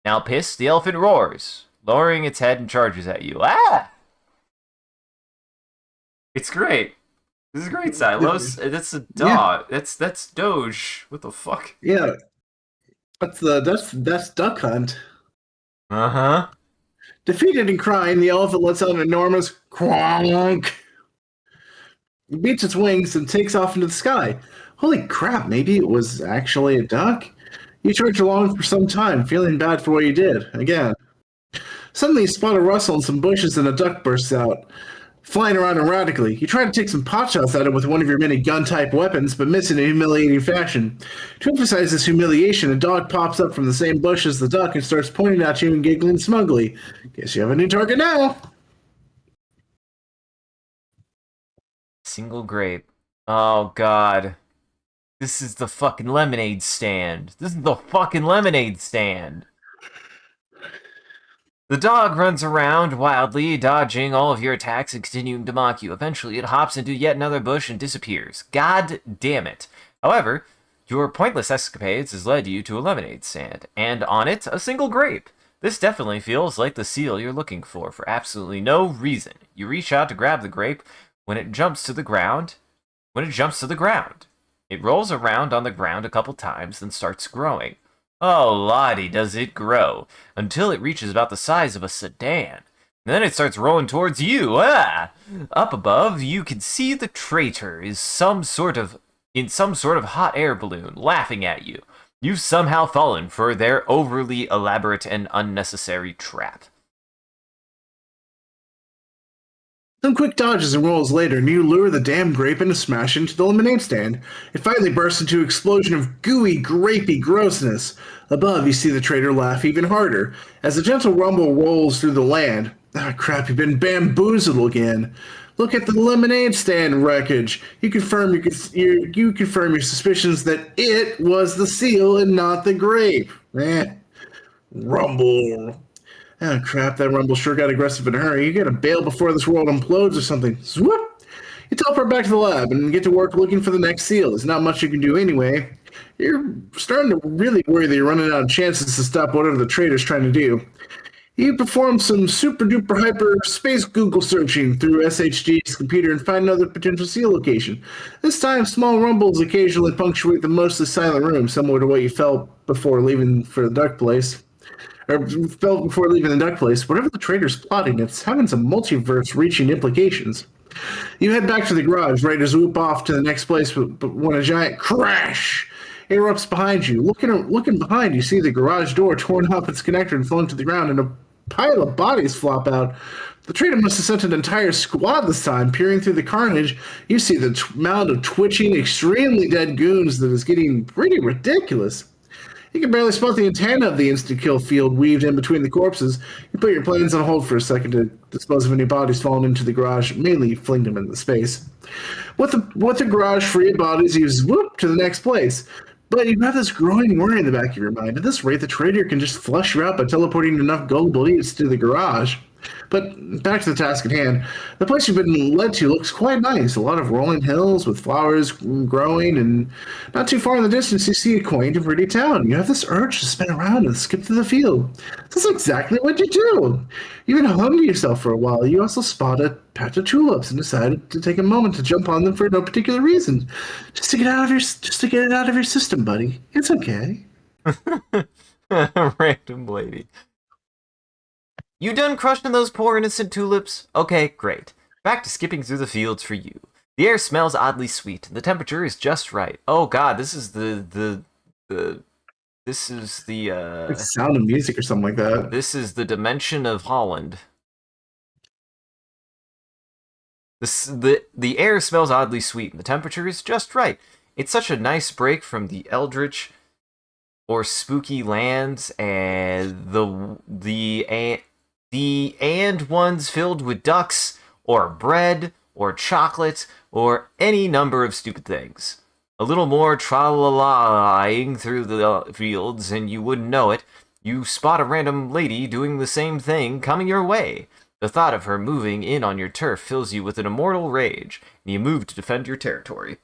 Now pissed, the elephant roars, lowering its head and charges at you. Ah! It's great. This is great, Silos. That's a dog. Yeah. That's Doge. What the fuck? Yeah. That's Duck Hunt. Uh-huh. Defeated and crying, the elephant lets out an enormous quonk. It beats its wings and takes off into the sky. Holy crap, maybe it was actually a duck? You trudge along for some time, feeling bad for what you did. Again. Suddenly you spot a rustle in some bushes and a duck bursts out, flying around erratically. You try to take some potshots at it with one of your many gun-type weapons, but miss in a humiliating fashion. To emphasize this humiliation, a dog pops up from the same bush as the duck and starts pointing at you and giggling smugly. Guess you have a new target now. Single grape. Oh, God. This is the fucking lemonade stand. This is the fucking lemonade stand. The dog runs around wildly, dodging all of your attacks and continuing to mock you. Eventually, it hops into yet another bush and disappears. God damn it. However, your pointless escapades has led you to a lemonade stand, and on it, a single grape. This definitely feels like the seal you're looking for absolutely no reason. You reach out to grab the grape when it jumps to the ground. It rolls around on the ground a couple times, then starts growing. Oh, lottie, does it grow, until it reaches about the size of a sedan. And then it starts rolling towards you. Ah! Up above, you can see the traitor is in some sort of hot air balloon, laughing at you. You've somehow fallen for their overly elaborate and unnecessary trap. Some quick dodges and rolls later, and you lure the damn grape into smash into the lemonade stand. It finally bursts into an explosion of gooey, grapey grossness. Above, you see the traitor laugh even harder. As a gentle rumble rolls through the land, ah crap, you've been bamboozled again. Look at the lemonade stand wreckage. You confirm your suspicions that it was the seal and not the grape. Rumble. Oh, crap, that rumble sure got aggressive in a hurry. You gotta bail before this world implodes or something. Swoop! You teleport back to the lab and get to work looking for the next seal. There's not much you can do anyway. You're starting to really worry that you're running out of chances to stop whatever the traitor's trying to do. You perform some super-duper hyper space Google searching through SHG's computer and find another potential seal location. This time, small rumbles occasionally punctuate the mostly silent room, similar to what you felt before leaving for the duck place. Whatever the traitor's plotting, it's having some multiverse-reaching implications. You head back to the garage, ready to swoop off to the next place, but when a giant crash erupts behind you. Looking behind, you see the garage door torn off its connector and flung to the ground, and a pile of bodies flop out. The trader must have sent an entire squad this time. Peering through the carnage, you see the mound of twitching, extremely dead goons that is getting pretty ridiculous. You can barely spot the antenna of the instant-kill field weaved in between the corpses. You put your plans on hold for a second to dispose of any bodies falling into the garage, mainly fling them into space. With the garage free of bodies, you whoop to the next place. But you have this growing worry in the back of your mind. At this rate, the trader can just flush you out by teleporting enough gold leads to the garage. But back to the task at hand. The place you've been led to looks quite nice. A lot of rolling hills with flowers growing, and not too far in the distance, you see a quaint and pretty town. You have this urge to spin around and skip through the field. This is exactly what you do. You even hum to yourself for a while. You also spot a patch of tulips and decide to take a moment to jump on them for no particular reason, just to get it out of your system, buddy. It's okay. Random lady. You done crushing those poor innocent tulips? Okay, great. Back to skipping through the fields for you. The air smells oddly sweet, and the temperature is just right. Oh god, this is the Like Sound of Music or something like that. This is the dimension of Holland. The air smells oddly sweet, and the temperature is just right. It's such a nice break from the eldritch or spooky lands and the ones filled with ducks or bread or chocolate or any number of stupid things. A little more tra-la-la-ing through the fields and you wouldn't know it. You spot a random lady doing the same thing coming your way. The thought of her moving in on your turf fills you with an immortal rage, and you move to defend your territory.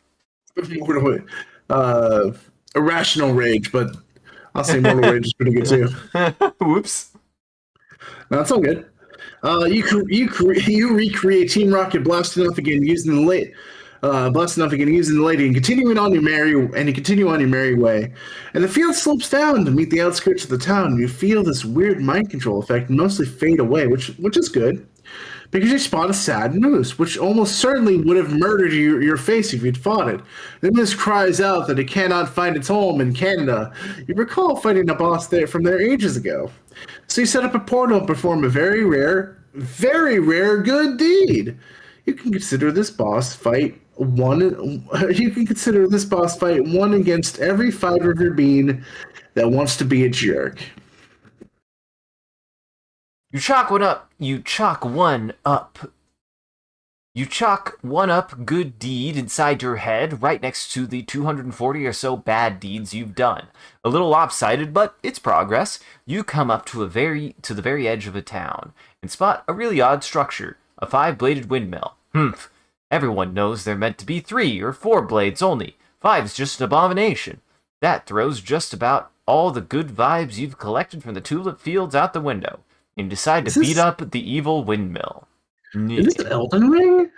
Irrational rage, but I'll say mortal rage is pretty good too. Whoops. No, that's all good. You recreate Team Rocket blasting off again using the lady, and continue on your merry way. And the field slopes down to meet the outskirts of the town. You feel this weird mind control effect mostly fade away, which is good. Because you spot a sad moose, which almost certainly would have murdered your face if you'd fought it. The moose cries out that it cannot find its home in Canada. You recall fighting a boss there from there ages ago. So you set up a portal and perform a very rare good deed. You can consider this boss fight one against every fiber of your being that wants to be a jerk. You chalk one up good deed inside your head right next to the 240 or so bad deeds you've done. A little lopsided, but it's progress. You come up to the very edge of a town and spot a really odd structure, a 5-bladed windmill. Humph. Everyone knows they're meant to be 3 or 4 blades only. 5's just an abomination. That throws just about all the good vibes you've collected from the tulip fields out the window. And decide to beat up the evil windmill. Is this Elden Ring?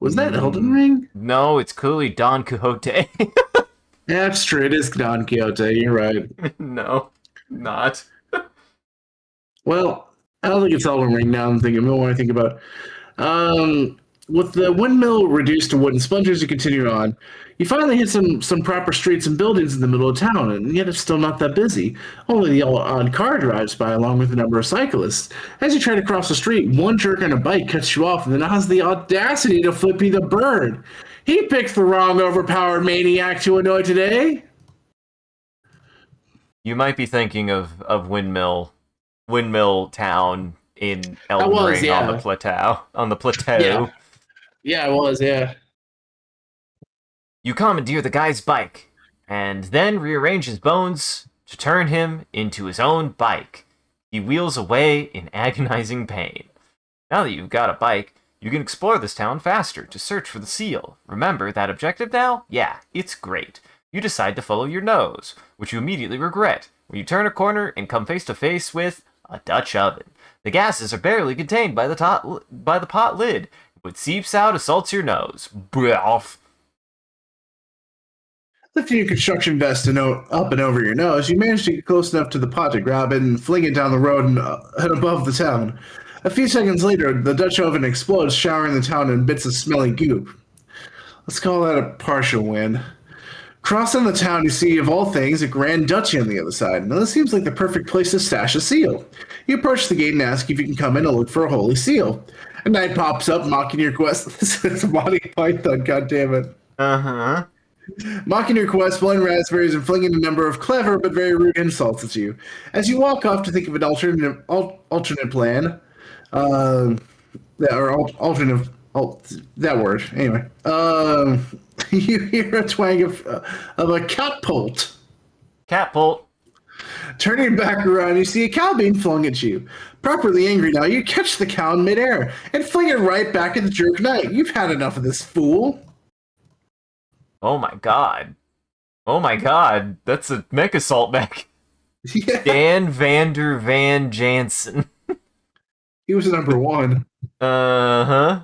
Was that Elden Ring? No, it's clearly Don Quixote. That's true. It is Don Quixote. You're right. No, not. Well, I don't think it's Elden Ring now. I'm thinking more when I think about. With the windmill reduced to wooden splinters, you continue on. You finally hit some proper streets and buildings in the middle of town, and yet it's still not that busy. Only the odd car drives by along with a number of cyclists. As you try to cross the street, one jerk on a bike cuts you off and then has the audacity to flip you the bird. He picked the wrong overpowered maniac to annoy today. You might be thinking of Windmill Town in Elden Ring on the plateau. Yeah, it was, yeah. You commandeer the guy's bike, and then rearrange his bones to turn him into his own bike. He wheels away in agonizing pain. Now that you've got a bike, you can explore this town faster to search for the seal. Remember that objective now? Yeah, it's great. You decide to follow your nose, which you immediately regret when you turn a corner and come face to face with a Dutch oven. The gases are barely contained by the pot lid. What seeps out assaults your nose. Broth. Lifting your construction vest up and over your nose, you manage to get close enough to the pot to grab it and fling it down the road and above the town. A few seconds later, the Dutch oven explodes, showering the town in bits of smelly goop. Let's call that a partial win. Crossing the town, you see, of all things, a Grand Duchy on the other side. Now, this seems like the perfect place to stash a seal. You approach the gate and ask if you can come in and look for a holy seal. A knight pops up, mocking your quest. This is Monty Python, goddammit. Uh-huh. Mocking your quest, blowing raspberries, and flinging a number of clever but very rude insults at you. As you walk off to think of an alternate plan, uh, alternate, that word. Anyway, you hear a twang of a catapult. Catapult. Turning back around, you see a cow being flung at you. Properly angry now, you catch the cow in midair and fling it right back at the jerk knight. You've had enough of this fool. Oh my god. Oh my god. That's a mech assault mech. Yeah, Dan Vander Van Jansen. he was number one. Uh-huh.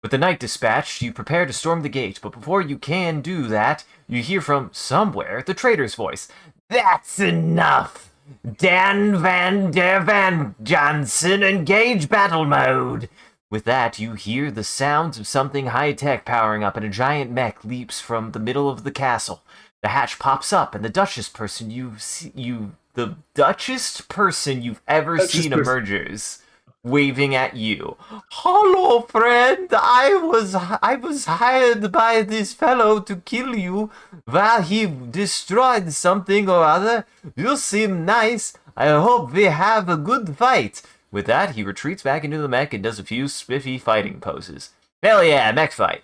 With the knight dispatched, you prepare to storm the gate, but before you can do that, you hear from somewhere the traitor's voice. That's enough! Dan Van Der Van Johnson, engage battle mode! With that, you hear the sounds of something high-tech powering up, and a giant mech leaps from the middle of the castle. The hatch pops up, and the Duchess person the Duchess person you've ever seen emerges, waving at you. Hello, friend. I was hired by this fellow to kill you while he destroyed something or other. You seem nice. I hope we have a good fight. With that, he retreats back into the mech and does a few spiffy fighting poses. Hell yeah, mech fight.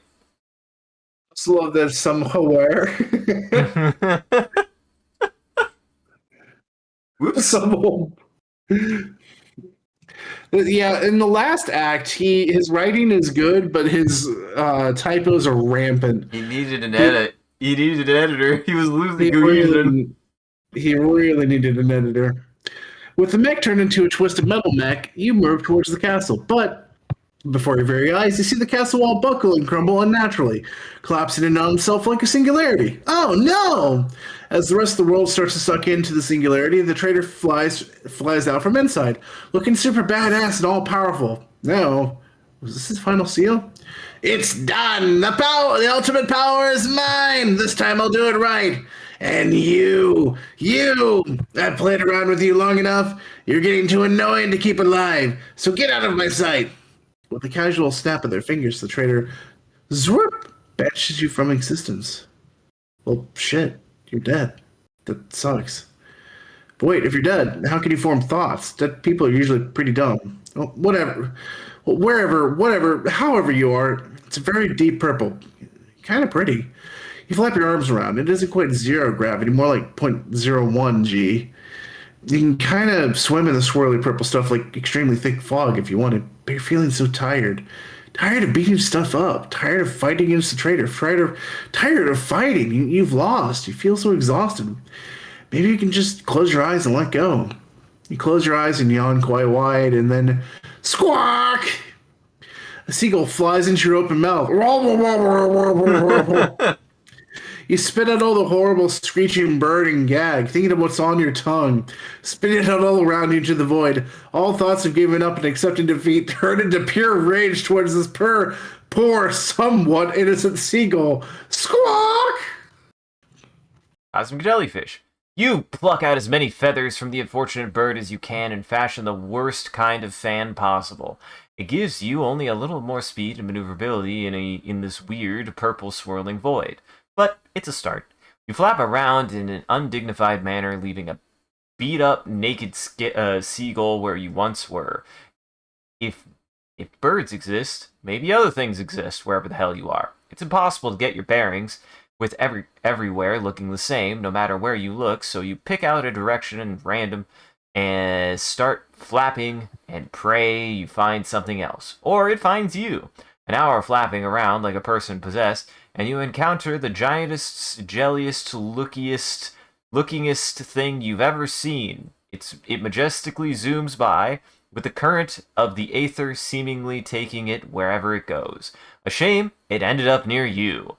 I just love that somewhere. Whoops. Yeah, in the last act, his writing is good, but his typos are rampant. He needed an edit. He needed an editor. He was losing cohesion. He really needed an editor. With the mech turned into a twisted metal mech, you move towards the castle, but before your very eyes, you see the castle wall buckle and crumble unnaturally, collapsing in on itself like a singularity. Oh no! As the rest of the world starts to suck into the singularity, the traitor flies out from inside, looking super badass and all powerful. No, was this his final seal? It's done. The ultimate power is mine. This time I'll do it right. And you, I've played around with you long enough. You're getting too annoying to keep alive. So get out of my sight. With a casual snap of their fingers, the traitor, zwerp, banishes you from existence. Well, shit, you're dead. That sucks. But wait, if you're dead, how can you form thoughts? Dead people are usually pretty dumb. Well, whatever. Well, however you are, it's a very deep purple. Kind of pretty. You flap your arms around. It isn't quite zero gravity, more like 0.01 G. You can kind of swim in the swirly purple stuff like extremely thick fog if you wanted, but you're feeling so tired. Tired of beating stuff up. Tired of fighting against the traitor. Tired of fighting. You've lost. You feel so exhausted. Maybe you can just close your eyes and let go. You close your eyes and yawn quite wide, and then squawk! A seagull flies into your open mouth. You spit out all the horrible screeching bird and gag, thinking of what's on your tongue, spitting it out all around you into the void. All thoughts of giving up and accepting defeat turn into pure rage towards this poor, somewhat innocent seagull. Squawk! Cosmic jellyfish. You pluck out as many feathers from the unfortunate bird as you can and fashion the worst kind of fan possible. It gives you only a little more speed and maneuverability in this weird purple swirling void. But it's a start. You flap around in an undignified manner, leaving a beat-up, naked seagull where you once were. If birds exist, maybe other things exist wherever the hell you are. It's impossible to get your bearings, with everywhere looking the same, no matter where you look, so you pick out a direction at random and start flapping and pray you find something else. Or it finds you. An hour flapping around like a person possessed, and you encounter the giantest, jelliest, lookingest thing you've ever seen. It majestically zooms by, with the current of the aether seemingly taking it wherever it goes. A shame it ended up near you.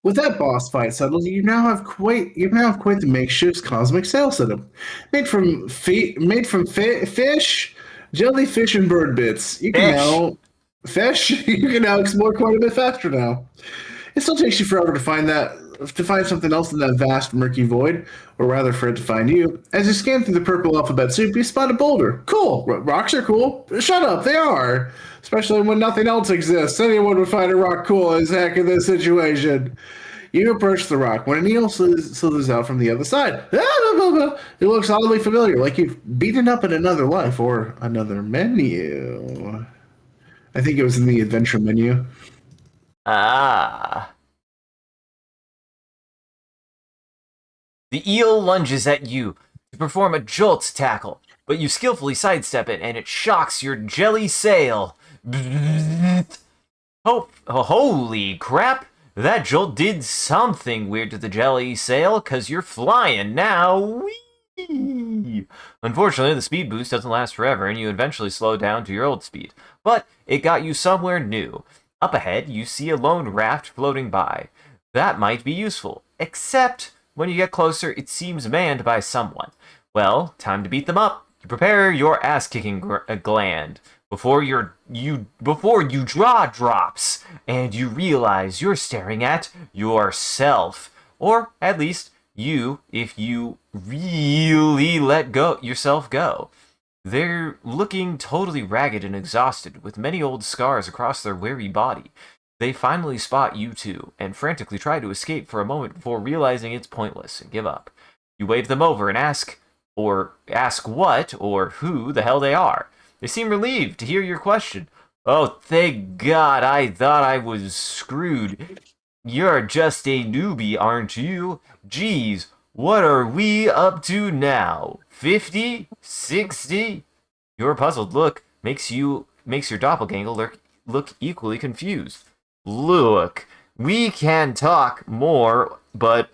With that boss fight settled, you now have quite the makeshift cosmic sail setup, made from fish, jellyfish, and bird bits. You can Fish. now Fish, you can now explore quite a bit faster now. It still takes you forever to find something else in that vast, murky void, or rather for it to find you. As you scan through the purple alphabet soup, you spot a boulder. Cool. Rocks are cool. Shut up, they are. Especially when nothing else exists. Anyone would find a rock cool as heck in this situation. You approach the rock when a needle slithers out from the other side. It looks oddly familiar, like you've beaten up in another life or another menu. I think it was in the adventure menu. Ah. The eel lunges at you to perform a jolt tackle, but you skillfully sidestep it and it shocks your jelly sail. Oh, holy crap! That jolt did something weird to the jelly sail, cause you're flying now. Whee! Unfortunately, the speed boost doesn't last forever, and you eventually slow down to your old speed. But it got you somewhere new. Up ahead, you see a lone raft floating by. That might be useful, except when you get closer, it seems manned by someone. Well, time to beat them up. You prepare your ass-kicking gland before you draw drops and you realize you're staring at yourself, or at least you, if you really let yourself go. They're looking totally ragged and exhausted, with many old scars across their weary body. They finally spot you two, and frantically try to escape for a moment before realizing it's pointless and give up. You wave them over and ask what or who the hell they are. They seem relieved to hear your question. Oh, thank God, I thought I was screwed. You're just a newbie, aren't you? Geez, what are we up to now? 50? 60? Your puzzled look makes your doppelganger look equally confused. Look, we can talk more, but,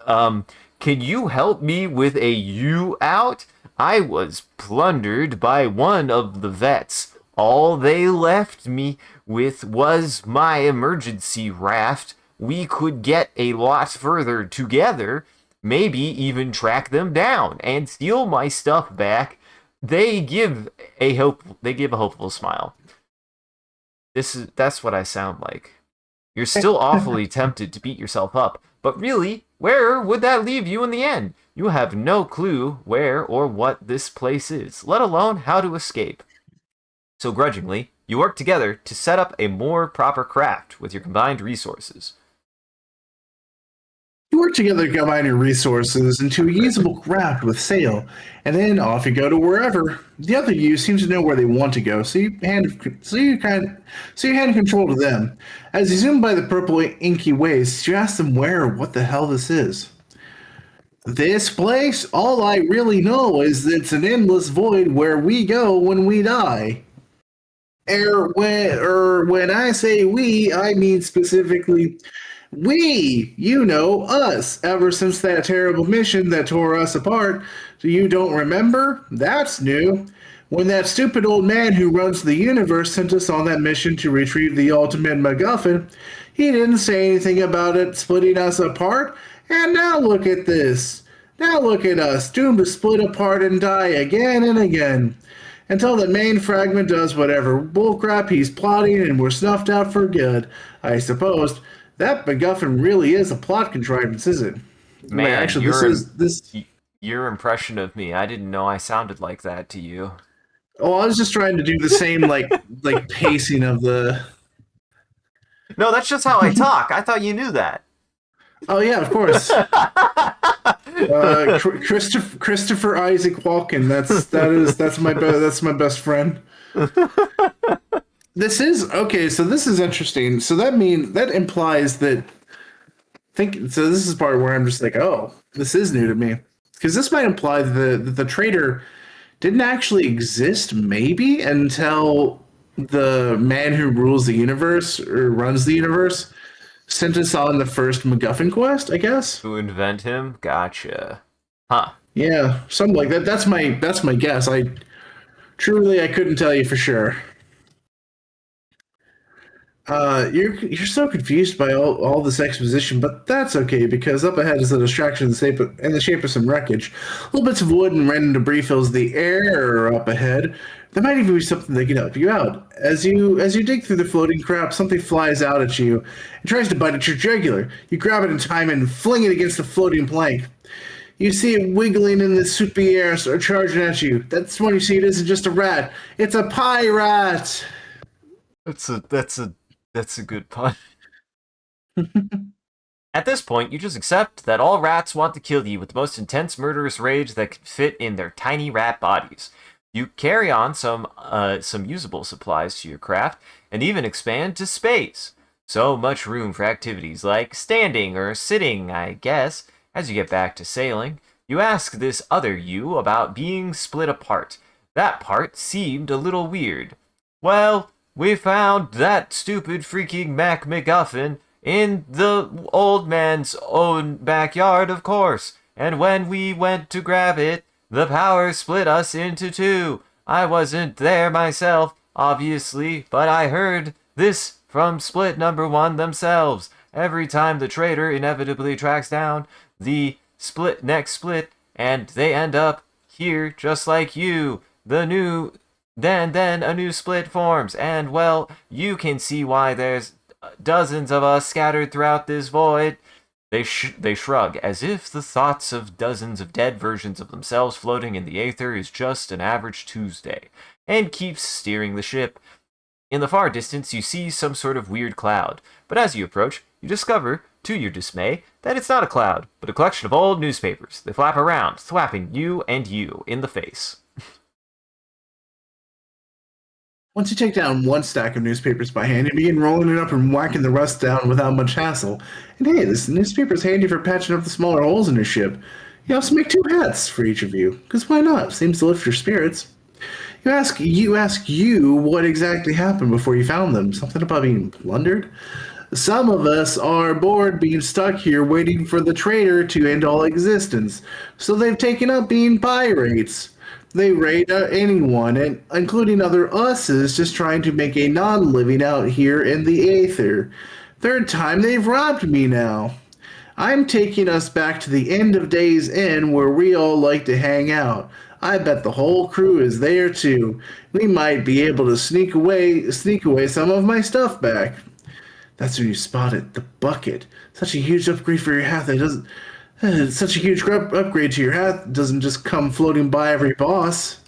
can you help me with a U-out? I was plundered by one of the vets. All they left me with was my emergency raft. We could get a lot further together, maybe even track them down and steal my stuff back. They give a hopeful smile. That's what I sound like. You're still awfully tempted to beat yourself up, but really, where would that leave you in the end? You have no clue where or what this place is, let alone how to escape. So grudgingly, you work together to set up a more proper craft with your combined resources. You work together to combine your resources into a usable craft with sail, and then off you go to wherever. The other you seems to know where they want to go, so you hand control to them. As you zoom by the purple inky waste, you ask them where or what the hell this is. This place, all I really know is it's an endless void where we go when we die. When I say we, I mean specifically we, us, ever since that terrible mission that tore us apart. So you don't remember? That's new. When that stupid old man who runs the universe sent us on that mission to retrieve the ultimate MacGuffin, he didn't say anything about it splitting us apart, and now look at this. Now look at us, doomed to split apart and die again and again. Until the main fragment does whatever bullcrap he's plotting and we're snuffed out for good, I suppose. That MacGuffin really is a plot contrivance, is it? Man, Wait, actually, your impression of me. I didn't know I sounded like that to you. Oh, I was just trying to do the same like pacing of the. No, that's just how I talk. I thought you knew that. Oh yeah, of course. Christopher Isaac Walken. That's my best friend. This is okay. So this is interesting. So that implies that. So this is part where I'm just like, oh, this is new to me, because this might imply that the traitor didn't actually exist, maybe until the man who rules the universe or runs the universe sent us on the first MacGuffin quest, I guess. To invent him? Gotcha. Huh. Yeah, something like that. That's my guess. I couldn't tell you for sure. You're so confused by all this exposition, but that's okay because up ahead is a distraction in the shape of some wreckage. Little bits of wood and random debris fills the air up ahead. There might even be something that can help you out. As you dig through the floating crap, something flies out at you and tries to bite at your jugular. You grab it in time and fling it against the floating plank. You see it wiggling in the soupy air, or charging at you. That's when you see it isn't just a rat; it's a pirate. That's a good pun. At this point, you just accept that all rats want to kill you with the most intense murderous rage that can fit in their tiny rat bodies. You carry on some usable supplies to your craft, and even expand to space. So much room for activities like standing or sitting, I guess. As you get back to sailing, you ask this other you about being split apart. That part seemed a little weird. Well, we found that stupid freaking Mac McGuffin in the old man's own backyard, of course. And when we went to grab it, the power split us into two. I wasn't there myself, obviously, but I heard this from split number one themselves. Every time the traitor inevitably tracks down the next split, and they end up here just like you. Then a new split forms, and well, you can see why there's dozens of us scattered throughout this void. They shrug, as if the thoughts of dozens of dead versions of themselves floating in the aether is just an average Tuesday, and keeps steering the ship. In the far distance, you see some sort of weird cloud, but as you approach, you discover, to your dismay, that it's not a cloud, but a collection of old newspapers. They flap around, thwapping you and you in the face. Once you take down one stack of newspapers by hand, you begin rolling it up and whacking the rest down without much hassle. And hey, this newspaper's handy for patching up the smaller holes in your ship. You also make two hats for each of you, because why not? Seems to lift your spirits. You ask what exactly happened before you found them. Something about being plundered? Some of us are bored being stuck here waiting for the traitor to end all existence, so they've taken up being pirates. They raid anyone, and including other us's, just trying to make a non-living out here in the aether. Third time they've robbed me now. I'm taking us back to the end of Days Inn where we all like to hang out. I bet the whole crew is there too. We might be able to sneak away some of my stuff back. That's when you spot it, the bucket. Such a huge upgrade for your hat that doesn't. Such a huge upgrade to your hat doesn't just come floating by every boss.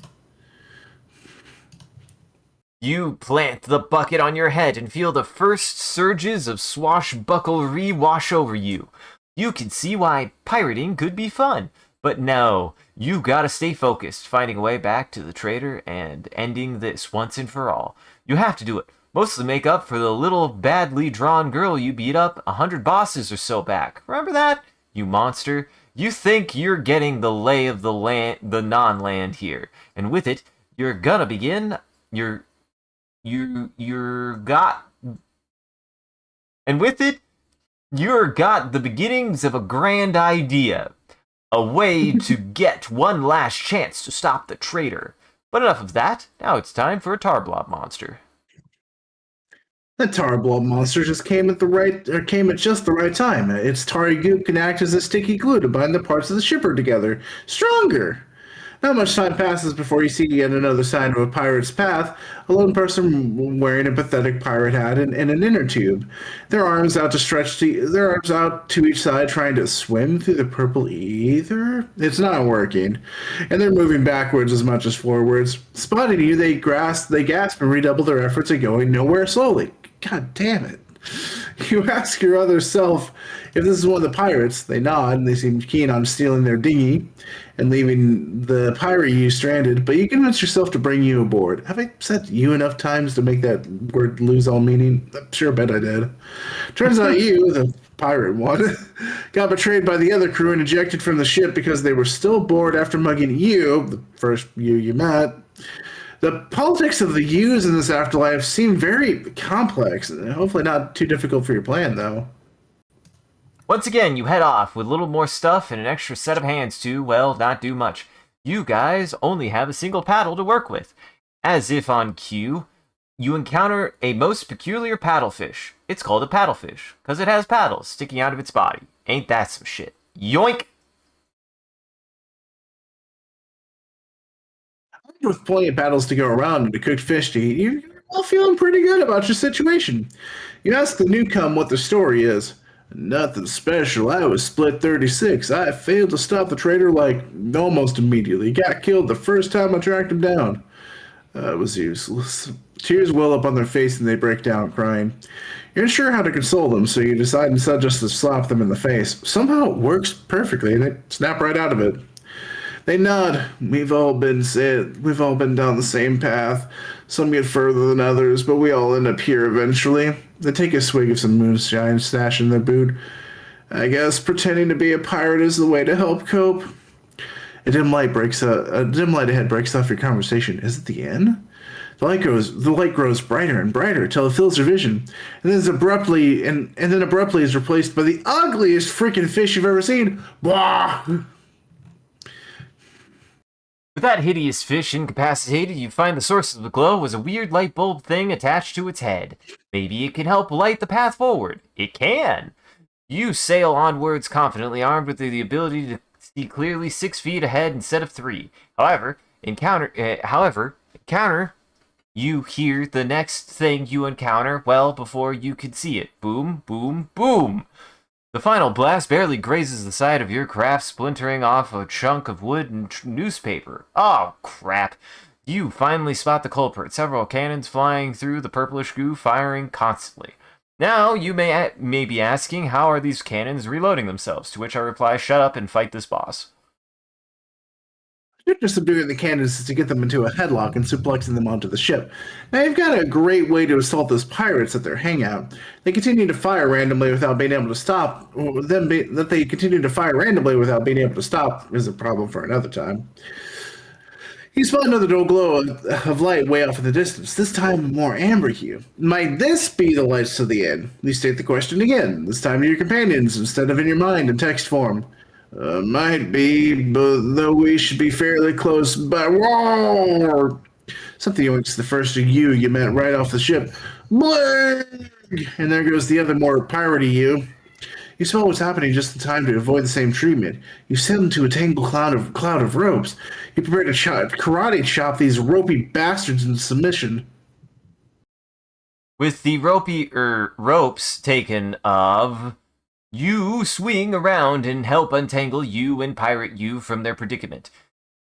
You plant the bucket on your head and feel the first surges of swashbucklery wash over you. You can see why pirating could be fun, but no, you gotta stay focused, finding a way back to the traitor and ending this once and for all. You have to do it, mostly make up for the little badly drawn girl you beat up 100 bosses or so back. Remember that? You monster. You think you're getting the lay of the land, the non-land here, and with it, you're gonna begin. And with it, you're got the beginnings of a grand idea, a way to get one last chance to stop the traitor. But enough of that. Now it's time for a Tarblob monster. The Tarblob monster just came at just the right time. Its tarry goop can act as a sticky glue to bind the parts of the shipper together. Stronger! Not much time passes before you see yet another sign of a pirate's path, a lone person wearing a pathetic pirate hat and an inner tube. Their arms out to each side trying to swim through the purple ether. It's not working. And they're moving backwards as much as forwards. Spotting you, they gasp and redouble their efforts at going nowhere slowly. God damn it. You ask your other self if this is one of the pirates. They nod, and they seem keen on stealing their dinghy and leaving the pirate you stranded, but you convince yourself to bring you aboard. Have I said you enough times to make that word lose all meaning? I'm sure bet I did. Turns out you, the pirate one, got betrayed by the other crew and ejected from the ship because they were still bored after mugging you, the first you met. The politics of the U's in this afterlife seem very complex. Hopefully not too difficult for your plan, though. Once again, you head off with a little more stuff and an extra set of hands to, well, not do much. You guys only have a single paddle to work with. As if on cue, you encounter a most peculiar paddlefish. It's called a paddlefish because it has paddles sticking out of its body. Ain't that some shit? Yoink! With plenty of battles to go around and a cooked fish to eat, you're all feeling pretty good about your situation. You ask the newcome what the story is. Nothing special. I was split 36. I failed to stop the traitor like almost immediately. Got killed the first time I tracked him down. It was useless. Tears well up on their face and they break down crying. You're unsure how to console them, so you decide instead just to slap them in the face. Somehow it works perfectly and they snap right out of it. They nod. We've all been down the same path. Some get further than others, but we all end up here eventually. They take a swig of some moonshine, stash in their boot. I guess pretending to be a pirate is the way to help cope. A dim light ahead breaks off your conversation. Is it the end? The light grows brighter and brighter till it fills your vision, and then abruptly is replaced by the ugliest freaking fish you've ever seen. Blah! With that hideous fish incapacitated, you find the source of the glow was a weird light bulb thing attached to its head. Maybe it can help light the path forward. It can! You sail onwards confidently, armed with the ability to see clearly 6 feet ahead instead of 3. However, you hear the next thing you encounter well before you can see it. Boom, boom, boom! The final blast barely grazes the side of your craft, splintering off a chunk of wood and newspaper. Oh, crap. You finally spot the culprit, several cannons flying through the purplish goo, firing constantly. Now, you may be asking, how are these cannons reloading themselves? To which I reply, shut up and fight this boss. Just subduing the cannons is to get them into a headlock and suplexing them onto the ship. Now you've got a great way to assault those pirates at their hangout. They continue to fire randomly without being able to stop. That they continue to fire randomly without being able to stop is a problem for another time. You spot another dull glow of light way off in the distance, this time a more amber hue. Might this be the lights to the end? You state the question again, this time to your companions instead of in your mind in text form. Might be, but though we should be fairly close by. Whoa! Something yoinks the first of you met right off the ship. Bling! And there goes the other more piratey you. You smell what's happening just in time to avoid the same treatment. You sail into a tangled cloud of ropes. You prepare to karate chop these ropey bastards into submission. With the ropes taken of, you swing around and help untangle you and pirate you from their predicament.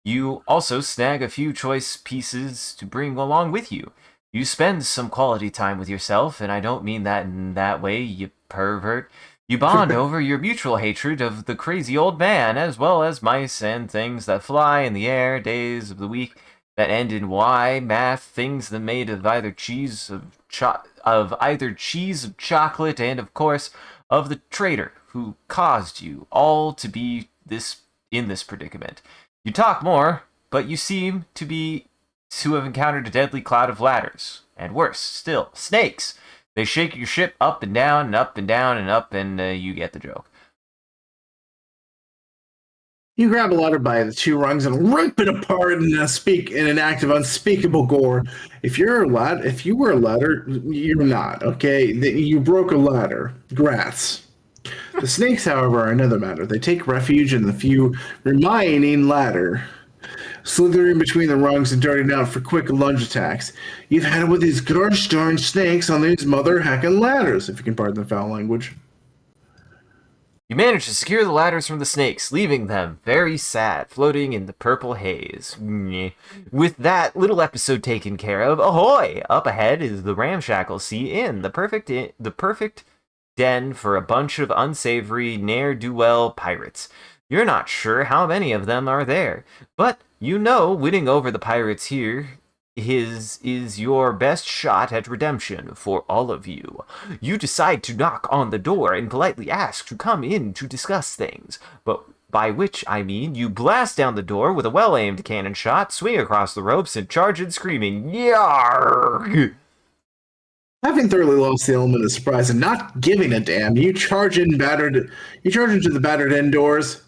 You also snag a few choice pieces to bring along with you. You spend some quality time with yourself, and I don't mean that in that way, you pervert. You bond over your mutual hatred of the crazy old man, as well as mice and things that fly in the air, days of the week that end in Y, math, things that made of either cheese of chocolate, and of course of the traitor who caused you all to be in this predicament. You talk more, but you seem to have encountered a deadly cloud of ladders, and worse still, snakes. They shake your ship up and down and up and down and up, and you get the joke. You grab a ladder by the 2 rungs and rip it apart in an act of unspeakable gore. If you were a ladder, you're not, okay? You broke a ladder. Grats. The snakes, however, are another matter. They take refuge in the few remaining ladder, slithering between the rungs and darting out for quick lunge attacks. You've had it with these gosh darn snakes on these mother heckin' ladders, if you can pardon the foul language. You manage to secure the ladders from the snakes, leaving them very sad, floating in the purple haze. With that little episode taken care of, ahoy! Up ahead is the ramshackle sea inn, the perfect den for a bunch of unsavory, ne'er-do-well pirates. You're not sure how many of them are there, but you know winning over the pirates here is your best shot at redemption for all of you. You decide to knock on the door and politely ask to come in to discuss things, but by which I mean you blast down the door with a well-aimed cannon shot, swing across the ropes, and charge in screaming, "Yarg!" Having thoroughly lost the element of surprise and not giving a damn, you charge into the battered end doors.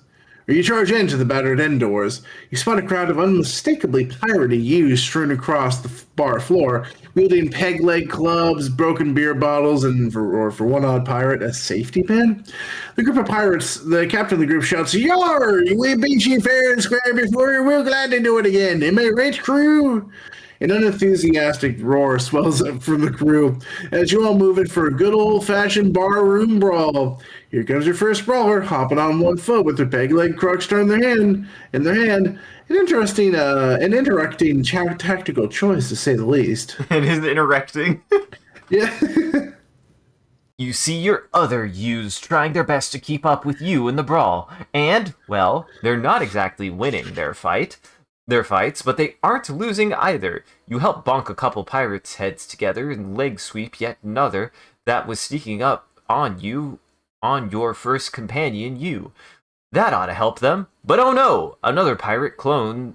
or you charge into the battered end doors. You spot a crowd of unmistakably piratey youths strewn across the bar floor, wielding peg leg clubs, broken beer bottles, and for one odd pirate, a safety pin. The group of pirates, the captain of the group shouts, "Yar! We beat you fair and square before. We're glad to do it again. Am I right, crew?" An unenthusiastic roar swells up from the crew as you all move in for a good old-fashioned barroom brawl. Here comes your first brawler, hopping on one foot with their peg leg crux in their hand. An interesting, tactical choice to say the least. It is interacting. Yeah. You see your other youths trying their best to keep up with you in the brawl, and, well, they're not exactly winning their fights, but they aren't losing either. You help bonk a couple pirates' heads together and leg sweep yet another that was sneaking up on your first companion, you. That ought to help them. But oh no! Another pirate closes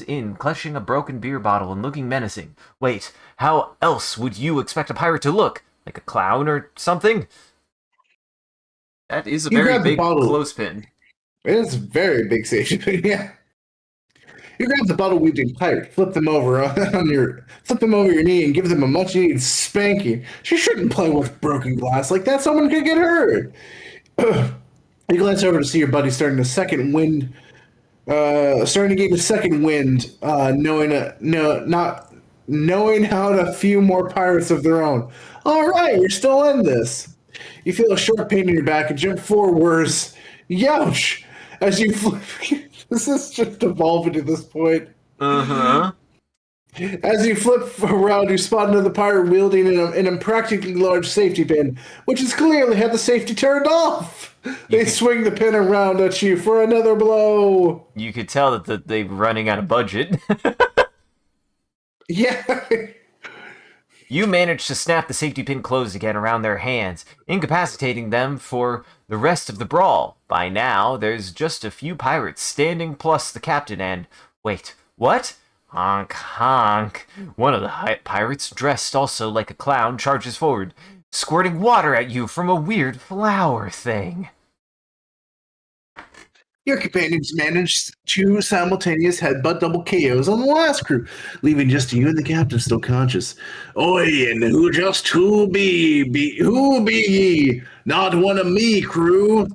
in, clutching a broken beer bottle and looking menacing. Wait, how else would you expect a pirate to look? Like a clown or something? That is a very big clothespin. It is a very big safety pin, yeah. You grab the bottle wielding pirate, flip them over your knee, and give them a much needed spanking. She shouldn't play with broken glass like that. Someone could get hurt. You glance over to see your buddy starting to gain a second wind, knowing how to few more pirates of their own. All right, you're still in this. You feel a sharp pain in your back and jump forwards. Youch! As you flip. This is just evolving to this point. Uh-huh. As you flip around, you spot another pirate wielding an impractically large safety pin, which has clearly had the safety turned off. They swing the pin around at you for another blow. You could tell that they're running out of budget. Yeah. You manage to snap the safety pin closed again around their hands, incapacitating them for the rest of the brawl. By now, there's just a few pirates standing plus the captain and... Wait, what? Honk, honk. One of the pirates, dressed also like a clown, charges forward, squirting water at you from a weird flower thing. Your companions managed two simultaneous headbutt double KOs on the last crew, leaving just you and the captain still conscious. Oi, and who be ye? Not one of me, crew.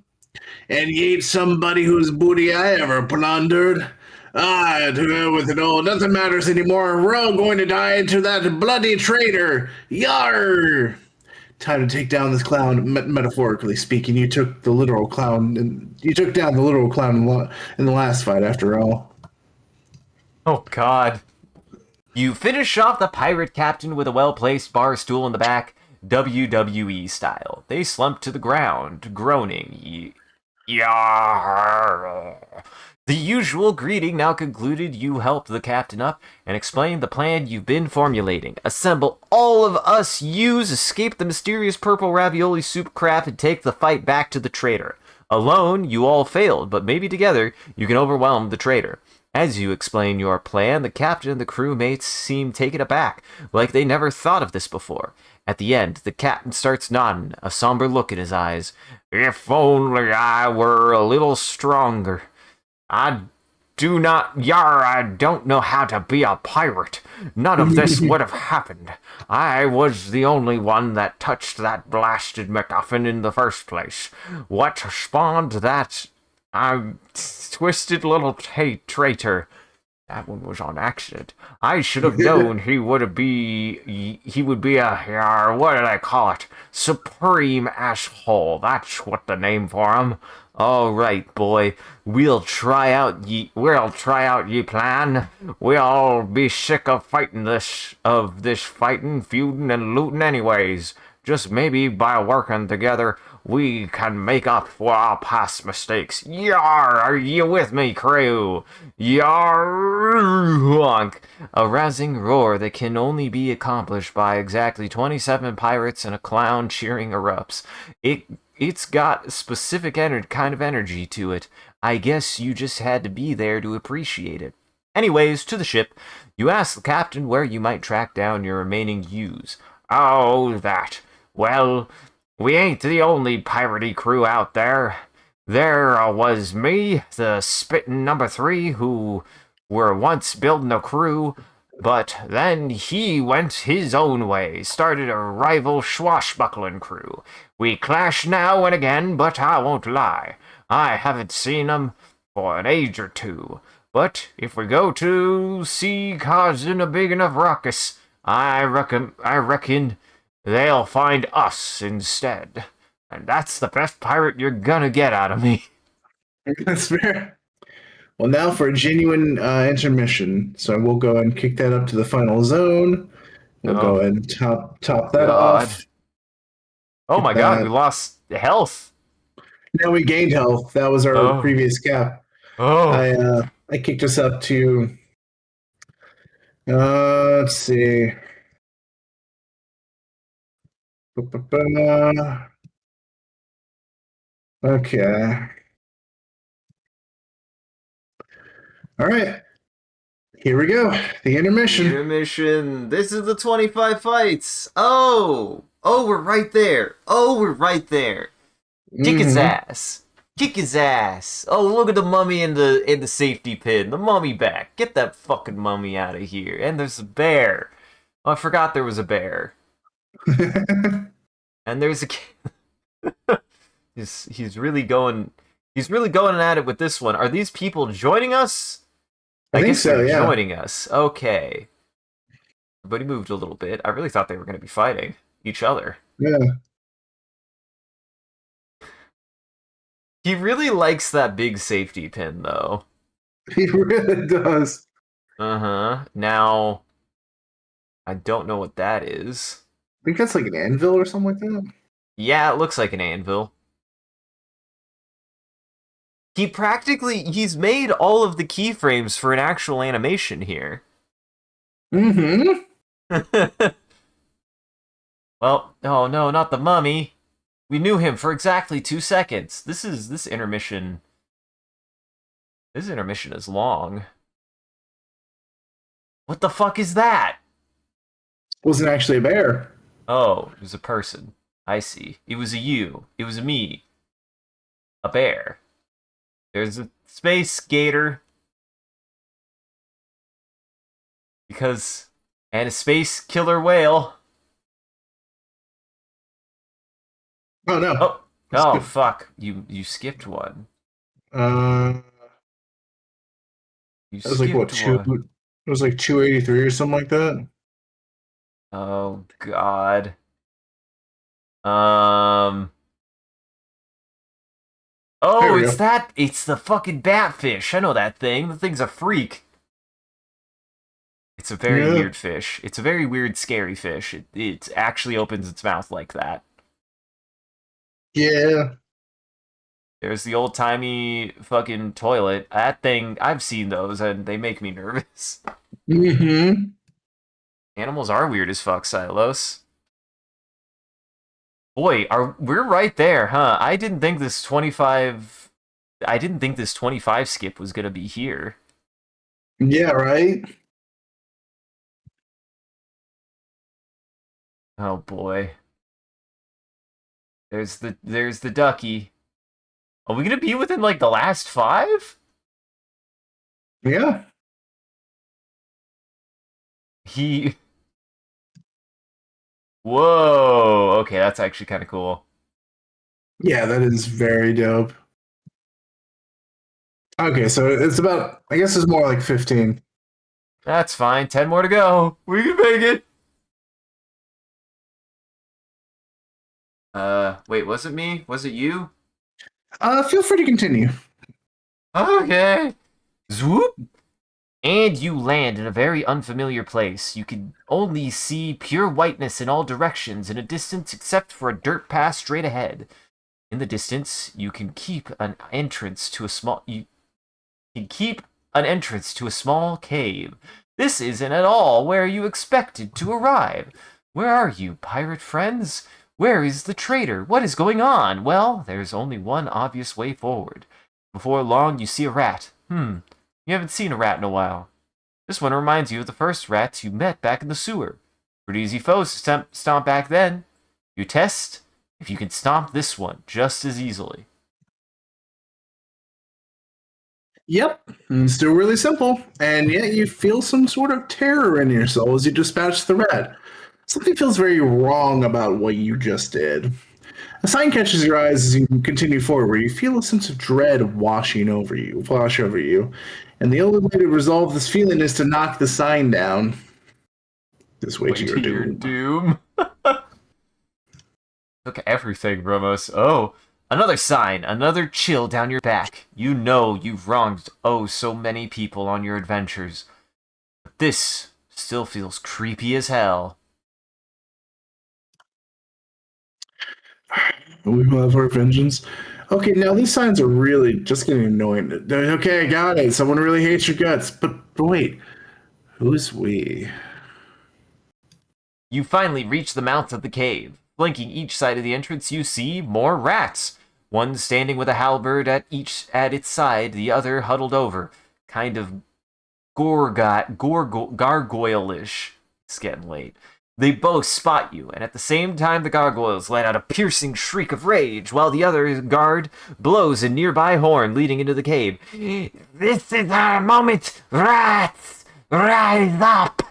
And ye ain't somebody whose booty I ever plundered. Ah, to go with it all. Nothing matters anymore. We're all going to die into that bloody traitor. Yar! Time to take down this clown. Metaphorically speaking, you took down the literal clown in the last fight. After all. Oh God! You finish off the pirate captain with a well-placed bar stool in the back, WWE style. They slump to the ground, groaning. Yar! The usual greeting now concluded, you help the captain up and explain the plan you've been formulating. Assemble all of us youths, escape the mysterious purple ravioli soup craft, and take the fight back to the traitor. Alone, you all failed, but maybe together you can overwhelm the traitor. As you explain your plan, the captain and the crewmates seem taken aback, like they never thought of this before. At the end, the captain starts nodding, a somber look in his eyes. If only I were a little stronger. I don't know how to be a pirate. None of this would have happened. I was the only one that touched that blasted MacGuffin in the first place. What spawned that twisted little traitor? That one was on accident. I should have known he would be a, what did I call it? Supreme asshole. That's what the name for him. All right, boy. We'll try out ye plan. We'll be sick of fighting, feuding, and looting anyways. Just maybe by working together, we can make up for our past mistakes. Yar! Are you with me, crew? Yar! Honk! A rousing roar that can only be accomplished by exactly 27 pirates and a clown cheering erupts. It's got a specific kind of energy to it. I guess you just had to be there to appreciate it. Anyways, to the ship. You ask the captain where you might track down your remaining youths. Oh, that. Well, we ain't the only piratey crew out there. There was me, the spittin' number three, who were once building a crew, but then he went his own way, started a rival swashbuckling crew. We clash now and again, but I won't lie, I haven't seen 'em for an age or two. But if we go to sea causing a big enough ruckus, I reckon they'll find us instead. And that's the best pirate you're gonna get out of me. That's fair. Well, now for a genuine intermission. So we'll go and kick that up to the final zone. We'll go Oh, ahead and top that God. off. Oh Get my God, we that. lost health. Now we gained health. That was our Oh, previous cap. oh. I kicked us up to let's see. Okay. All right. Here we go. The intermission. Intermission. This is the 25 fights. Oh. Oh, we're right there. Oh, we're right there. Kick his Mm-hmm. ass. Kick his ass. Oh, look at the mummy in the safety pin. The mummy back. Get that fucking mummy out of here. And there's a bear. Oh, I forgot there was a bear. And there's a he's really going at it with this one. Are these people joining us? I think guess so, they're yeah. joining us. Okay. But he moved a little bit. I really thought they were going to be fighting each other. Yeah. He really likes that big safety pin, though. He really does. Uh-huh. Now, I don't know what that is. I think that's like an anvil or something like that. Yeah, it looks like an anvil. He's made all of the keyframes for an actual animation here. Mm-hmm. Well, oh no, not the mummy. We knew him for exactly 2 seconds. This intermission. This intermission is long. What the fuck is that? Wasn't actually a bear. Oh, it was a person. I see. It was a you. It was a me. A bear. There's a space gator. And a space killer whale. Oh no. Oh, oh fuck. You skipped one. Uh, You that was like what skipped one. It was like 283 or something like that. Oh god. Um. There Oh, we go. it's the fucking batfish. I know that thing. The thing's a freak. It's a very Yeah. weird fish. It's a very weird, scary fish. It actually opens its mouth like that. Yeah. There's the old timey fucking toilet. That thing, I've seen those and they make me nervous. Mm-hmm. Animals are weird as fuck, Silos. Boy, we're right there, huh? I didn't think this 25 skip was gonna be here. Yeah, right? Oh boy. There's the ducky. Are we gonna be within like the last 5? Yeah. He Whoa, okay, that's actually kind of cool. Yeah, that is very dope. Okay, so it's about, I guess it's more like 15. That's fine. 10 more to go. We can make it. Wait, was it me? Was it you? Feel free to continue. Okay. Swoop. And you land in a very unfamiliar place. You can only see pure whiteness in all directions in a distance except for a dirt path straight ahead. In the distance, you can keep an entrance to a small cave. This isn't at all where you expected to arrive. Where are you, pirate friends? Where is the traitor? What is going on? Well, there's only one obvious way forward. Before long, you see a rat. You haven't seen a rat in a while. This one reminds you of the first rats you met back in the sewer. Pretty easy foes to stomp back then. You test if you can stomp this one just as easily. Yep, it's still really simple, and yet you feel some sort of terror in your soul as you dispatch the rat. Something feels very wrong about what you just did. A sign catches your eyes as you continue forward. You feel a sense of dread wash over you, and the only way to resolve this feeling is to knock the sign down. This way to Way your to your doom. doom. Took everything from us. Oh, another sign, another chill down your back. You know you've wronged so many people on your adventures. But this still feels creepy as hell. We will have our vengeance. Okay, now these signs are really just getting annoying. Okay, I got it. Someone really hates your guts. But wait, who's we? You finally reach the mouth of the cave. Flanking each side of the entrance, you see more rats. One standing with a halberd at its side, the other huddled over, kind of gargoyle-ish. It's getting late. They both spot you, and at the same time the gargoyles let out a piercing shriek of rage, while the other guard blows a nearby horn leading into the cave. This is our moment, rats! Rise up!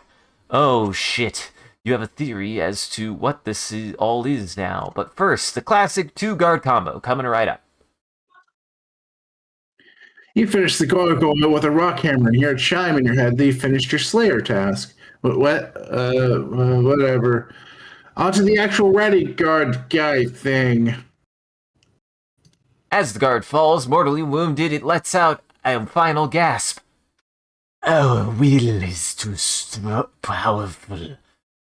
Oh shit. You have a theory as to what all is now, but first, the classic 2-guard combo coming right up. You finished the gargoyle with a rock hammer and hear a chime in your head that you finished your Slayer task. Whatever. On to the actual ready guard guy thing. As the guard falls, mortally wounded, it lets out a final gasp. Our will is too powerful.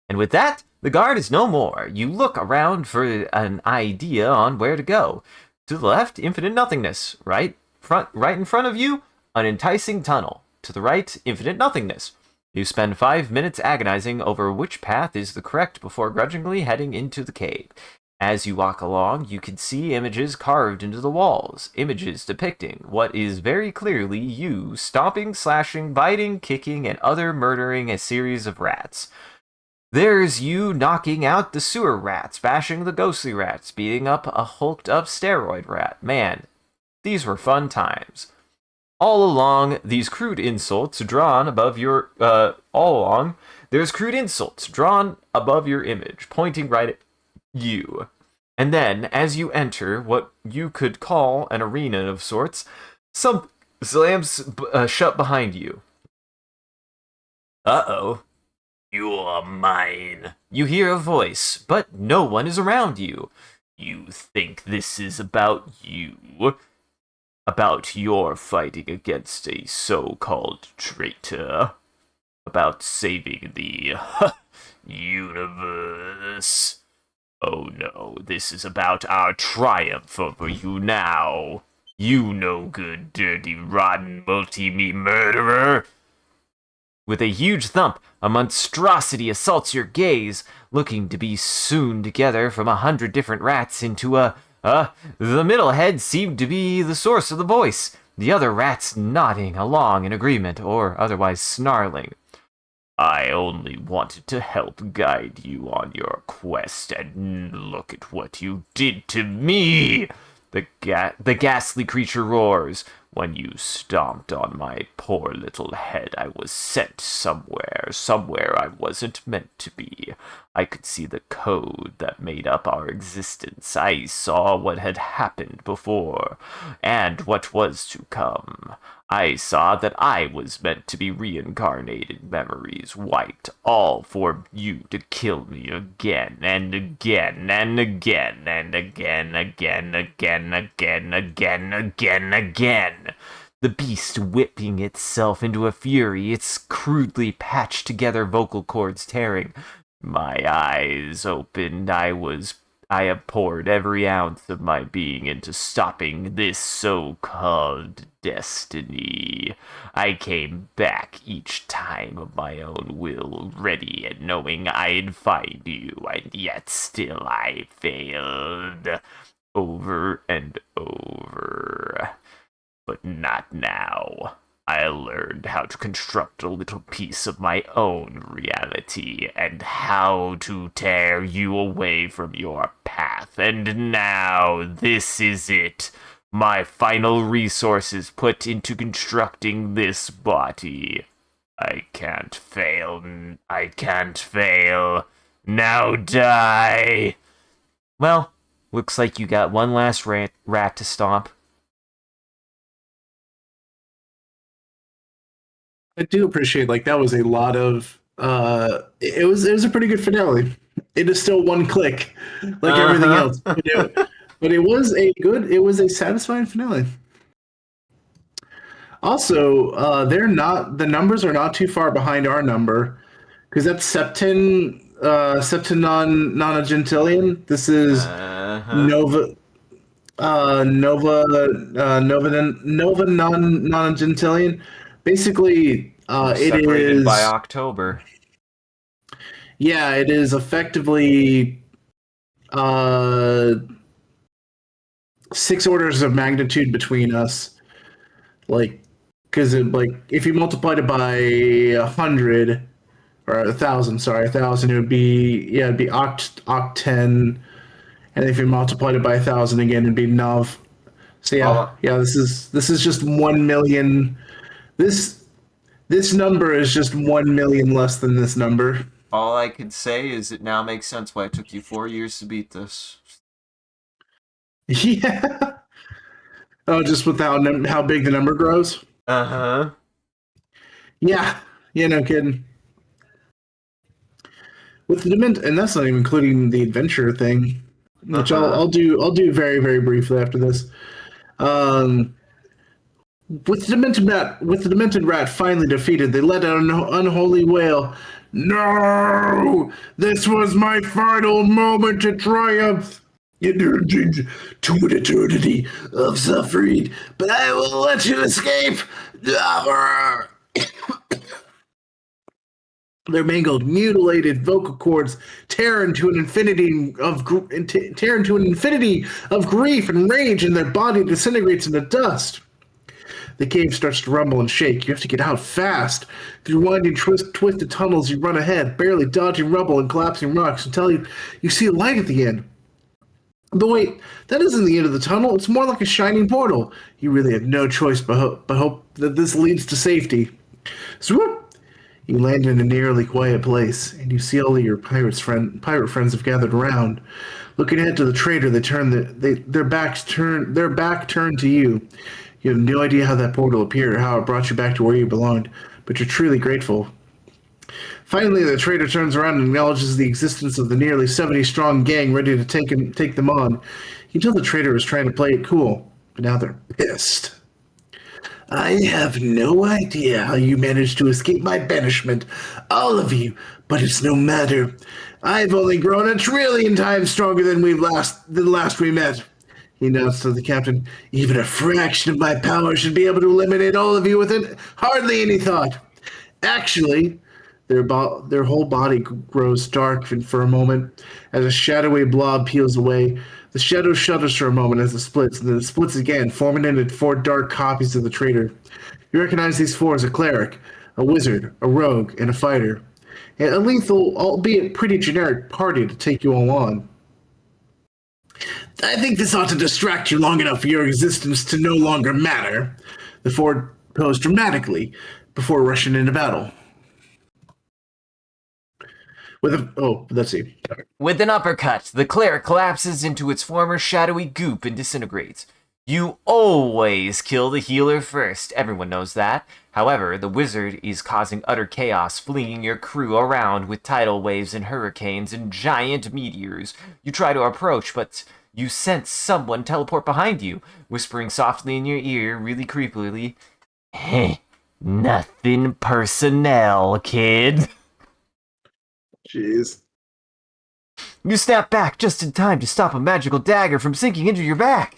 And with that, the guard is no more. You look around for an idea on where to go. To the left, infinite nothingness. Right in front of you, an enticing tunnel. To the right, infinite nothingness. You spend 5 minutes agonizing over which path is the correct before grudgingly heading into the cave. As you walk along, you can see images carved into the walls, images depicting what is very clearly you stomping, slashing, biting, kicking, and other murdering a series of rats. There's you knocking out the sewer rats, bashing the ghostly rats, beating up a hulked up steroid rat. Man, these were fun times. All along, these crude insults drawn above your, there's crude insults drawn above your image, pointing right at you. And then, as you enter what you could call an arena of sorts, some slams shut behind you. Uh-oh. You're mine. You hear a voice, but no one is around you. You think this is about you? About your fighting against a so-called traitor? About saving the universe? Oh no, this is about our triumph over you now. You no good, dirty, rotten, multi-me murderer! With a huge thump, a monstrosity assaults your gaze, looking to be sewn together from 100 different rats into the middle head seemed to be the source of the voice, the other rats nodding along in agreement or otherwise snarling. I only wanted to help guide you on your quest, and look at what you did to me! The ghastly creature roars. When you stomped on my poor little head, I was sent somewhere I wasn't meant to be. I could see the code that made up our existence. I saw what had happened before, and what was to come. I saw that I was meant to be reincarnated, memories wiped, all for you to kill me again and again and again and again, again. The beast whipping itself into a fury, its crudely patched together vocal cords tearing. My eyes opened. I have poured every ounce of my being into stopping this so-called destiny. I came back each time of my own will, ready and knowing I'd find you, and yet still I failed. Over and over. But not now. I learned how to construct a little piece of my own reality and how to tear you away from your path. And now this is it. my final resources put into constructing this body. I can't fail. I can't fail. Now die. Well, looks like you got one last rat to stomp. I do appreciate that was a lot of it was a pretty good finale. It is still one click, like everything else. But it was a satisfying finale. Also, the numbers are not too far behind our number, because that's septenonagentilian. This is Nova nonagentilian. Basically, it Separated is by October. Yeah, it is effectively 6 orders of magnitude between us. Because if you multiplied it by 100 or 1,000, sorry, 1,000, it'd be oct 10, and if you multiplied it by 1,000 again, it'd be nov. So this is just 1,000,000. This number is just 1,000,000 less than this number. All I could say is it now makes sense why it took you 4 years to beat this. Yeah. Oh, just with how big the number grows? Uh-huh. Yeah. Yeah, no kidding. With the and that's not even including the adventure thing, which I'll do very, very briefly after this. With the demented rat finally defeated, they let out an unholy wail. No! This was my final moment to triumph! To an eternity of suffering, but I will let you escape! Their mangled, mutilated vocal cords tear into an infinity of grief and rage, and their body disintegrates into dust. The cave starts to rumble and shake. You have to get out fast. Through winding, twisted tunnels, you run ahead, barely dodging rubble and collapsing rocks until you see a light at the end. But wait, that isn't the end of the tunnel. It's more like a shining portal. You really have no choice but hope that this leads to safety. Swoop! You land in an eerily quiet place, and you see all of your pirate friends have gathered around. Looking ahead to the trader, their back turned to you. You have no idea how that portal appeared or how it brought you back to where you belonged, but you're truly grateful. Finally, the trader turns around and acknowledges the existence of the nearly 70-strong gang ready to take them on. You can tell the trader was trying to play it cool, but now they're pissed. I have no idea how you managed to escape my banishment, all of you, but it's no matter. I've only grown 1,000,000,000,000 times stronger than last we met. He announced to the captain, even a fraction of my power should be able to eliminate all of you within hardly any thought. Actually, their whole body grows dark for a moment as a shadowy blob peels away. The shadow shudders for a moment as it splits, and then it splits again, forming into 4 dark copies of the traitor. You recognize these 4 as a cleric, a wizard, a rogue, and a fighter. And a lethal, albeit pretty generic, party to take you all on. I think this ought to distract you long enough for your existence to no longer matter. The 4 pose dramatically before rushing into battle. Let's see. With an uppercut, the cleric collapses into its former shadowy goop and disintegrates. You always kill the healer first, everyone knows that. However, the wizard is causing utter chaos, flinging your crew around with tidal waves and hurricanes and giant meteors. You try to approach, but you sense someone teleport behind you, whispering softly in your ear, really creepily, "Hey, nothing personnel, kid." Jeez. You snap back just in time to stop a magical dagger from sinking into your back.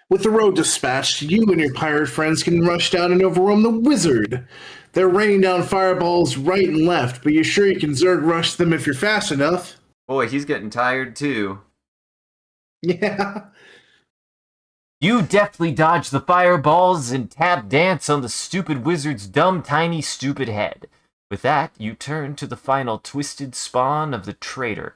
With the road dispatched, you and your pirate friends can rush down and overwhelm the wizard. They're raining down fireballs right and left, but you're sure you can Zerg rush them if you're fast enough. Boy, he's getting tired too. Yeah. You deftly dodge the fireballs and tap dance on the stupid wizard's dumb, tiny, stupid head. With that, you turn to the final twisted spawn of the traitor,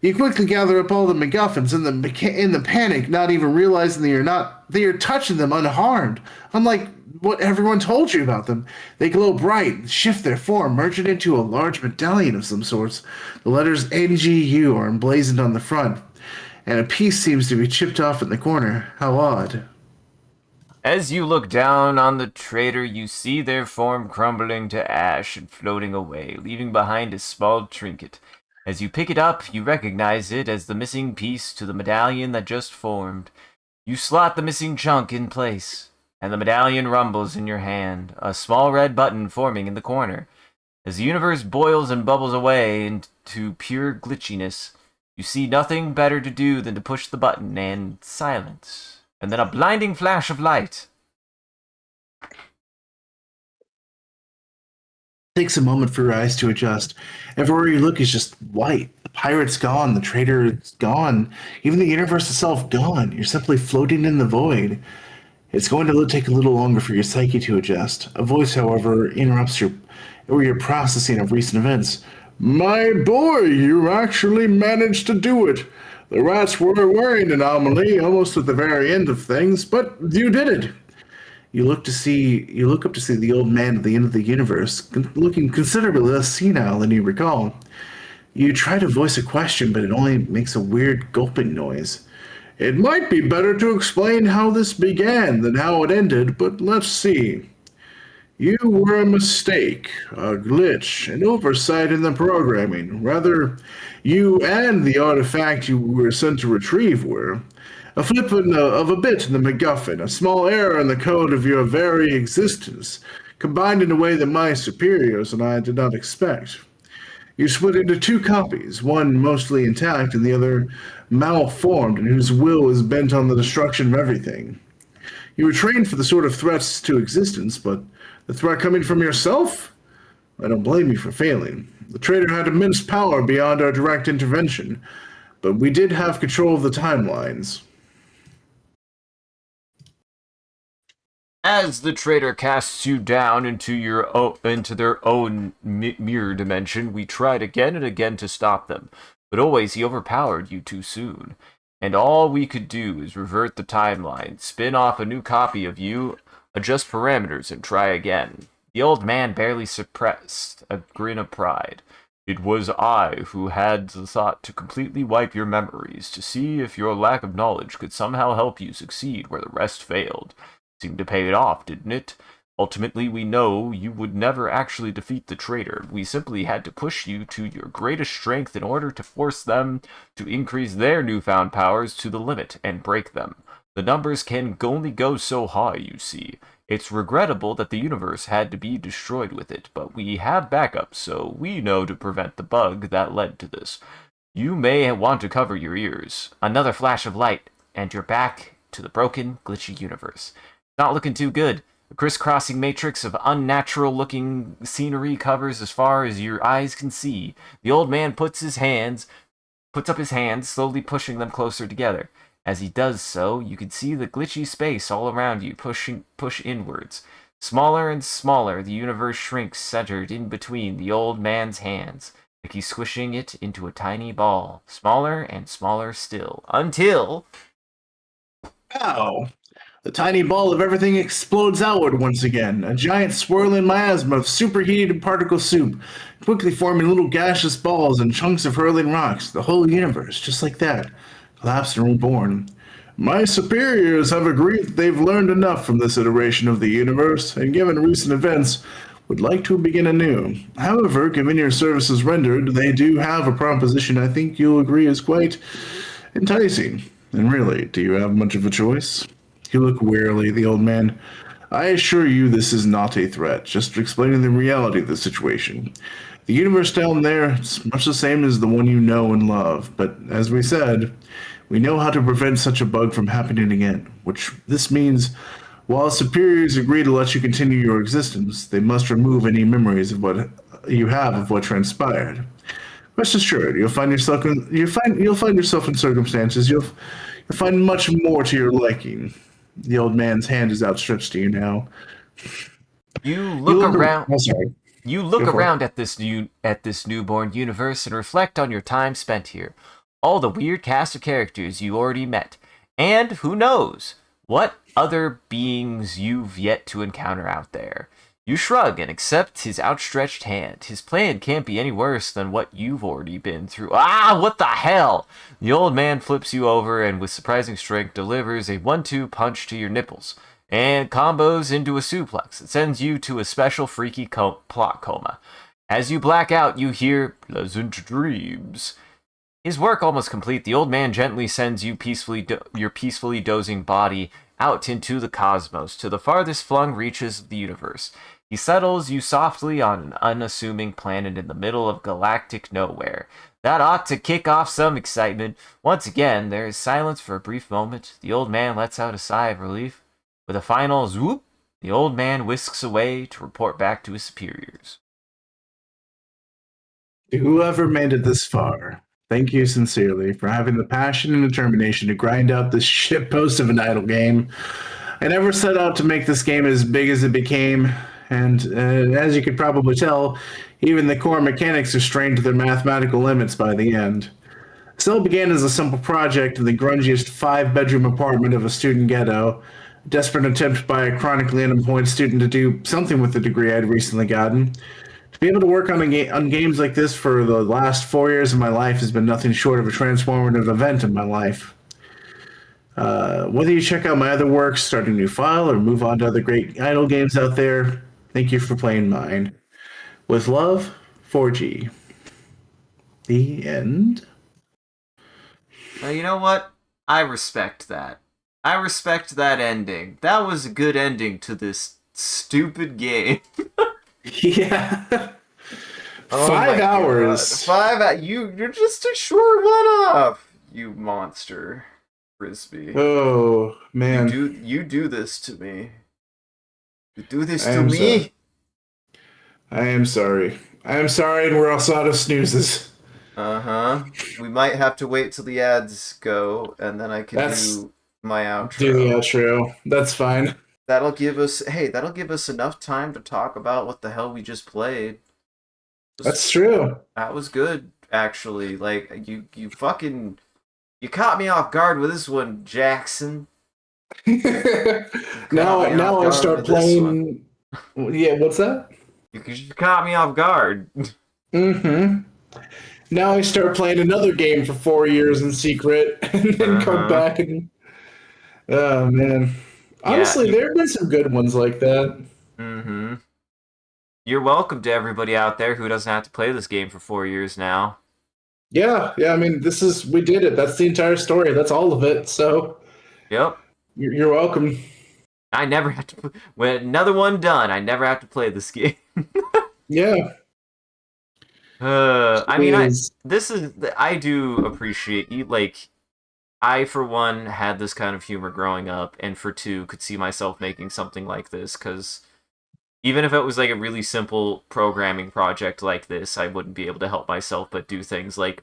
You quickly gather up all the MacGuffins in the panic, not even realizing that you're touching them unharmed. Unlike what everyone told you about them, they glow bright, shift their form, merging into a large medallion of some sorts. The letters NGU are emblazoned on the front, and a piece seems to be chipped off in the corner. How odd. As you look down on the traitor, you see their form crumbling to ash and floating away, leaving behind a small trinket. As you pick it up, you recognize it as the missing piece to the medallion that just formed. You slot the missing chunk in place, and the medallion rumbles in your hand, a small red button forming in the corner. As the universe boils and bubbles away into pure glitchiness, you see nothing better to do than to push the button and silence. And then a blinding flash of light. Takes a moment for your eyes to adjust. Everywhere you look is just white. The pirate's gone, the traitor is gone, even the universe itself gone. You're simply floating in the void. It's going to take a little longer for your psyche to adjust. A voice, however, interrupts your processing of recent events. My boy, you actually managed to do it. The rats were a worrying anomaly almost at the very end of things, but you did it. You look up to see the old man at the end of the universe, looking considerably less senile than you recall. You try to voice a question, but it only makes a weird gulping noise. It might be better to explain how this began than how it ended, but let's see. You were a mistake, a glitch, an oversight in the programming. Rather, you and the artifact you were sent to retrieve were. A flip of a bit in the MacGuffin, a small error in the code of your very existence, combined in a way that my superiors and I did not expect. You split into two copies, one mostly intact and the other malformed and whose will is bent on the destruction of everything. You were trained for the sort of threats to existence, but the threat coming from yourself? I don't blame you for failing. The traitor had immense power beyond our direct intervention, but we did have control of the timelines. As the traitor casts you down into their own mirror dimension, we tried again and again to stop them, but always he overpowered you too soon. And all we could do is revert the timeline, spin off a new copy of you, adjust parameters, and try again. The old man barely suppressed a grin of pride. It was I who had the thought to completely wipe your memories, to see if your lack of knowledge could somehow help you succeed where the rest failed. Seemed to pay it off, didn't it? Ultimately, we know you would never actually defeat the traitor. We simply had to push you to your greatest strength in order to force them to increase their newfound powers to the limit and break them. The numbers can only go so high, you see. It's regrettable that the universe had to be destroyed with it, but we have backups, so we know to prevent the bug that led to this. You may want to cover your ears. Another flash of light, and you're back to the broken, glitchy universe. Not looking too good. The crisscrossing matrix of unnatural-looking scenery covers as far as your eyes can see. The old man puts up his hands, slowly pushing them closer together. As he does so, you can see the glitchy space all around you push inwards. Smaller and smaller, the universe shrinks, centered in between the old man's hands, like he's squishing it into a tiny ball. Smaller and smaller still, until... Ow! The tiny ball of everything explodes outward once again, a giant swirling miasma of superheated particle soup, quickly forming little gaseous balls and chunks of hurling rocks. The whole universe, just like that, collapsed and reborn. My superiors have agreed that they've learned enough from this iteration of the universe, and given recent events, would like to begin anew. However, given your services rendered, they do have a proposition I think you'll agree is quite enticing. And really, do you have much of a choice? You look wearily at the old man. I assure you this is not a threat, just explaining the reality of the situation. The universe down there is much the same as the one you know and love, but as we said, we know how to prevent such a bug from happening again, which this means while superiors agree to let you continue your existence, they must remove any memories of what you have of what transpired. Rest assured, you'll find yourself in circumstances you'll find much more to your liking. The old man's hand is outstretched to you now. You look around. Oh, sorry. You look around at this newborn universe and reflect on your time spent here. all the weird cast of characters you already met, and who knows what other beings you've yet to encounter out there. You shrug and accept his outstretched hand. His plan can't be any worse than what you've already been through. Ah, what the hell? The old man flips you over and with surprising strength delivers a 1-2 punch to your nipples and combos into a suplex. It sends you to a special freaky plot coma. As you black out, you hear pleasant dreams. His work almost complete, the old man gently sends you your peacefully dozing body out into the cosmos, to the farthest flung reaches of the universe. He settles you softly on an unassuming planet in the middle of galactic nowhere. That ought to kick off some excitement. Once again, there is silence for a brief moment. The old man lets out a sigh of relief. With a final swoop, the old man whisks away to report back to his superiors. To whoever made it this far, thank you sincerely for having the passion and determination to grind out this shitpost of an idle game. I never set out to make this game as big as it became, and as you could probably tell, even the core mechanics are strained to their mathematical limits by the end. Still began as a simple project in the grungiest 5-bedroom apartment of a student ghetto, a desperate attempt by a chronically unemployed student to do something with the degree I'd recently gotten. To be able to work on games like this for the last 4 years of my life has been nothing short of a transformative event in my life. Whether you check out my other works, start a new file, or move on to other great idle games out there, thank you for playing mine. With love, 4G. The end. You know what? I respect that. I respect that ending. That was a good ending to this stupid game. Yeah. Oh 5 my hours. God. 5 hours. You're just a short one off, you monster, Frisbee. Oh man. You do this to me. You do this I to am me. sorry. I am sorry. I am sorry, and we're also out of snoozes. Uh-huh. We might have to wait till the ads go, and then I can do my outro. Do the outro. That's fine. That'll give us enough time to talk about what the hell we just played. That's true. That was good, actually. Like you caught me off guard with this one, Jackson. now I'll start playing. Yeah, what's that? You caught me off guard. Mm-hmm. Now I start playing another game for 4 years in secret, and then come back and. Oh man. Honestly, there have been some good ones like that. Mm-hmm. You're welcome to everybody out there who doesn't have to play this game for 4 years now. Yeah. I mean, we did it. That's the entire story. That's all of it. So. Yep. You're welcome. I never have to. When another one done, I never have to play this game. Yeah. I mean, I do appreciate you. Like, I for one had this kind of humor growing up, and for two could see myself making something like this. Because even if it was like a really simple programming project like this, I wouldn't be able to help myself but do things like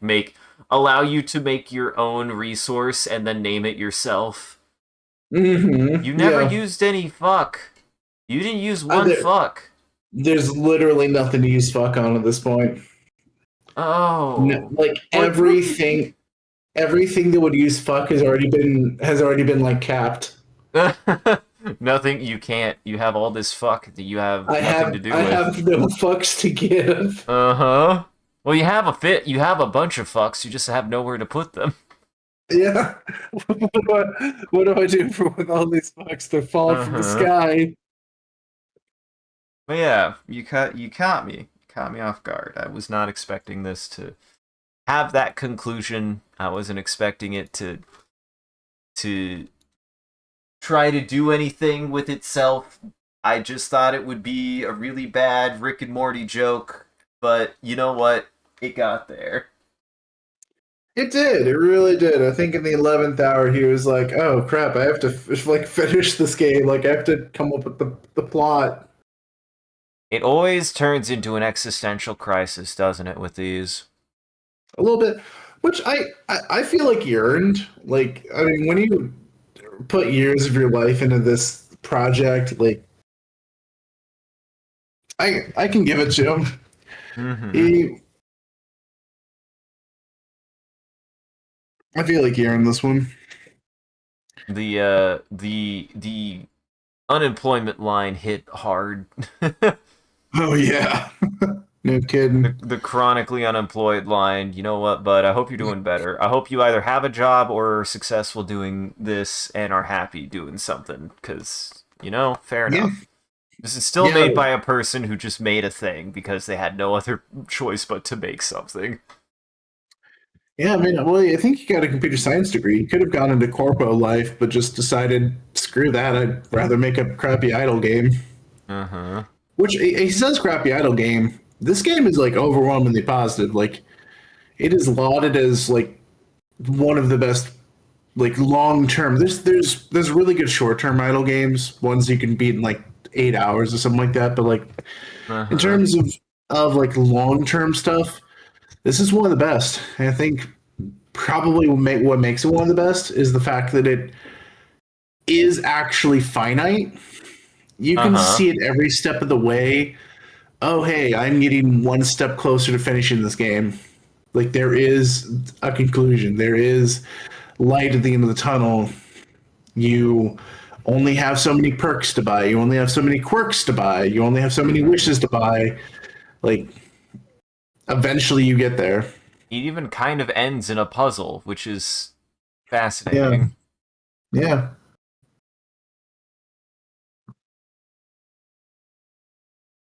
allow you to make your own resource and then name it yourself. Mm-hmm. You never used any fuck. You didn't use one fuck. There's literally nothing to use fuck on at this point. Oh, no, like everything that would use fuck has already been like capped. Nothing. You can't. You have all this fuck that you have nothing to do with. I have no fucks to give. Uh-huh. Well, you have a bunch of fucks. You just have nowhere to put them. Yeah. What do I do with all these fucks? They're falling from the sky. But yeah, you caught me. Caught me off guard. I was not expecting this to have that conclusion. I wasn't expecting it to try to do anything with itself. I just thought it would be a really bad Rick and Morty joke, but you know what? It got there. It did. It really did. I think in the 11th hour, he was like, "Oh crap! I have to finish this game. Like I have to come up with the plot." It always turns into an existential crisis, doesn't it, with these? A little bit, which I feel like you earned. Like, I mean, when you put years of your life into this project, like, I can give it to him. Mm-hmm. I feel like you're in this one. The unemployment line hit hard. Oh yeah. No kidding. The chronically unemployed line. You know what, bud? I hope you're doing better. I hope you either have a job or are successful doing this and are happy doing something. Because, fair Yeah. enough. This is still Yeah. made by a person who just made a thing because they had no other choice but to make something. Yeah, I mean, well, I think you got a computer science degree. You could have gone into corpo life, but just decided, screw that. I'd rather make a crappy idle game. Uh huh. Which he says crappy idle game. This game is like overwhelmingly positive. Like it is lauded as like one of the best like long term. There's really good short term idle games, ones you can beat in like 8 hours or something like that. But like Uh in huh. terms of like long term stuff, this is one of the best. And I think probably what makes it one of the best is the fact that it is actually finite. You Uh can huh. see it every step of the way. Oh, hey, I'm getting one step closer to finishing this game. Like there is a conclusion. There is light at the end of the tunnel. You only have so many perks to buy. You only have so many quirks to buy. You only have so many Mm-hmm. wishes to buy. Like eventually you get there. It even kind of ends in a puzzle, which is Yeah. fascinating. Yeah.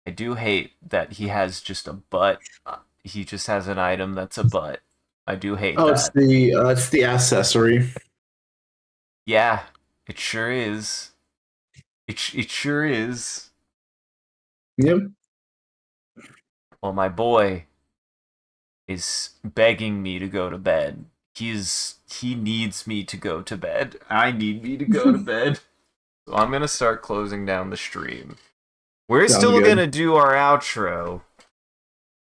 I do hate that he has just a butt. He just has an item that's a butt. I do hate Oh, that. it's the accessory. Yeah, it sure is. It sure is. Yep. Well, my boy is begging me to go to bed. He needs me to go to bed. I need me to go to bed. So I'm gonna start closing down the stream. We're Sounds still good. gonna do our outro,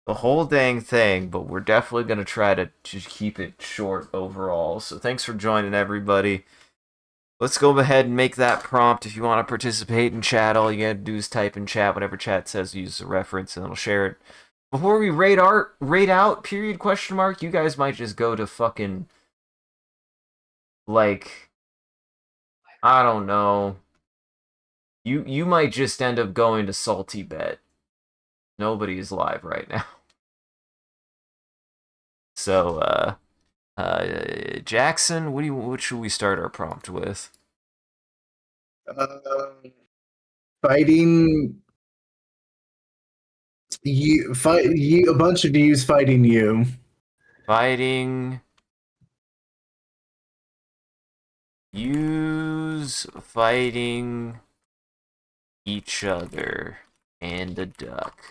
the whole dang thing, but we're definitely gonna try to just keep it short overall. So thanks for joining, everybody. Let's go ahead and make that prompt. If you want to participate in chat, all you gotta do is type in chat whatever chat says, use the reference, and it'll share it. Before we rate out period question mark, you guys might just go to fucking like I don't know. You might just end up going to Salty Bet. Nobody is live right now. So Jackson, what should we start our prompt with? Fighting you a bunch of yous fighting you. Fighting use fighting each other and a duck.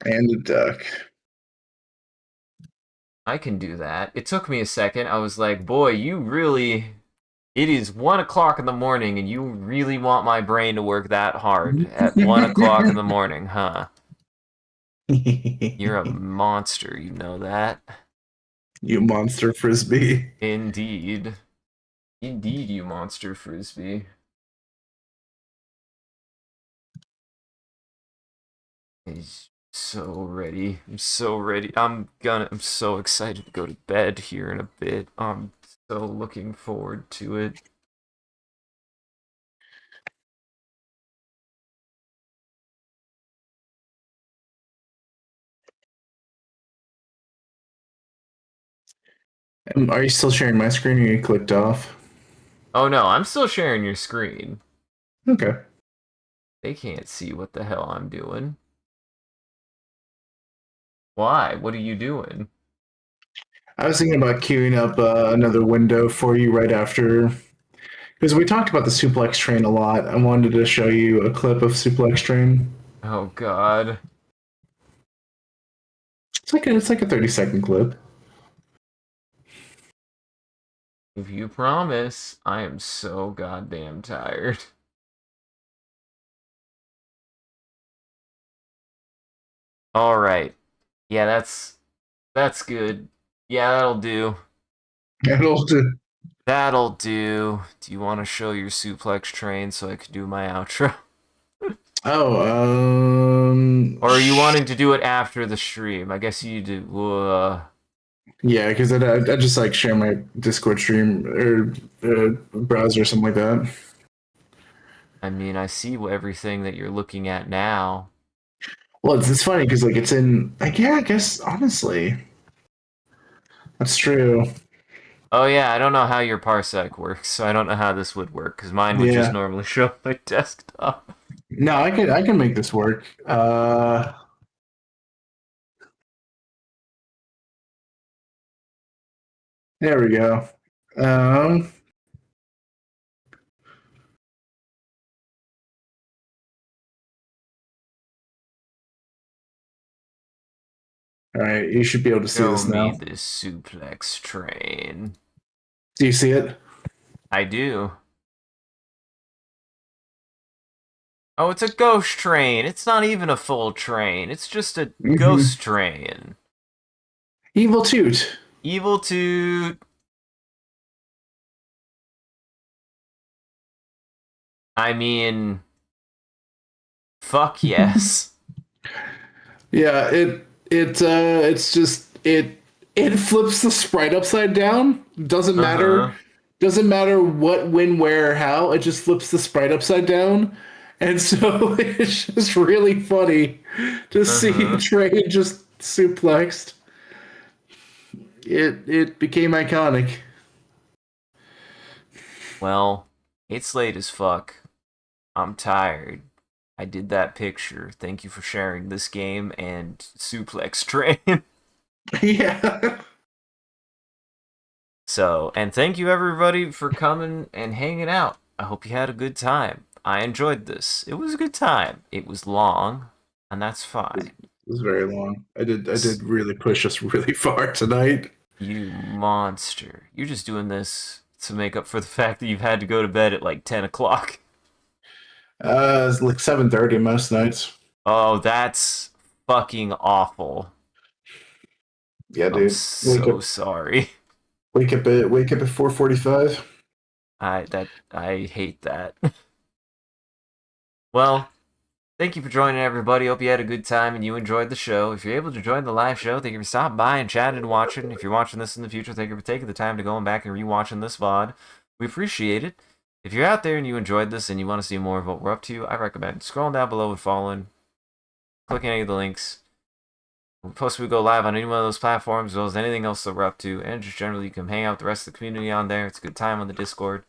And a duck. I can do that. It took me a second. I was like, boy, you really. It is 1 o'clock in the morning, and you really want my brain to work that hard at 1 o'clock in the morning, huh? You're a monster, you know that? You monster frisbee. Indeed. Indeed, you monster frisbee. He's so ready. I'm so ready. I'm so excited to go to bed here in a bit. I'm so looking forward to it. Are you still sharing my screen or you clicked off? Oh no, I'm still sharing your screen. Okay. They can't see what the hell I'm doing. Why? What are you doing? I was thinking about queuing up another window for you right after, because we talked about the suplex train a lot. I wanted to show you a clip of suplex train. Oh god. It's like a 30-second clip. If you promise, I am so goddamn tired. All right. Yeah, that's good. Yeah, that'll do. It'll do. That'll do. Do you want to show your suplex train so I can do my outro? Oh, Or are you wanting to do it after the stream? I guess you do. Yeah, because I just like share my Discord stream or browser or something like that. I mean, I see everything that you're looking at now. Well, it's funny because like it's in like yeah, I guess honestly that's true. Oh yeah, I don't know how your parsec works, so I don't know how this would work because mine would just Yeah, normally show up my desktop. no, I can make this work. There we go. Um, all right, you should be able to see Show this me now. this suplex train. Do you see it? I do. Oh, it's a ghost train. It's not even a full train. It's just a Mm-hmm. ghost train. Evil Toot. Evil to... I mean... Fuck yes. Yeah, it's just it flips the sprite upside down. Doesn't matter. Uh-huh. Doesn't matter what, when, where, how. It just flips the sprite upside down. And so it's just really funny to see Uh-huh. Trey just suplexed. It became iconic. Well, it's late as fuck. I'm tired. I did that picture. Thank you for sharing this game and suplex train. Yeah. So, and thank you everybody for coming and hanging out. I hope you had a good time. I enjoyed this. It was a good time. It was long, and that's It fine. was very long. I did really push us really far tonight. You monster. You're just doing this to make up for the fact that you've had to go to bed at like 10 o'clock. It's like 7:30 most nights. Oh, that's fucking awful. Yeah, I'm dude. so sorry. Wake up at 4:45. I hate that. Well, thank you for joining, everybody. Hope you had a good time and you enjoyed the show. If you're able to join the live show, thank you for stopping by and chatting and watching. If you're watching this in the future, thank you for taking the time to going back and rewatching this VOD. We appreciate it. If you're out there and you enjoyed this and you want to see more of what we're up to, I recommend scrolling down below and following, clicking any of the links. Plus, we go live on any one of those platforms, as well as anything else that we're up to, and just generally you can hang out with the rest of the community on there. It's a good time on the Discord.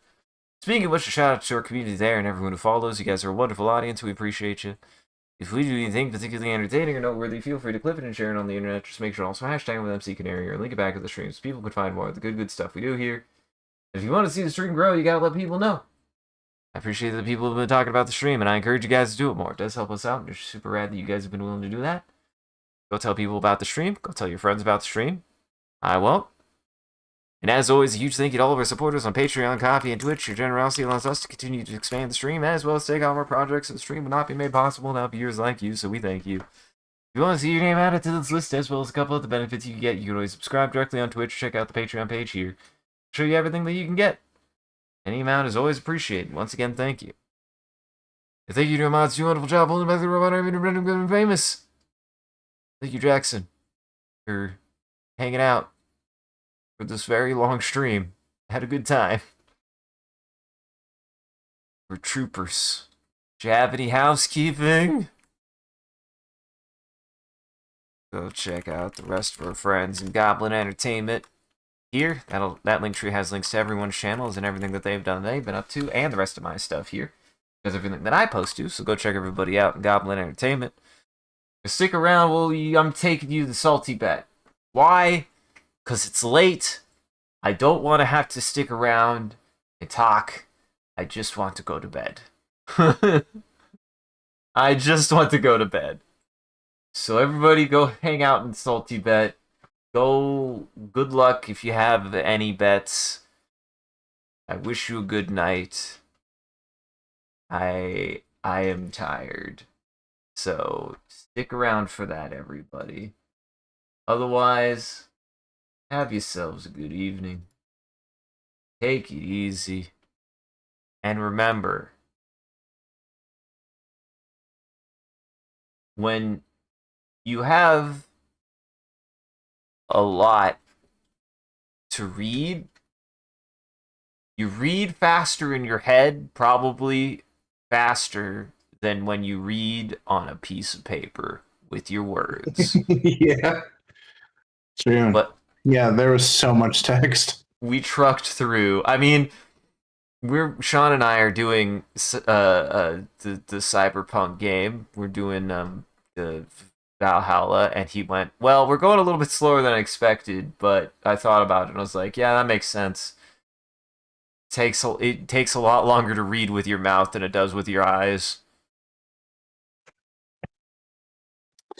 Speaking of which, a shout out to our community there and everyone who follows. You guys are a wonderful audience. We appreciate you. If we do anything particularly entertaining or noteworthy, feel free to clip it and share it on the internet. Just make sure to also hashtag with MCCanary or link it back to the stream so people can find more of the good stuff we do here. If you want to see the stream grow, you gotta let people know. I appreciate that people have been talking about the stream, and I encourage you guys to do it more. It does help us out, and it's super rad that you guys have been willing to do that. Go tell people about the stream. Go tell your friends about the stream. I won't. And as always, a huge thank you to all of our supporters on Patreon, Coffee, and Twitch. Your generosity allows us to continue to expand the stream, as well as take on more projects. The stream would not be made possible without viewers like you, so we thank you. If you want to see your name added to this list, as well as a couple of the benefits you can get, you can always subscribe directly on Twitch. Check out the Patreon page here. Show you everything that you can get. Any amount is always appreciated. Once again, thank you. And thank you to your mods. You wonderful job holding back the robot army and famous. Thank you, Jackson, for hanging out for this very long stream. Had a good time. We're troopers. Do you have any housekeeping? Go check out the rest of our friends in Goblin Entertainment. Here, that link tree has links to everyone's channels and everything that they've done, they've been up to, and the rest of my stuff here. There's everything that I post to, so go check everybody out in Goblin Entertainment. Stick around, I'm taking you the salty bet. Why? Because it's late. I don't want to have to stick around and talk. I just want to go to bed. I just want to go to bed. So everybody go hang out in Salty Bet. Go, good luck if you have any bets. I wish you a good night. I am tired. So stick around for that, everybody. Otherwise, have yourselves a good evening. Take it easy. And remember, when you have a lot to read, you read faster in your head, probably faster than when you read on a piece of paper with your words. Yeah, true. But Yeah, there was so much text. we trucked through. I mean, Sean and I are doing the cyberpunk game. We're doing the Valhalla, and he went, well, we're going a little bit slower than I expected, but I thought about it and I was like, yeah, that makes sense. It takes a lot longer to read with your mouth than it does with your eyes.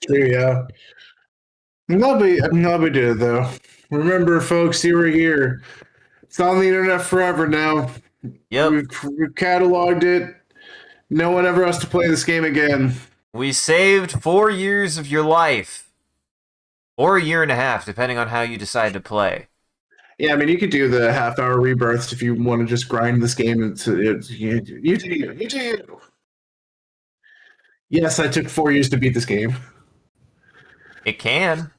True, yeah. I'm glad we did it though. Remember, folks, you were here. It's on the internet forever now. Yep, We've cataloged it. No one ever has to play this game again. we saved 4 years of your life, or a year and a half, depending on how you decide to play. Yeah, I mean, you could do the half-hour rebirths if you want to just grind this game. You do you. You do you. Yes, I took 4 years to beat this game. It can.